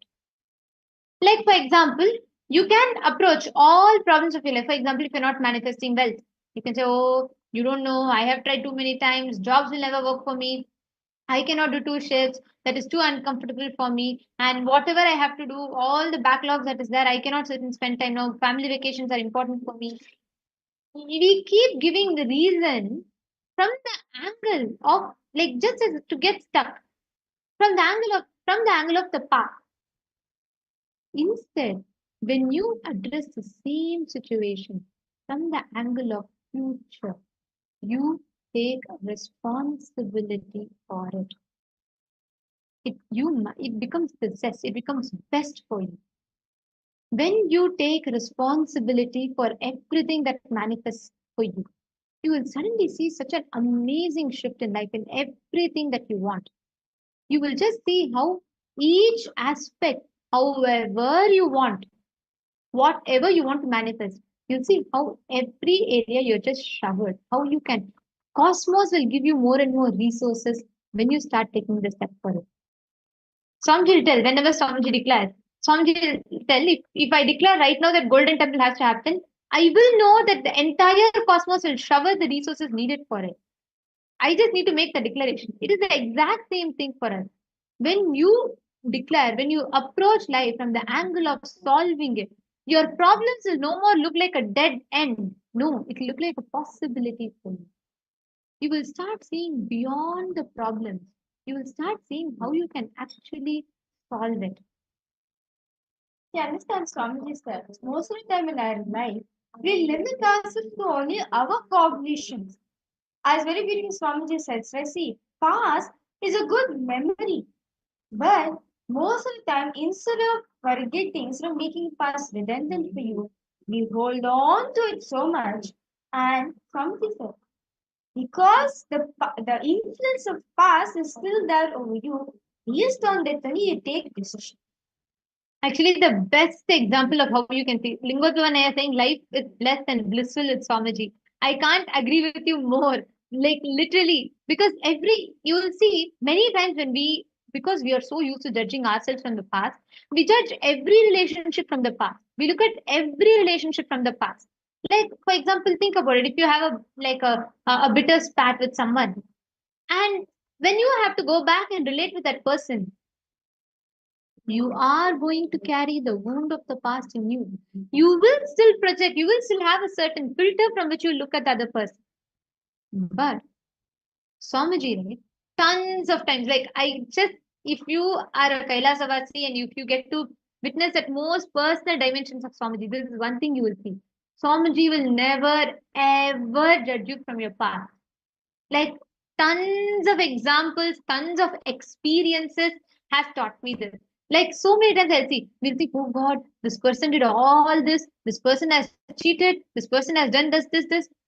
Like, for example, you can approach all problems of your life. For example, if you're not manifesting wealth, you can say, oh, you don't know, I have tried too many times, jobs will never work for me. I cannot do 2 shifts. That is too uncomfortable for me. And whatever I have to do, all the backlogs that is there, I cannot sit and spend time now. Family vacations are important for me. We keep giving the reason from the angle of, like, just as to get stuck from the angle of the past. Instead, when you address the same situation from the angle of future, you take responsibility for it. It becomes possessed, it becomes best for you. When you take responsibility for everything that manifests for you, you will suddenly see such an amazing shift in life in everything that you want. You will just see how each aspect, however you want, whatever you want to manifest, you'll see how every area you're just showered, how you can. Cosmos will give you more and more resources when you start taking the step for it. Swamiji will tell, whenever Swamiji declares, Swamiji will tell, if I declare right now that Golden Temple has to happen, I will know that the entire cosmos will shower the resources needed for it. I just need to make the declaration. It is the exact same thing for us. When you declare, when you approach life from the angle of solving it, your problems will no more look like a dead end. No, it will look like a possibility for you. You will start seeing beyond the problems. You will start seeing how you can actually solve it. Yeah, understand Swamiji said, most of the time in our life, we limit ourselves to only our cognitions. As very beautiful Swamiji says, I see, past is a good memory. But most of the time, instead of forgetting, instead of making past redundant for you, we hold on to it so much. And Swamiji said, because the influence of past is still there over you, based on that only you take decision. Actually, the best example of how you can see Lingotvana is saying life is blessed and blissful with Swamiji. I can't agree with you more. Like literally, because you will see many times because we are so used to judging ourselves from the past, we judge every relationship from the past. We look at every relationship from the past. Like, for example, think about it. If you have a bitter spat with someone, and when you have to go back and relate with that person, you are going to carry the wound of the past in you. You will still project, you will still have a certain filter from which you look at the other person. But Swamiji, right? Tons of times, like if you are a Kailasavasi and if you get to witness at most personal dimensions of Swamiji, this is one thing you will see. Swamiji will never ever judge you from your past. Like tons of examples, tons of experiences has taught me this. Like so many times we'll see, oh God, this person did all this person has cheated, this person has done this.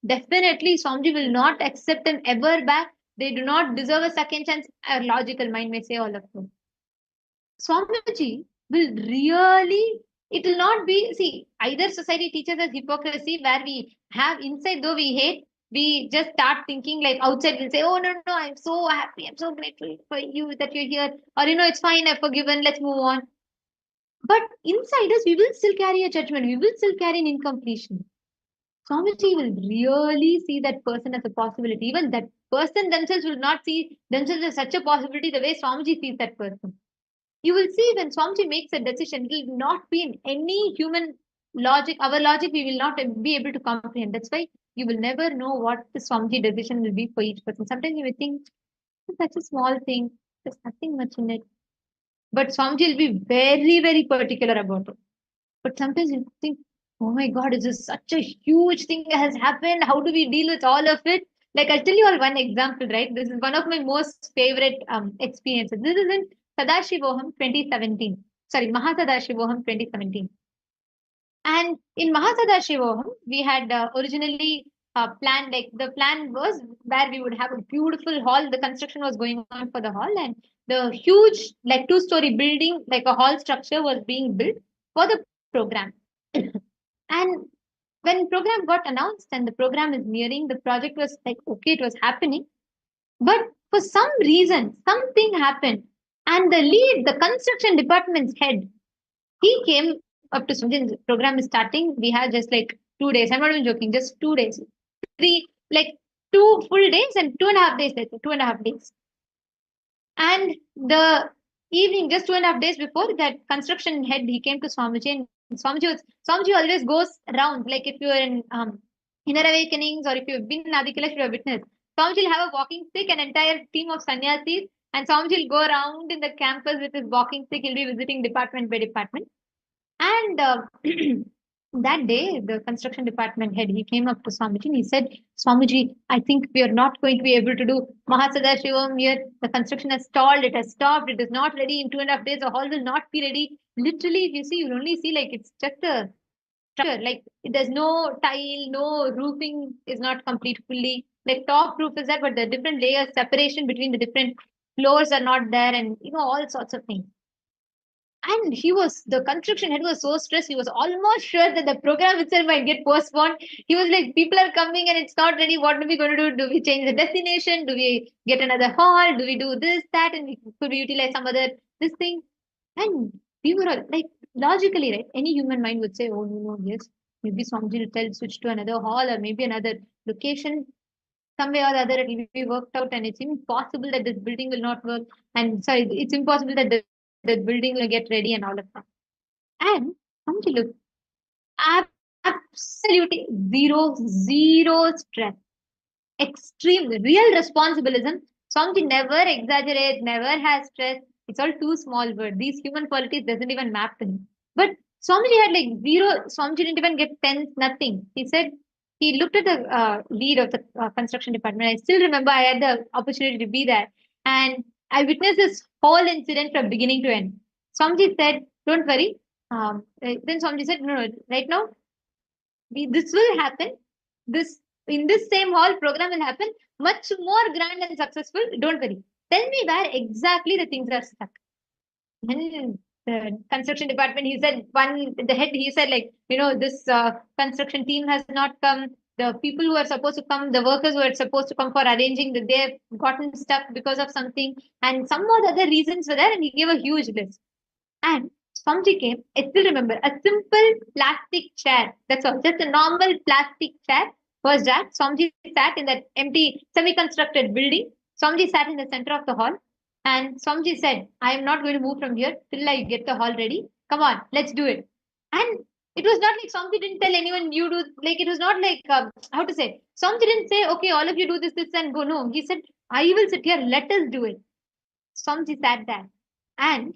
Definitely, Swamiji will not accept them ever back. They do not deserve a second chance. Our logical mind may say all of them. Swamiji will really, it will not be, see, either society teaches us hypocrisy where we have inside though we hate, we just start thinking like outside we'll say, oh no, I'm so happy, I'm so grateful for you that you're here. Or it's fine, I've forgiven, let's move on. But inside us, we will still carry a judgment, we will still carry an incompletion. Swamiji will really see that person as a possibility. Even that person themselves will not see themselves as such a possibility the way Swamiji sees that person. You will see when Swamiji makes a decision, it will not be in any human logic. Our logic, we will not be able to comprehend. That's why you will never know what the Swamiji decision will be for each person. Sometimes you may think, it's such a small thing, there's nothing much in it. But Swamiji will be very, very particular about it. But sometimes you think, oh my God, is this such a huge thing that has happened? How do we deal with all of it? Like, I'll tell you all one example, right? This is one of my most favorite experiences. This is in Sadashivoham 2017. Sorry, Mahasadashivoham 2017. And in Mahasadashivoham, we had originally plan. Like the plan was where we would have a beautiful hall. The construction was going on for the hall, and the huge, like 2-story building, like a hall structure, was being built for the program. And when program got announced and the program is nearing, the project was like, okay, it was happening. But for some reason, something happened. And the construction department's head, he came up to Swamiji. The program is starting. We have just like 2 days. I'm not even joking, just 2 days. 2 full days and 2.5 days later, 2.5 days. And the evening, just 2.5 days before, that construction head, he came to Swamiji, and Swamiji always goes around. Like if you're in Inner Awakenings, or if you've been in Adikalash, you have witnessed. Swamiji will have a walking stick, an entire team of sannyasis, and Swamiji will go around in the campus with his walking stick. He'll be visiting department by department. And that day, the construction department head, he came up to Swamiji and he said, Swamiji, I think we are not going to be able to do Mahasadashivam here. The construction has stalled, it has stopped, it is not ready. In 2.5 days, the hall will not be ready. Literally, if you see, you'll only see like it's just a structure. Like there's no tile, no roofing is not complete fully. Like top roof is there, but the different layers, separation between the different floors are not there, and all sorts of things. And the construction head was so stressed, he was almost sure that the program itself might get postponed. He was like, people are coming and it's not ready. What are we going to do? Do we change the destination? Do we get another hall? Do we do this, that? And could we utilize some other, this thing? And we were all, like, logically, right? Any human mind would say, oh, no, yes. Maybe Swamiji will tell, switch to another hall or maybe another location. Some way or the other, it will be worked out, and it's impossible that this building will not work. And sorry, it's impossible that the building will get ready and all of that. And Swamiji look, absolutely zero stress, extreme, real responsibilism. Swamiji never exaggerates, never has stress. It's all too small word. These human qualities doesn't even map to him. But Swamiji had like zero. Swamiji didn't even get tense, nothing. He said, he looked at the lead of the construction department. I still remember I had the opportunity to be there. And I witnessed this whole incident from beginning to end. Swamiji said, don't worry. Then Swamiji said, no, right now, this will happen. In this same hall, program will happen. Much more grand and successful. Don't worry. Tell me where exactly the things are stuck. And the construction department, he said, the head, he said, like, this construction team has not come. The people who are supposed to come, the workers who are supposed to come for arranging, they've gotten stuck because of something. And some more other reasons were there, and he gave a huge list. And Swamiji came, I still remember, a simple plastic chair. That's all, just a normal plastic chair was that. Swamiji sat in that empty, semi-constructed building. Swamiji sat in the center of the hall. And Swamiji said, I am not going to move from here till I get the hall ready. Come on, let's do it. And it was not like Swamiji didn't tell anyone you do, like it was not like, how to say, Swamiji didn't say, okay, all of you do this, and go. No, he said, I will sit here, let us do it. Swamiji sat there. And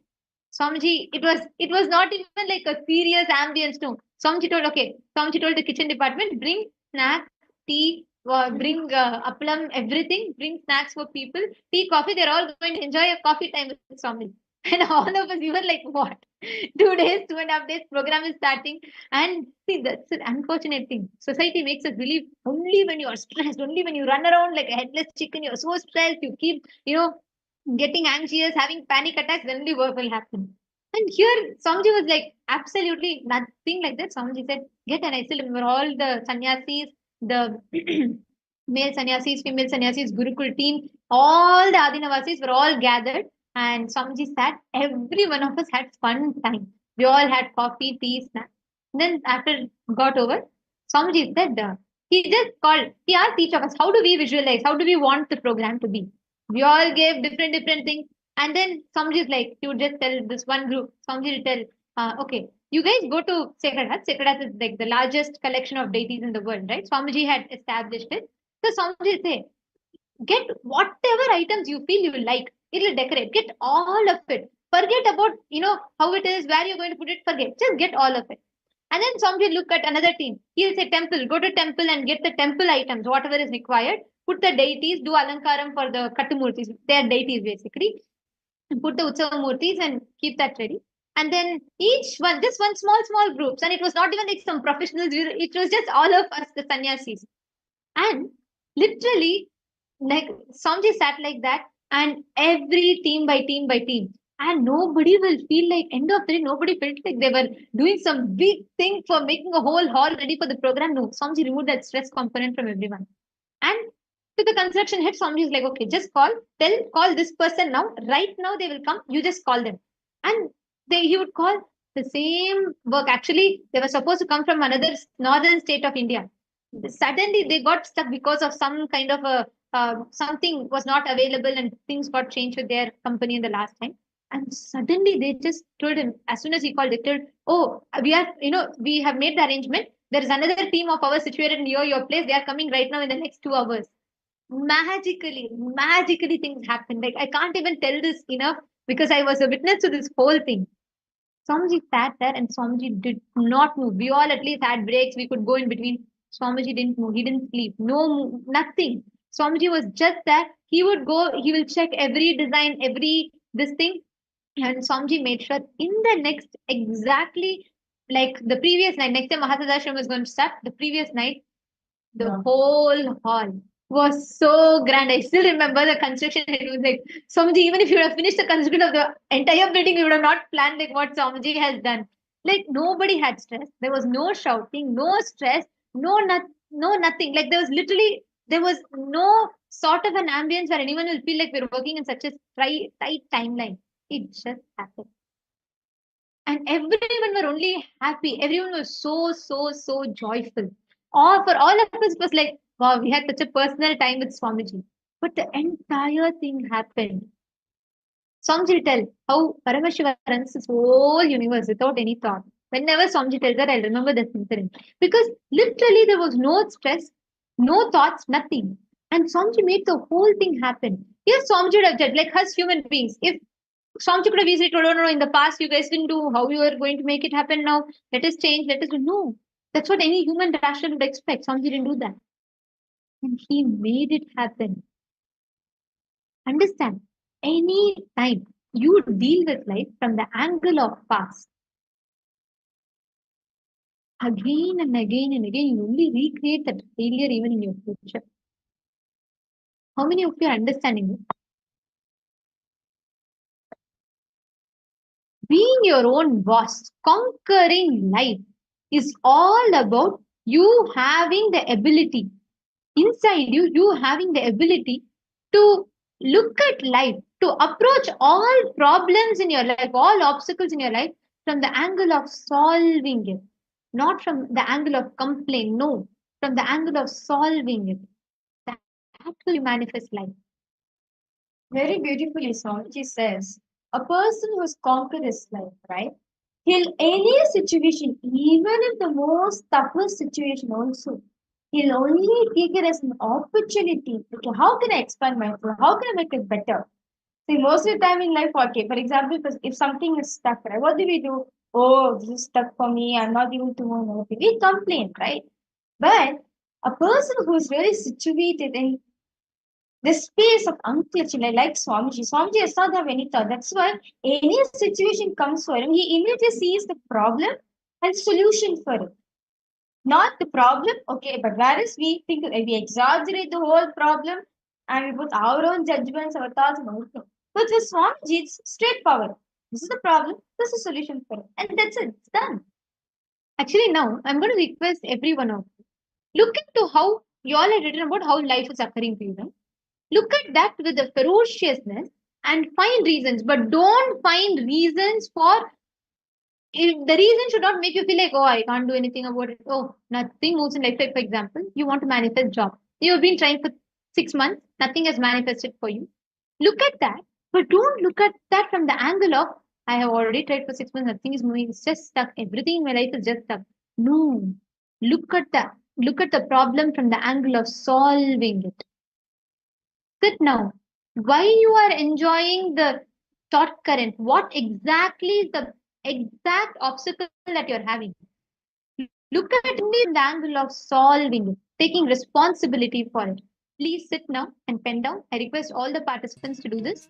Swamiji, it was not even like a serious ambience. No, Swamiji told the kitchen department, bring snacks, tea, bring appalam, everything, bring snacks for people, tea, coffee. They're all going to enjoy a coffee time with Swamiji. And all of us, we were like, what? 2 days, 2.5 days, program is starting. And see, that's an unfortunate thing. Society makes us believe only when you are stressed, only when you run around like a headless chicken, you're so stressed, you keep, getting anxious, having panic attacks, then only work will happen. And here, Swamiji was like, absolutely nothing like that. Swamiji said, and I still remember all the sannyasis, the male sannyasis, female sannyasis, Gurukul team, all the Adinavasis were all gathered. And Swamiji sat, every one of us had fun time. We all had coffee, tea, snacks. Then after got over, Swamiji said, he asked each of us, how do we visualize? How do we want the program to be? We all gave different things. And then Swamiji is like, you just tell this one group, Swamiji will tell, okay, you guys go to Sacred Heart. Sacred Heart is like the largest collection of deities in the world, right? Swamiji had established it. So Swamiji say, get whatever items you feel you will like. It'll decorate. Get all of it. Forget about, how it is, where you're going to put it. Forget. Just get all of it. And then Swamiji look at another team. He'll say temple. Go to temple and get the temple items, whatever is required. Put the deities, do alankaram for the Kattumurtis. They are deities basically. And put the Utsava Murtis and keep that ready. And then each one, just one small groups. And it was not even like some professionals. It was just all of us, the sannyasis. And literally, like Swamiji sat like that, and every team by team by team. And nobody will feel like, end of the day, nobody felt like they were doing some big thing for making a whole hall ready for the program. No, Swamiji removed that stress component from everyone. And to the construction head, Swamiji is like, okay, just call this person now. Right now they will come. You just call them. And he would call the same work. Actually, they were supposed to come from another northern state of India. Suddenly they got stuck because of some kind of a something was not available and things got changed with their company in the last time. And suddenly they just told him, as soon as he called, they told, oh, we have made the arrangement. There is another team of ours situated near your place. They are coming right now in the next 2 hours. Magically things happen. Like, I can't even tell this enough because I was a witness to this whole thing. Swamiji sat there and Swamiji did not move. We all at least had breaks. We could go in between. Swamiji didn't move. He didn't sleep. No, nothing. Swamiji was just there. He would go, he will check every design, every this thing. And Swamiji made sure in the next, exactly like the previous night, next time Mahasadashram was going to start, the previous night, the whole hall was so grand. I still remember the construction. It was like, Swamiji, even if you would have finished the construction of the entire building, we would have not planned like what Swamiji has done. Like, nobody had stress. There was no shouting, no stress, no nothing. Like, there was no sort of an ambience where anyone will feel like we're working in such a tight timeline. It just happened. And everyone were only happy. Everyone was so joyful. For all of us, it was like, wow, we had such a personal time with Swamiji. But the entire thing happened. Swamiji will tell how Paramashiva runs this whole universe without any thought. Whenever Swamiji tells that, I'll remember this incident. Because literally there was no stress, no thoughts, nothing. And Swamiji made the whole thing happen. Yes, Swamiji would have judged, like us human beings. If Swamiji could have easily told, oh, no, in the past you guys didn't do, how you are going to make it happen now? Let us change, let us do. No, that's what any human rational would expect. Swamiji didn't do that. And he made it happen. Understand, any time you deal with life from the angle of past, again and again and again, you only recreate that failure even in your future. How many of you are understanding it? Being your own boss, conquering life is all about you having the ability inside you having the ability to look at life, to approach all problems in your life, all obstacles in your life from the angle of solving it, not from the angle of complaint. No, from the angle of solving it. That will manifest life. Very beautifully, Swamiji says, a person who's conquered his life, right? He'll any situation, even if the most toughest situation also, he'll only take it as an opportunity. Okay, how can I expand myself? How can I make it better? See, most of the time in life, okay, for example, if something is stuck, right, what do we do? Oh, this is stuck for me. I'm not able to move anything. We complain, right? But a person who is really situated in the space of unclutching, like Swamiji. Swamiji does not have any thought. That's why any situation comes for him, he immediately sees the problem and solution for it. Not the problem, okay, but whereas we think we exaggerate the whole problem and we put our own judgments, our thoughts, and everything. But with Swamiji, it's straightforward. This is the problem, this is the solution for it. And that's it, it's done. Actually, now I'm going to request everyone of you. Look into how you all had written about how life is occurring to you. Right? Look at that with a ferociousness and find reasons, but don't find reasons for the reason should not make you feel like, oh, I can't do anything about it. Oh, nothing moves in life. Like, for example, you want to manifest job. You've been trying for 6 months, nothing has manifested for you. Look at that, but don't look at that from the angle of, I have already tried for 6 months, nothing is moving, it's just stuck. Everything in my life is just stuck. No. Look at the problem from the angle of solving it. Sit now. Why you are enjoying the thought current? What exactly is the exact obstacle that you're having? Look at it from the angle of solving it, taking responsibility for it. Please sit now and pen down. I request all the participants to do this.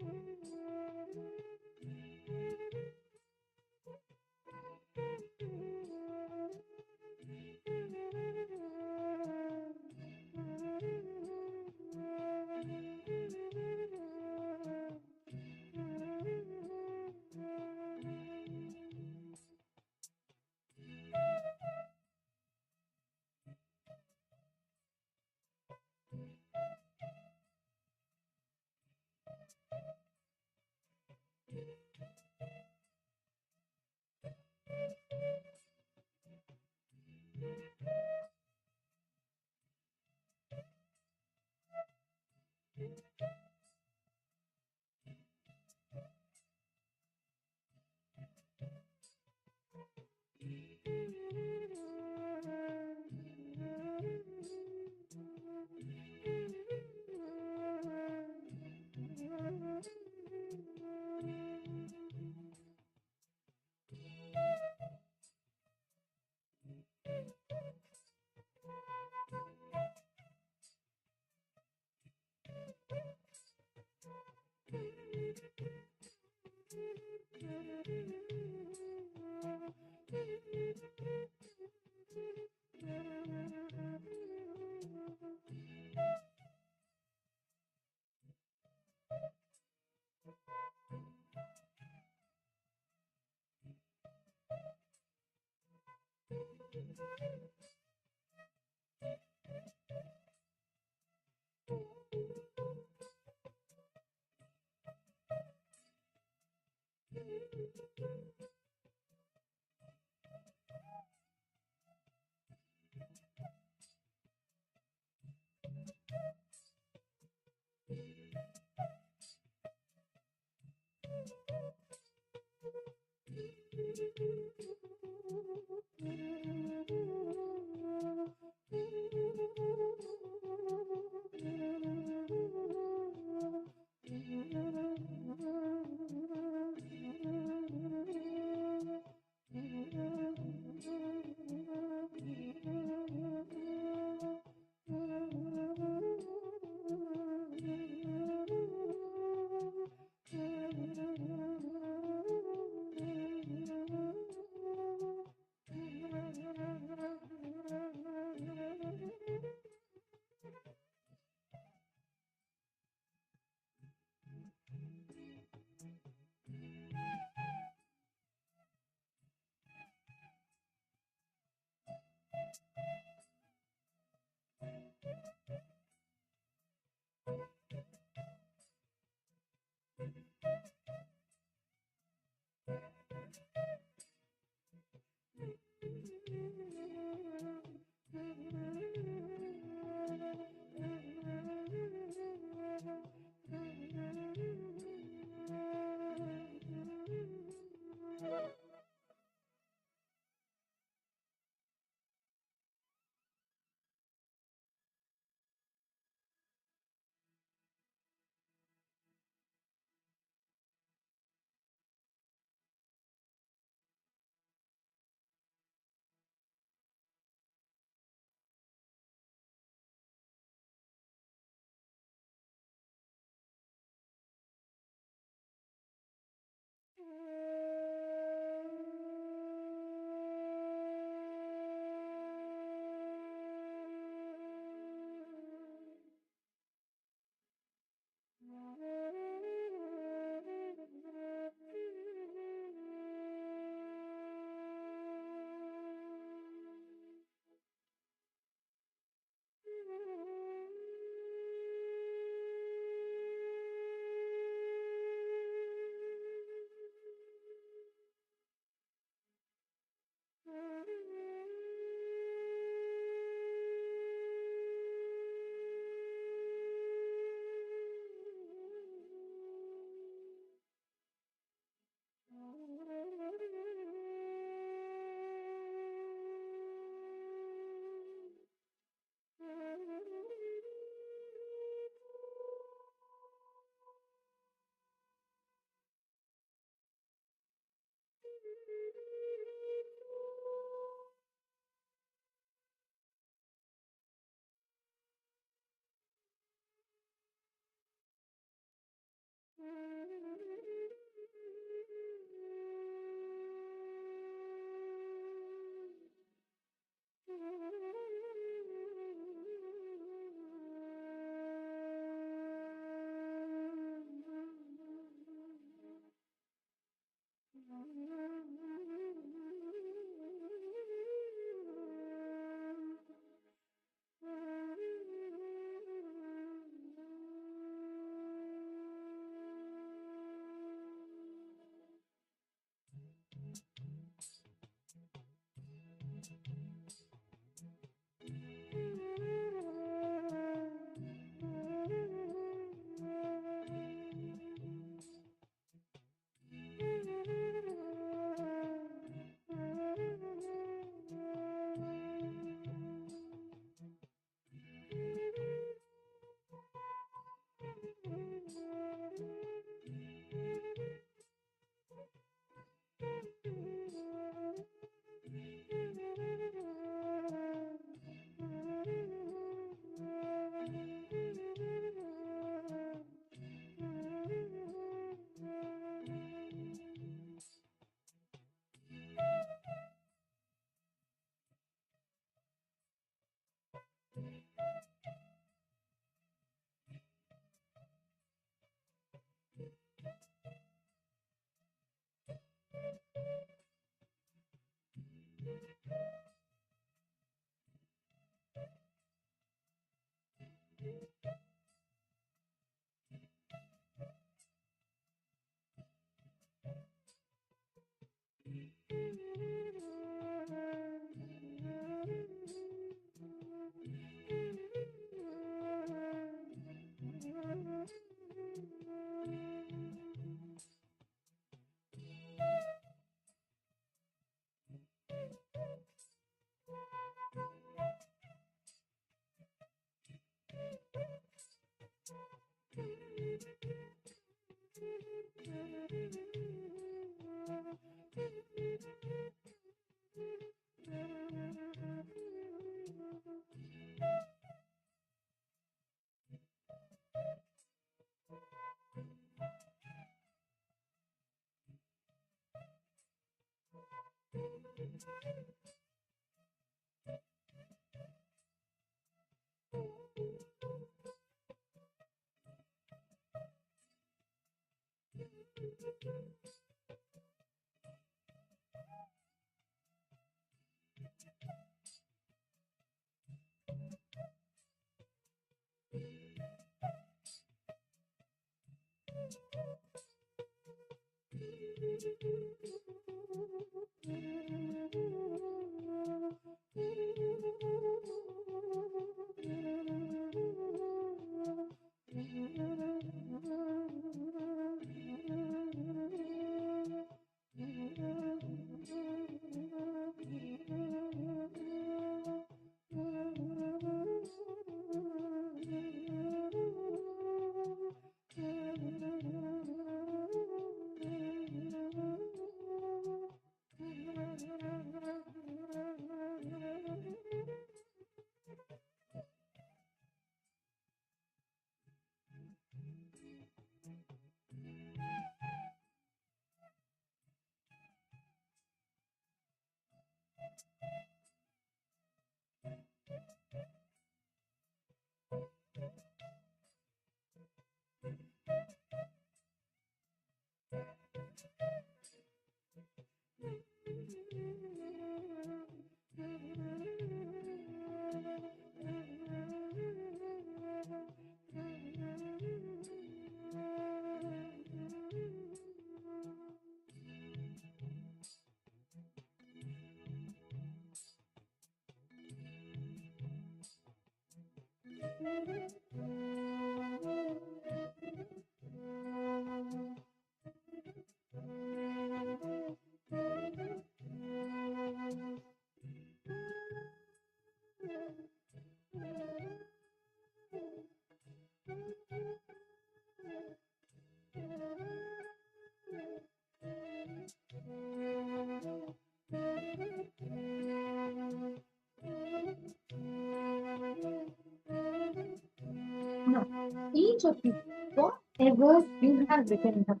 Now, each of you, whatever you have written down,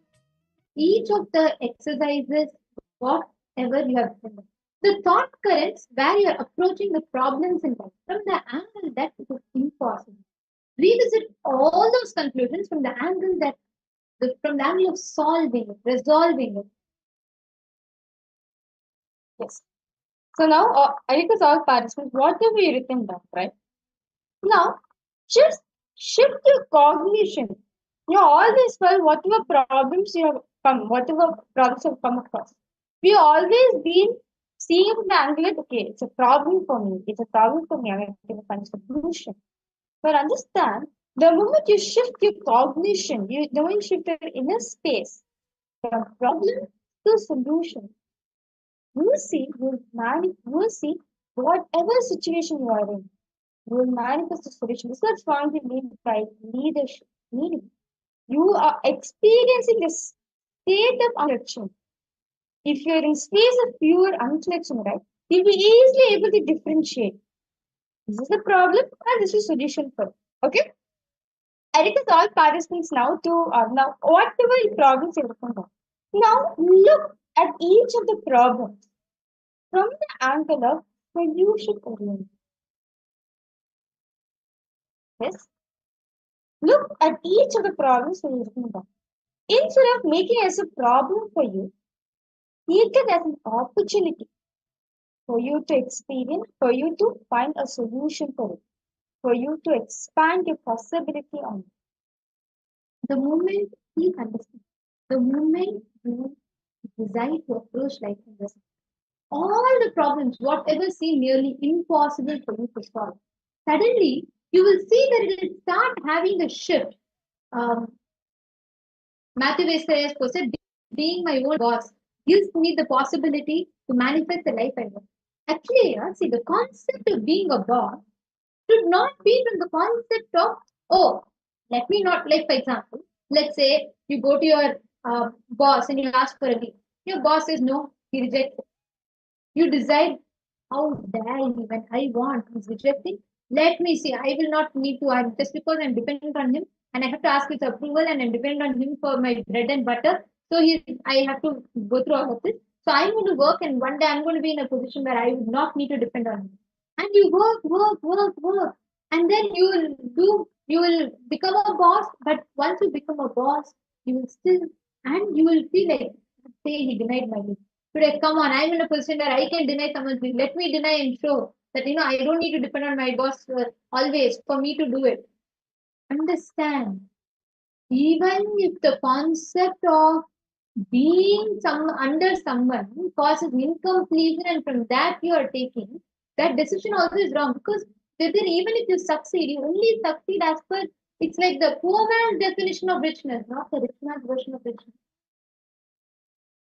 each of the exercises, whatever you have written down, the thought currents where you are approaching the problems in life from the angle that it is impossible. Revisit all those conclusions from the angle from the angle of solving it, resolving it. Yes. So now, I request all participants, whatever you written down, right? Now, just shift your cognition. You always felt whatever problems you have come across. We always been seeing the angle that, okay, it's a problem for me. It's a problem for me. I have to find a solution. But understand, the moment you shift your cognition, the moment you shift your inner space from problem to solution, you will see whatever situation you are in, you will manifest a solution. This is strongly mean by leadership. Meaning, you are experiencing the state of unconnection. If you're in space of pure unconnection, right, you'll be easily able to differentiate. This is the problem and this is solution for it. Okay? I request all participants now to now whatever problems you're looking at. Now look at each of the problems from the angle of solution oriented. Yes. Look at each of the problems you're looking at. Instead of making it as a problem for you, take it as an opportunity for you to experience, for you to find a solution for it, for you to expand your possibility on it. The moment you understand, the moment you decide to approach life in this, all the problems, whatever seem nearly impossible for you to solve, suddenly you will see that it will start having a shift. Matthew Vestaya's process, being my own boss, gives me the possibility to manifest the life I want. Actually, see, the concept of being a boss should not be from the concept of, oh, let me not, like, for example, let's say you go to your boss and you ask for a leave. Your boss says no, he rejects it. You decide, how dare he, when I want, he's rejecting. Let me see, I will not need to, just because I'm dependent on him and I have to ask his approval and I'm dependent on him for my bread and butter. So I have to go through all of this. So I'm going to work and one day I'm going to be in a position where I would not need to depend on him. And you work. And then you will become a boss. But once you become a boss, you will still And you will feel like, say he denied my will. Today, come on, I'm in a position where I can deny someone's will. Let me deny and show that, I don't need to depend on my boss always for me to do it. Understand, even if the concept of being under someone causes incompletion and from that you are taking, that decision also is wrong, because then even if you succeed, you only succeed as per, it's like the poor man's definition of richness, not the rich man's version of richness.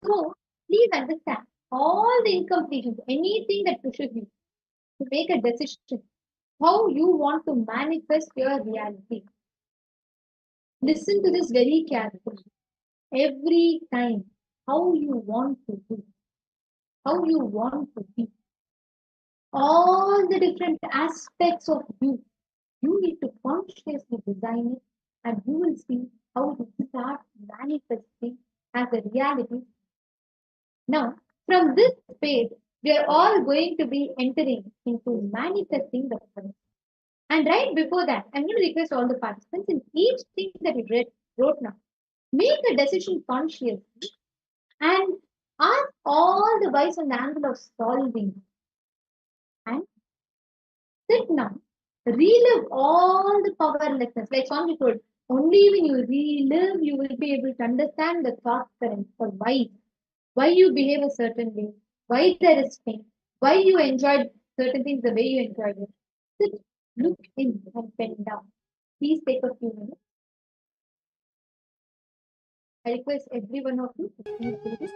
So please understand all the incompletions, anything that pushes you to make a decision, how you want to manifest your reality. Listen to this very carefully. Every time, how you want to do, how you want to be, all the different aspects of you need to consciously design it, and you will see how it start manifesting as a reality. Now, from this phase, we are all going to be entering into manifesting the present. And right before that, I'm going to request all the participants in each thing that you wrote now, make a decision consciously and ask all the whys on the angle of solving. And sit now, relive all the power lessons. Like Swami told, only when you relive, you will be able to understand the thought current for why you behave a certain way, why there is pain, why you enjoyed certain things the way you enjoyed it. Sit, look in and pen down. Please take a few minutes. I request every one of you to please do this.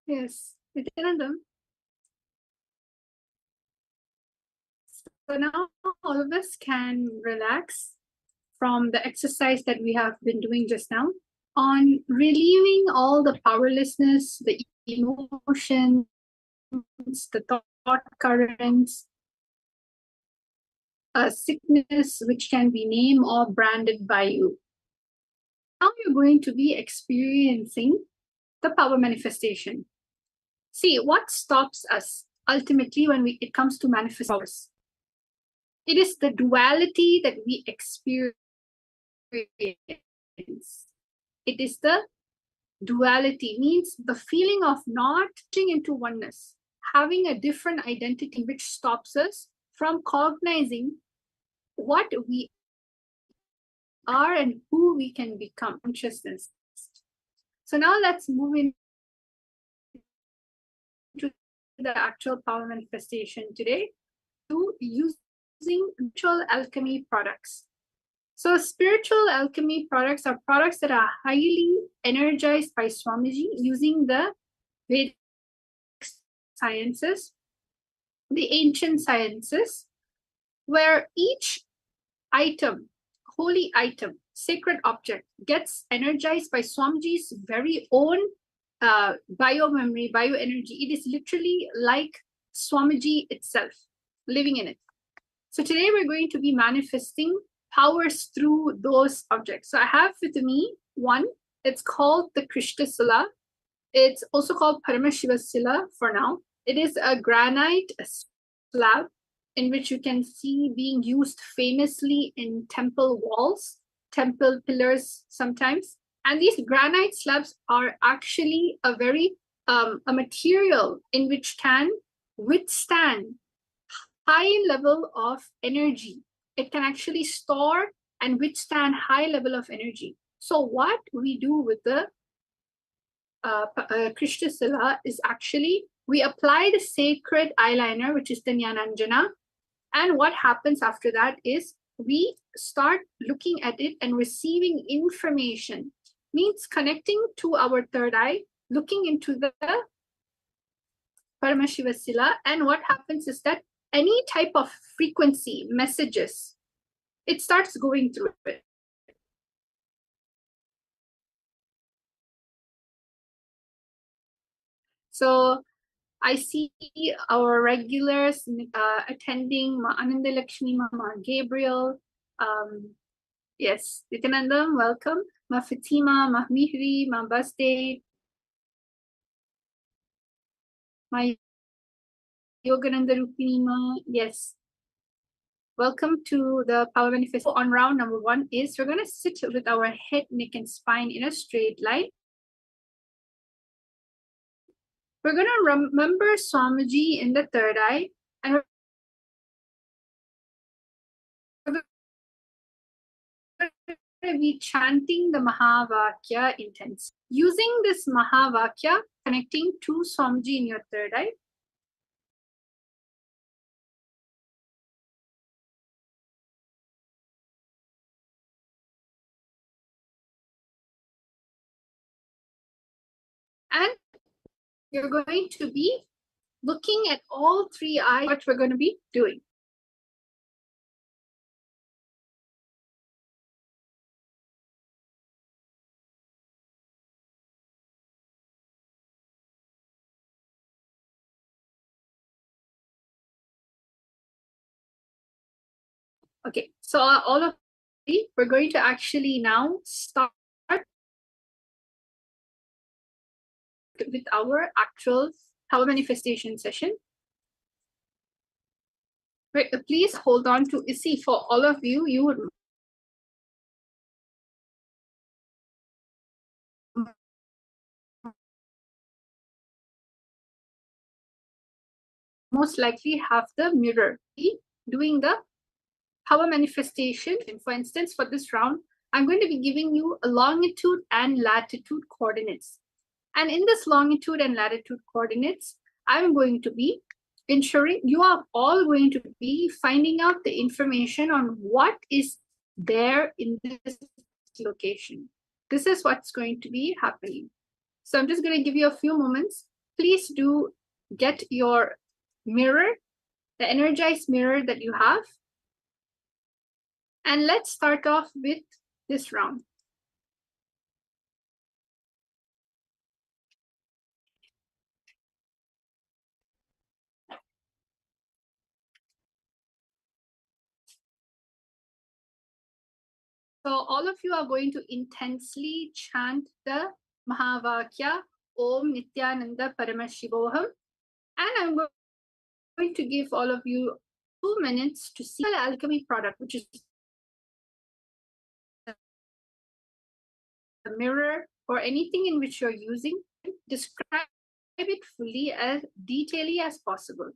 Yes, Nityananda. So now all of us can relax from the exercise that we have been doing just now on relieving all the powerlessness, the emotions, the thought currents, a sickness which can be named or branded by you. Now you're going to be experiencing the power manifestation. See, what stops us ultimately when it comes to manifest powers? It is the duality that we experience. It is the duality, means the feeling of not touching into oneness, having a different identity, which stops us from cognizing what we are and who we can become, consciousness. So now let's move into the actual power manifestation today to using spiritual alchemy products. So spiritual alchemy products are products that are highly energized by Swamiji using the Vedic sciences, the ancient sciences, where each item, holy item, sacred object gets energized by Swamiji's very own bio-memory, bioenergy. It is literally like Swamiji itself, living in it. So today we're going to be manifesting powers through those objects. So I have with me one, it's called the Rkshasana. It's also called Paramashivoham for now. It is a granite slab in which you can see being used famously in temple walls, temple pillars sometimes. And these granite slabs are actually a very a material in which can withstand high level of energy. It can actually store and withstand high level of energy. So what we do with the Rkshasana is actually we apply the sacred eyeliner, which is the Jnananjana. And what happens after that is we start looking at it and receiving information, means connecting to our third eye, looking into the Paramashivoham. And what happens is that any type of frequency, messages, it starts going through it. So I see our regulars attending, Ma Ananda Lakshmi, Ma Gabriel, yes, Nityanandam, welcome, Ma Fatima, Ma Mihri, Ma Basde, Ma Yogananda Rupini, Ma, yes. Welcome to the Power Manifest. On round number 1 is we're going to sit with our head, neck, and spine in a straight line. We're going to remember Swamiji in the third eye, and we're going to be chanting the Mahavakya intensely. Using this Mahavakya, connecting to Swamiji in your third eye. And you're going to be looking at all 3 eyes, what we're going to be doing. Okay, so all of you, we're going to actually now start with our actual power manifestation session. Wait, please hold on to see for all of you, you would most likely have the mirror doing the power manifestation. And for instance, for this round, I'm going to be giving you a longitude and latitude coordinates. And in this longitude and latitude coordinates, I'm going to be ensuring you are all going to be finding out the information on what is there in this location. This is what's going to be happening. So I'm just going to give you a few moments. Please do get your mirror, the energized mirror that you have. And let's start off with this round. So all of you are going to intensely chant the Mahavakya Om Nityananda Paramashivoham. And I'm going to give all of you 2 minutes to see the Alchemy product, which is a mirror or anything in which you're using. Describe it fully as detailedly as possible.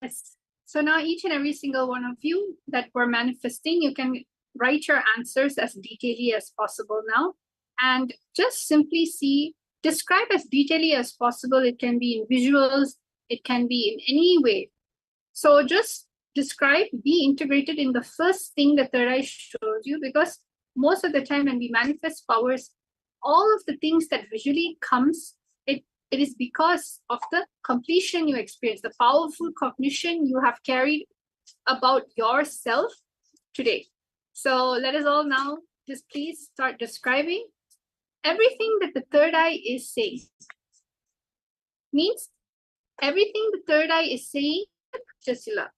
Yes. So now each and every single one of you that were manifesting, you can write your answers as detailedly as possible now. And just simply describe as detailedly as possible. It can be in visuals, it can be in any way. So just describe, be integrated in the first thing the third eye shows you, because most of the time when we manifest powers, all of the things that visually comes, it is because of the completion you experience, the powerful cognition you have carried about yourself today. So let us all now just please start describing everything that the third eye is saying. Means everything the third eye is saying, Krishtasila.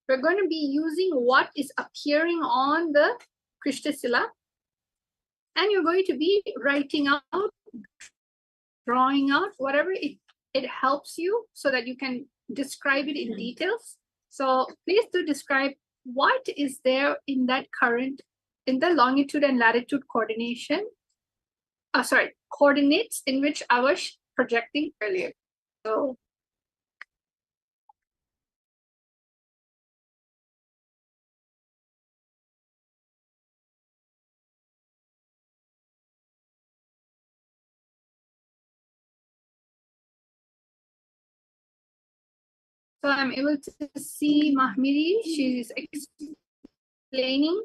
We're going to be using what is appearing on the Krishtasila, and you're going to be writing out, drawing out, whatever it helps you so that you can describe it in details. So please do describe what is there in that current, in the longitude and latitude coordination, coordinates in which I was projecting earlier. So I'm able to see Mahmiri. She's explaining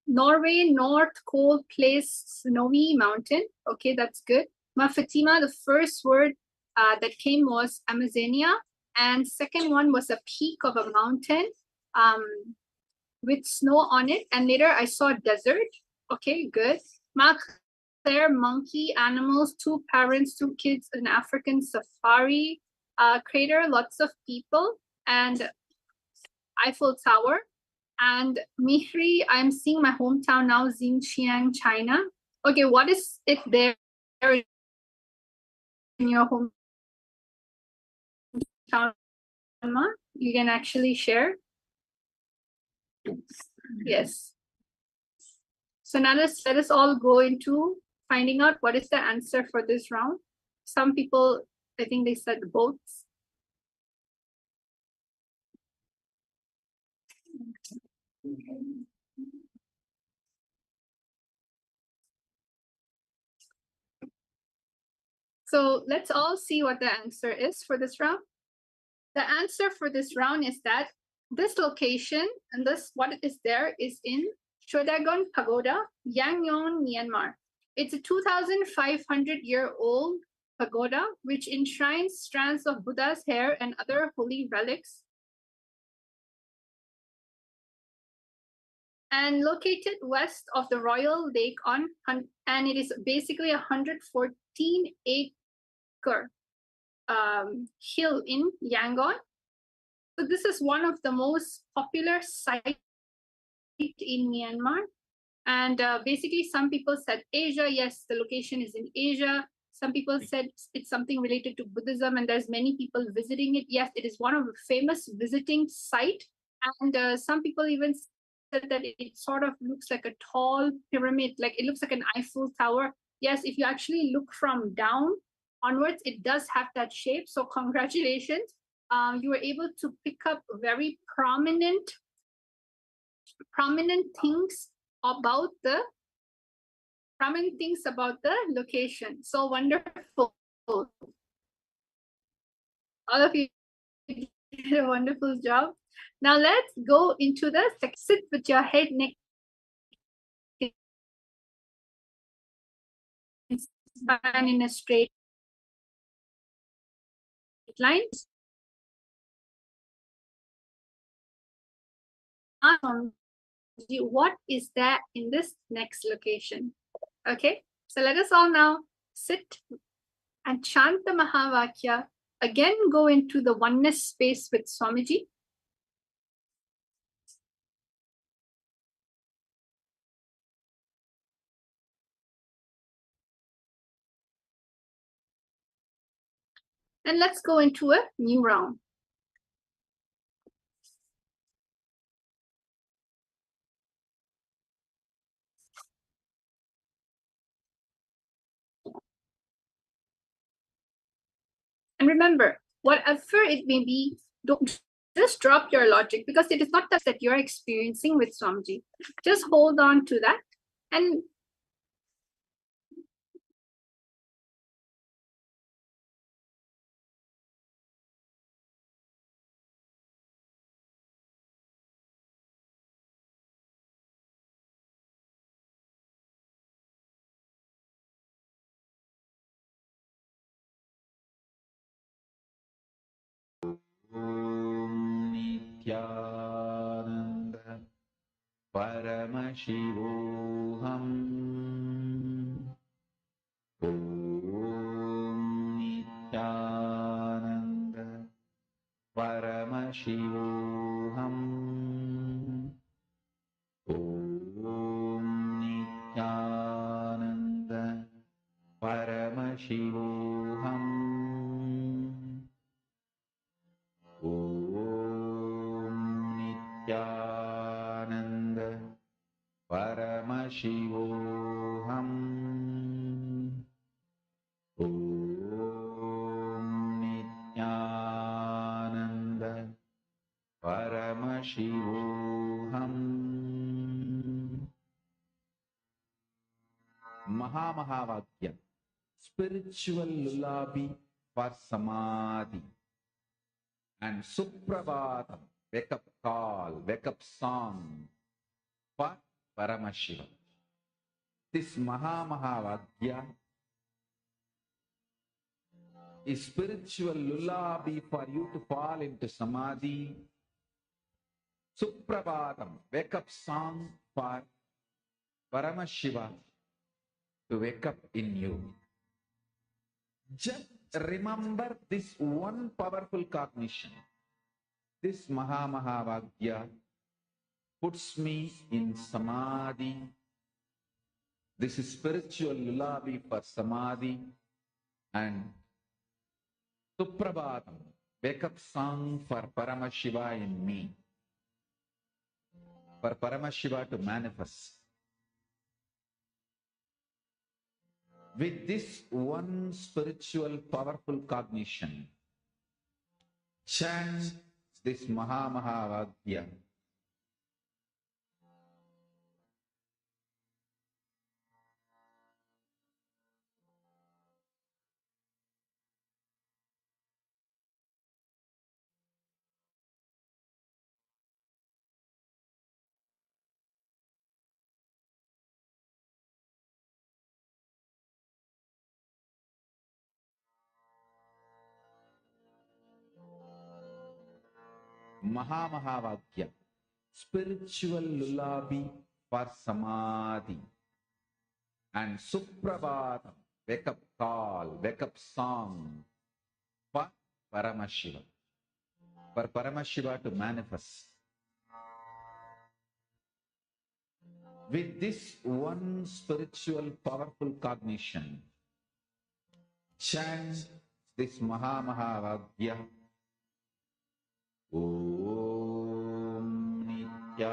Norway, North Cold Place, Snowy Mountain. Okay, that's good. Fatima, the first word that came was Amazonia, and second one was a peak of a mountain with snow on it, and later I saw desert. Okay, good. Claire, monkey, animals, 2 parents, 2 kids, an African safari, crater, lots of people, and Eiffel Tower. And Mihri, I'm seeing my hometown now, Xinjiang, China. Okay, what is it there in your hometown? You can actually share. Yes. So now let us all go into finding out what is the answer for this round. Some people, I think they said boats. So let's all see what the answer is for this round. The answer for this round is that this location and this what is there is in Shodagon Pagoda, Yangon, Myanmar. It's a 2,500-year-old pagoda which enshrines strands of Buddha's hair and other holy relics, and located west of the Royal Lake and it is basically 114-acre hill in Yangon. So this is one of the most popular sites in Myanmar. And basically some people said Asia. Yes, the location is in Asia. Some people said it's something related to Buddhism and there's many people visiting it. Yes, it is one of the famous visiting site. And some people even said that it sort of looks like a tall pyramid, like it looks like an Eiffel Tower. Yes, if you actually look from down onwards, it does have that shape. So congratulations. You were able to pick up very prominent things about the location. So wonderful. All of you did a wonderful job. Now let's go into the sit with your head neck spine in a straight line. What is that in this next location? Okay, so let us all now sit and chant the Mahavakya. Again, go into the oneness space with Swamiji. And let's go into a new round. And remember, whatever it may be, don't just drop your logic, because it is not that you're experiencing with Swamiji. Just hold on to that. And Nityananda Paramashivoham Om Nityananda Paramashivoham Om Nityananda Paramashivoham Om Nityananda Paramashivoham Om Nityananda Paramashivoham Mahamahavakya, spiritual lullaby for samadhi, and Suprabhatam, wake up call, wake up song for Paramashiva. This Mahamahavakya is spiritual lullaby for you to fall into samadhi. Suprabhatam, wake up song for Paramashiva to wake up in you. Just remember this one powerful cognition. This Mahamahavakya puts me in samadhi. This is spiritual lullaby for samadhi. And Suprabhatam, wake up song for Paramashiva in me. For Paramashiva to manifest. With this one spiritual powerful cognition, chant this Mahamahavakya. Mahamahavakya, spiritual lullaby for samadhi. And Suprabhatam, wake up call, wake up song for Paramashiva. For Paramashiva to manifest. With this one spiritual powerful cognition, chant this Mahamahavakya. Om Nityananda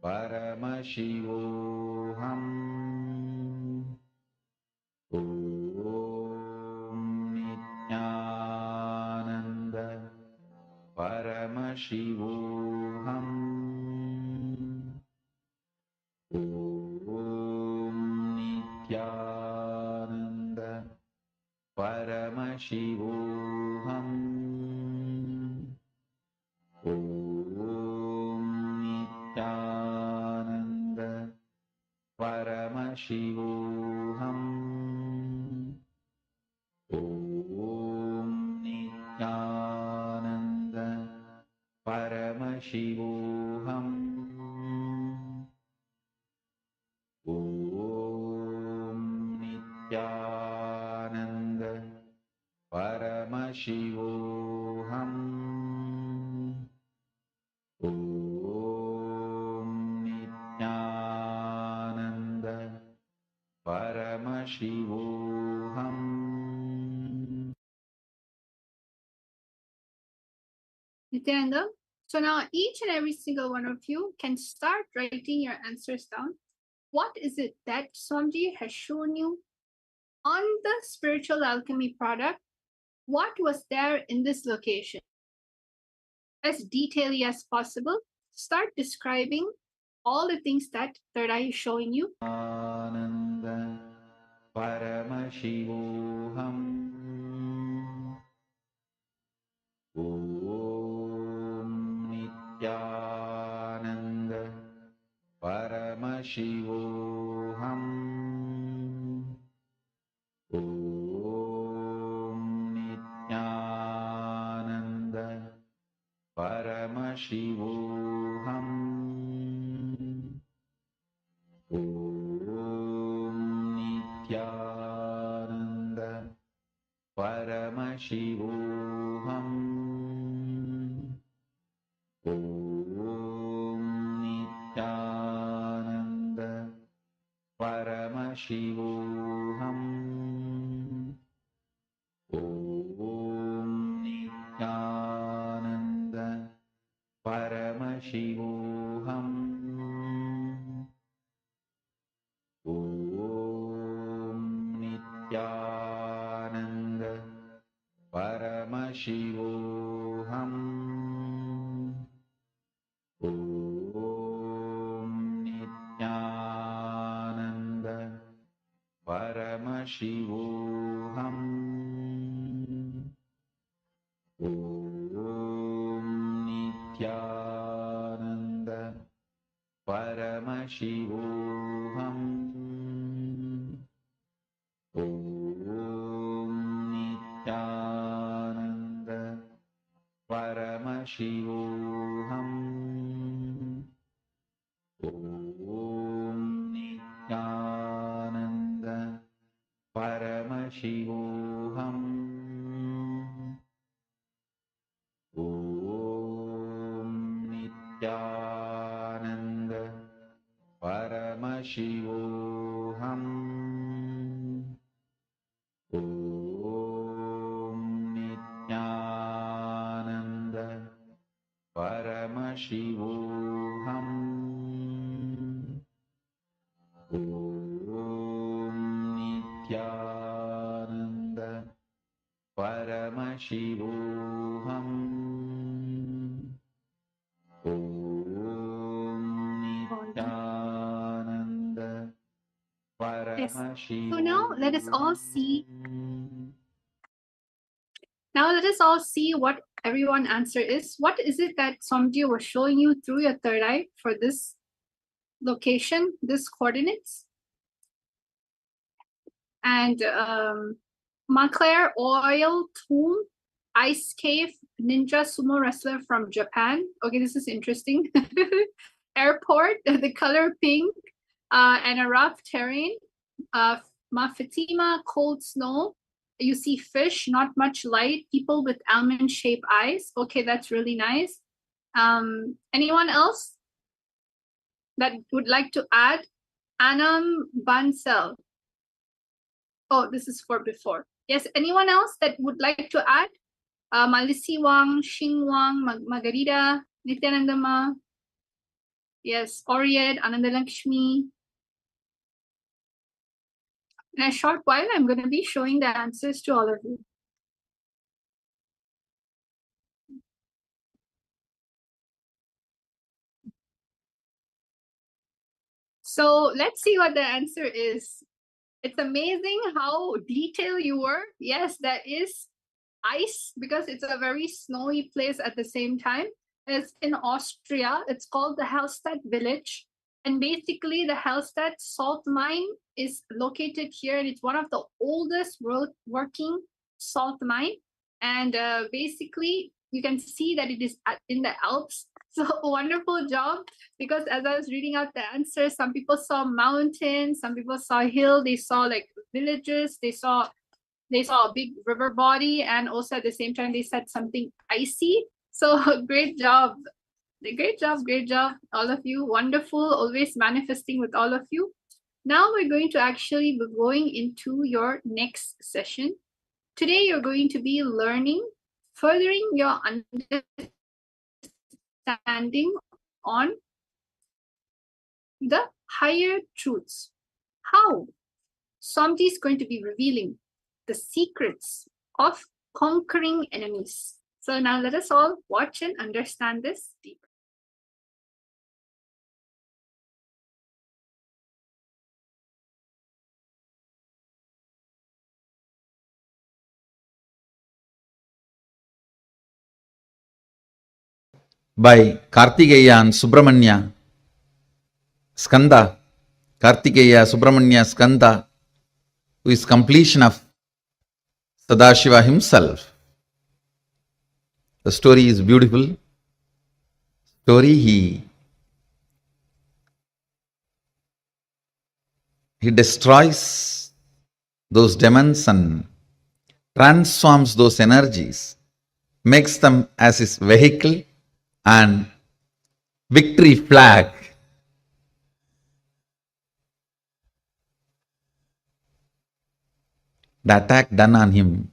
Paramashivoham. Om Nityananda Paramashivoham. Om Nityananda Paramashivoham. Om Nityananda Paramashivoham. Om Nityananda Paramashivoham. Om Nityananda Paramashivoham. Om Nityananda Paramashivoham. Nityananda, so now each and every single one of you can start writing your answers down. What is it that Swamiji has shown you on the spiritual alchemy product What was there in this location? As detailed as possible, start describing all the things that third eye is showing you. Ananda Paramashivoham Om Nityananda Paramashivoham Om Nityananda Paramashivoham Om Nityananda Paramashivoham Om Nityananda Paramashivoham Om Nityananda Paramashivoham Om Nityananda Paramashivoham Om Nityananda Paramashivoham Om Nityananda Paramashivoham Om Nityananda Paramashivoham Om Nityananda Paramashivoham Om Nityananda Paramashivoham Om Nityananda Paramashivoham Om Nityananda Paramashivoham Om Nityananda Yes. So now let us all see. Now let us all see what everyone answer is. What is it that Somjya was showing you through your third eye for this location, this coordinates? And Maclaire Oil Tomb, Ice Cave, Ninja Sumo Wrestler from Japan. Okay, this is interesting. Airport, the color pink, and a rough terrain. Fatima, cold snow. You see fish, not much light, people with almond-shaped eyes. Okay, that's really nice. Anyone else that would like to add? Anam Bansal. Oh, this is for before. Yes, anyone else that would like to add? Malisi Wang, Xing Wang, Margarita, Nityanandama. Yes, Oriad, Anandalakshmi. In a short while, I'm going to be showing the answers to all of you. So let's see what the answer is. It's amazing how detailed you were. Yes, that is ice because it's a very snowy place at the same time. It's in Austria. It's called the Hallstatt village. And basically the Hallstatt salt mine is located here, and it's one of the oldest working salt mine. And basically you can see that it is in the Alps. So wonderful job, because as I was reading out the answers, some people saw mountains, some people saw hill, they saw like villages, they saw a big river body, and also at the same time they said something icy. So great job. Great job, all of you. Wonderful, always manifesting with all of you. Now we're going to actually be going into your next session. Today you're going to be learning, furthering your understanding on the higher truths. How? Somji is going to be revealing the secrets of conquering enemies. So now let us all watch and understand this deeper. By Kartikeya and Subramanya Skanda, Kartikeya Subramanya Skanda, who is completion of Sadashiva himself. The story is beautiful. Story he destroys those demons and transforms those energies, makes them as his vehicle and victory flag. The attack done on him,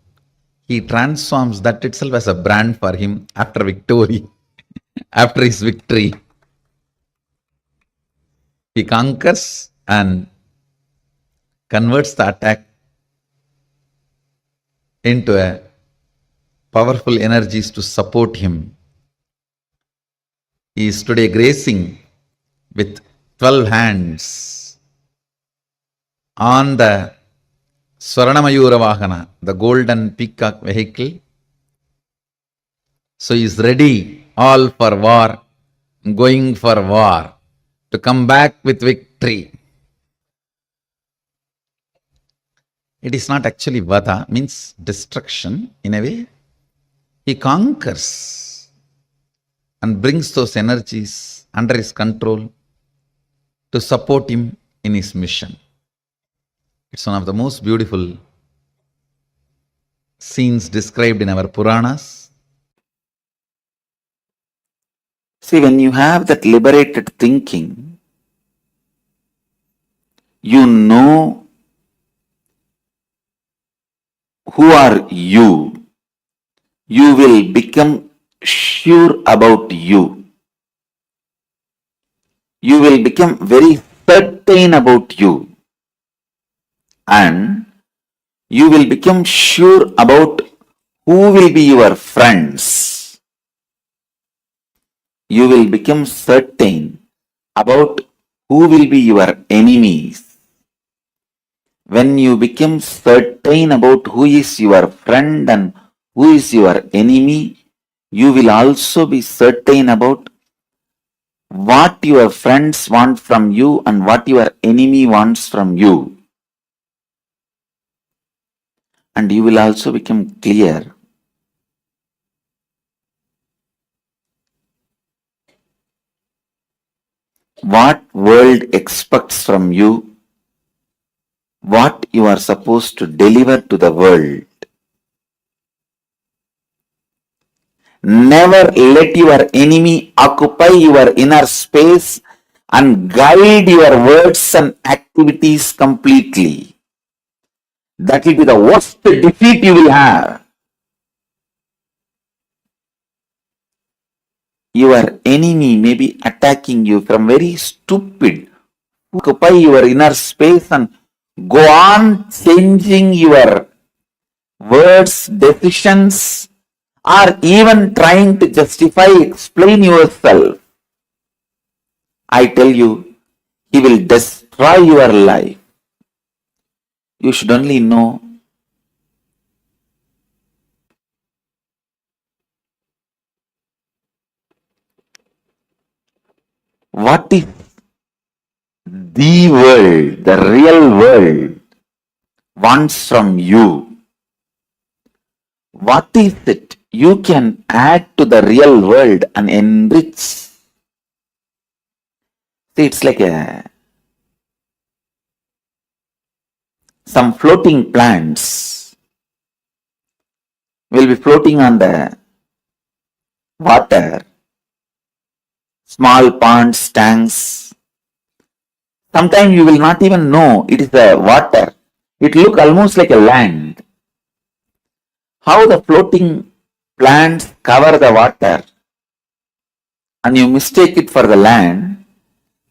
he transforms that itself as a brand for him after victory, after his victory. He conquers and converts the attack into a powerful energies to support him. He is today gracing with 12 hands on the Swarnamayura Vahana, the golden peacock vehicle. So he is ready, all for war, going for war, to come back with victory. It is not actually vada, means destruction in a way. He conquers and brings those energies under his control to support him in his mission. It's one of the most beautiful scenes described in our Puranas. See, when you have that liberated thinking, you know who are you. You will become sure about you. You will become very certain about you. And you will become sure about who will be your friends. You will become certain about who will be your enemies. When you become certain about who is your friend and who is your enemy, you will also be certain about what your friends want from you and what your enemy wants from you. And you will also become clear what world expects from you, what you are supposed to deliver to the world. Never let your enemy occupy your inner space and guide your words and activities completely. That will be the worst defeat you will have. Your enemy may be attacking you from very stupid, occupy your inner space and go on changing your words, decisions, or even trying to justify, explain yourself. I tell you, he will destroy your life. You should only know what is the world, the real world wants from you. What is it you can add to the real world and enrich? See, it's like some floating plants will be floating on the water, small ponds, tanks. Sometimes you will not even know it is the water. It look almost like a land. How the floating plants cover the water and you mistake it for the land.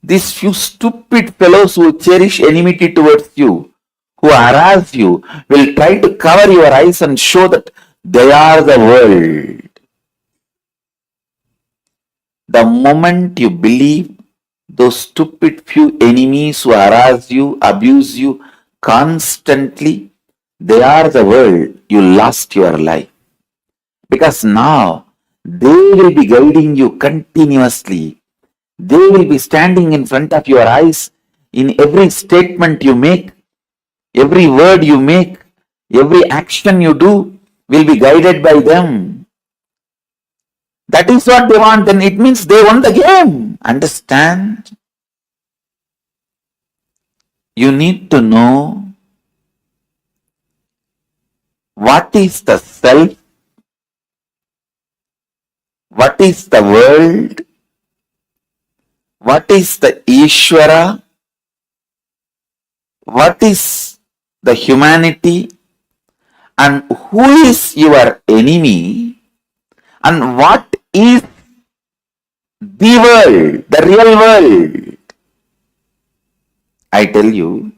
These few stupid fellows who cherish enmity towards you, who harass you, will try to cover your eyes and show that They are the world. The moment you believe those stupid few enemies who harass you, abuse you constantly, they are the world, you lost your life. Because now they will be guiding you continuously. They will be standing in front of your eyes in every statement you make, every word you make, every action you do will be guided by them. That is what they want, then it means they won the game. Understand? You need to know what is the self, what is the world, what is the Ishvara, what is the humanity, and who is your enemy, and what is the world, the real world. I tell you,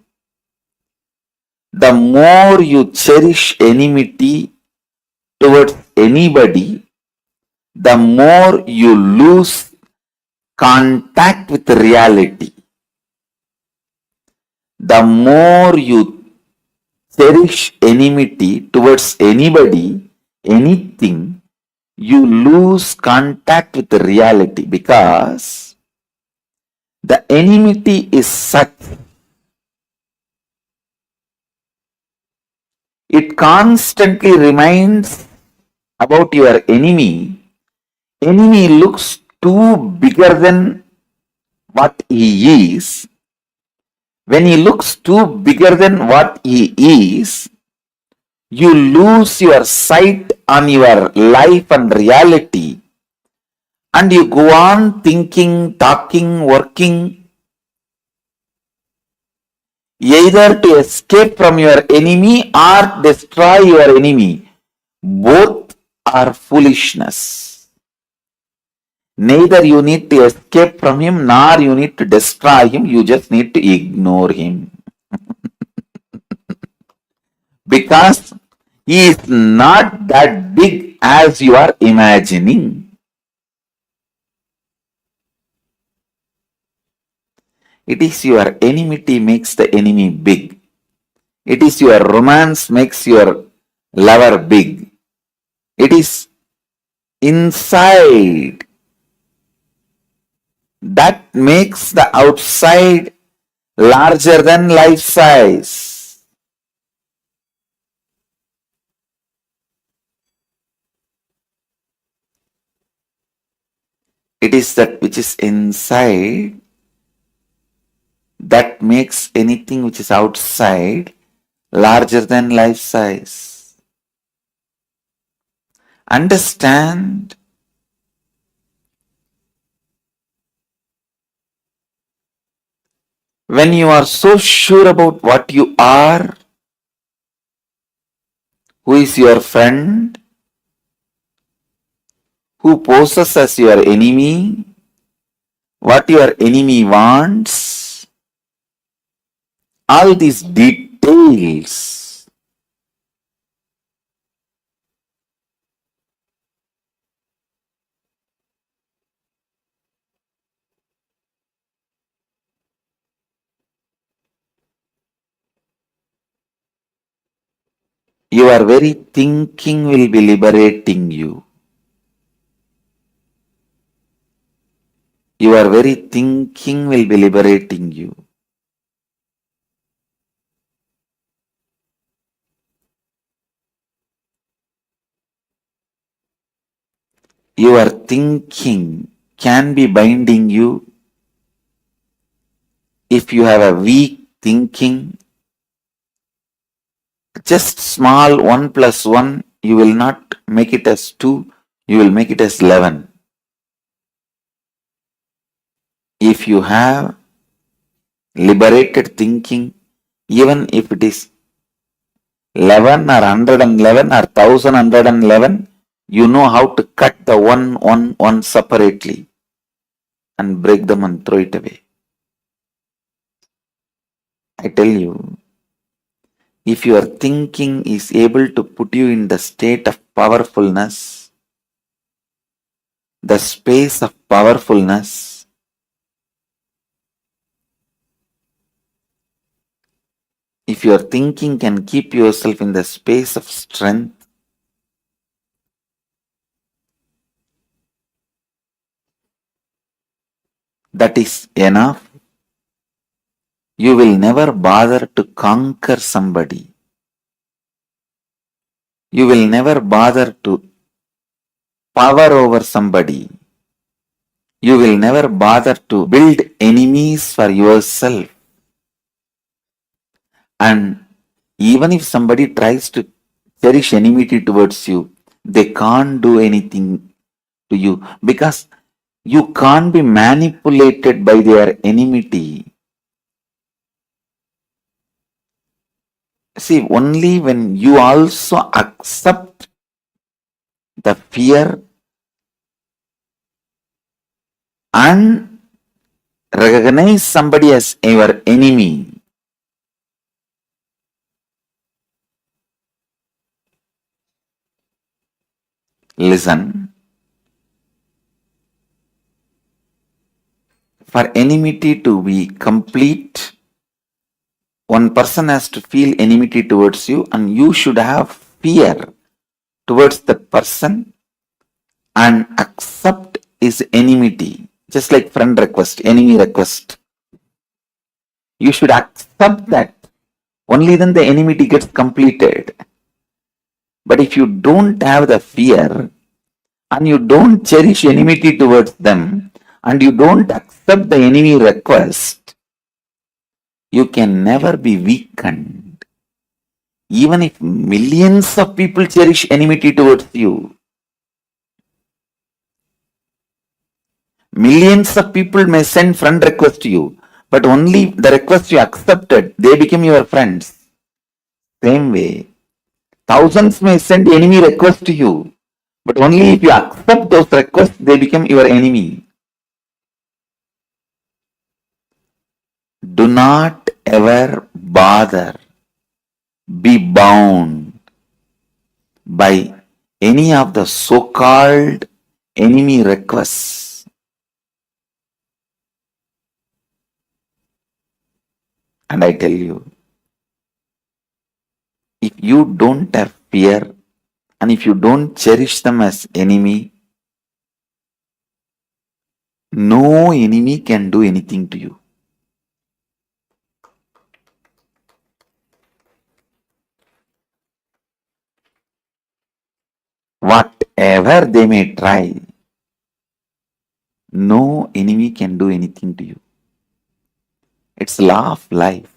the more you cherish enmity towards anybody, the more you lose contact with reality. The more you cherish enmity towards anybody, anything, you lose contact with reality, because the enmity is such, it constantly reminds about your enemy. Enemy looks too bigger than what he is. When he looks too bigger than what he is, you lose your sight on your life and reality, and you go on thinking, talking, working, either to escape from your enemy or destroy your enemy. Both are foolishness. Neither you need to escape from him, nor you need to destroy him. You just need to ignore him. Because he is not that big as you are imagining. It is your enmity makes the enemy big. It is your romance makes your lover big. It is inside that makes the outside larger than life size. It is that which is inside that makes anything which is outside larger than life size. Understand? When you are so sure about what you are, who is your friend, who poses as your enemy, what your enemy wants, all these details, your very thinking will be liberating you. Your very thinking will be liberating you. Your thinking can be binding you if you have a weak thinking. Just small 1 plus 1, you will not make it as 2, you will make it as 11. If you have liberated thinking, even if it is 11 or 111 or 1111, you know how to cut the 1 separately and break them and throw it away. I tell you, if your thinking is able to put you in the state of powerfulness, the space of powerfulness, if your thinking can keep yourself in the space of strength, that is enough. You will never bother to conquer somebody. You will never bother to power over somebody. You will never bother to build enemies for yourself. And even if somebody tries to cherish enmity towards you, they can't do anything to you because you can't be manipulated by their enmity. See, only when you also accept the fear and recognize somebody as your enemy, listen, for enmity to be complete, one person has to feel enmity towards you, and you should have fear towards that person and accept his enmity. Just like friend request, enemy request. You should accept that. Only then the enmity gets completed. But if you don't have the fear and you don't cherish enmity towards them and you don't accept the enemy request, you can never be weakened. Even if millions of people cherish enmity towards you, millions of people may send friend request to you, but only the request you accepted, they become your friends. Same way, thousands may send enemy request to you, but only if you accept those requests, they become your enemy. Do not ever bother, be bound by any of the so-called enemy requests. And I tell you, if you don't have fear and if you don't cherish them as enemy, no enemy can do anything to you. Whatever they may try, no enemy can do anything to you. It's law of life.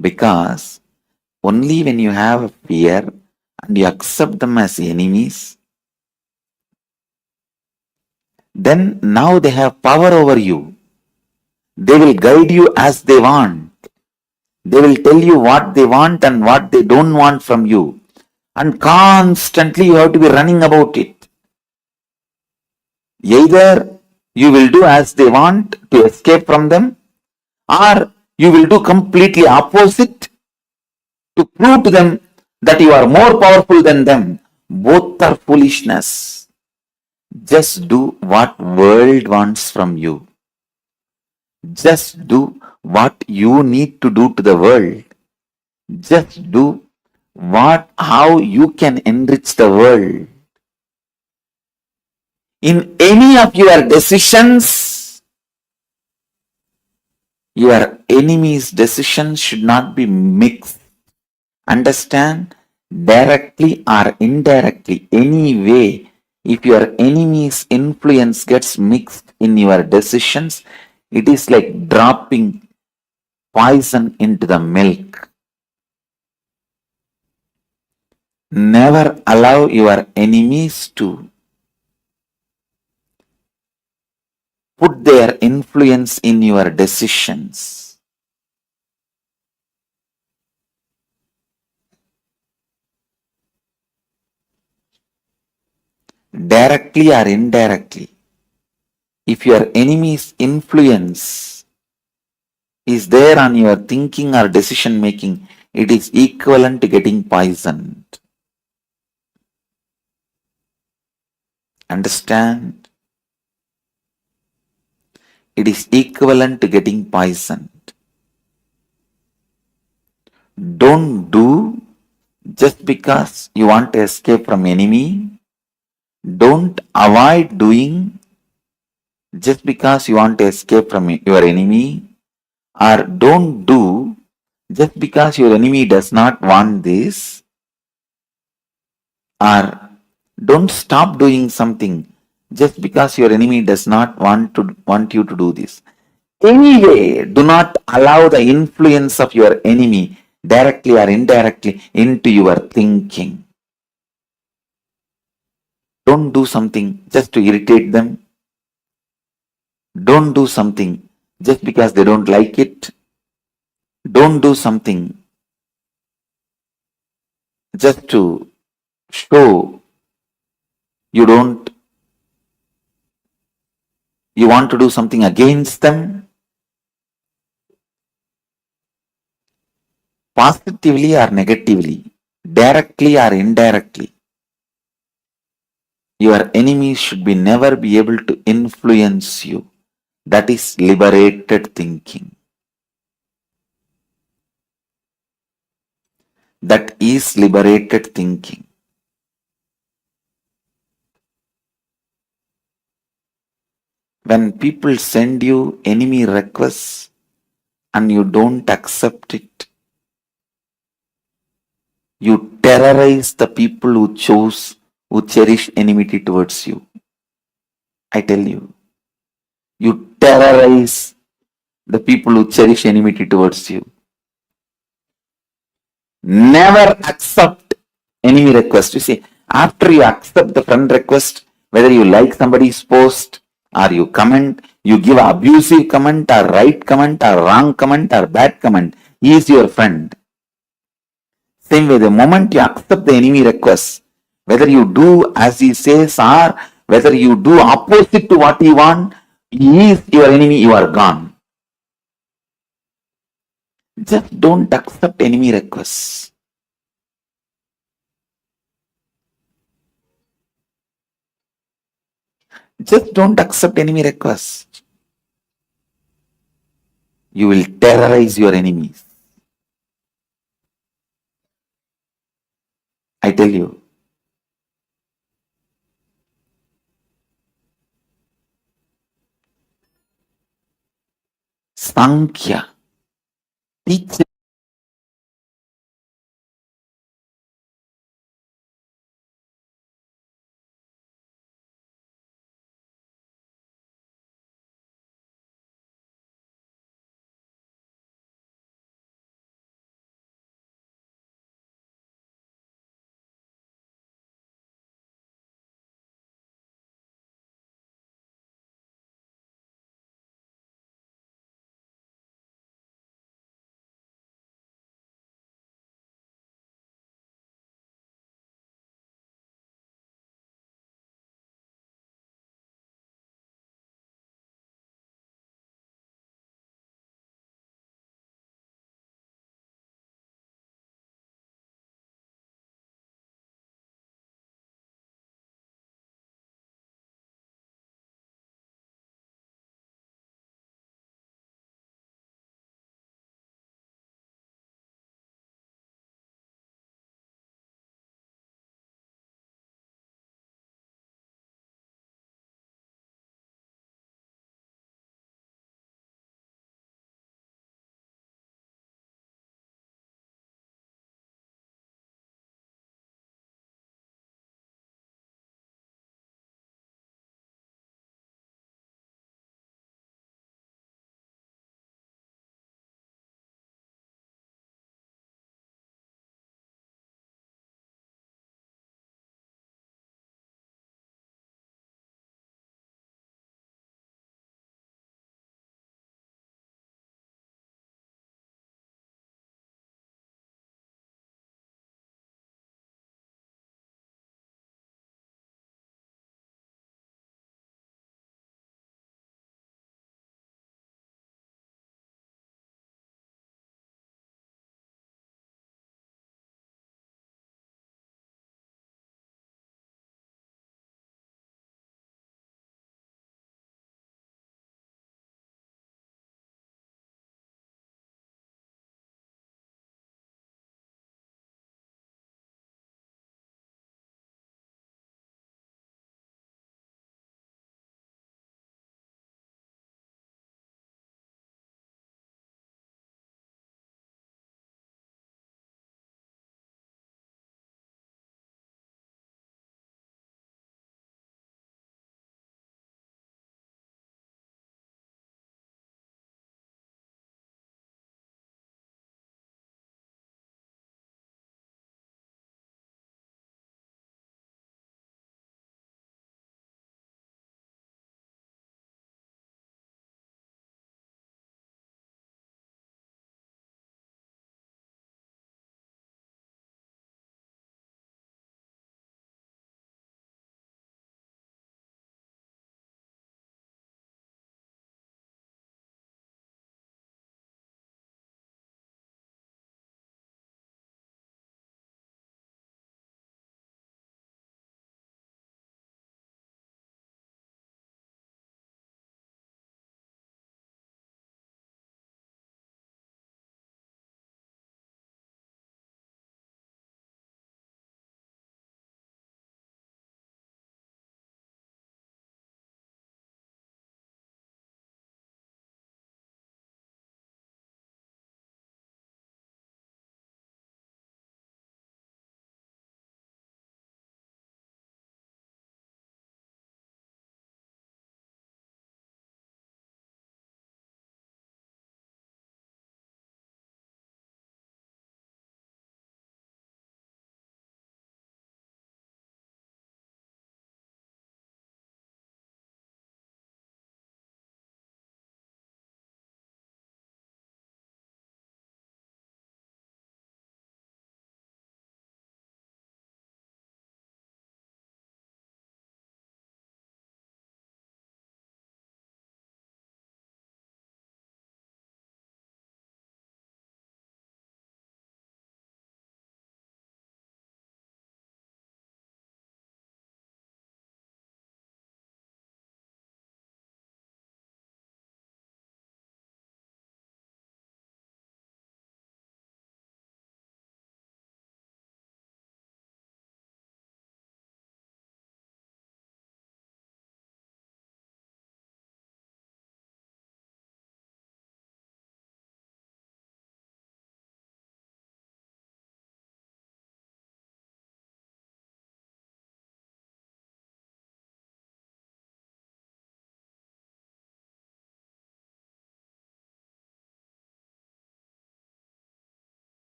Because only when you have fear and you accept them as enemies, then now they have power over you. They will guide you as they want. They will tell you what they want and what they don't want from you. And constantly you have to be running about it. Either you will do as they want to escape from them, or you will do completely opposite to prove to them that you are more powerful than them. Both are foolishness. Just do what world wants from you. Just do what you need to do to the world. Just do how you can enrich the world. In any of your decisions, your enemy's decisions should not be mixed. Understand? Directly or indirectly, any way, if your enemy's influence gets mixed in your decisions, it is like dropping poison into the milk. Never allow your enemies to put their influence in your decisions. Directly or indirectly, if your enemy's influence is there on your thinking or decision making, it is equivalent to getting poisoned. Understand? It is equivalent to getting poisoned. Don't do just because you want to escape from enemy. Don't avoid doing just because you want to escape from your enemy. Or don't do just because your enemy does not want this. Or don't stop doing something just because your enemy does not want you to do this. Anyway, do not allow the influence of your enemy directly or indirectly into your thinking. Don't do something just to irritate them. Don't do something just because they don't like it. Don't do something just to show you want to do something against them. Positively or negatively, directly or indirectly, your enemies should be never be able to influence you. That is liberated thinking. That is liberated thinking. When people send you enemy requests and you don't accept it, you terrorize the people who cherish enmity towards you. I tell you, you terrorize the people who cherish enmity towards you. Never accept enemy request. You see, after you accept the friend request, whether you like somebody's post or you comment, you give abusive comment or right comment or wrong comment or bad comment, he is your friend. Same way, the moment you accept the enemy request, whether you do as he says or whether you do opposite to what he wants, he is your enemy, you are gone. Just don't accept enemy requests. Just don't accept enemy requests. You will terrorize your enemies. I tell you. Sankhya teaches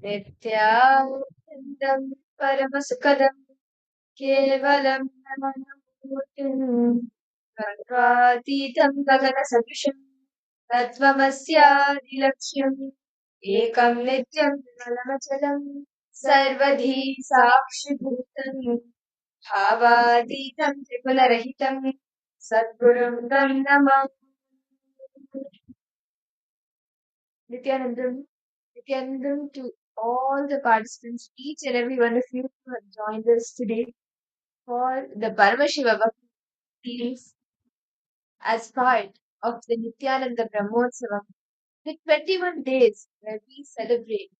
नित्यानन्दं परमसुखदं केवलं नमनमूर्तिम् सर्वातीतं गगनसदृशं तत्त्वमस्यादिलक्ष्यम् एकं नित्यं निर्मलमचलं सर्वधी साक्षिभूतं भावातीतं त्रिगुणरहितं सद्गुरुं तं Namami. Nityanandam, Nityanandam to all the participants, each and every one of you who have joined us today for the Paramashivoham series as part of the Nityananda Brahmotsavam, the 21 days where we celebrate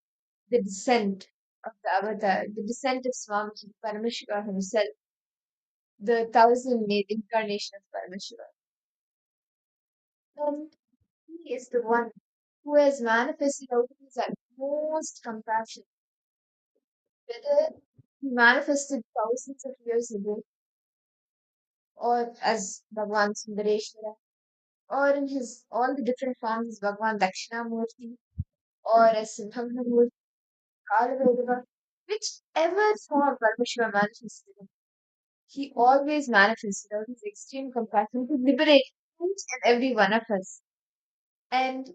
the descent of the Avatar, the descent of Swamiji Paramashiva himself, the 1,000 incarnation of Paramashiva. And he is the one who has manifested out of his utmost compassion, whether he manifested thousands of years ago, or as Bhagwan Sundareshwara, or in his all the different forms as Bhagwan Dakshinamurti, or as Siddhamurti, Kalavedava, whichever form Paramashiva manifested in, he always manifested out his extreme compassion to liberate each and every one of us. And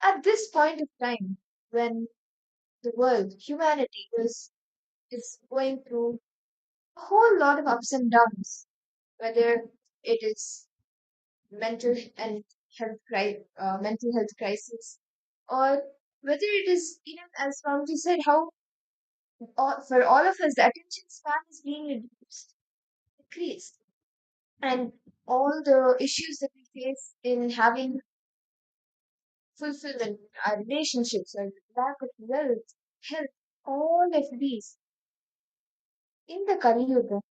at this point of time, when the world, humanity, is going through a whole lot of ups and downs, whether it is mental health crisis, or whether it is, as Swamiji said, how for all of us the attention span is being decreased, and all the issues that we face in having fulfillment, our relationships, or lack of wealth, health, all of these in the Kali Yuga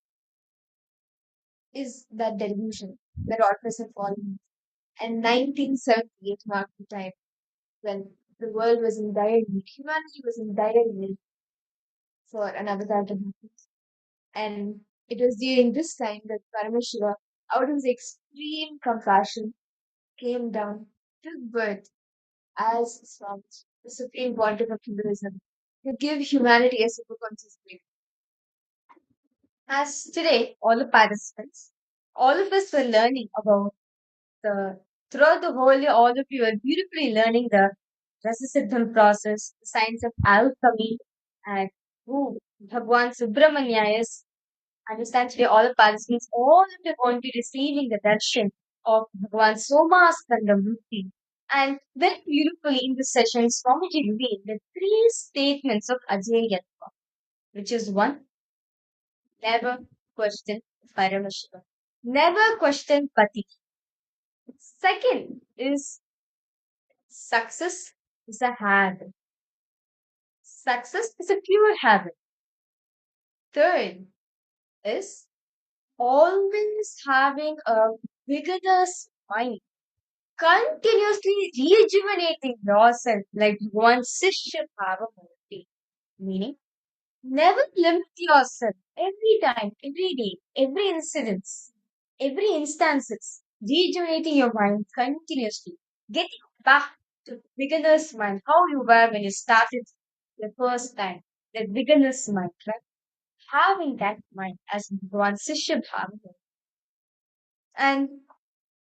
is that delusion that all of us have fallen into. And 1978 marked the time when the world was in dire need, humanity was in dire need for an avatar to happen. And it was during this time that Paramashiva, out of his extreme compassion, came down, took birth as Swamiji, the Supreme Pontiff of Hinduism, to give humanity a super conscious brain. As today, all the participants, all of us were learning about throughout the whole year, all of you are beautifully learning the Rasa Siddham process, the science of alchemy, and who Bhagwan Subramanya is. Understand today, all the participants, all of you are going to be receiving the darshan of Bhagwan Somaskanda Murti. And very beautifully in this session, Swamiji revealed the 3 statements of Ajayatva, which is 1, never question Paramashiva. Never question Pati. Second is success is a habit. Success is a pure habit. Third is always having a beginner's mind. Continuously rejuvenating yourself like one Sishya Bhavamurti. Meaning, never limit yourself every time, every day, every incident, every instances, rejuvenating your mind continuously, getting back to beginner's mind, how you were when you started the first time, the beginner's mind, right? Having that mind as one Sishya Bhava. And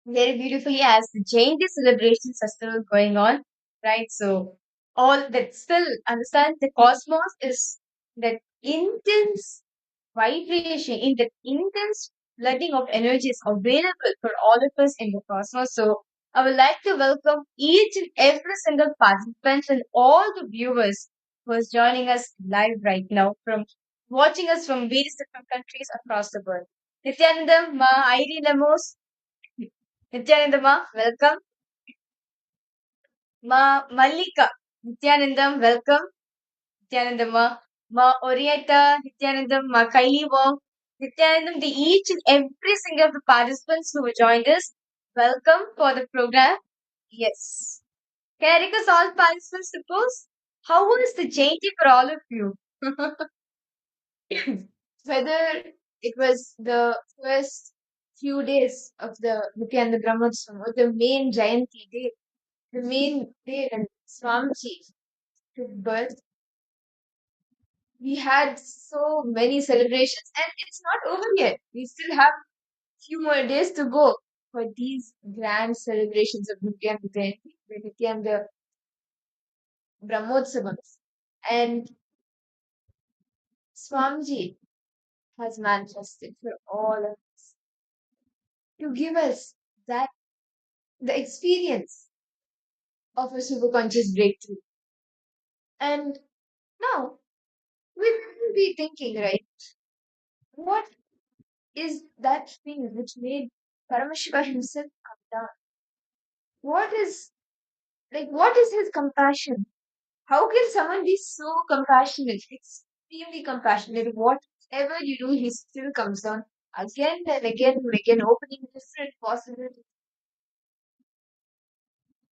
very beautifully, as the Jayanti celebrations are still going on, right? So, all that still understand the cosmos is that intense vibration, in that intense flooding of energy is available for all of us in the cosmos. So, I would like to welcome each and every single participant and all the viewers who is joining us live right now from watching us from various different countries across the world. Nityanandam, Ma, Airi Lemos, Nityanandama, welcome. Ma Malika, Nityanandam, welcome. Nityanandama, Ma Orieta, Nityanandam, Ma Khali Wong, Nityanandam, the each and every single of the participants who joined us, welcome for the program. Yes. Can I request all participants to post? How was the Jayanti for all of you? Whether it was the first few days of the Nityananda Brahmotsavam or the main Jayanti day, the main day when Swamiji took birth, we had so many celebrations, and it's not over yet. We still have few more days to go for these grand celebrations of Nitya and the Brahmotsavams. And Swamiji has manifested for all of us to give us that the experience of a superconscious breakthrough. And now we will be thinking, right? What is that thing which made Paramashiva himself come down? What is his compassion? How can someone be so compassionate, extremely compassionate? Whatever you do, he still comes down again and again and again, opening different possibilities.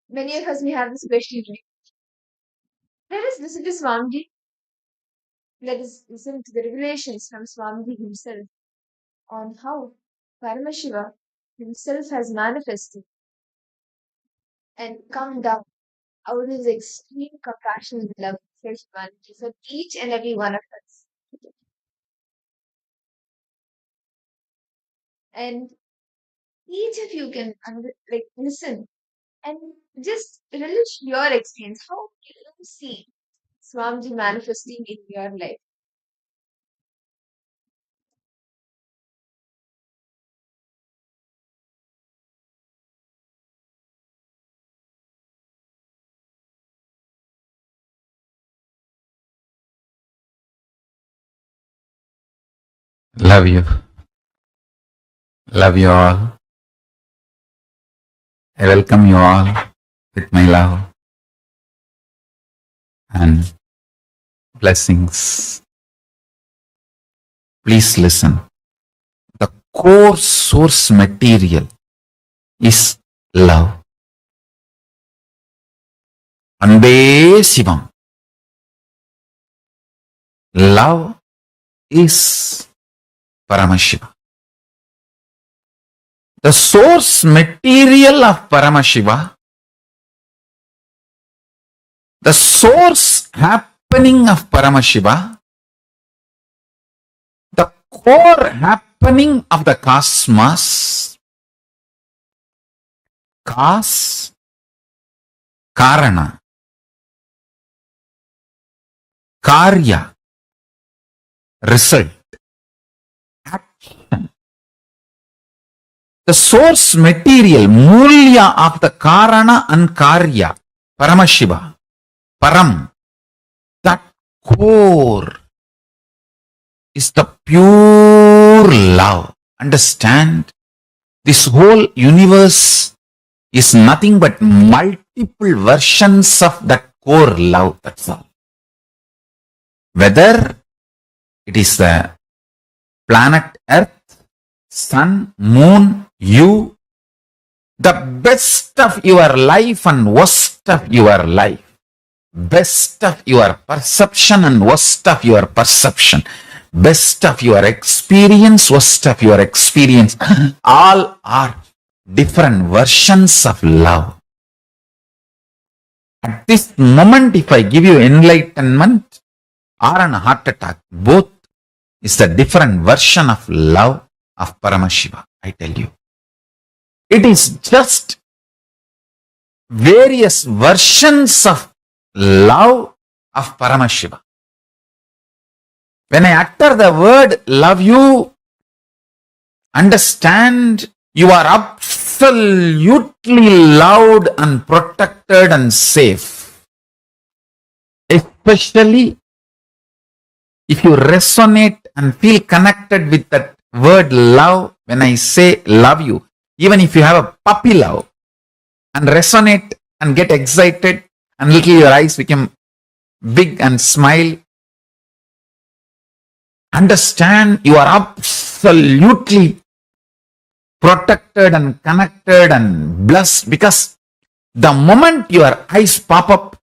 Many of us may have this question, right? Let us listen to Swamiji. Let us listen to the revelations from Swamiji himself on how Paramashiva himself has manifested and come down out of his extreme compassion and love for humanity, for each and every one of us. And each of you can listen and just relish your experience. How do you see Swamiji manifesting in your life? Love you. Love you all. I welcome you all with my love and blessings. Please listen. The core source material is love. Unveils. Love is Paramashiva. The source material of Paramashiva, the source happening of Paramashiva, the core happening of the cosmos, cause, karana, karya, result, action. The source material, mulya of the karana and karya, Paramashiva, Param, that core is the pure love. Understand? This whole universe is nothing but multiple versions of that core love. That's all. Whether it is the planet Earth, sun, moon, you, the best of your life and worst of your life, best of your perception and worst of your perception, best of your experience, worst of your experience, all are different versions of love. At this moment, if I give you enlightenment or a heart attack, both is the different version of love of Paramashiva, I tell you. It is just various versions of love of Paramashiva. When I utter the word love you, understand you are absolutely loved and protected and safe. Especially if you resonate and feel connected with that word love, when I say love you, even if you have a puppy love and resonate and get excited and little your eyes become big and smile, understand you are absolutely protected and connected and blessed, because the moment your eyes pop up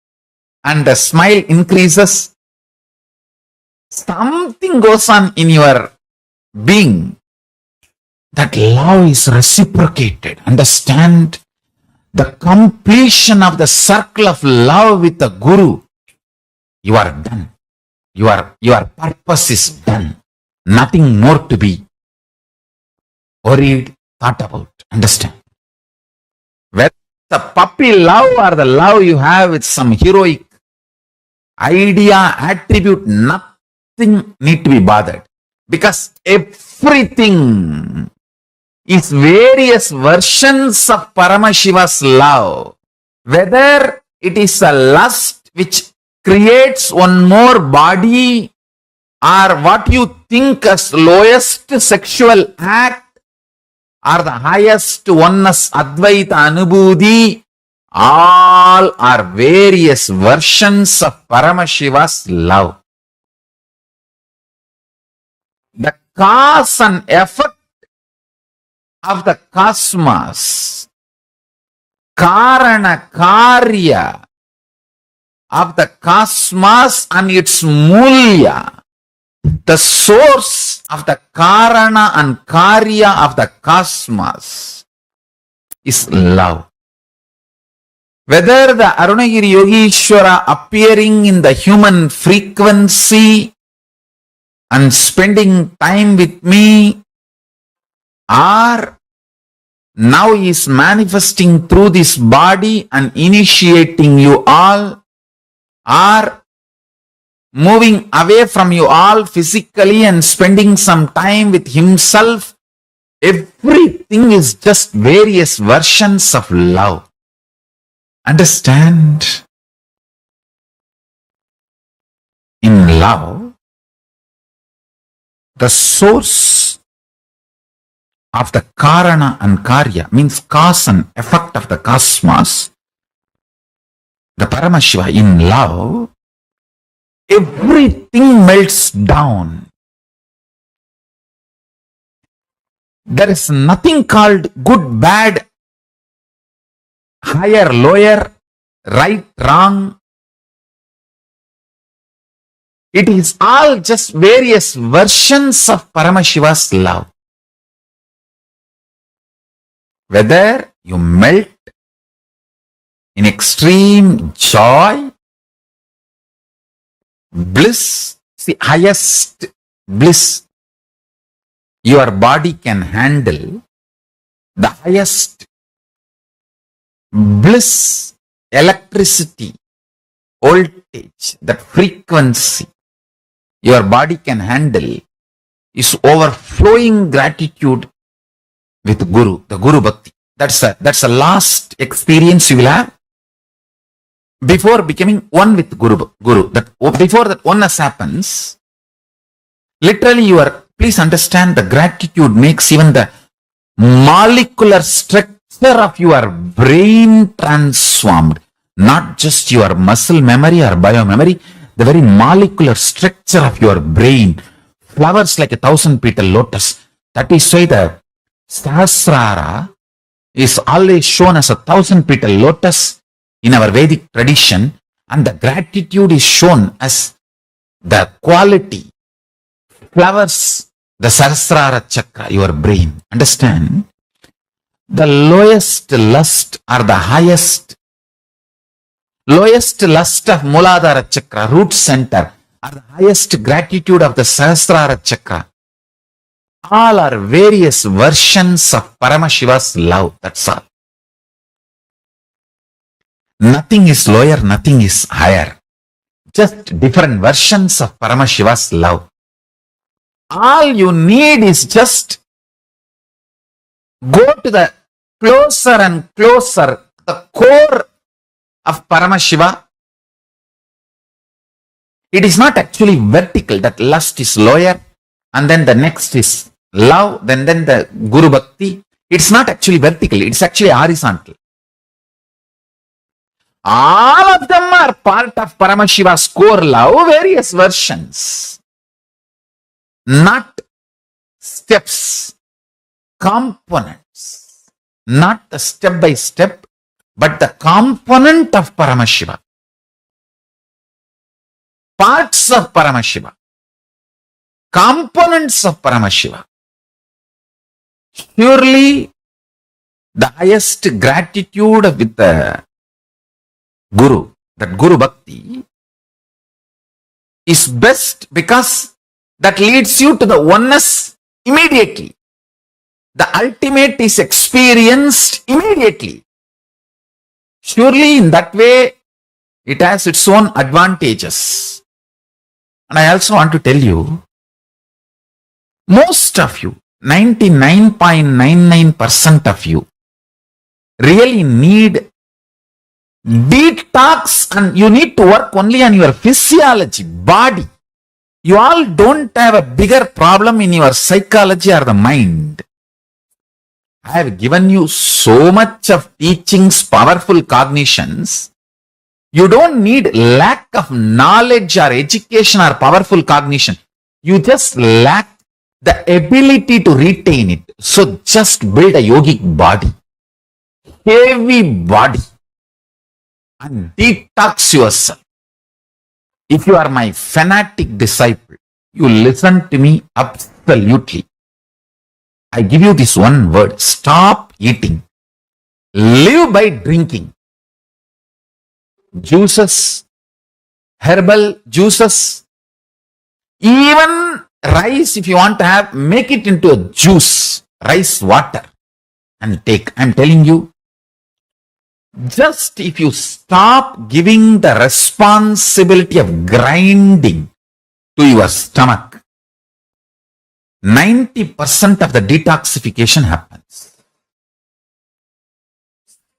and the smile increases, something goes on in your being. That love is reciprocated. Understand? The completion of the circle of love with the Guru. You are done. your purpose is done. Nothing more to be worried, thought about. Understand? Whether the puppy love or the love you have with some heroic idea, attribute, nothing need to be bothered. Because everything is various versions of Paramashiva's love. Whether it is a lust which creates one more body, or what you think as lowest sexual act, or the highest oneness Advaita Anubhuti, all are various versions of Paramashiva's love. The cause and effect of the cosmos, karana karya of the cosmos and its mulya, the source of the karana and karya of the cosmos is love. Whether the Arunagiri Yogeshwara appearing in the human frequency and spending time with me, or now he is manifesting through this body and initiating you all, or moving away from you all physically and spending some time with himself, everything is just various versions of love. Understand? In love, the source of the karana and karya, means cause and effect of the cosmos, the Paramashiva, in love, everything melts down. There is nothing called good, bad, higher, lower, right, wrong. It is all just various versions of Paramashiva's love. Whether you melt in extreme joy, bliss, the highest bliss your body can handle, the highest bliss, electricity, voltage, that frequency your body can handle is overflowing gratitude with Guru, the Guru Bhakti. That's the last experience you will have before becoming one with Guru. That before that oneness happens, literally please understand, the gratitude makes even the molecular structure of your brain transformed. Not just your muscle memory or biomemory, the very molecular structure of your brain flowers like 1,000-petal lotus. That is why the Sahasrara is always shown as 1,000-petal lotus in our Vedic tradition, and the gratitude is shown as the quality flowers the Sahasrara chakra, your brain. Understand? The lowest lust or the highest lust of Muladhara chakra, root center, or the highest gratitude of the Sahasrara chakra, all are various versions of Paramashiva's love. That's all. Nothing is lower, nothing is higher. Just different versions of Paramashiva's love. All you need is just go to the closer and closer, the core of Paramashiva. It is not actually vertical, that lust is lower, and then the next is love, then the Guru Bhakti. It's not actually vertical, it's actually horizontal. All of them are part of Paramashiva's core love, various versions. Not steps, components. Not the step by step, but the component of Paramashiva. Parts of Paramashiva. Components of Paramashiva. Surely the highest gratitude with the Guru, that Guru Bhakti, is best because that leads you to the oneness immediately. The ultimate is experienced immediately. Surely in that way, it has its own advantages. And I also want to tell you, most of you, 99.99% of you, really need detox, and you need to work only on your physiology, body. You all don't have a bigger problem in your psychology or the mind. I have given you so much of teachings, powerful cognitions. You don't need lack of knowledge or education or powerful cognition. You just lack the ability to retain it. So just build a yogic body, heavy body, and detox yourself. If you are my fanatic disciple, you listen to me absolutely. I give you this one word: stop eating. Live by drinking. Juices, herbal juices, even rice, if you want to have, make it into a juice, rice water, and take. I'm telling you, just if you stop giving the responsibility of grinding to your stomach, 90% of the detoxification happens.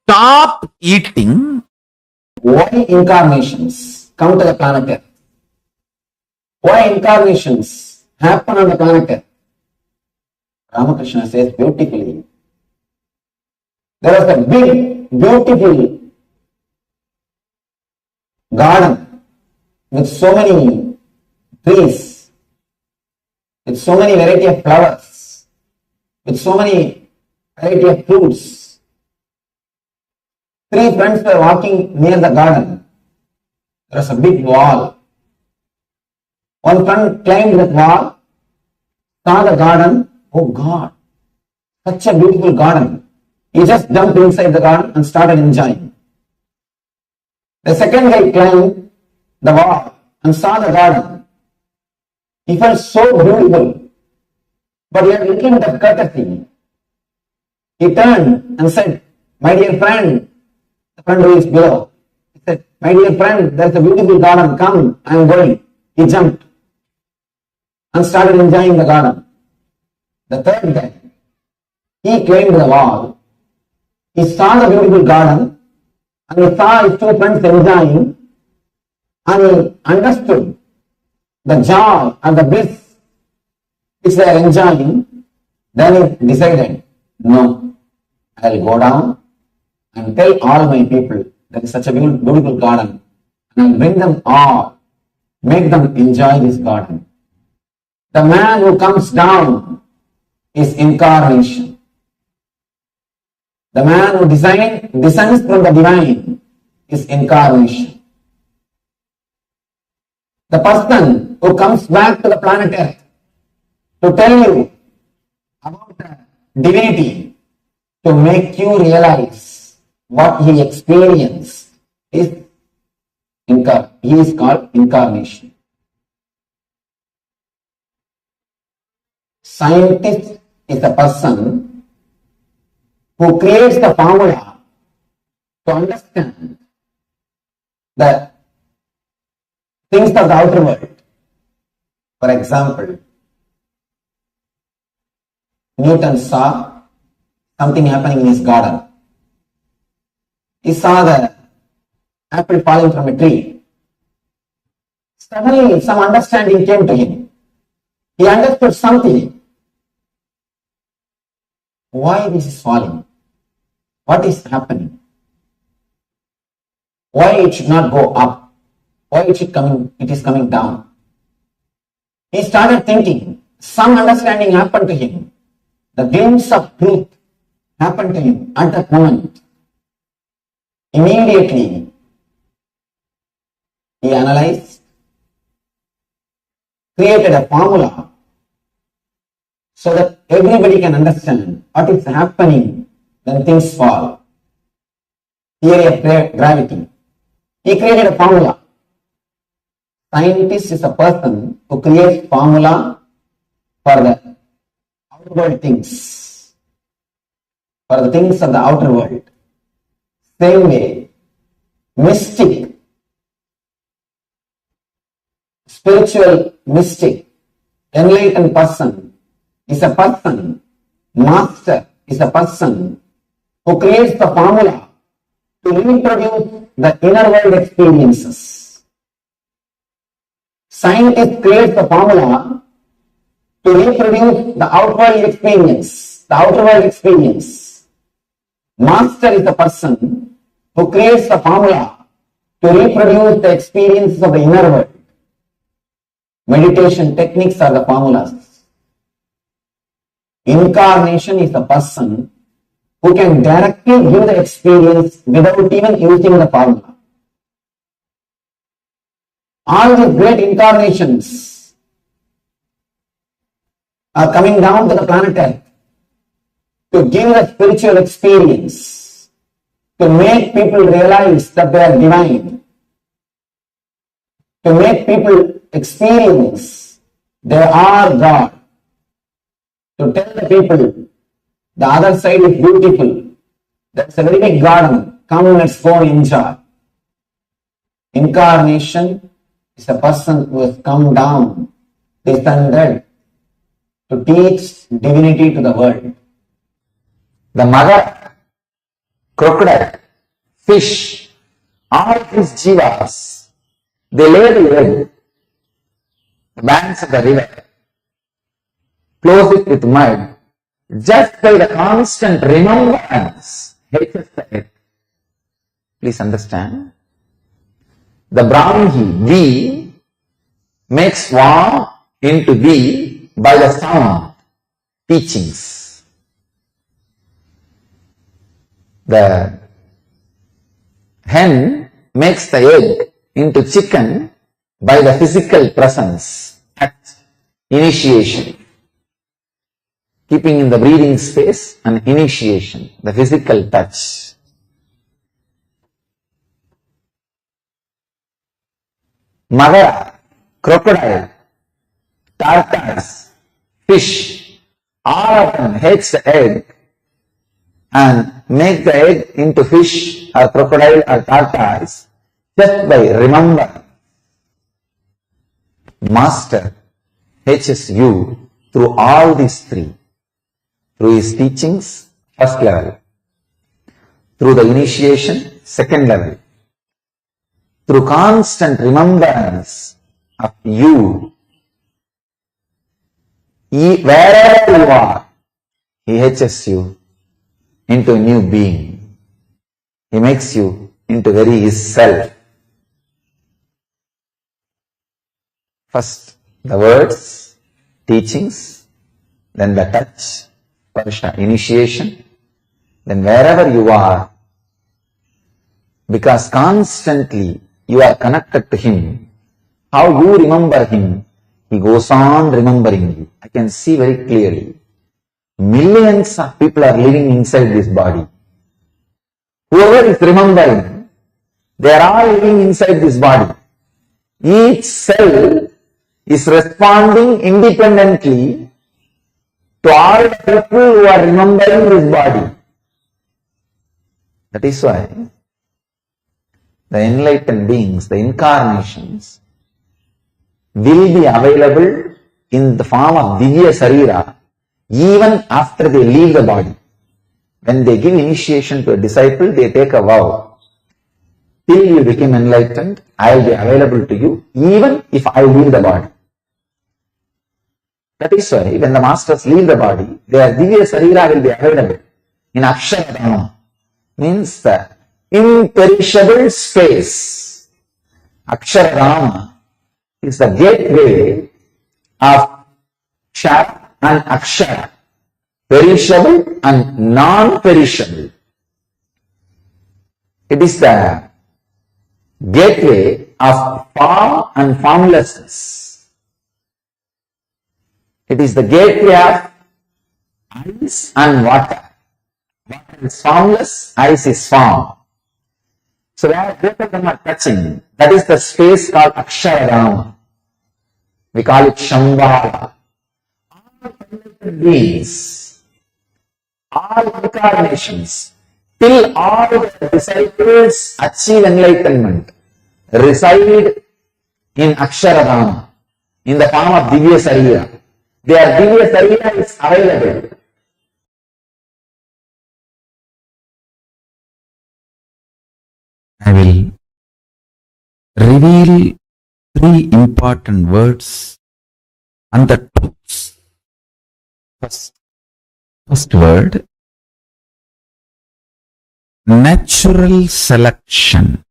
Stop eating. Why incarnations come to the planet Earth? Why incarnations happen on the planet Earth? Ramakrishna says beautifully. There was a big, beautiful garden with so many trees, with so many variety of flowers, with so many variety of fruits. Three friends were walking near the garden. There was a big wall. One friend climbed that wall, saw the garden. Oh God, such a beautiful garden. He just jumped inside the garden and started enjoying. The second guy climbed the wall and saw the garden. He felt so beautiful, but he had a little bit of courtesy. He turned and said, "My dear friend," the friend who is below, he said, "My dear friend, there's a beautiful garden. Come, I am going." He jumped and started enjoying the garden. The third guy, he climbed the wall. He saw the beautiful garden and he saw his two friends enjoying, and he understood the joy and the bliss which they are enjoying. Then he decided, no, I'll go down and tell all my people there is such a beautiful garden, and I'll bring them all, make them enjoy this garden. The man who comes down is incarnation. The man who descends from the divine is incarnation. The person who comes back to the planet Earth to tell you about the divinity, to make you realize what he experienced, he is called incarnation. Scientist is a person who creates the formula to understand the things of the outer world. For example, Newton saw something happening in his garden. He saw the apple falling from a tree. Suddenly, some understanding came to him. He understood something. Why this is falling? What is happening? Why it should not go up? Why it is coming down? He started thinking. Some understanding happened to him. The glimpse of truth happened to him at that moment. Immediately, he analyzed, created a formula so that everybody can understand what is happening when things fall. Theory of gravity. He created a formula. Scientist is a person who creates formula for the outward things, for the things of the outer world. Same way, mystic, spiritual mystic, enlightened person is a person, master is a person who creates the formula to reproduce the inner world experiences. Scientist creates the formula to reproduce the outward experience, the outer world experience. Master is the person who creates the formula to reproduce the experiences of the inner world. Meditation techniques are the formulas. Incarnation is the person who can directly give the experience without even using the formula. All these great incarnations are coming down to the planet Earth to give the spiritual experience, to make people realize that they are divine, to make people experience they are God, to tell the people the other side is beautiful, that's a very big garden, come let's go enjoy. Incarnation is a person who has come down, descended to teach divinity to the world. The mother, crocodile, fish, all these jivas, they lay the egg, the banks of the river, close it with mud, just by the constant remembrance, hatches the egg. Please understand. The Brahmi, we, makes warm into we by the sound, teachings. The hen makes the egg into chicken by the physical presence, act, initiation. Keeping in the breathing space and initiation, the physical touch. Mother, crocodile, tortoise, fish, all of them hatch the egg and make the egg into fish or crocodile or tortoise just by remembering. Master hatches you through all these three. Through his teachings, first level. Through the initiation, second level. Through constant remembrance of you, wherever you are, he hatches you into a new being. He makes you into very his self. First, the words, teachings, then the touch, sparsha, initiation, then wherever you are, because constantly you are connected to him, how you remember him, he goes on remembering you. I can see very clearly. Millions of people are living inside this body. Whoever is remembering, they are all living inside this body. Each cell is responding independently to all the people who are remembering this body. That is why the enlightened beings, the incarnations, will be available in the form of Divya Sarira even after they leave the body. When they give initiation to a disciple, they take a vow. Till you become enlightened, I will be available to you even if I leave the body. That is why when the masters leave the body, their Divya Sarira will be available in Aksharadana, means the imperishable space. Aksharadana is the gateway of Kshara and Akshara, perishable and non-perishable. It is the gateway of form and formlessness. It is the gateway of ice and water. Water is formless, ice is form. So where both of them are touching, that is the space called Aksharadama. We call it Shambhala. All beings, all incarnations, till all the disciples achieve enlightenment, reside in Aksharadama, in the form of Divya Sarira. Their Divya Sarira is available. I will reveal 3 important words and the truths. First word, natural selection.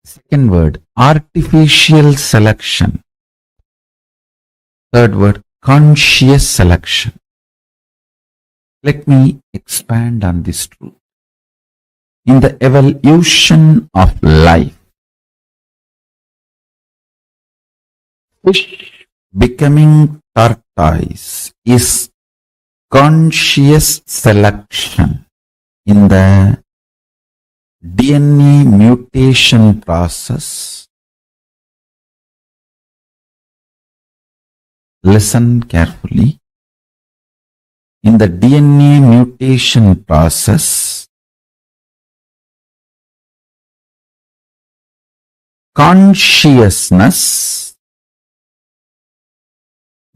Second word, artificial selection. Third word, conscious selection. Let me expand on this truth. In the evolution of life, fish becoming tortoise is conscious selection in the DNA mutation process. Listen carefully. In the DNA mutation process, consciousness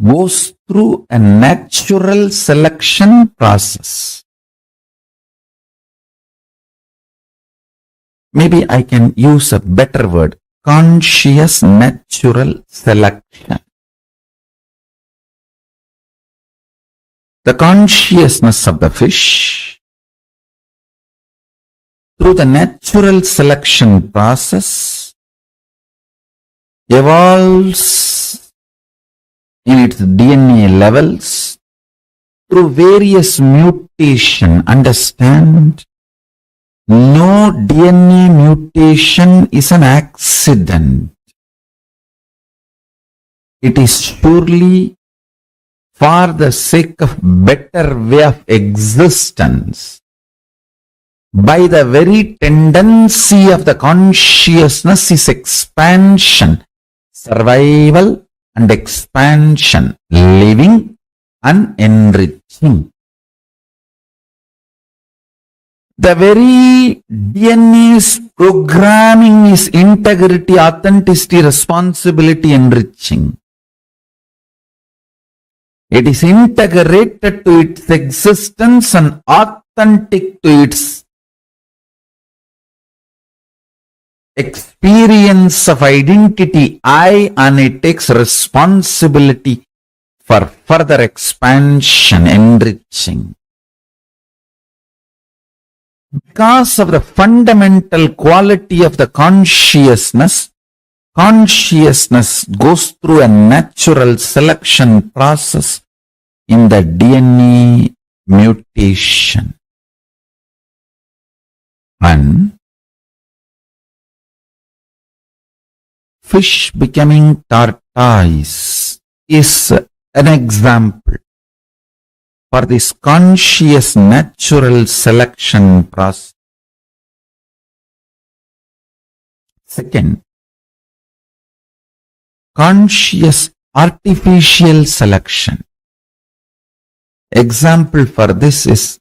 goes through a natural selection process. Maybe I can use a better word, conscious natural selection. The consciousness of the fish, through the natural selection process, evolves in its DNA levels through various mutation. Understand, no DNA mutation is an accident. It is surely for the sake of better way of existence. By the very tendency of the consciousness is expansion, survival and expansion, living and enriching. The very DNA's programming is integrity, authenticity, responsibility, enriching. It is integrated to its existence and authentic to its experience of identity, I, and it takes responsibility for further expansion, enriching. Because of the fundamental quality of the consciousness, consciousness goes through a natural selection process in the DNA mutation. And fish becoming tortoise is an example for this conscious natural selection process. Second, conscious artificial selection. Example for this is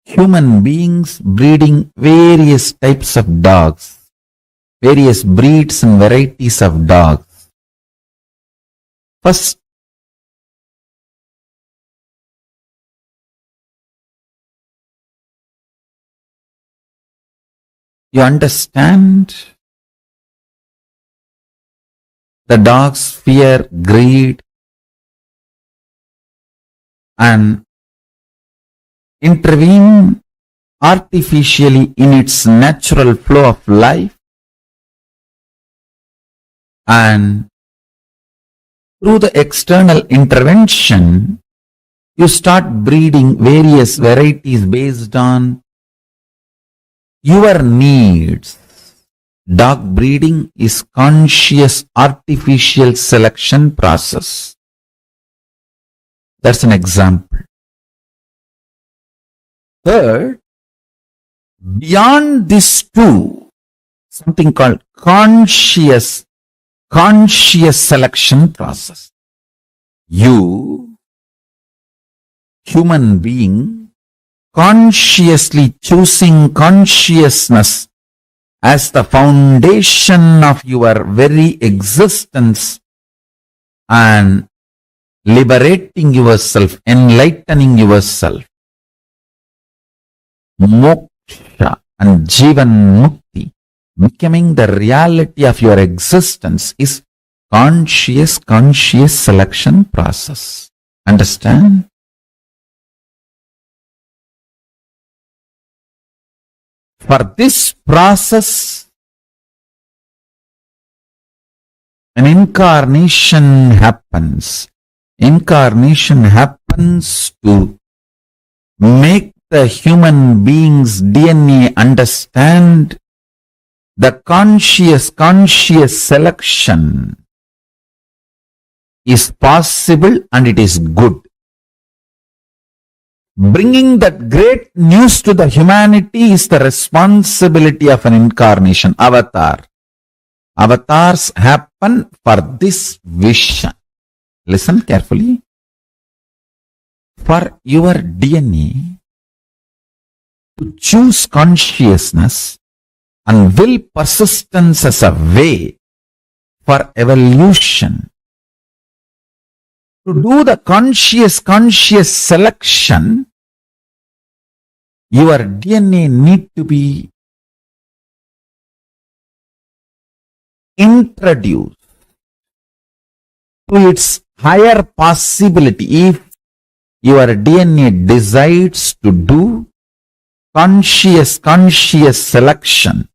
human beings breeding various types of dogs, various breeds and varieties of dogs. First, you understand the dogs fear greed and intervene artificially in its natural flow of life, and through the external intervention you start breeding various varieties based on your needs. Dog breeding is conscious artificial selection process. That's an example. Third, beyond this too, something called conscious selection process. You, human being, consciously choosing consciousness as the foundation of your very existence and liberating yourself, enlightening yourself. Moksha and Jivan Mukti, becoming the reality of your existence, is conscious selection process. Understand? For this process, an incarnation happens. Incarnation happens to make the human being's DNA understand the conscious selection is possible and it is good. Bringing that great news to the humanity is the responsibility of an incarnation, avatar. Avatars happen for this vision. Listen carefully. For your DNA to choose consciousness and will persistence as a way for evolution, to do the conscious selection, your DNA need to be introduced to its higher possibility. If your DNA decides to do conscious selection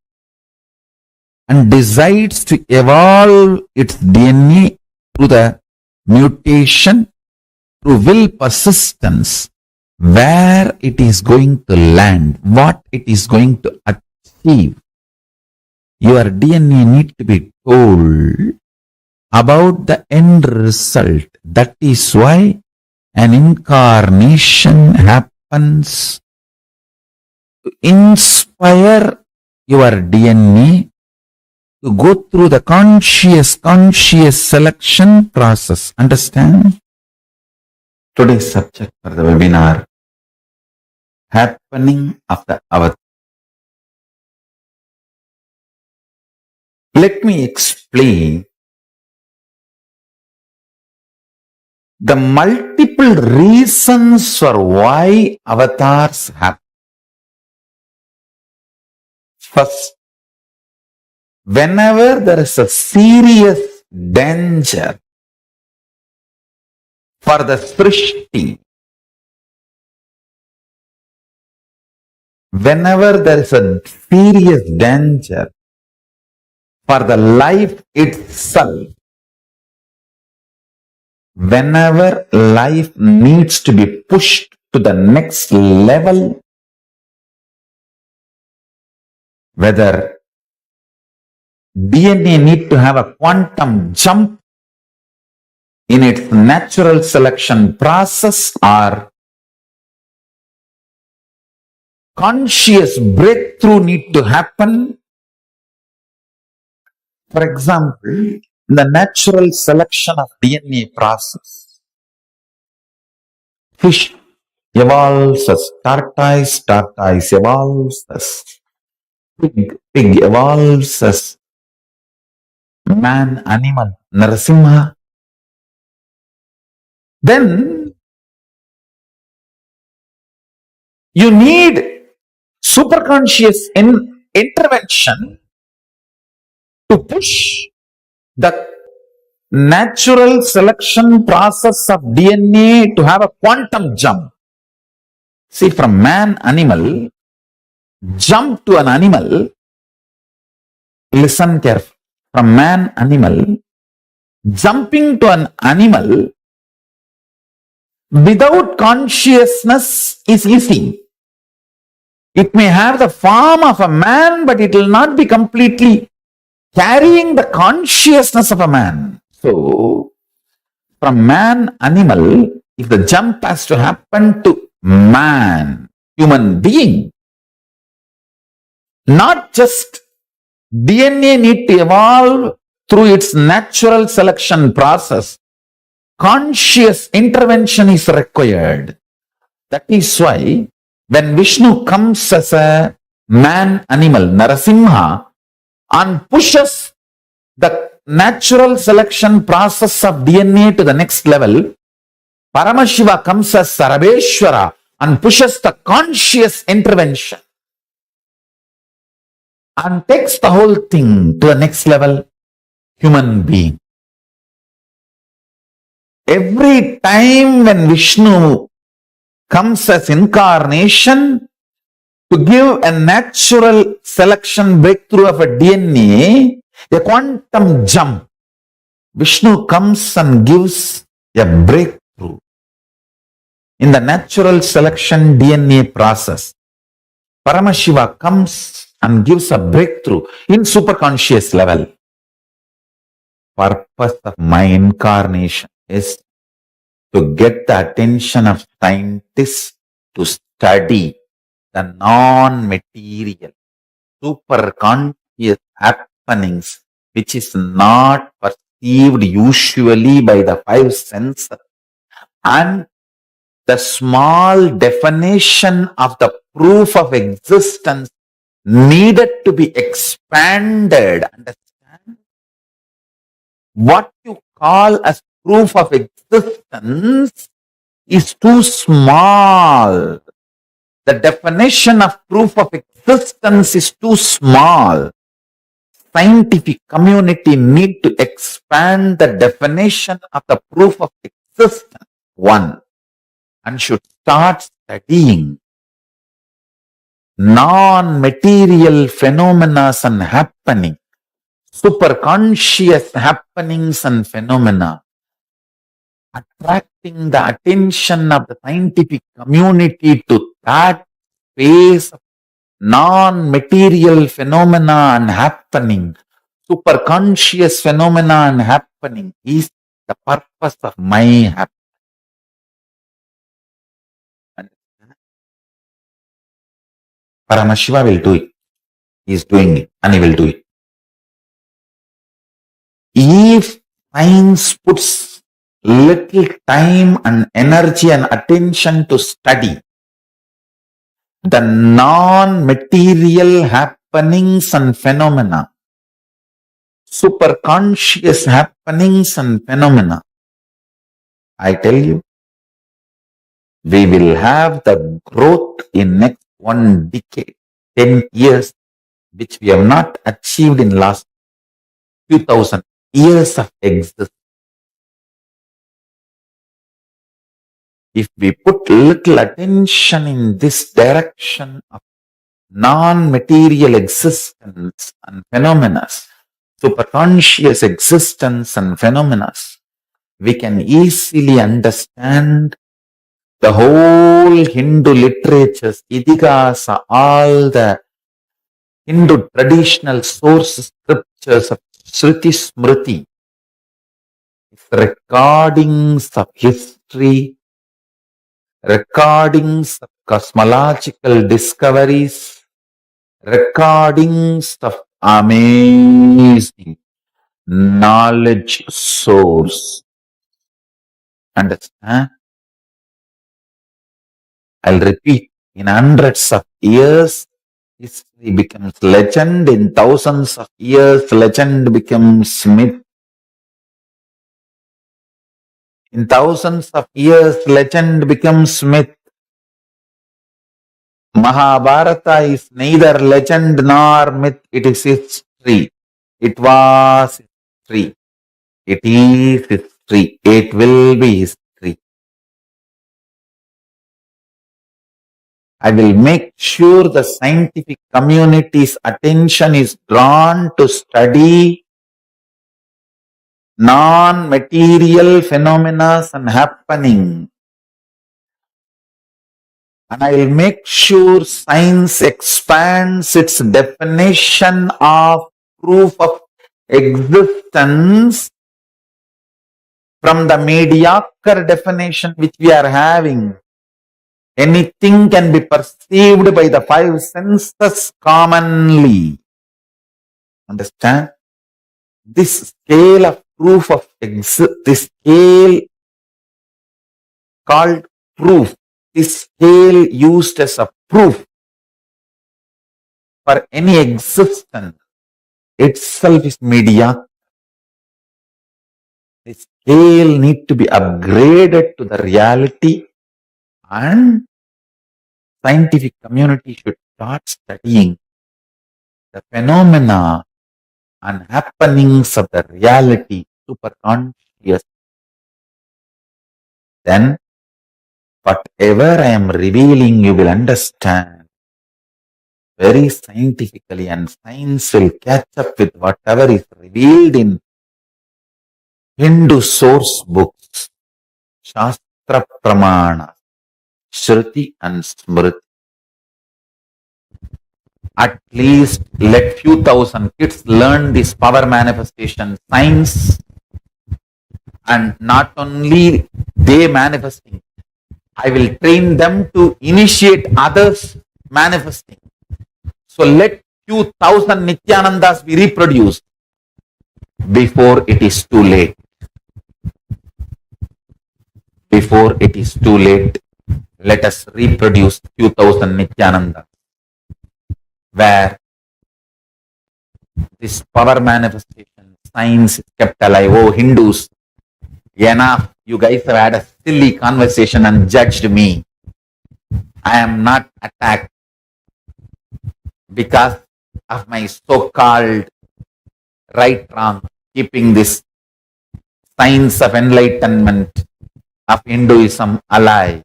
and decides to evolve its DNA through the mutation, through will persistence, where it is going to land, what it is going to achieve. Your DNA need to be told about the end result. That is why an incarnation happens to inspire your DNA to go through the conscious selection process. Understand? Today's subject for the webinar, happening of the avatar. Let me explain the multiple reasons for why avatars happen. First, whenever there is a serious danger for the Srishti, whenever there is a serious danger for the life itself, whenever life needs to be pushed to the next level, whether DNA need to have a quantum jump in its natural selection process or conscious breakthrough need to happen. For example, in the natural selection of DNA process, fish evolves as tortoise, tortoise evolves as pig, pig evolves as man, animal, Narasimha. Then you need superconscious intervention to push the natural selection process of DNA to have a quantum jump. See, from man, animal, jump to an animal, listen carefully. From man, animal, jumping to an animal without consciousness is easy. It may have the form of a man, but it will not be completely carrying the consciousness of a man. So, from man, animal, if the jump has to happen to man, human being, Not just DNA need to evolve through its natural selection process. Conscious intervention is required. That is why when Vishnu comes as a man animal, Narasimha, and pushes the natural selection process of DNA to the next level, Paramashiva comes as Sarabeshwara and pushes the conscious intervention and takes the whole thing to the next level, human being. Every time when Vishnu comes as incarnation to give a natural selection breakthrough of a DNA, a quantum jump, Vishnu comes and gives a breakthrough in the natural selection DNA process. Paramashiva comes and gives a breakthrough in superconscious level. Purpose of my incarnation is to get the attention of scientists to study the non-material, superconscious happenings which is not perceived usually by the five senses, and the small definition of the proof of existence needed to be expanded. Understand? What you call as proof of existence is too small. The definition of proof of existence is too small. Scientific community need to expand the definition of the proof of existence, one, and should start studying non-material phenomena and happening, superconscious happenings and phenomena, attracting the attention of the scientific community to that space of non-material phenomena and happening, superconscious phenomena and happening is the purpose of my happiness. Paramashiva will do it. He is doing it and he will do it. If science puts little time and energy and attention to study the non-material happenings and phenomena, superconscious happenings and phenomena, I tell you, we will have the growth in next 1 decade, 10 years, which we have not achieved in last 2000 years of existence. If we put little attention in this direction of non-material existence and phenomena, superconscious existence and phenomena, we can easily understand the whole Hindu literatures, Idihasa, all the Hindu traditional source scriptures of Shruti Smriti, recordings of history, recordings of cosmological discoveries, recordings of amazing knowledge source. Understand? I'll repeat, in hundreds of years, history becomes legend. In thousands of years, legend becomes myth. In thousands of years, legend becomes myth. Mahabharata is neither legend nor myth, it is history. It was history. It is history. It will be history. I will make sure the scientific community's attention is drawn to study non-material phenomena and happening. And I will make sure science expands its definition of proof of existence from the mediocre definition which we are having. Anything can be perceived by the five senses commonly. Understand? This scale of proof of this scale called proof, this scale used as a proof for any existence itself is mediocre. The scale need to be upgraded to the reality, and scientific community should start studying the phenomena and happenings of the reality superconscious. Then whatever I am revealing, you will understand very scientifically, and science will catch up with whatever is revealed in Hindu source books, Shastra Pramana, Shruti and Smriti. At least let few thousand kids learn this power manifestation science, and not only they manifesting, I will train them to initiate others manifesting. So let few thousand Nityanandas be reproduced before it is too late. Before it is too late, let us reproduce few thousand Nityanandas, where this power manifestation science is kept alive. Oh, Hindus, enough. You guys have had a silly conversation and judged me. I am not attacked because of my so-called right wrong, keeping this science of enlightenment of Hinduism alive.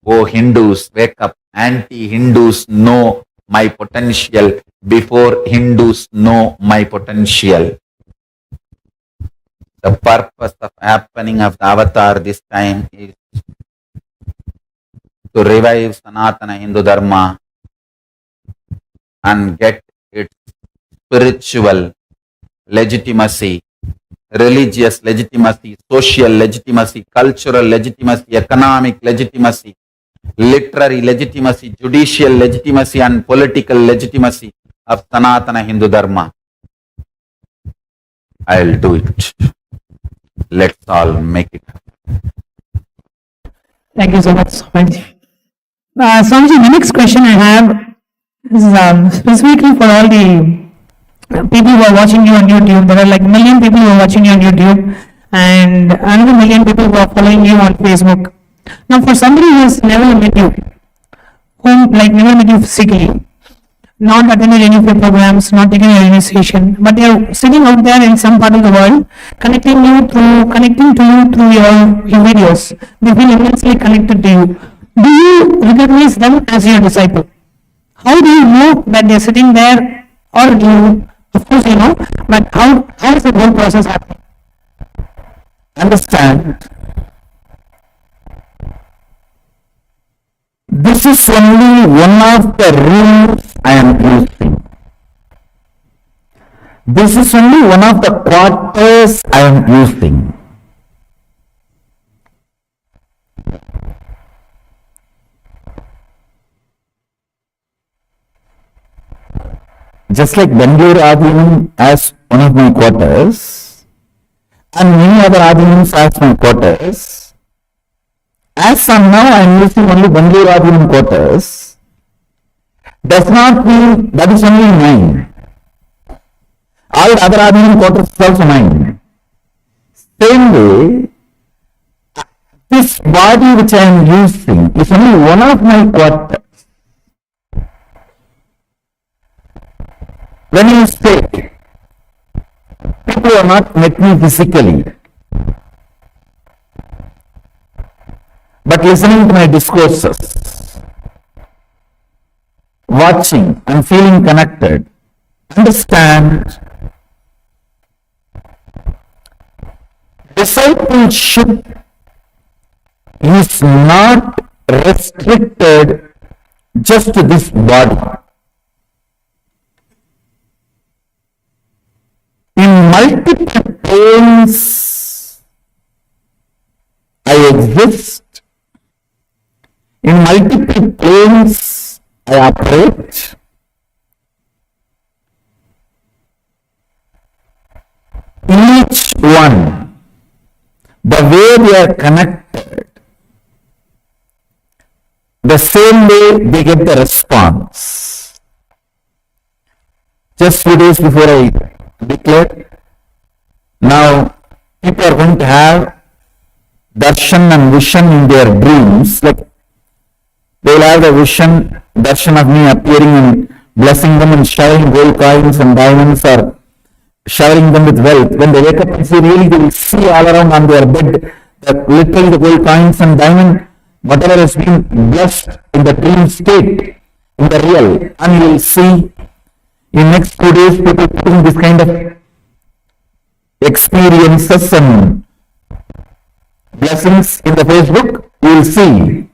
Oh, Hindus, wake up. Anti-Hindus know my potential before Hindus know my potential. The purpose of happening of the avatar this time is to revive Sanatana Hindu Dharma and get its spiritual legitimacy, religious legitimacy, social legitimacy, cultural legitimacy, economic legitimacy, literary legitimacy, judicial legitimacy, and political legitimacy of Sanatana Hindu Dharma. I'll do it. Let's all make it happen. Thank you so much, Swamiji. Swamiji, the next question I have is specifically for all the people who are watching you on YouTube. There are like a million people who are watching you on YouTube, and another million people who are following you on Facebook. Now, for somebody who has never met you, never met you physically, not attended any of your programs, not taken your initiation, but they are sitting out there in some part of the world, connecting to you through your videos. They feel immensely connected to you. Do you recognize them as your disciple? How do you know that they are sitting there, or do you, of course you know, but how is the whole process happening? Understand, this is only one of the rules I am using. This is only one of the quarters I am using. Just like Bangalore Adinam as one of my quarters, and many other Adinams as my quarters, as of now I am using only Bangalore Adinam quarters, does not mean that is only mine. All the other Adinam quarters is also mine. Same way, this body which I am using is only one of my quarters. When you say, people have not met me physically, but listening to my discourses, watching and feeling connected, understand, discipleship is not restricted just to this body. In multiple planes, I exist. In multiple planes I operate. In each one, the way they are connected, the same way they get the response. Just few days before I declared, now people are going to have darshan and vision in their dreams. Like they will have the vision, darshan of me appearing and blessing them and showering gold coins and diamonds, or showering them with wealth. When they wake up and see, really they will see all around on their bed that literally the gold coins and diamond, whatever has been blessed in the dream state, in the real. And you will see in next 2 days people putting this kind of experiences and blessings in the Facebook. You will see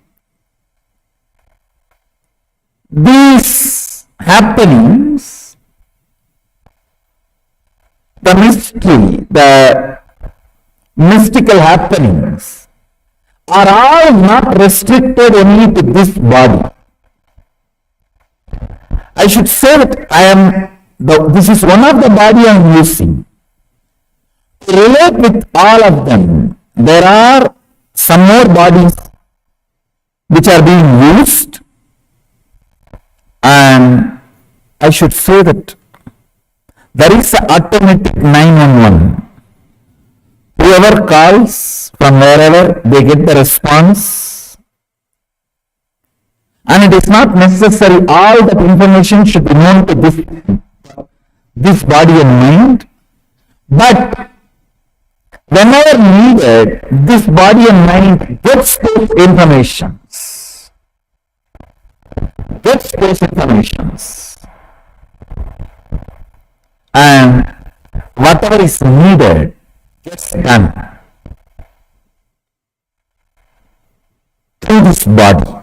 these happenings, the mystery, the mystical happenings are all not restricted only to this body. I should say that this is one of the body I am using. To relate with all of them, there are some more bodies which are being used, and I should say that there is an automatic 911. Whoever calls from wherever, they get the response. And it is not necessary all that information should be known to this body and mind. But whenever needed, this body and mind gets those informations. And whatever is needed gets done through this body.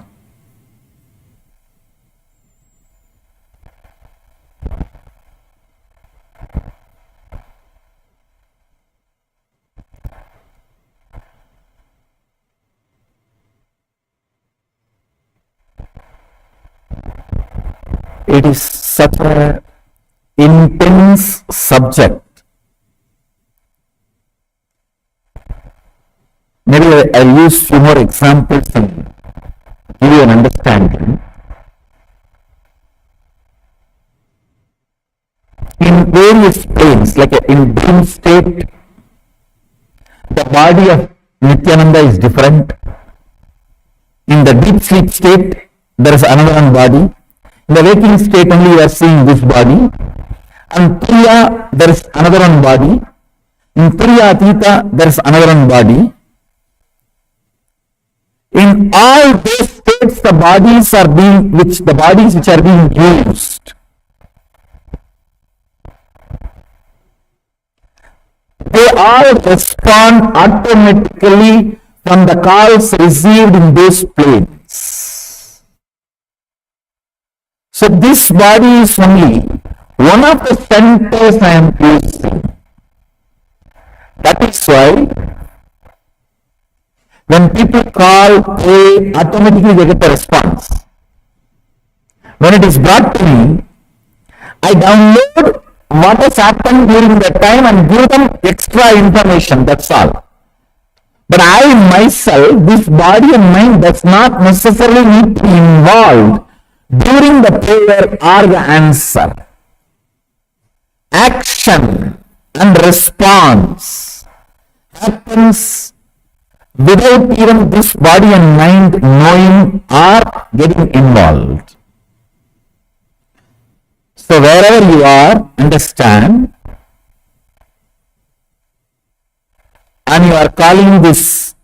It is such an intense subject. Maybe I'll use few more examples and give you an understanding. In various planes, like in dream state, the body of Nityananda is different. In the deep sleep state, there is another one body. In the waking state only you are seeing this body. And Turiya, there is another one body. In Turiya Atita, there is another one body. In all those states, the bodies which are being used, they all respond automatically from the calls received in those planes. So this body is only one of the centers I am using. That is why when people call, pray, automatically they get the response. When it is brought to me, I download what has happened during that time and give them extra information, that's all. But I myself, this body and mind does not necessarily need to be involved during the prayer or the answer. Action and response happens without even this body and mind knowing or getting involved. So wherever you are, understand, and you are calling this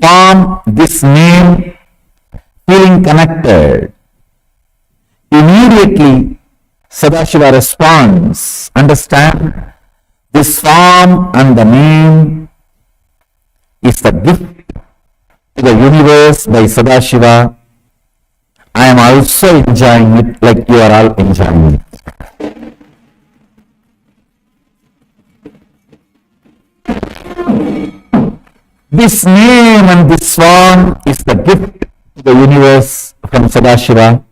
form, this name, feeling connected, immediately Sadashiva responds. Understand, this form and the name is the gift to the universe by Sadashiva. I am also enjoying it like you are all enjoying it. This name and this song is the gift to the universe from Sadashiva.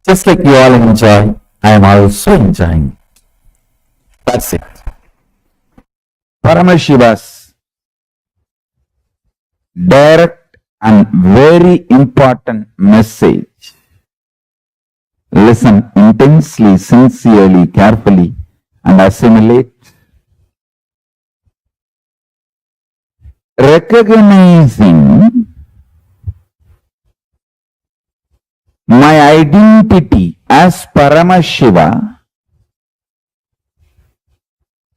Just like you all enjoy, I am also enjoying. That's it. Paramashiva's direct and very important message. Listen intensely, sincerely, carefully, and assimilate. Recognizing my identity as Paramashiva,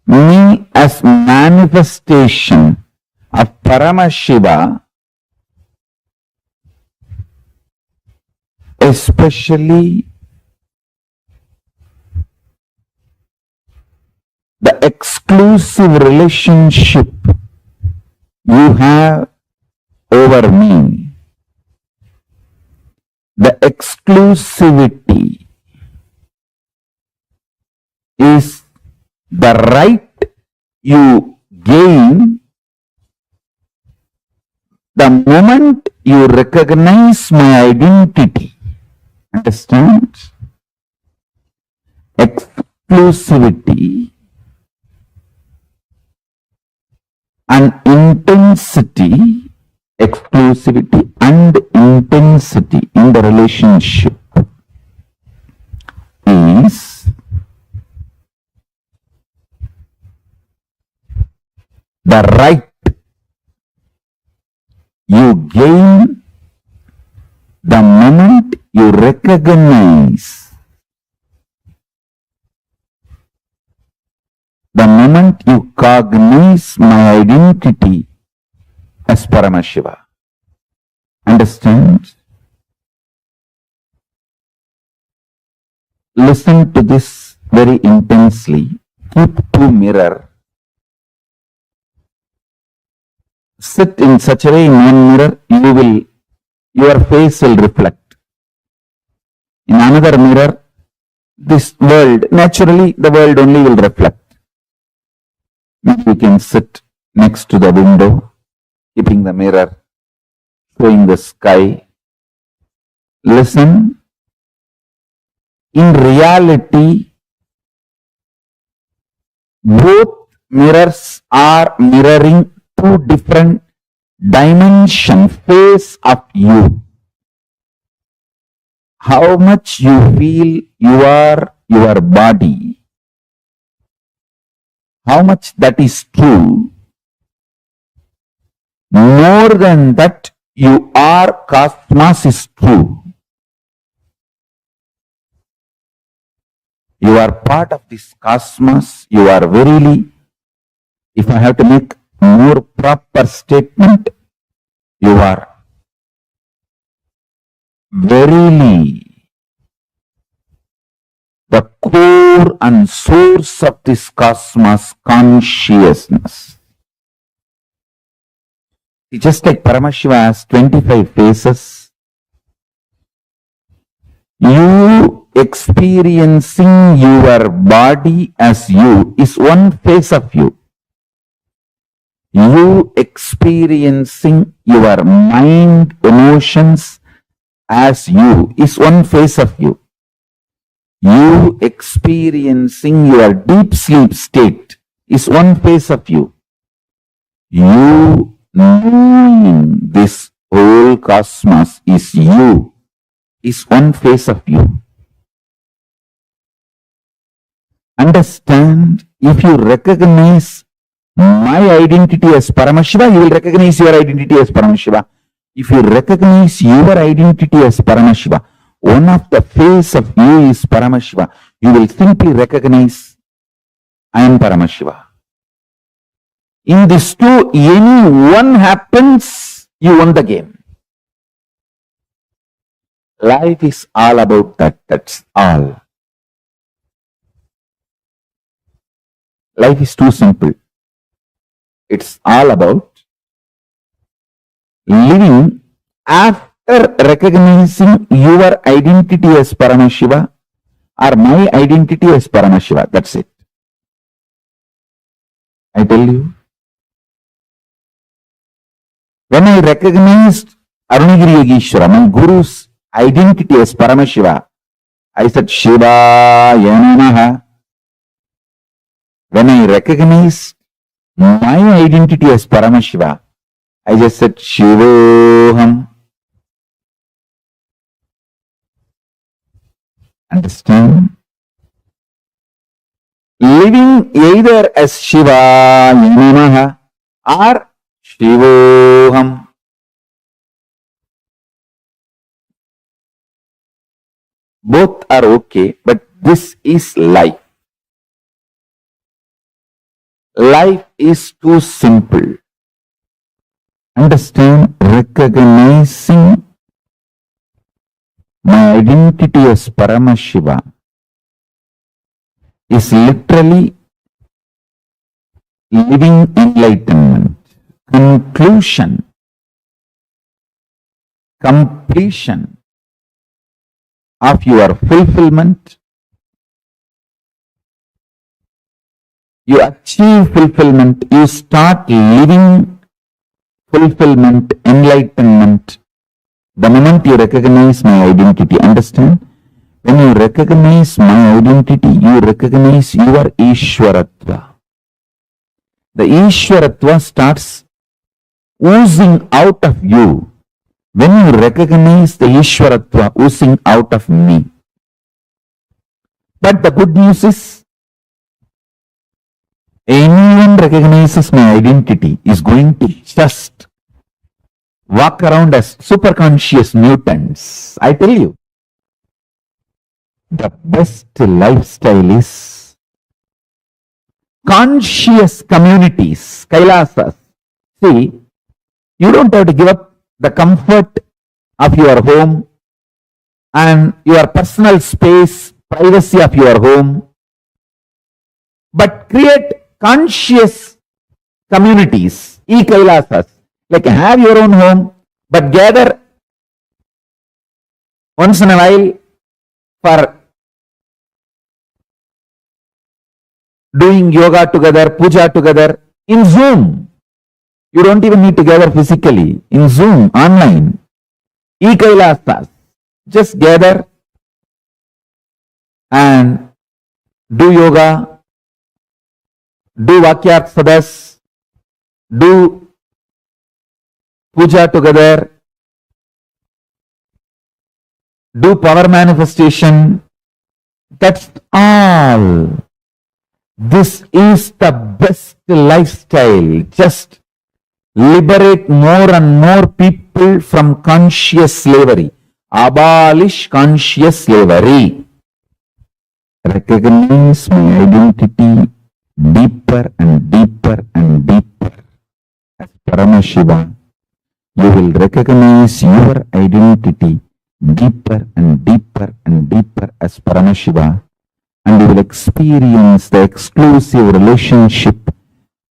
me as manifestation of Paramashiva, especially the exclusive relationship you have over me, the exclusivity is the right you gain the moment you recognize my identity. Understand? Exclusivity and intensity, exclusivity and intensity in the relationship is the right you gain the moment you recognize, the moment you cognize my identity as Paramashiva. Understand? Listen to this very intensely. Keep two mirrors. Sit in such a way in one mirror, your face will reflect. In another mirror, this world, naturally the world only will reflect. Maybe you can sit next to the window, keeping the mirror, showing the sky. Listen. In reality, both mirrors are mirroring two different dimension, face of you. How much you feel you are your body, how much that is true, more than that you are cosmos is true. You are part of this cosmos, you are verily, if I have to make more proper statement, you are verily the core and source of this cosmos consciousness. Just like Paramashiva has 25 faces, you experiencing your body as you is one face of you. You experiencing your mind, emotions as you is one face of you. You experiencing your deep sleep state is one face of you. You knowing this whole cosmos is you is one face of you. Understand, if you recognize my identity as Paramashiva, you will recognize your identity as Paramashiva. If you recognize your identity as Paramashiva, one of the face of you is Paramashiva, you will simply recognize I am Paramashiva. In this two, any one happens, you won the game. Life is all about that. That's all. Life is too simple. It's all about living after recognizing your identity as Paramashiva or my identity as Paramashiva. That's it. I tell you, When I recognized Arunagiri Yogeshwara, my guru's identity as Paramashiva, I said Shivaya Namaha. When I recognized my identity as Paramashiva, I just said Shivoham. Understand? Living either as Shiva Namaha or Shivoham. Both are okay, but this is life. Life is too simple. Understand? Recognizing my identity as Paramashiva is literally living enlightenment, conclusion, completion of your fulfillment. You achieve fulfillment, you start living fulfillment, enlightenment, the moment you recognize my identity. Understand? When you recognize my identity, you recognize your Ishwaratva. The Ishwaratva starts oozing out of you when you recognize the Ishwaratva oozing out of me. But the good news is, anyone recognizes my identity is going to just walk around as superconscious mutants. I tell you, the best lifestyle is conscious communities, Kailasas. See, you don't have to give up the comfort of your home and your personal space, privacy of your home, but create conscious communities, e-Kailasas. Like have your own home, but gather once in a while for doing yoga together, puja together in Zoom. You don't even need to gather physically. In Zoom, online. E-Kailasas. Just gather and do yoga, do Vakyat Sadas, do puja together, do power manifestation. That's all. This is the best lifestyle. Just liberate more and more people from conscious slavery. Abolish conscious slavery. Recognize my identity deeper and deeper and deeper. As Paramashiva, you will recognize your identity deeper and deeper and deeper as Paramashiva, and you will experience the exclusive relationship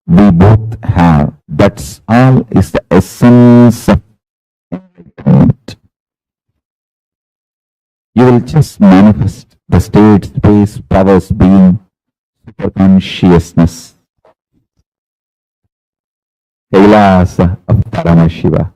we both have. That's all is the essence of enlightenment. You will just manifest the state, space, powers, being, super consciousness, Kailasa of Paramashiva.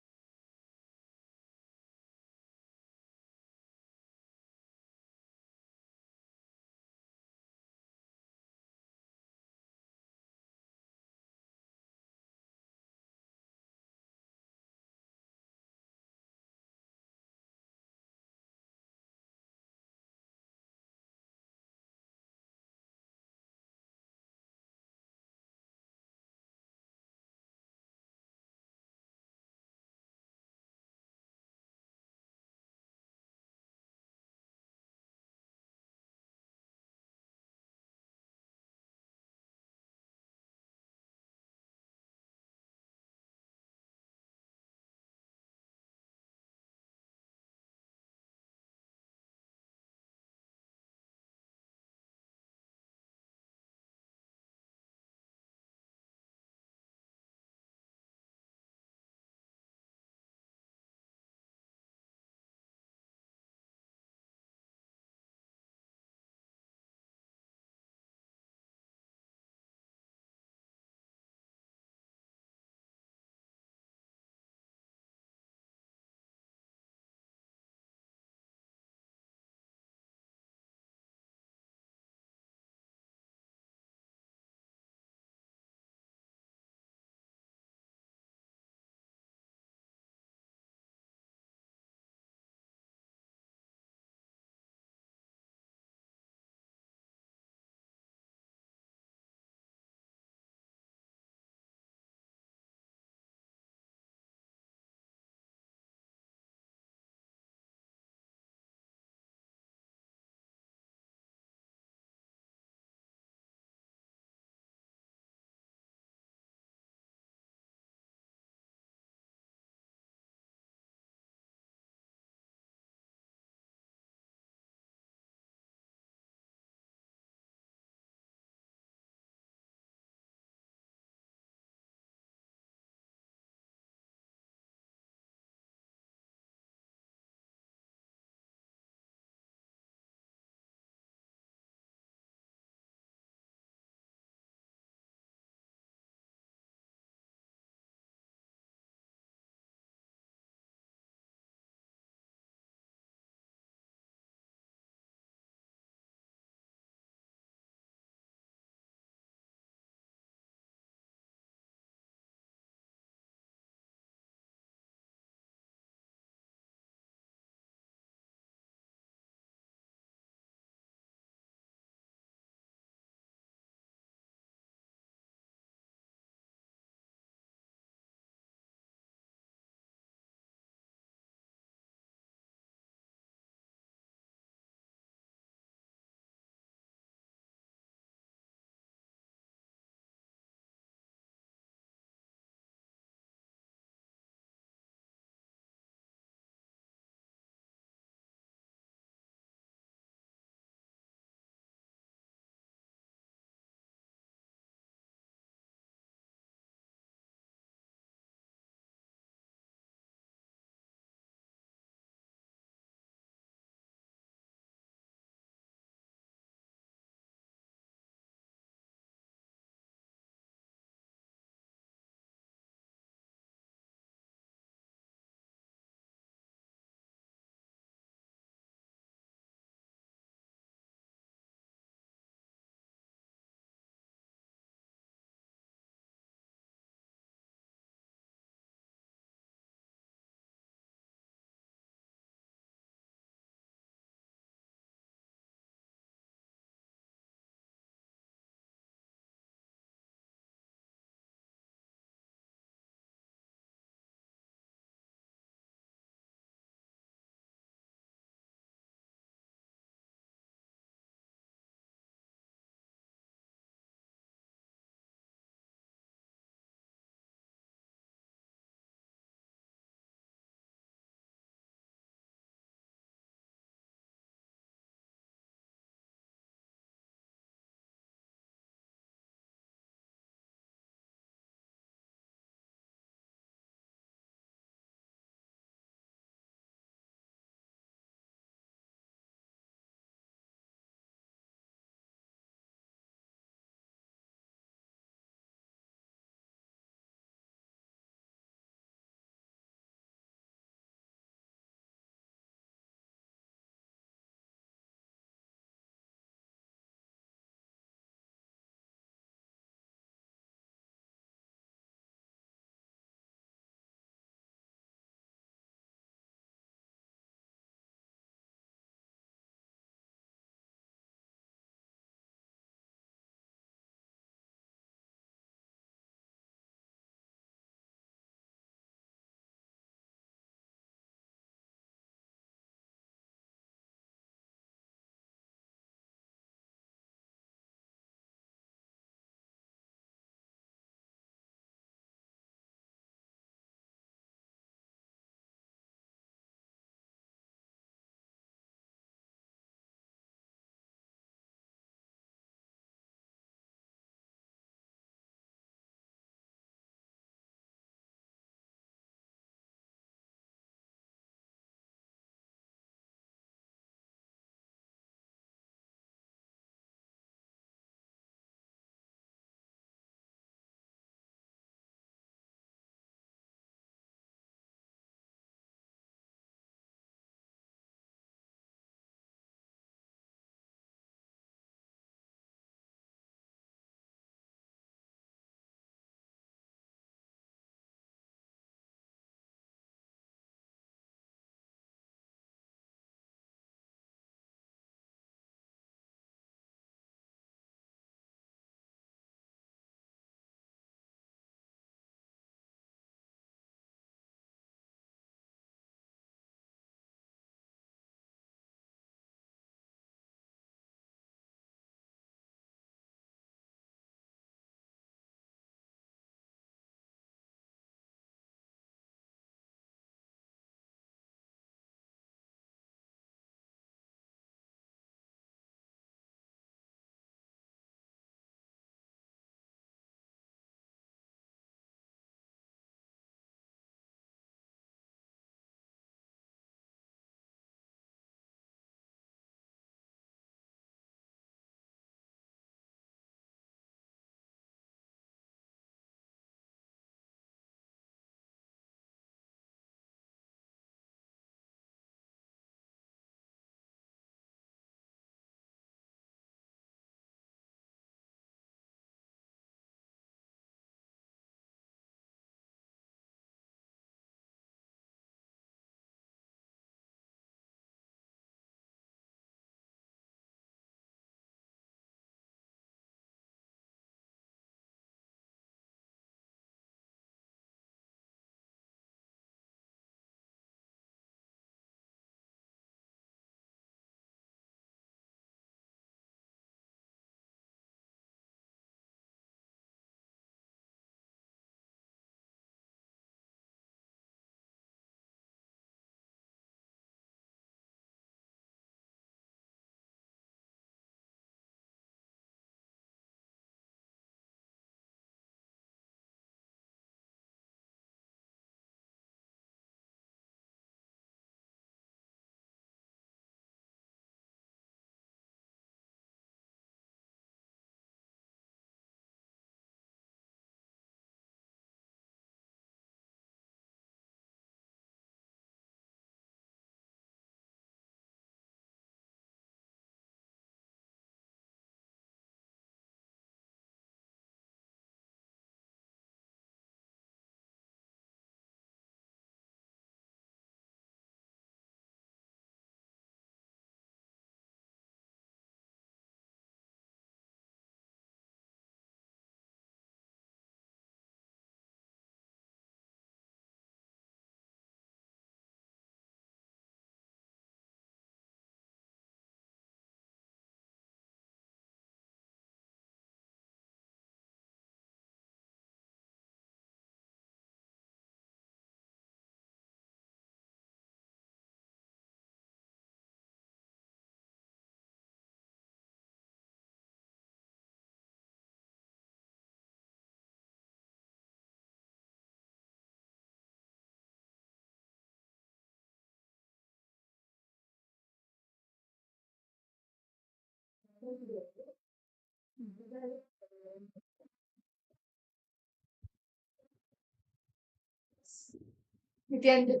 Again,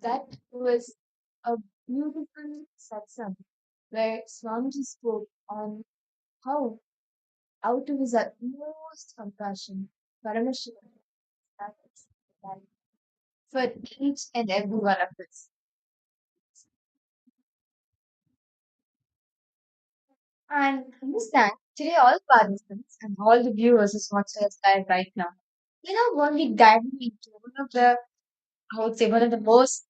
that was a beautiful satsang where Swamiji spoke on how, out of his utmost compassion, Paramashivoham Levels for each and every one of us. And understand, today all participants and all the viewers is watching us live right now. Won't be diving into one of the, I would say, one of the most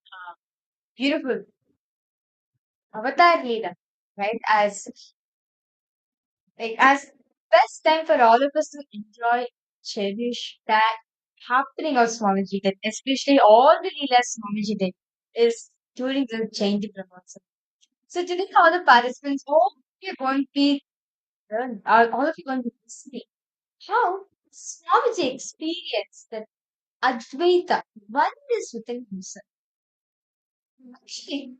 beautiful avatar leader, right? As best time for all of us to enjoy, cherish that happening of Swamiji, that especially all the Leelas Swamiji did is during the Jayanti Brahmotsav. So today all the participants, all you're going to be all of you going to be listening how Swamiji experienced that Advaita, oneness within himself. Actually,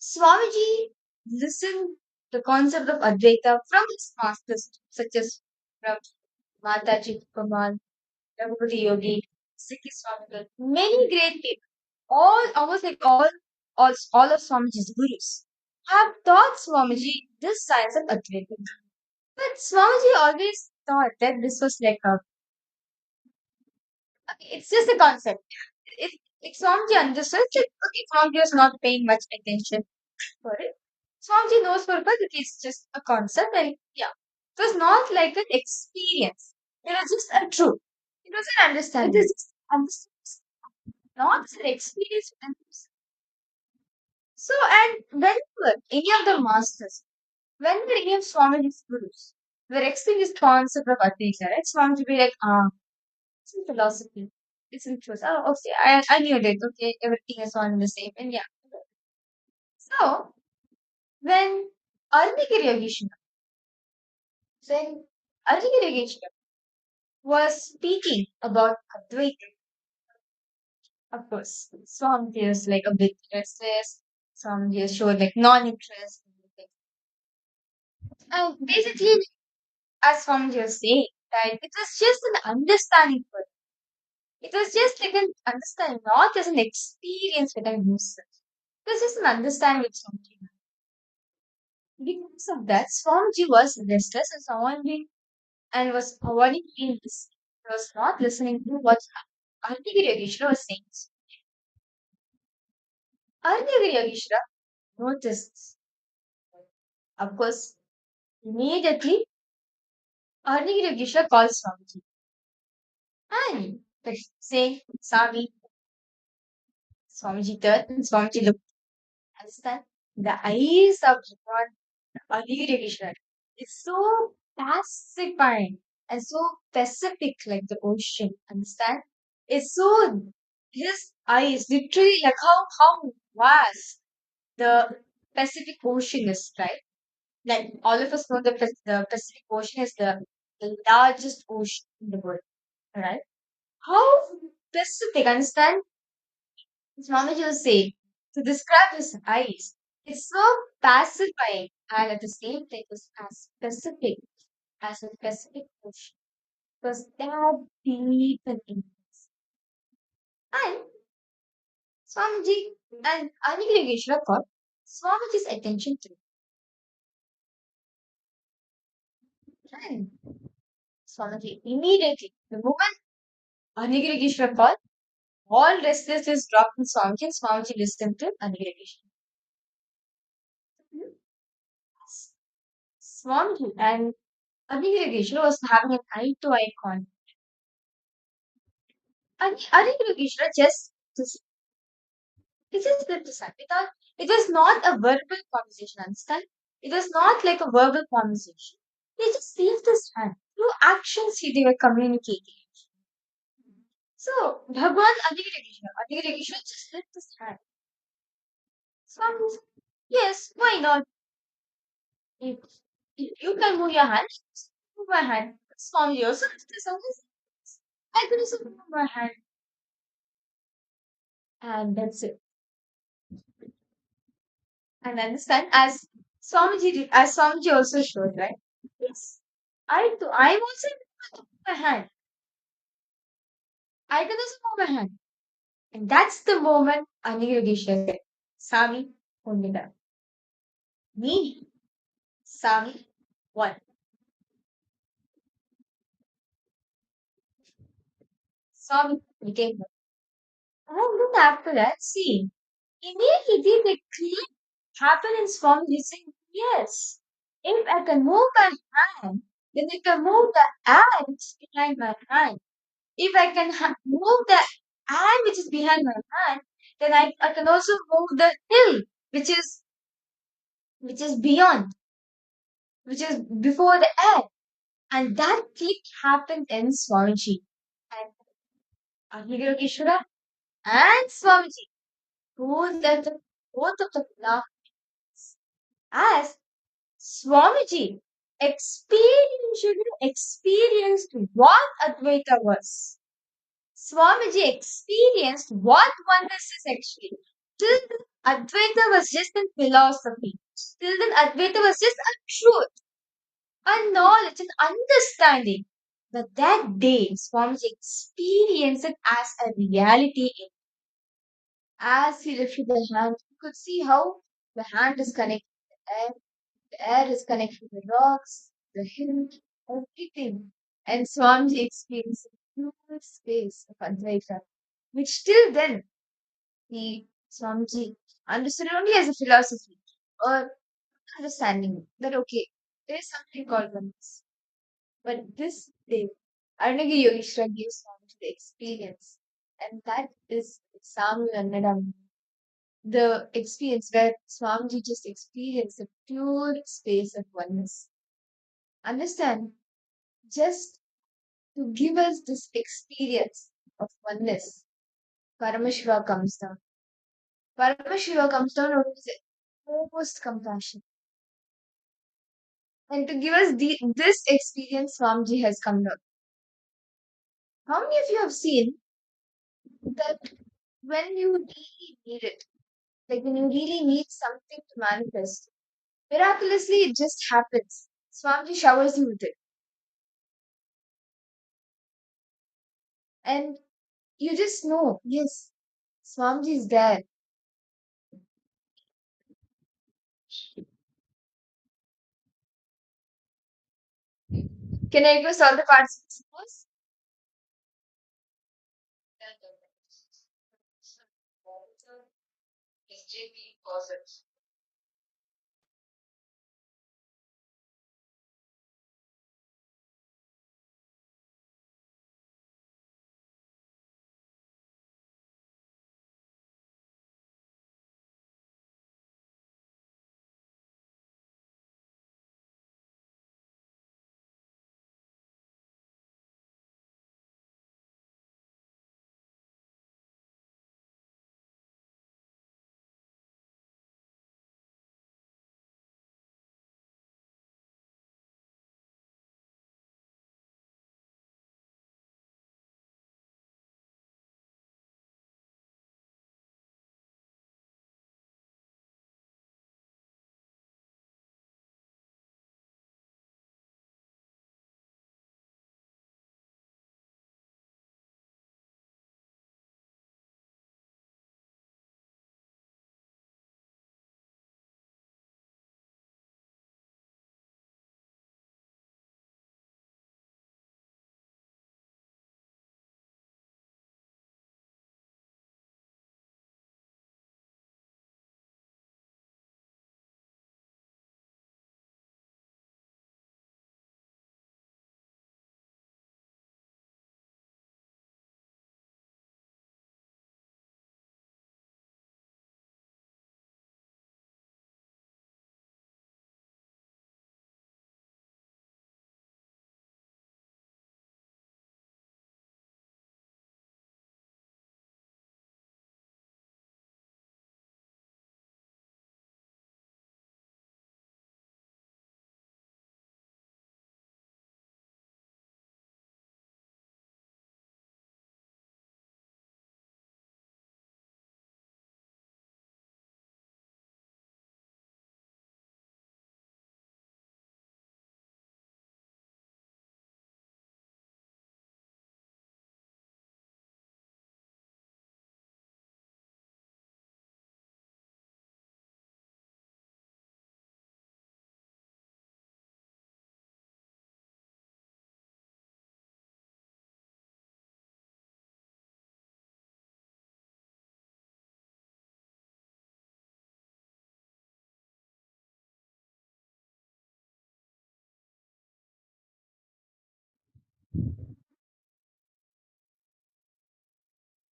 Swamiji listened the concept of Advaita from his masters, such as from Mataji Kamal, Raghupati Yogi, Sikhi Swamigal, many great people, all almost like all of Swamiji's gurus, have taught Swamiji this science of Advaita. But Swamiji always thought that this was like it's just a concept. If Swamiji understood that okay, Swamiji was not paying much attention for it. Swamiji knows for but it is just a concept and yeah. It was not like an experience. It was just a truth. It was an understanding. It is just understanding. Not an experience with himself. So and whenever any of the masters, whenever any of Swamiji's gurus were explaining this concept of Advaita, right? Swamiji would be like, it's in philosophy. It's in truth. Oh, okay. I knew it. Okay, everything is all the same. And yeah. So, when Ardakarana Yogeshwara, when Ardakarana Yogeshwara was speaking about Advaita, of course, some years like a bit restless, some years showed like non-interest. And basically, as Swamiji was saying, that it was just an understanding for him. It was just like an understanding, not as an experience within himself. It was just an understanding with Swamiji. Because of that, Swamiji was restless and and was avoiding being listened. He was not listening to what Ardakarana Yogeshwara was saying. Ardakarana Yogeshwara noticed this. Of course, immediately Ardakarana Yogeshwara calls Swamiji and saying, Swami, Swamiji turned and Swamiji looked. Understand? The eyes of Ardakarana Yogeshwara is so pacifying and so pacific like the ocean. Understand? It's so his eyes literally like how vast the Pacific Ocean is, right? Like all of us know the Pacific Ocean is the largest ocean in the world, right? How Pacific, understand? Swamiji was saying to describe his eyes, it's so pacifying and at the same time it's as specific as a Pacific Ocean. Because that deep and intense. And Swamiji and Ardakarana called Swamiji's attention to it. And Swamiji immediately, the moment Ardakarana called, all restlessness dropped in Swamiji and Swamiji listened to Ardakarana. Swamiji and Ardakarana was having an eye-to-eye contact. And Ardakarana he just did this without it was not a verbal conversation, understand? It was not like a verbal conversation. They just waved his hand. Through actions they were communicating. So Bhagwan Ardakarana just lift his hand. Swami said, yes, why not? If you can move your hand, just move my hand. Swami also lifted his hand. I could also move my hand. And that's it. And understand, as Swamiji, as Swamiji also showed, right? Yes. I'm also able to move my hand. I can also move my hand. And that's the moment Anirudisha said, Sami, hold it up. Me, Sami, one. Sami became one. And look after that, see, immediately the click happened in Swami saying, yes, if I can move my hand, then I can move the ants behind my hand. If I can move the ant which is behind my hand, then I can also move the hill which is beyond, which is before the ant. And that click happened in Swamiji. And Ahigirokeshwara and Swamiji, both of the philosophies, as Swamiji experienced what Advaita was. Swamiji experienced what oneness is actually. Till then, Advaita was just a philosophy. Till then, Advaita was just a truth, a knowledge, an understanding. But that day, Swamiji experienced it as a reality. As he lifted the hand, he could see how the hand is connected to the air is connected to the rocks, the hill, everything. And Swamiji experienced a pure space of Advaita, which till then Swamiji understood only as a philosophy or understanding that okay, there is something called oneness. But this day, Arunagi Yogeshwara gives Swamiji the experience, and that is Samu Annadam, the experience where Swamiji just experienced the pure space of oneness. Understand? Just to give us this experience of oneness, Paramashiva comes down. Paramashiva comes down with most compassion. And to give us this experience, Swamiji has come down. How many of you have seen that when you really need it, like when you really need something to manifest, miraculously it just happens. Swamiji showers you with it. And you just know, yes, Swamiji is there. Can I request all the participants, please?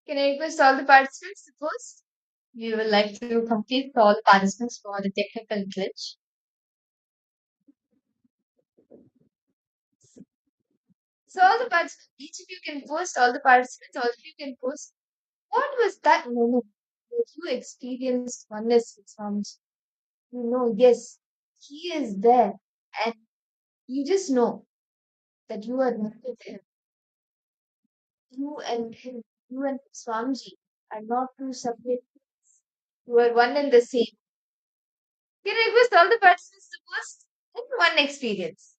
Can I request all the participants to post? We would like to complete all the participants for the technical glitch. So all the participants, each of you can post, all the participants, all of you can post. What was that moment that you experienced oneness with Swamiji? You know, yes, he is there, and you just know that you are one with him. You and him, you and Swamiji are not two separate things. You are one and the same. Can I request all the participants to post in one experience?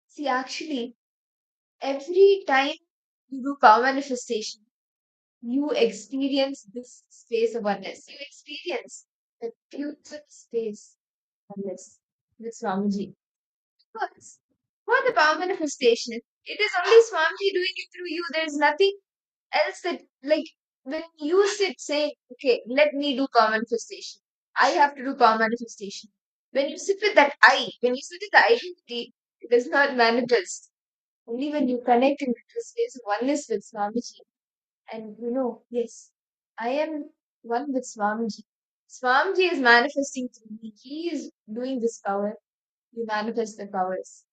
See, actually, every time you do power manifestation, you experience this space of oneness. You experience the beautiful space of oneness with Swamiji. Because for the power manifestation, it is only Swamiji doing it through you. There is nothing else that, like, when you sit saying, okay, let me do power manifestation. I have to do power manifestation. When you sit with that I, when you sit with the identity, it does not manifest. Only when you connect into the space of oneness with Swamiji. And you know, yes, I am one with Swamiji. Swamiji is manifesting through me. He is doing this power. You manifest the powers.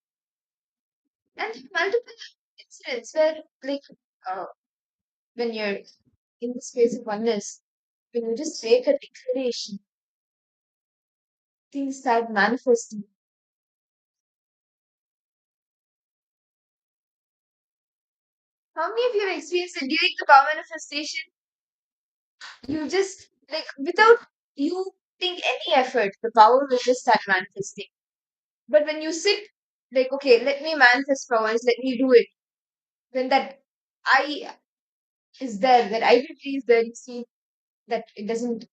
And multiple incidents where, like, when you're in the space of oneness, when you just make a declaration, things start manifesting. How many of you have experienced that during the power manifestation, you just, like, without you putting any effort, the power will just start manifesting. But when you sit, like, okay, let me manifest powers, let me do it. When that I is there, that identity is there, you see that it doesn't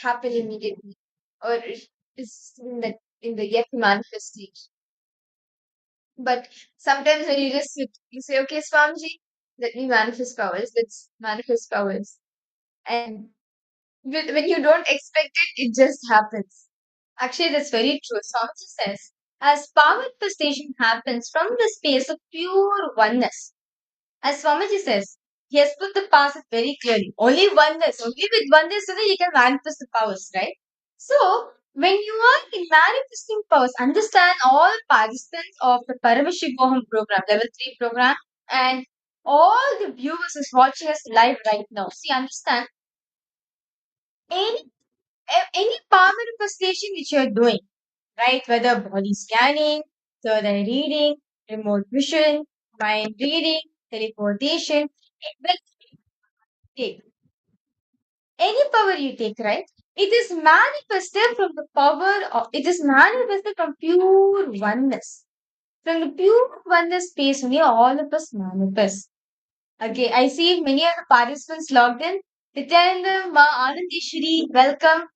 happen immediately, or it is in the yet manifest stage. But sometimes when you just sit, you say, okay, Swamiji, let me manifest powers, let's manifest powers. And when you don't expect it, it just happens. Actually, that's very true. Swamiji says, as power manifestation happens from the space of pure oneness, as Swamiji says, he has put the concept very clearly. Only oneness, only with oneness, so that you can manifest the powers, right? So, when you are in manifesting powers, understand all participants of the Paramashivoham program, level 3 program, and all the viewers is watching us live right now. See, understand any any power manifestation which you are doing, right? Whether body scanning, third eye reading, remote vision, mind reading, teleportation, it will take. Any power you take, right? It is manifested from the power of, it is manifested from pure oneness. From the pure oneness space, only all of us manifest. Okay, I see many of the participants logged in. Nityananda, Ma Anandishri, welcome.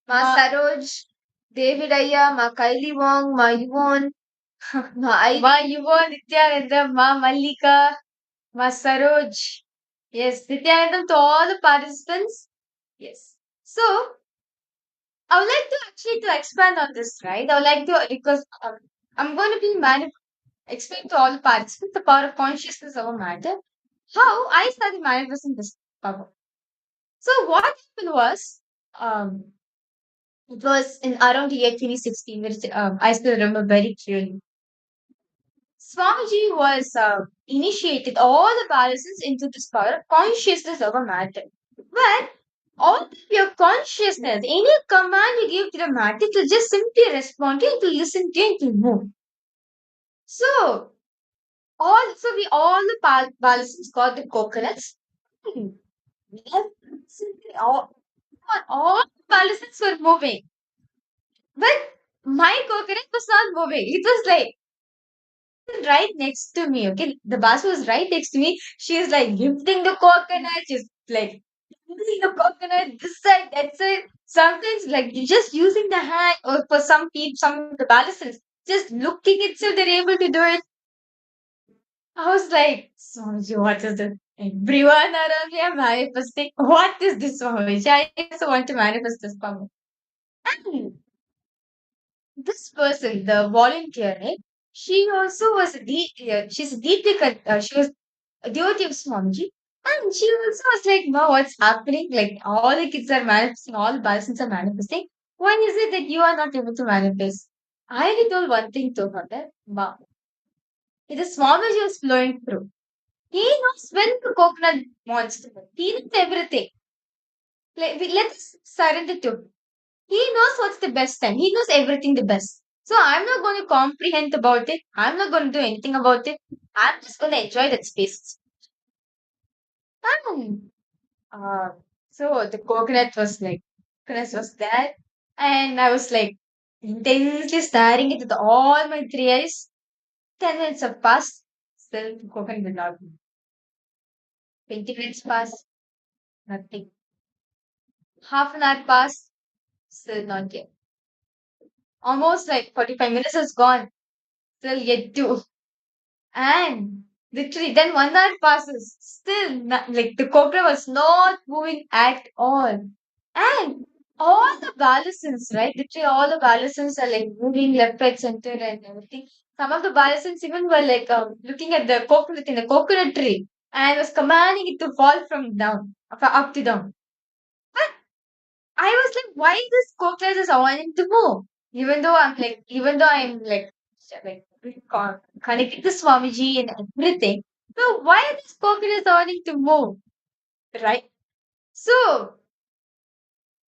Ma Saroj, David Aya, Ma Kylie Wong, Ma Yvonne, Ma Yvonne, Nityananda, Ma Mallika, Ma Saroj. Yes, Nityananda to all the participants. Yes. So, I would like to actually to expand on this, right? I would like to, because I'm going to be explain to all the participants the power of consciousness over matter, how I started manifesting this power. So what happened was, it was in around the year 2016, which I still remember very clearly. Swamiji was initiated all the participants into this power of consciousness over matter. Where all of your consciousness, any command you give to the matter, to just simply respond to it, to listen to it, to move. So all the participants got the coconuts. All participants were moving. But my coconut was not moving. It was like right next to me. Okay, the bus was right next to me. She is like lifting the coconut. She's like using the coconut this side, that side. Sometimes like just using the hand, or for some people, some of the participants, just looking itself, they're able to do it. I was like, Swamiji, what is this? Everyone around me are manifesting. What is this, Swamiji? I also want to manifest this power. And this person, the volunteer, right? She also was she's deeply, she was a devotee of Swamiji. And she also was like, wow, what's happening? Like, all the kids are manifesting, all the Balasins are manifesting. Why is it that you are not able to manifest? I only told one thing to her that, wow, it is Swamiji was flowing through. He knows when the coconut wants to move. He knows everything. Let's surrender to him. He knows what's the best time. He knows everything the best. So I'm not going to comprehend about it. I'm not going to do anything about it. I'm just going to enjoy that space. And, uh, so the coconut was there. And I was like intensely staring it with all my three eyes. 10 minutes have passed. Still, the coconut did not move. 20 minutes passed. Nothing. Half an hour passed. Still not yet. Almost like 45 minutes has gone. Still yet to. And literally, then 1 hour passes. Still, not, like the cobra was not moving at all. And all the balisons, right? Literally, all the balisons are like moving left, right, center, and everything. Some of the balisons even were like looking at the coconut in the coconut tree and was commanding it to fall from down, up to down. I was like, why this cockroach is wanting to move? Even though I'm like connected to Swamiji and everything. So why this cockroach wanting to move? Right? So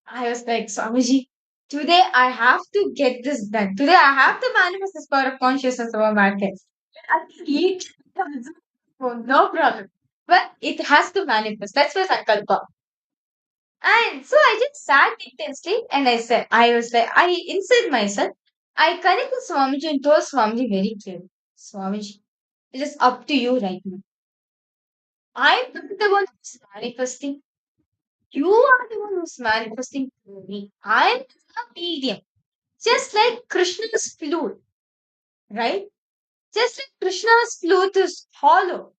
I was like, Swamiji, today I have to get this done. Today I have to manifest this power of consciousness over matter. I can eat. Oh, no problem. But it has to manifest. That's my sankalpa. And so I just sat intensely and I inside myself, I connected Swamiji and told Swamiji very clearly, Swamiji, it is up to you right now. I'm not the one who's manifesting. You are the one who's manifesting through me. I'm a medium. Just like Krishna's flute, right? Just like Krishna's flute is hollow.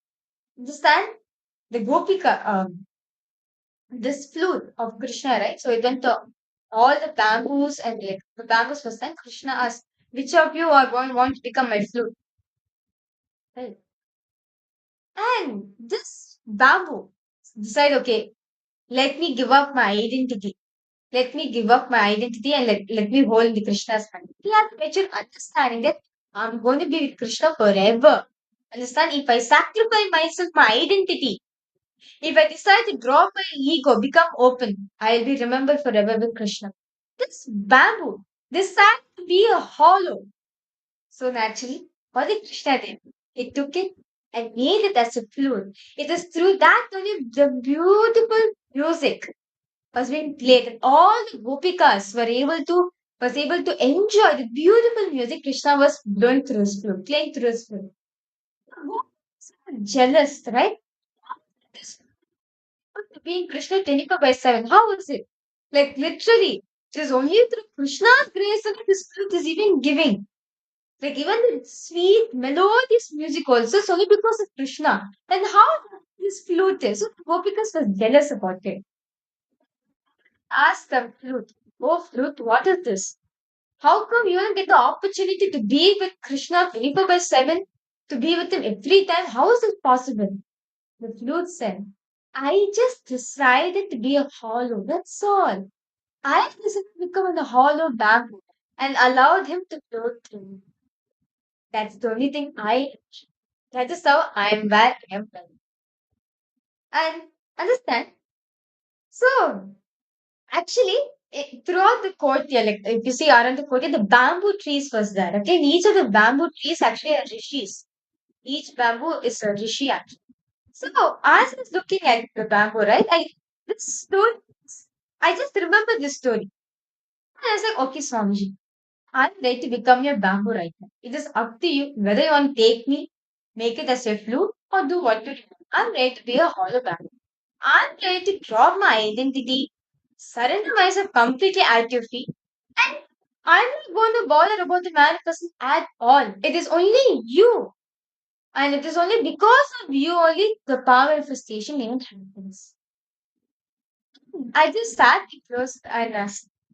Understand? The Gopika, this flute of Krishna, right? So it went to all the bamboos and like the bamboos was then Krishna asked, which of you are going want to become my flute? Right. And this bamboo decide, okay, let me give up my identity. Let me give up my identity and let me hold the Krishna's hand. He has mature understanding that I'm going to be with Krishna forever. Understand? If I sacrifice myself, my identity, if I decide to drop my ego, become open, I'll be remembered forever with Krishna. This bamboo decided to be a hollow. So naturally, what did Krishna did? He took it and made it as a flute. It is through that only the beautiful music was being played, and all the gopikas was able to enjoy the beautiful music Krishna was blowing through his flute, playing through his flute. Jealous, right? This being Krishna 24/7. How is it? Like literally, it is only through Krishna's grace that this flute is even giving. Like even the sweet, melodious music also is only because of Krishna. And how this flute is. So Gopikas was jealous about it. Ask the flute, oh flute, what is this? How come you don't get the opportunity to be with Krishna 24/7? To be with him every time? How is it possible? The flute said, I just decided to be a hollow, that's all. I decided to become a hollow bamboo and allowed him to float through me. That's the only thing that is how I am where I am right. And understand? So, actually, throughout the courtyard, like if you see around the courtyard, the bamboo trees was there. Okay, and each of the bamboo trees actually are rishis. Each bamboo is a rishi actually. So, as I was looking at the bamboo, right, this story, I just remember this story. And I was like, okay, Swamiji, I'm ready to become your bamboo right now. It is up to you whether you want to take me, make it as a flute, or do what you do. I'm ready to be a hollow bamboo. I'm ready to drop my identity, surrender myself completely at your feet, and I'm not going to bother about the manifestation at all. It is only you. And it is only because of you only the power manifestation even happens. I just sat close and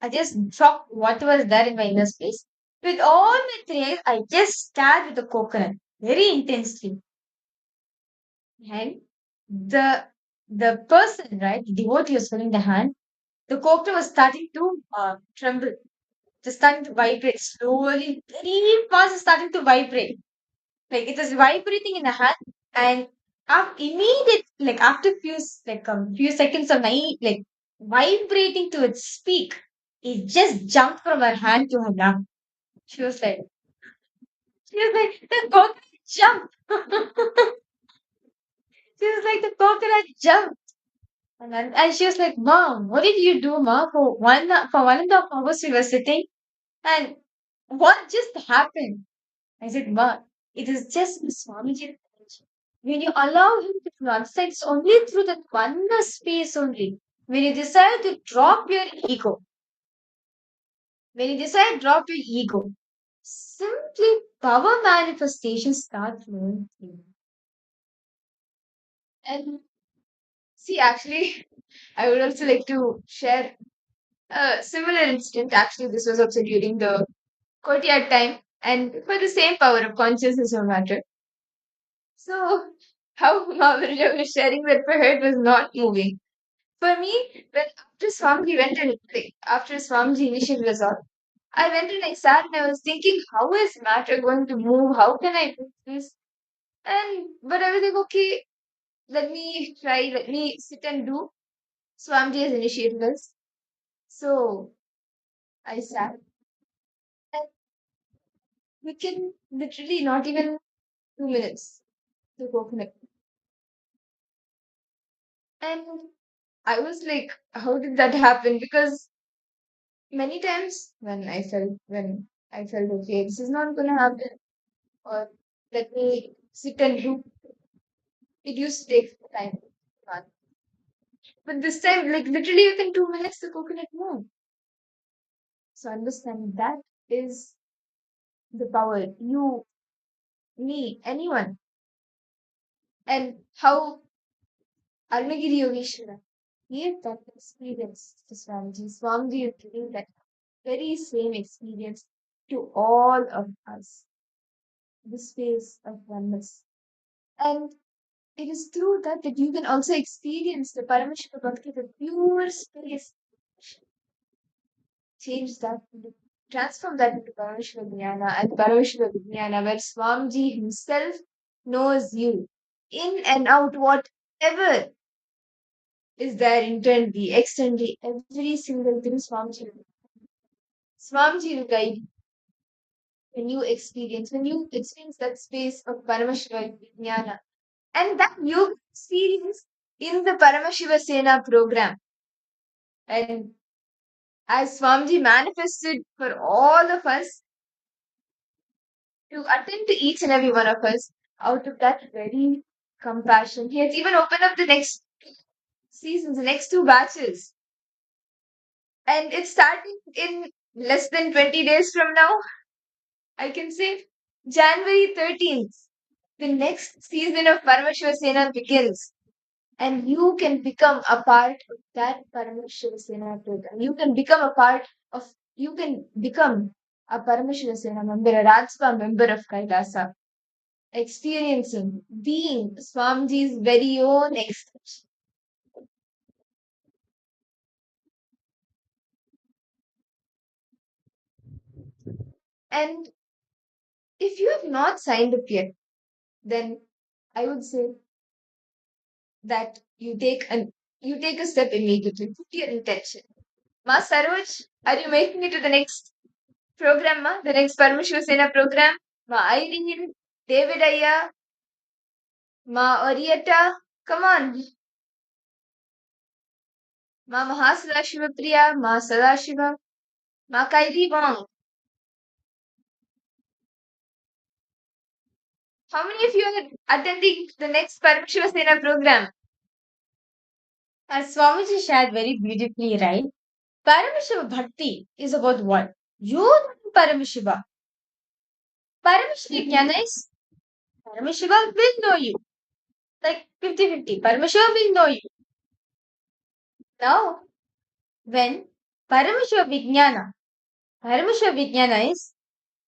I just dropped what was there in my inner space. With all my three, I just stared with the coconut very intensely. And the person, right, the devotee was holding the hand, the coconut was starting to tremble, just starting to vibrate slowly, very fast, starting to vibrate. Like it was vibrating in the hand, and immediate, like after few seconds of my like vibrating to its peak, it just jumped from her hand to her lap. She was like, the coconut jumped. She was like, the coconut jumped. And she was like, Mom, what did you do, Ma? For 1.5 hours we were sitting, and what just happened? I said, Ma, it is just Swamiji. When you allow him to transcend, it's only through that oneness space only. When you decide to drop your ego, simply power manifestations start flowing through. And see, actually, I would also like to share a similar incident. Actually, this was also during the courtyard time, and for the same power of consciousness of matter. So, how Mahavira was sharing that her head was not moving. For me, when after Swamiji went and like, after Swamiji initiated us all, I went and I sat and I was thinking, how is matter going to move? How can I do this? But I was like, okay, let me try, let me sit and do. Swamiji has initiated us. So I sat and we can literally not even 2 minutes to coconut. And I was like, how did that happen? Because many times when I felt okay, this is not gonna happen, or let me sit and do. It used to take time. But this time, like literally within 2 minutes, the coconut moved. So understand that is the power. You, me, anyone. And how Arunagiri Yogeshwara, he had that experience to Swamiji. Swamiji is giving that very same experience to all of us. The space of oneness. And it is through that that you can also experience the Paramashiva Bhakti, the pure space. Change that, transform that into Paramashiva Jnana, and Paramashiva Jnana, where Swamiji himself knows you in and out, whatever is there internally, externally, every single thing Swamiji will guide you. When you experience that space of Paramashiva Jnana, and that you experience in the Paramashiva Sena program. And as Swamiji manifested for all of us to attend to each and every one of us out of that very compassion. He has even opened up the next seasons, the next 2 batches. And it's starting in less than 20 days from now. I can say January 13th. The next season of Paramashiva Sena begins. And you can become a part of that Paramashiva Sena program. You can become a Paramashiva Sena member, a Rajsva member of Kailasa, experiencing, being Swamiji's very own extension. And if you have not signed up yet, then I would say that you take a step immediately. Put your intention. Ma Saroj, are you making it to the next program, Ma? The next Paramashiva Sena program? Ma Irene, David Aya, Ma Orietta, come on. Ma Mahasada Priya, Ma Sadashiva, Ma Kaidi Wong. How many of you are attending the next Paramashiva Sena program? As Swamiji shared very beautifully, right? Paramashiva Bhakti is about what? You know Paramashiva. Paramashiva Jnana is Paramashiva will know you. Like 50-50. Paramashiva will know you. Now, when Paramashiva Vijnana is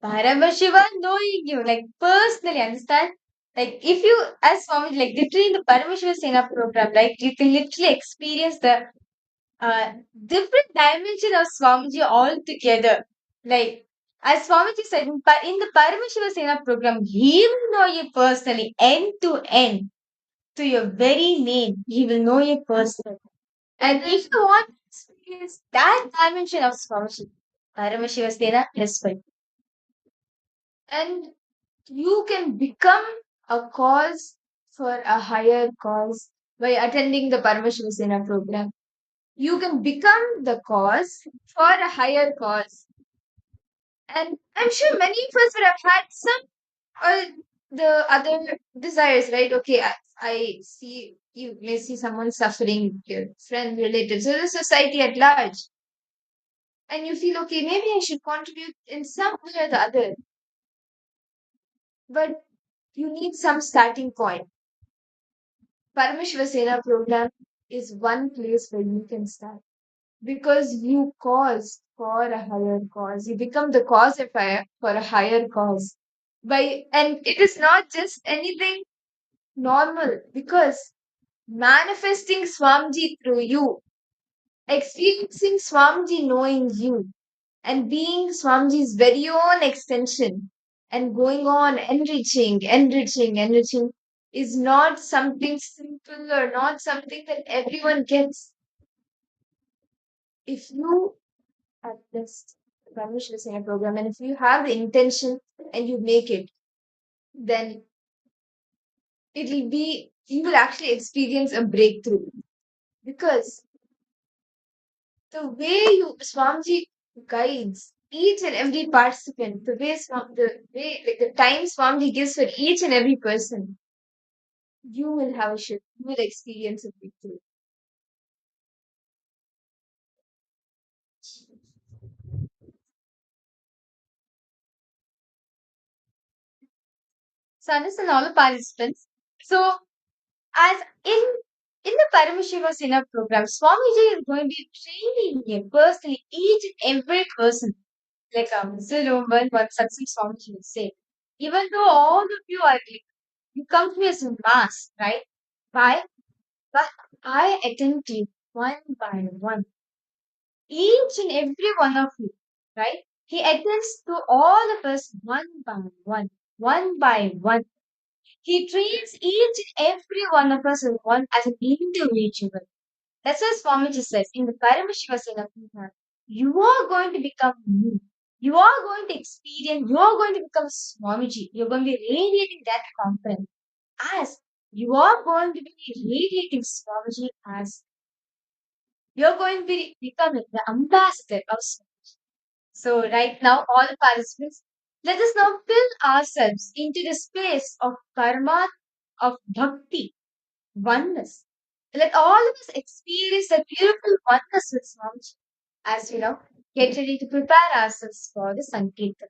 Paramashiva knowing you, like personally, understand? Like if you, as Swami, like literally in the Paramashiva Sena program, like you can literally experience the different dimension of Swamiji all together. Like as Swamiji said, in the Paramashiva Sena program, he will know you personally, end to end, to your very name. He will know you personally. And if you want to experience that dimension of Swamiji, Paramashiva Sena is for you. And you can become a cause for a higher cause by attending the Paramashiva Sena program. You can become the cause for a higher cause. And I'm sure many of us would have had some or the other desires, right? Okay, I see, you may see someone suffering, your friend, relatives, or the society at large. And you feel, okay, maybe I should contribute in some way or the other. But you need some starting point. Paramashiva Sena program is one place where you can start. Because you cause for a higher cause. You become the cause of for a higher cause. And it is not just anything normal, because manifesting Swamiji through you, experiencing Swamiji knowing you, and being Swamiji's very own extension, and going on enriching is not something simple or not something that everyone gets. If you at this Paramashiva Sena program, and if you have the intention and you make it, then you will actually experience a breakthrough. Because the way Swamiji guides each and every participant, the time Swamiji gives for each and every person, you will have a shift, you will experience a breakthrough. So understand all the participants. So as in the Paramashiva Sena program, Swamiji is going to be training you personally, each and every person. Like Mr. Roman, one success Swamiji would say. Even though all of you are like, you come to me as a mass, right? Why? But I attend to you one by one. Each and every one of you, right? He attends to all of us one by one by one. He treats each and every one of us as an individual. That's what Swamiji says in the Paramashiva Sena Purana. You are going to become me. You are going to experience, you are going to become Swamiji. You're going to be radiating that component. As you are going to be radiating Swamiji, as you're going to be becoming the ambassador of Swamiji. So right now, all the participants, let us now fill ourselves into the space of karma, of bhakti, oneness. Let all of us experience the beautiful oneness with Swamiji as get ready to prepare ourselves for the Sankirtan.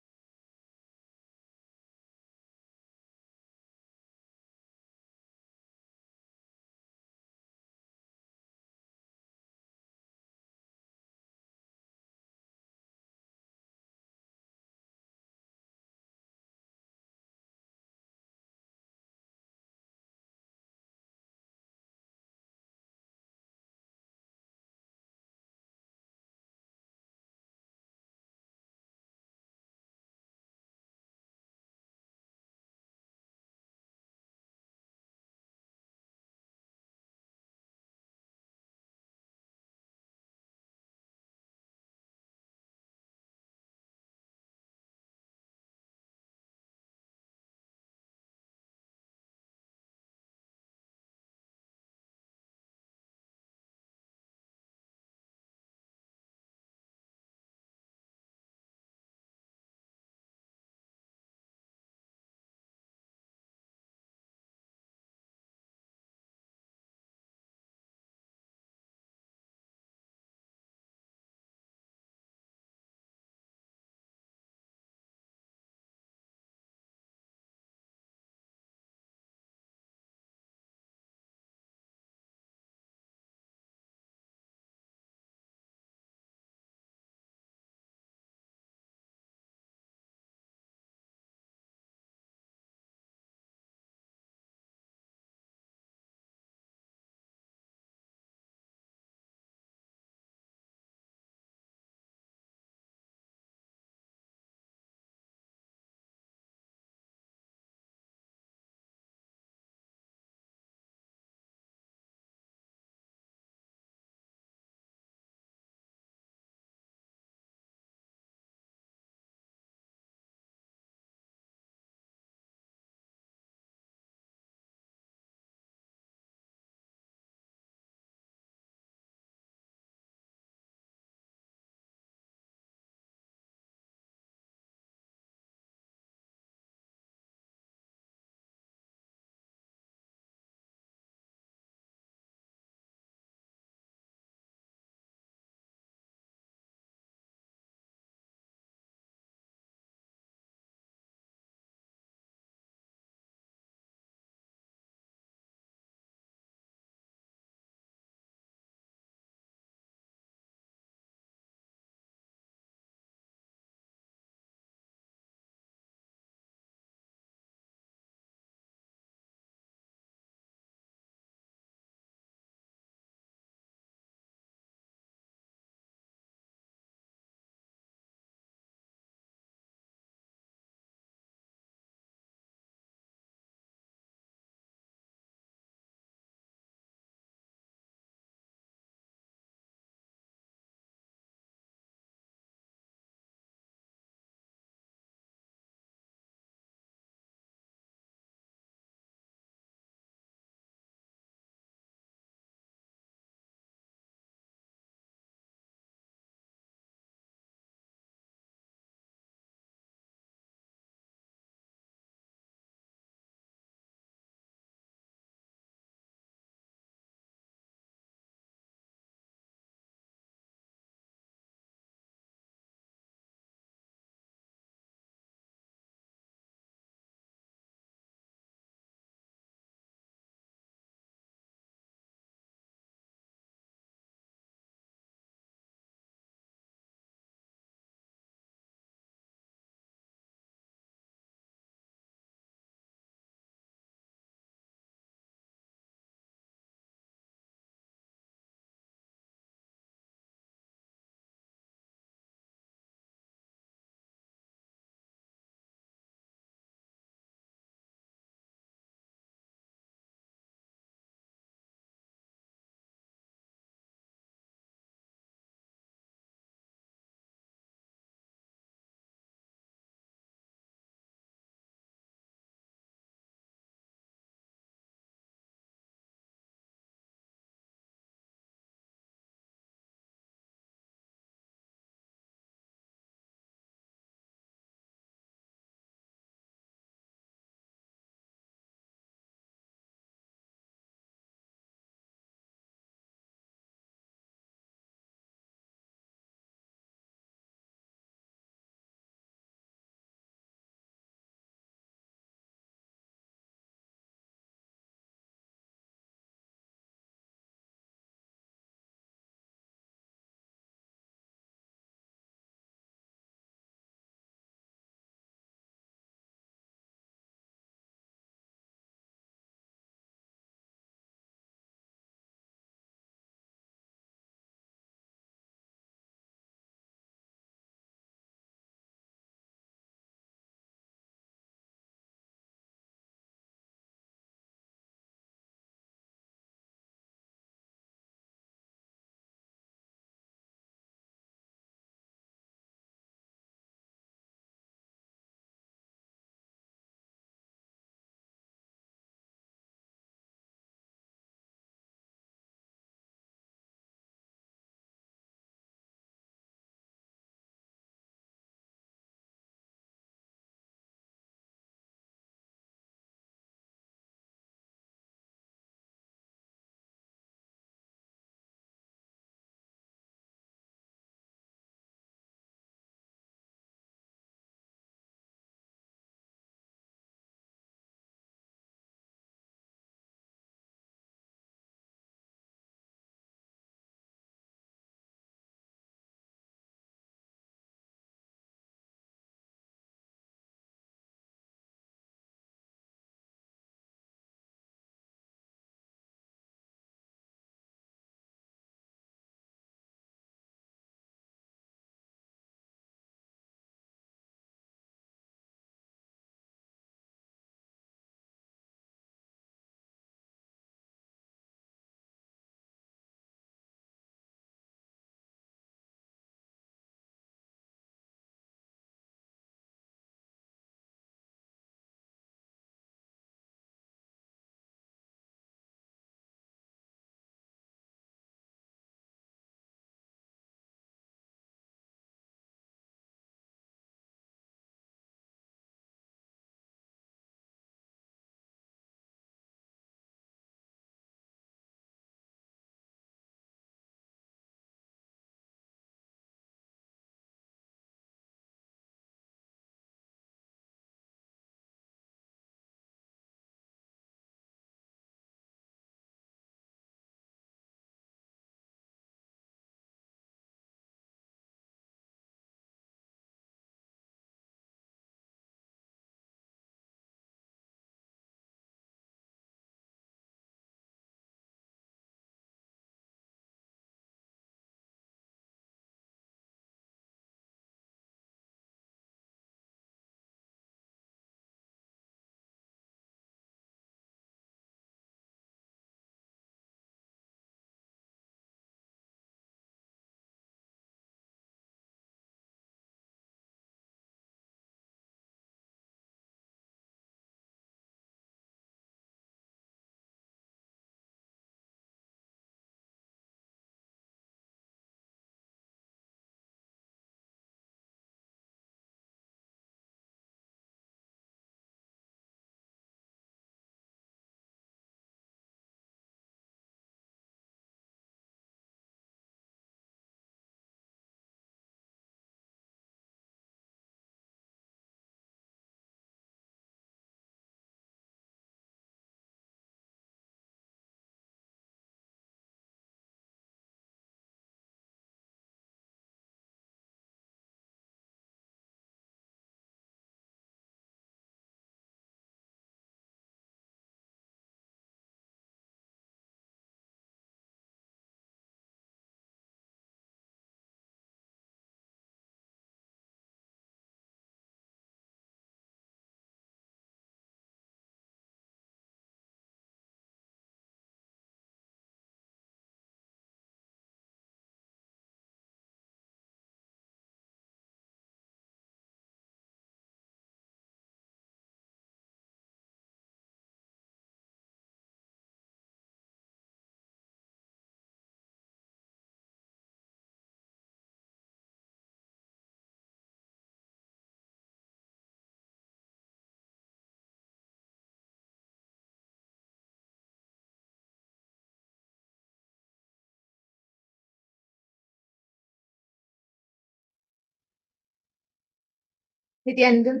Nityananda,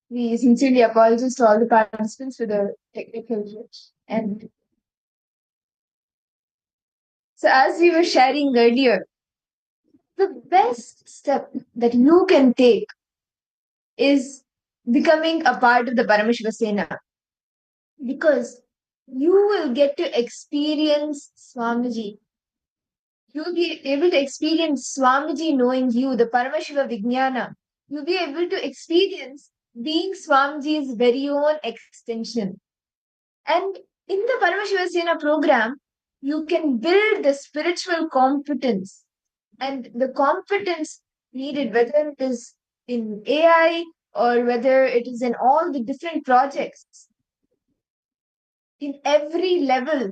we sincerely apologize to all the participants for the technical glitch. And so, as we were sharing earlier, the best step that you can take is becoming a part of the Paramashivoham, because you will get to experience Swamiji. You'll be able to experience Swamiji knowing you, the Paramashiva Vijnana. You'll be able to experience being Swamiji's very own extension. And in the Paramashivoham program, you can build the spiritual competence and the competence needed, whether it is in AI or whether it is in all the different projects. In every level,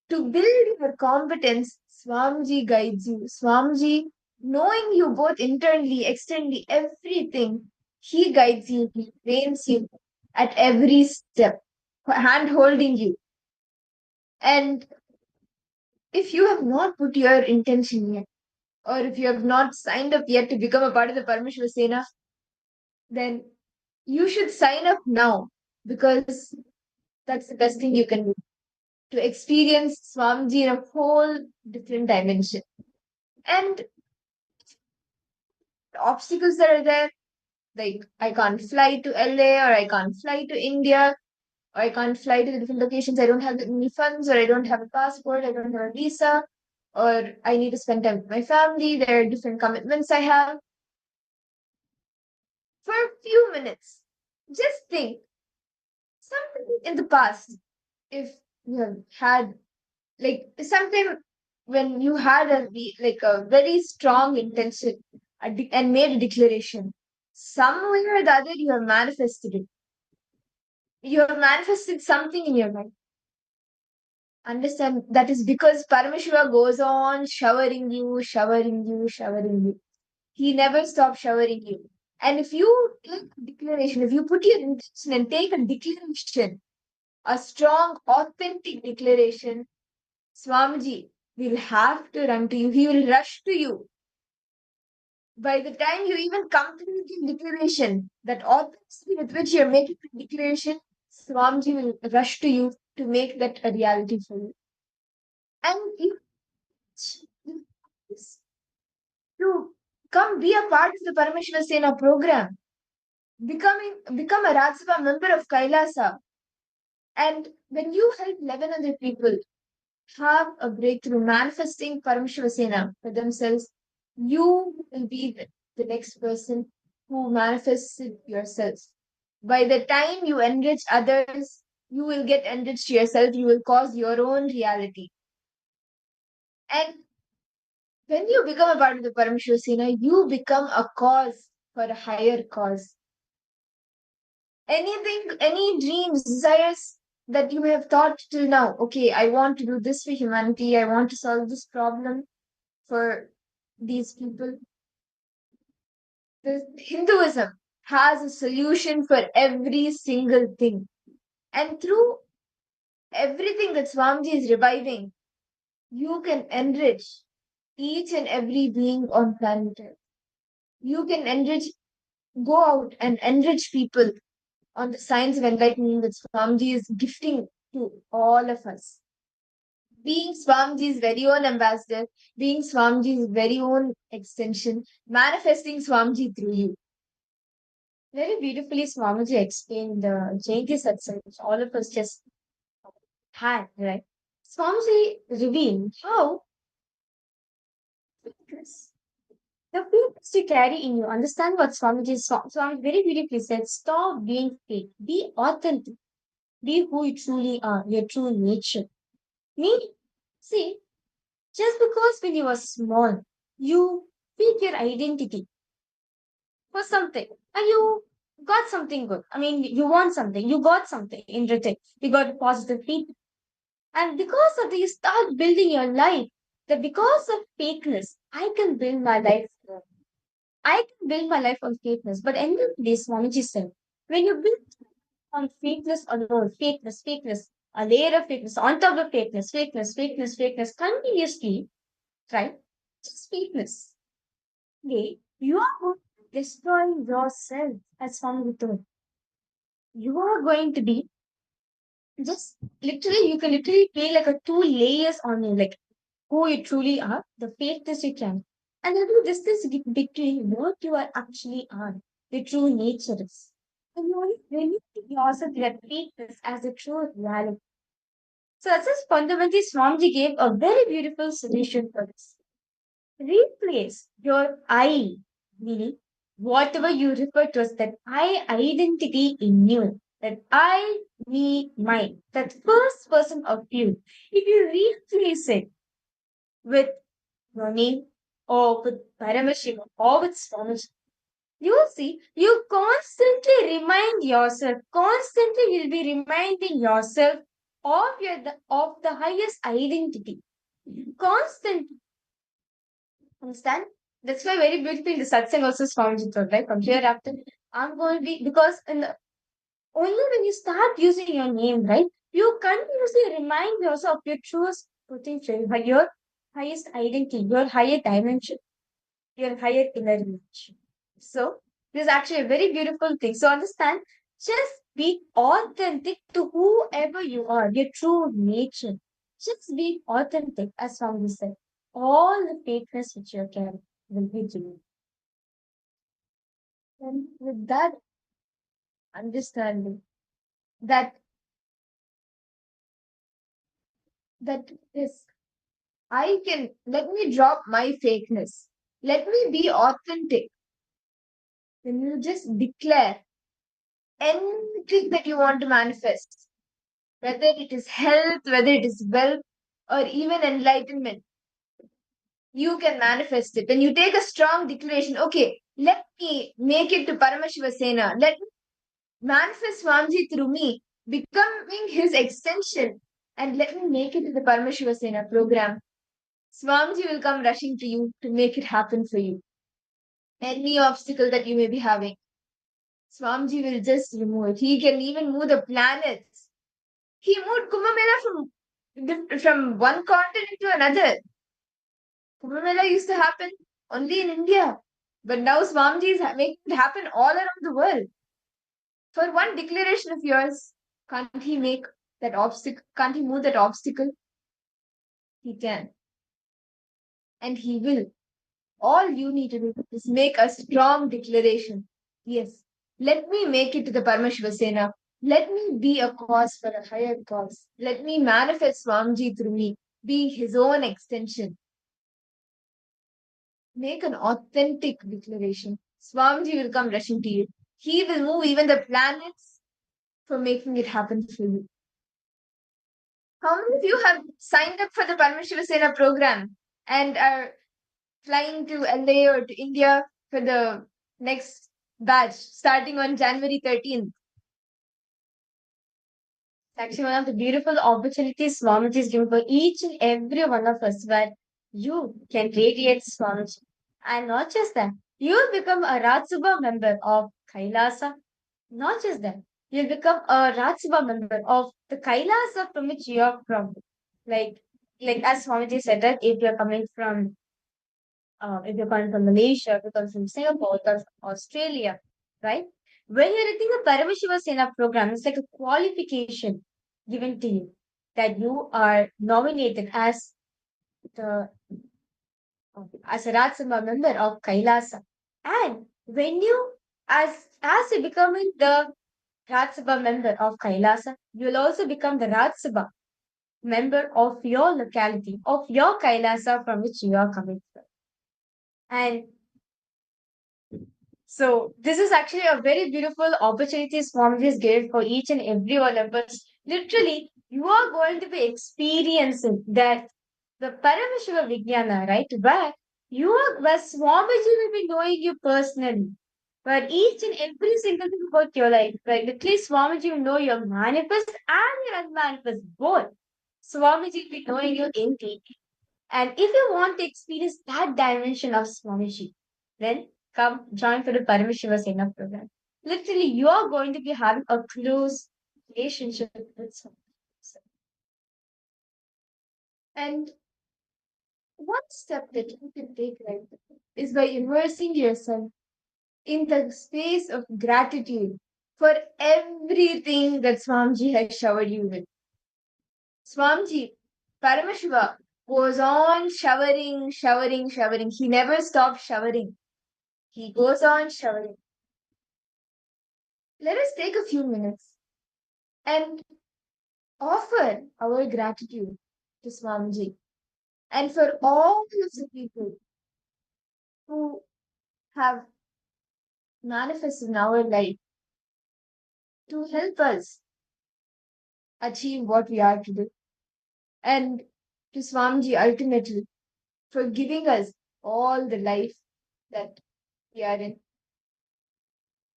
to build your competence, Swamiji guides you. Swamiji, knowing you both internally, externally, everything, he guides you, he trains you at every step, hand holding you. And if you have not put your intention yet, or if you have not signed up yet to become a part of the Paramashivoham, then you should sign up now, because that's the best thing you can do, to experience Swamiji in a whole different dimension. And the obstacles that are there, like I can't fly to LA, or I can't fly to India, or I can't fly to the different locations, I don't have any funds, or I don't have a passport, I don't have a visa, or I need to spend time with my family, there are different commitments I have. For a few minutes, just think something in the past, if you have had, like, sometime when you had a very strong intention and made a declaration, some way or the other you have manifested it. You have manifested something in your life. Understand that is because Paramashiva goes on showering you, showering you, showering you. He never stops showering you. And if you take a declaration, if you put your intention and take a declaration, a strong, authentic declaration, Swamiji will have to run to you. He will rush to you. By the time you even complete the declaration, that authenticity with which you're making the declaration, Swamiji will rush to you to make that a reality for you. And you to come be a part of the Paramashivoham program, become a Rajasabha member of Kailasa. And when you help 11 other people have a breakthrough manifesting Paramashivoham for themselves, you will be the next person who manifests it yourself. By the time you enrich others, you will get enriched yourself, you will cause your own reality. And when you become a part of the Paramashivoham, you become a cause for a higher cause. Anything, any dreams, desires that you have thought till now, okay, I want to do this for humanity, I want to solve this problem for these people. The Hinduism has a solution for every single thing. And through everything that Swamiji is reviving, you can enrich each and every being on planet Earth. You can go out and enrich people on the science of enlightenment that Swamiji is gifting to all of us. Being Swamiji's very own ambassador, being Swamiji's very own extension, manifesting Swamiji through you. Very beautifully, Swamiji explained the Jayanti Satsang, which all of us just had, right? Swamiji revealed how the focus you carry in you. Understand what Swamiji Swami very beautifully said, stop being fake, be authentic, be who you truly are, your true nature. Meaning, see, just because when you were small, you pick your identity for something and you got something good. I mean, you want something, you got something in return, you got positive feedback. And because of this, you start building your life. That because of fakeness, I can build my life. I can build my life on fakeness. But end of the day, Swamiji said, when you build on fakeness alone, fakeness, a layer of fakeness, on top of fakeness, continuously, right? Just fakeness. Okay, you are going to destroying yourself, as Swami told. You are going to be just literally, you can literally play like a 2 layers on you, like who you truly are, the fakeness you can. And then do this between what you are actually are, the true nature is. And you only bring yourself that fakeness as a true reality. So that's just fundamentally Swamiji gave a very beautiful solution for this. Replace your I, meaning whatever you refer to as that I identity in you, that I, me, mine, that first person of you. If you replace it with your name or with Paramashiva or with Swamiji, you will see you constantly remind yourself, constantly you'll be reminding yourself of the highest identity. Constantly. Understand? That's why very beautiful the satsang also Swamiji told, right? From hereafter, I'm going to be, because only when you start using your name, right, you continuously remind yourself of your truest potential, but your highest identity, your higher dimension, your higher inner image. So, this is actually a very beautiful thing. So, understand, just be authentic to whoever you are, your true nature. Just be authentic, as Swami said. All the fakeness which you're carrying will be removed. And with that understanding, that is, I can let me drop my fakeness. Let me be authentic. Then you just declare anything that you want to manifest, whether it is health, whether it is wealth, or even enlightenment. You can manifest it. When you take a strong declaration, okay, let me make it to Paramashivoham. Let me manifest Swamiji through me, becoming his extension, and let me make it to the Paramashivoham program. Swamiji will come rushing to you to make it happen for you. Any obstacle that you may be having, Swamiji will just remove it. He can even move the planets. He moved Kumbh Mela from one continent to another. Kumbh Mela used to happen only in India. But now Swamiji is making it happen all around the world. For one declaration of yours, can't he make that obstacle? Can't he move that obstacle? He can. And he will. All you need to do is make a strong declaration. Yes, let me make it to the Paramashivoham. Let me be a cause for a higher cause. Let me manifest Swamiji through me, be his own extension. Make an authentic declaration. Swamiji will come rushing to you. He will move even the planets for making it happen for you. How many of you have signed up for the Paramashivoham program and are flying to LA or to India for the next batch starting on January 13th? It's actually one of the beautiful opportunities Swamiji is giving for each and every one of us, where you can radiate Swamiji. And not just that, you'll become a Ratsubha member of Kailasa. Not just that, you'll become a Ratsubha member of the Kailasa from which you're from. Like as Swamiji said, that if you're coming from if you're coming from Malaysia, if you're coming from Singapore, if you're from Australia, right? When you're writing a Paramashivoham program, it's like a qualification given to you that you are nominated as the as a Ratsabha member of Kailasa. And when you as you're becoming the Ratsabha member of Kailasa, you'll also become the Ratsabha member of your locality, of your Kailasa from which you are coming from. And so this is actually a very beautiful opportunity Swamiji is gave for each and every one of us. Literally, you are going to be experiencing that the Paramashiva Vijnana, right? Where Swamiji will be knowing you personally. Where each and every single thing about your life, right? Literally, Swamiji will know your manifest and your unmanifest both. Swamiji will be knowing you in detail. And if you want to experience that dimension of Swamiji, then come join for the Paramashivoham program. Literally, you are going to be having a close relationship with Swamiji. And one step that you can take right is by immersing yourself in the space of gratitude for everything that Swamiji has showered you with. Swamiji, Paramashiva, goes on showering. He never stops showering. He goes on showering. Let us take a few minutes and offer our gratitude to Swamiji and for all of the people who have manifested in our life to help us achieve what we are today. And to Swamiji ultimately for giving us all the life that we are in.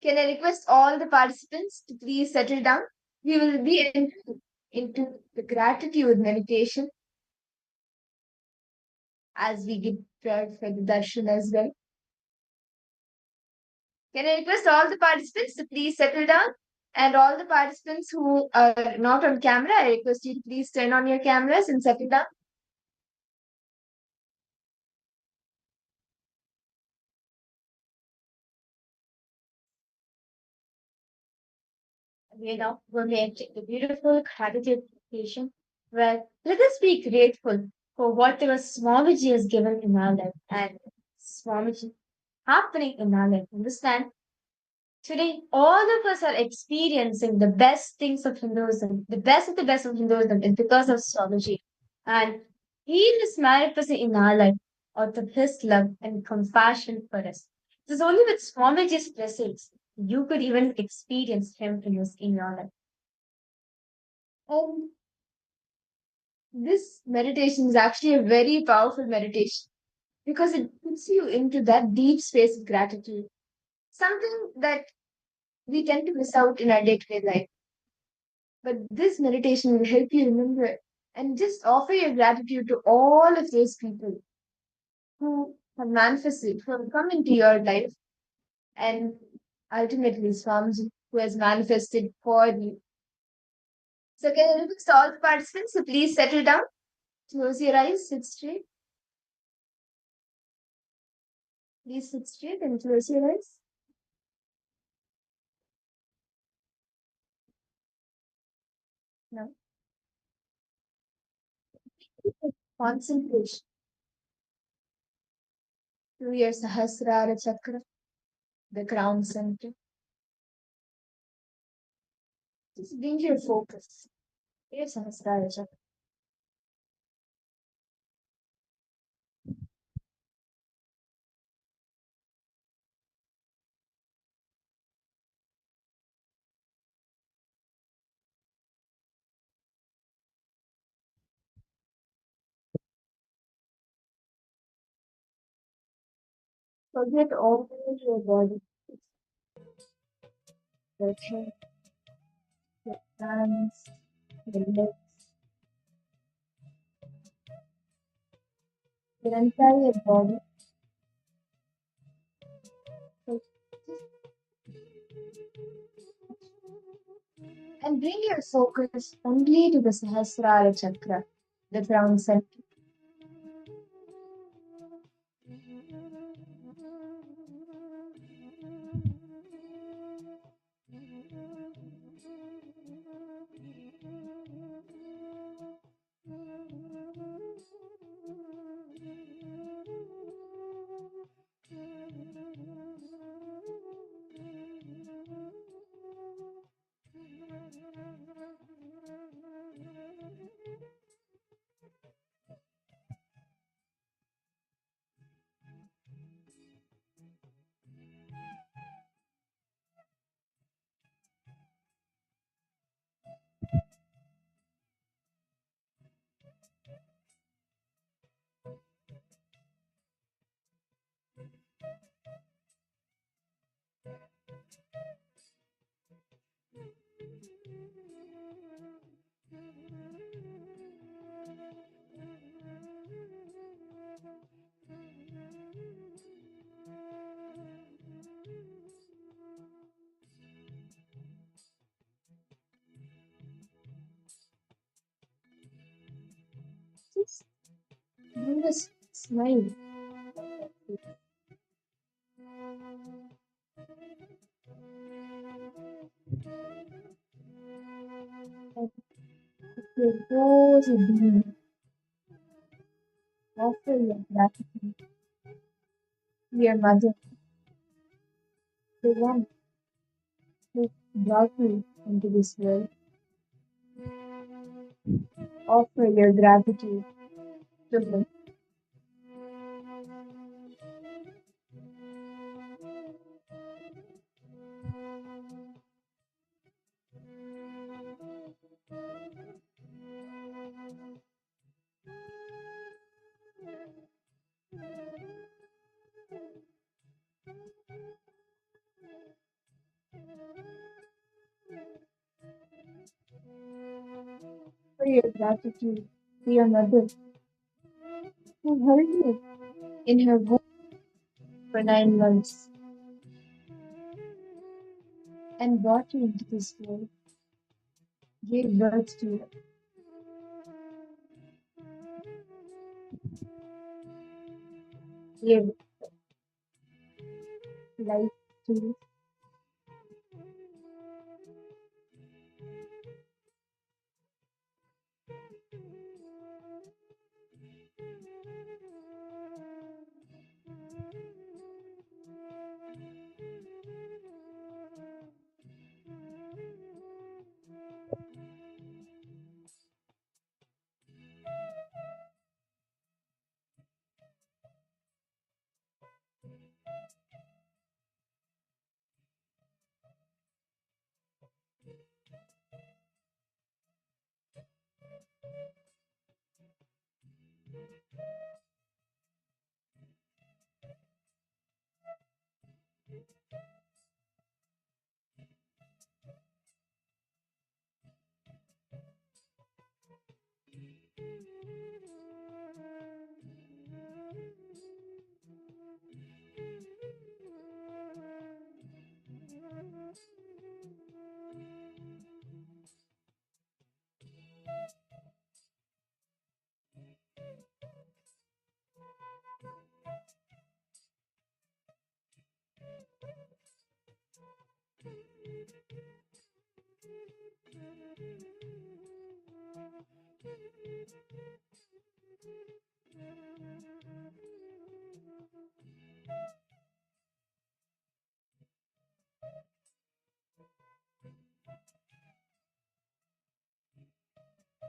Can I request all the participants to please settle down? We will be into the gratitude meditation as we get prepared for the darshan as well. Can I request all the participants to please settle down? And all the participants who are not on camera, I request you to please turn on your cameras and settle down. We now going to enter the beautiful gratitude meditation where let us be grateful for whatever Swamiji has given in our life and Swamiji happening in our life. Understand? Today, all of us are experiencing the best things of Hinduism. The best of the best of Hinduism is because of Swamiji. And he is manifesting in our life out of his love and compassion for us. It is only with Swamiji's presence you could even experience him in your life. And this meditation is actually a very powerful meditation because it puts you into that deep space of gratitude, something that we tend to miss out in our day-to-day life. But this meditation will help you remember and just offer your gratitude to all of those people who have manifested, who have come into your life, and ultimately Swamiji, who has manifested for you. So can I request all the participants to please settle down, close your eyes, sit straight. Please sit straight and close your eyes. Now, concentration to your Sahasrara Chakra, the crown center. Just bring your focus to your Sahasrara Chakra. Forget all your body, your head, your hands, your legs, your entire body. And bring your focus only to the Sahasrara Chakra, the crown center. Just bring a smile. your whole being. Offer your gratitude to your mother, the one who brought you into this world. Offer your gratitude to her. For your gratitude to your mother, who held you in her womb for 9 months and brought you into this world, gave birth to you, gave life to you.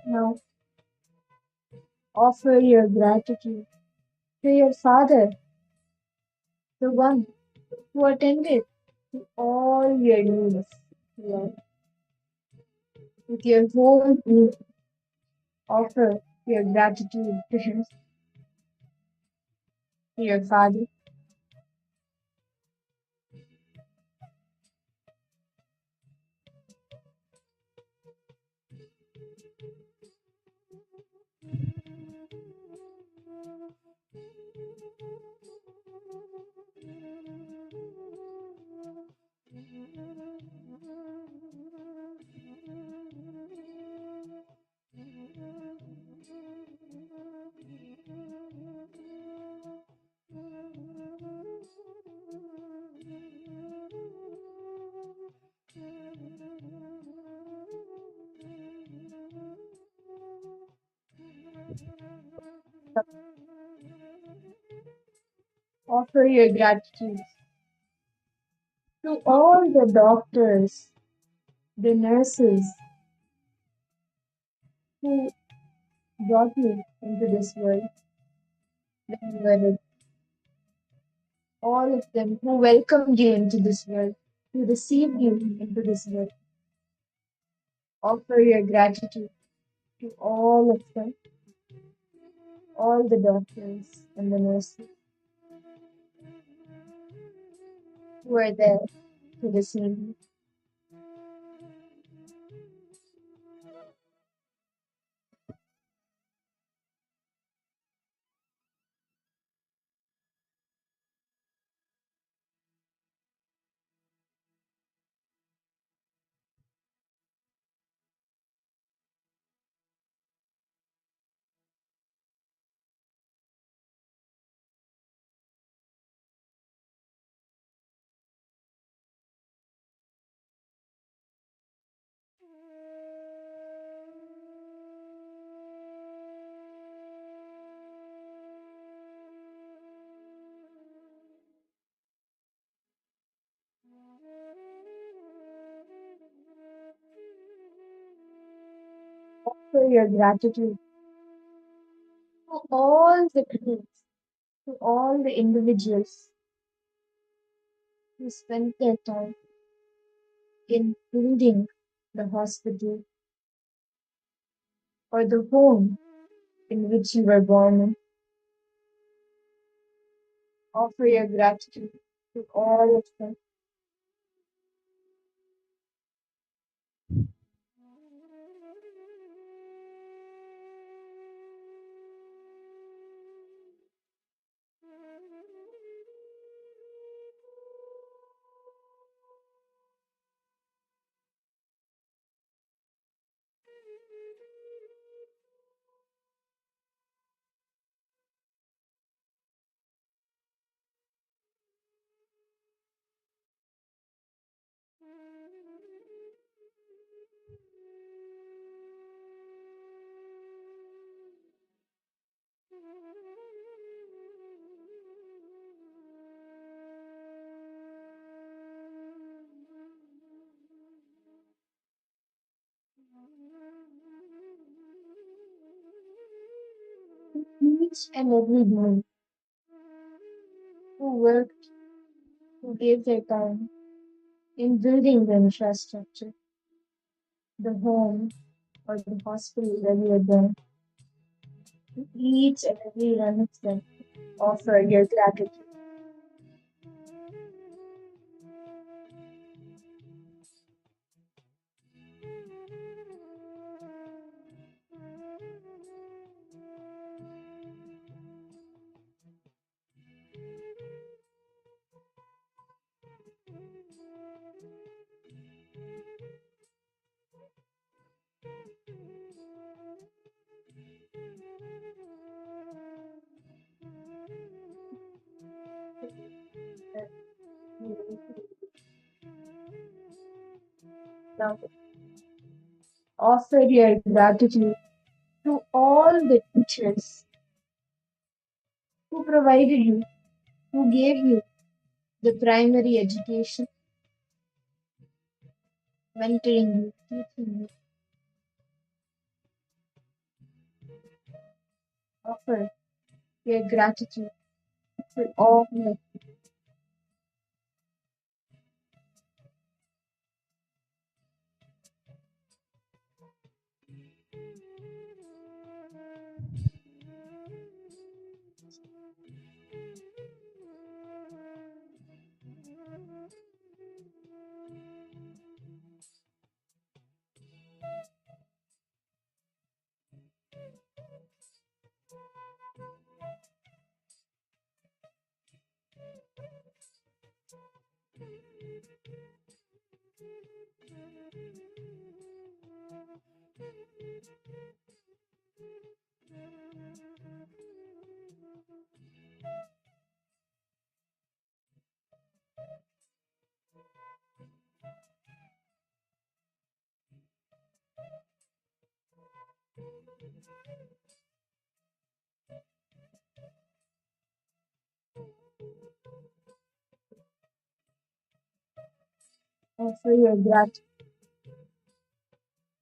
Now, offer your gratitude to your father, the one who attended to all your needs. Lord. With your whole being, offer your gratitude to him, to your father. Offer your gratitude to all the doctors, the nurses who brought you into this world when you were little. All of them who welcomed you into this world, who received you into this world. Offer your gratitude to all of them, all the doctors and the nurses who were there to receive you. for your gratitude to all the crews, to all the individuals who spent their time in building the hospital or the home in which you were born in. Offer your gratitude to all of them. Each and every one who worked, who gave their time in building the infrastructure, the home or the hospital where you are born. To each and every one of them, offer your gratitude. Now, offer your gratitude to all the teachers who provided you, who gave you the primary education, mentoring you, teaching you. Offer your gratitude to all of them. Offer your gratitude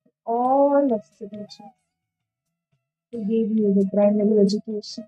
to all of the teachers who gave you the primary education.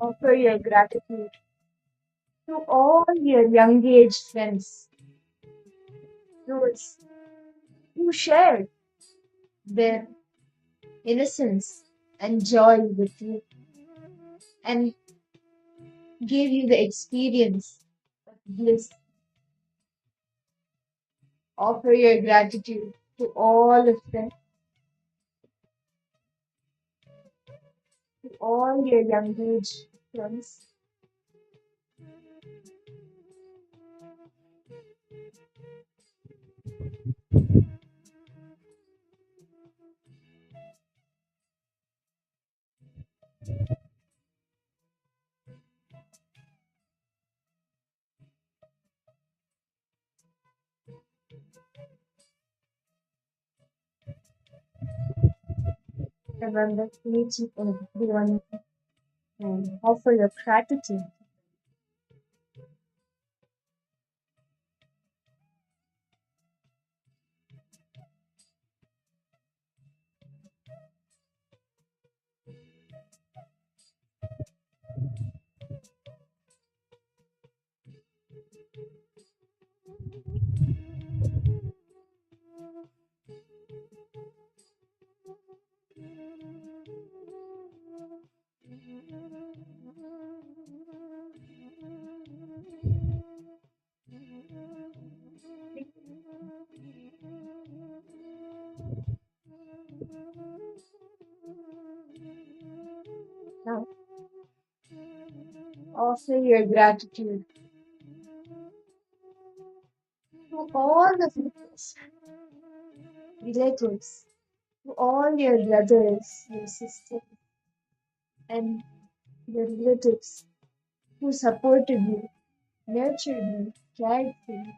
Offer your gratitude to all your young age friends, those who shared their innocence and joy with you and gave you the experience of bliss. Offer your gratitude to all of them, to all your young age friends. Remember each and every one and offer your gratitude. Now, offer your gratitude to all of your relatives, to all your brothers, your sisters, and your relatives who supported you, nurtured you, cared for you.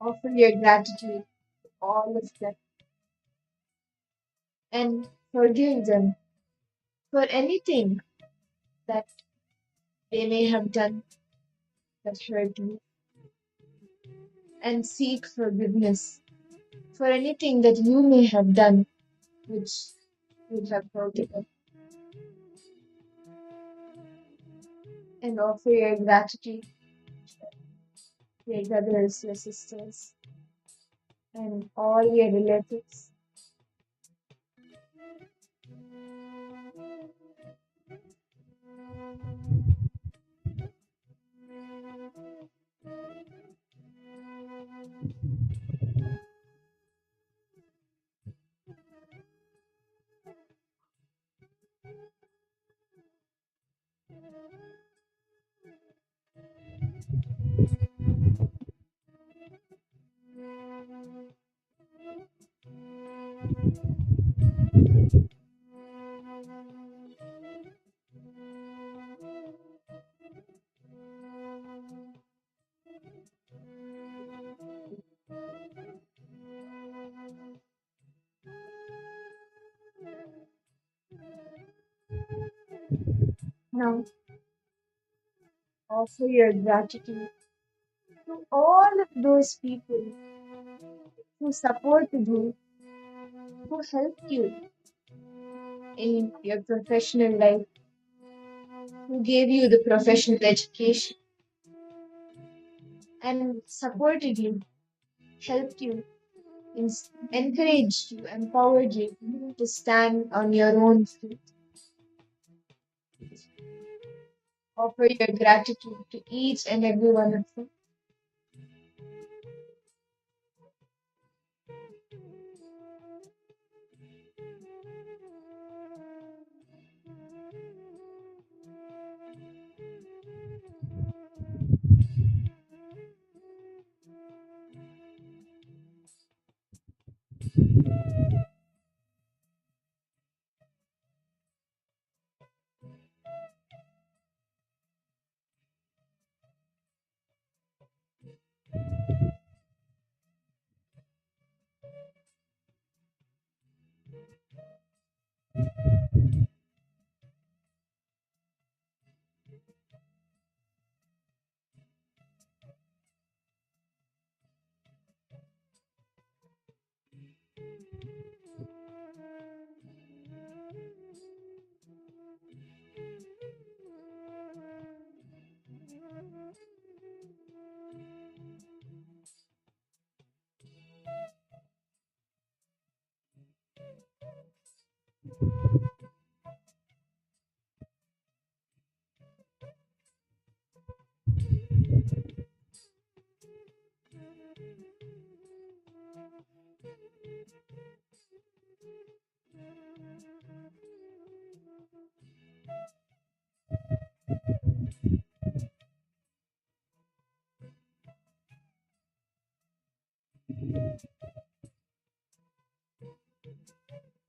Offer your gratitude to all of them and forgive them for anything that they may have done that hurt you, and seek forgiveness for anything that you may have done which would have hurt them. And offer your gratitude to your brothers, your sisters, and all your relatives. Now, offer your gratitude to all of those people who supported you, who helped you in your professional life, who gave you the professional education, and supported you, helped you, encouraged you, empowered you to stand on your own feet. Offer your gratitude to each and every one of them.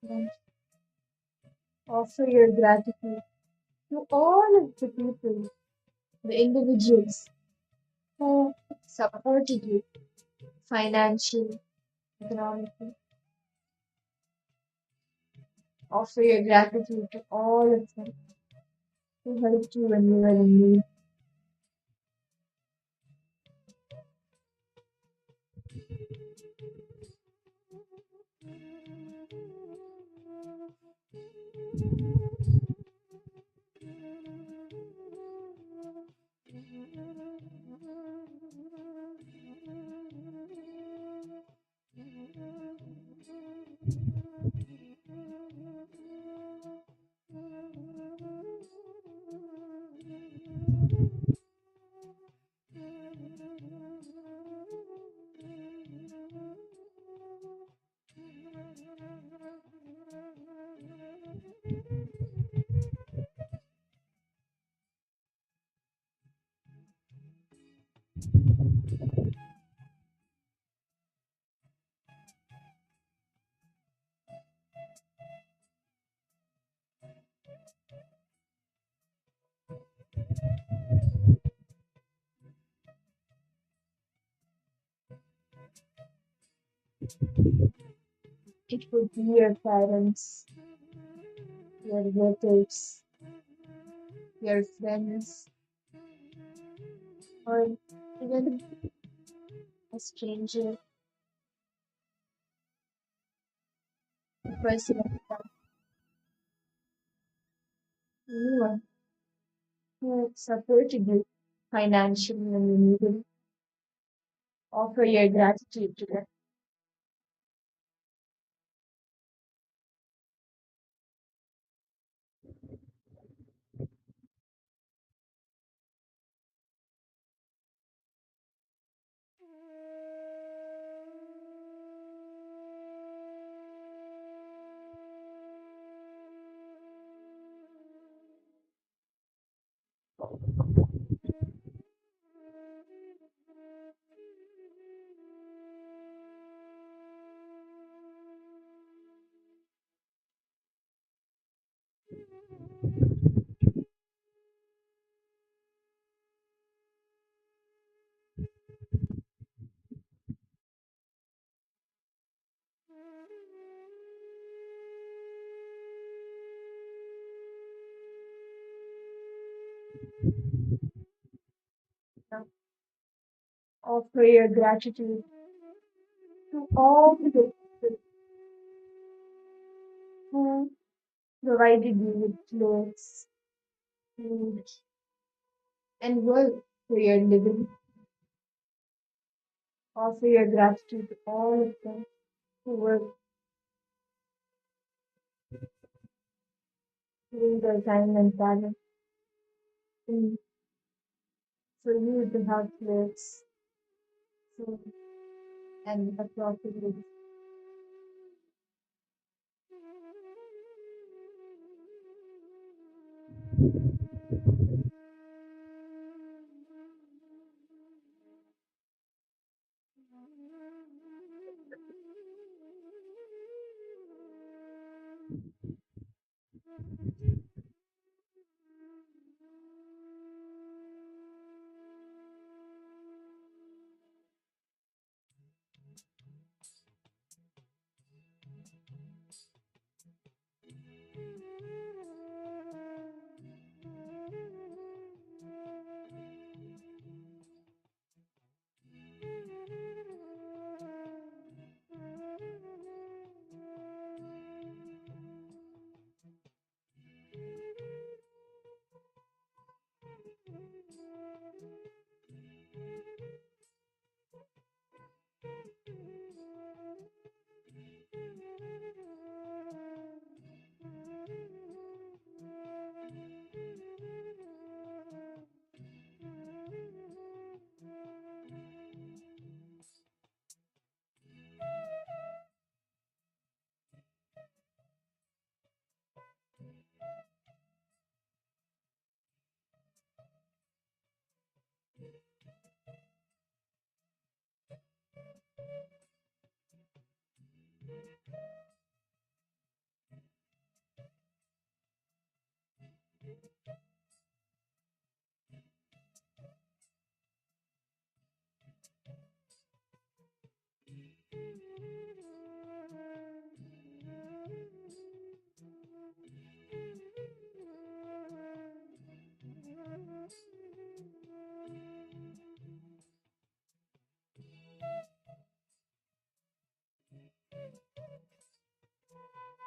Then offer your gratitude to all of the people, the individuals who supported you financially, economically. Offer your gratitude to all of them who helped you when you were in need. It would be your parents, your relatives, your friends, or even a stranger, a person of time, anyone who supported you financially when you needed it. Offer your gratitude to them. Now, offer your gratitude to all the people who provided you with clothes, food, and work for your living. Offer your gratitude to all of them who work giving their time and talent in for you to have clothes, food, and a proper roof.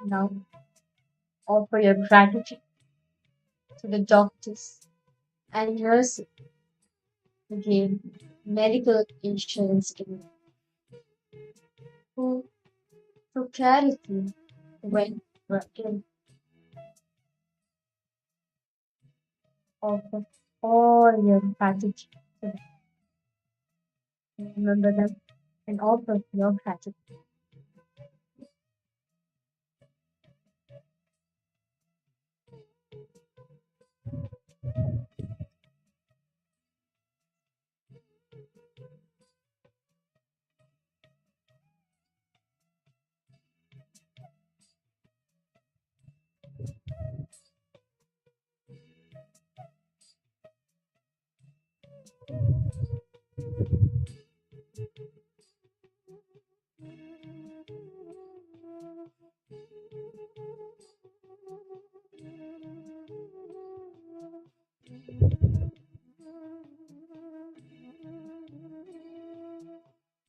Now offer your gratitude to the doctors and nurses who gave medical insurance to you, who took care of you when you were ill. Offer all your gratitude to them. Remember them and offer your gratitude.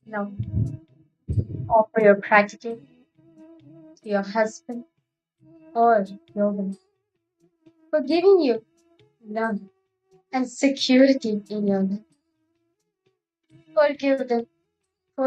Now offer your gratitude to your husband or your wife for giving you love and security in your life. Forgive them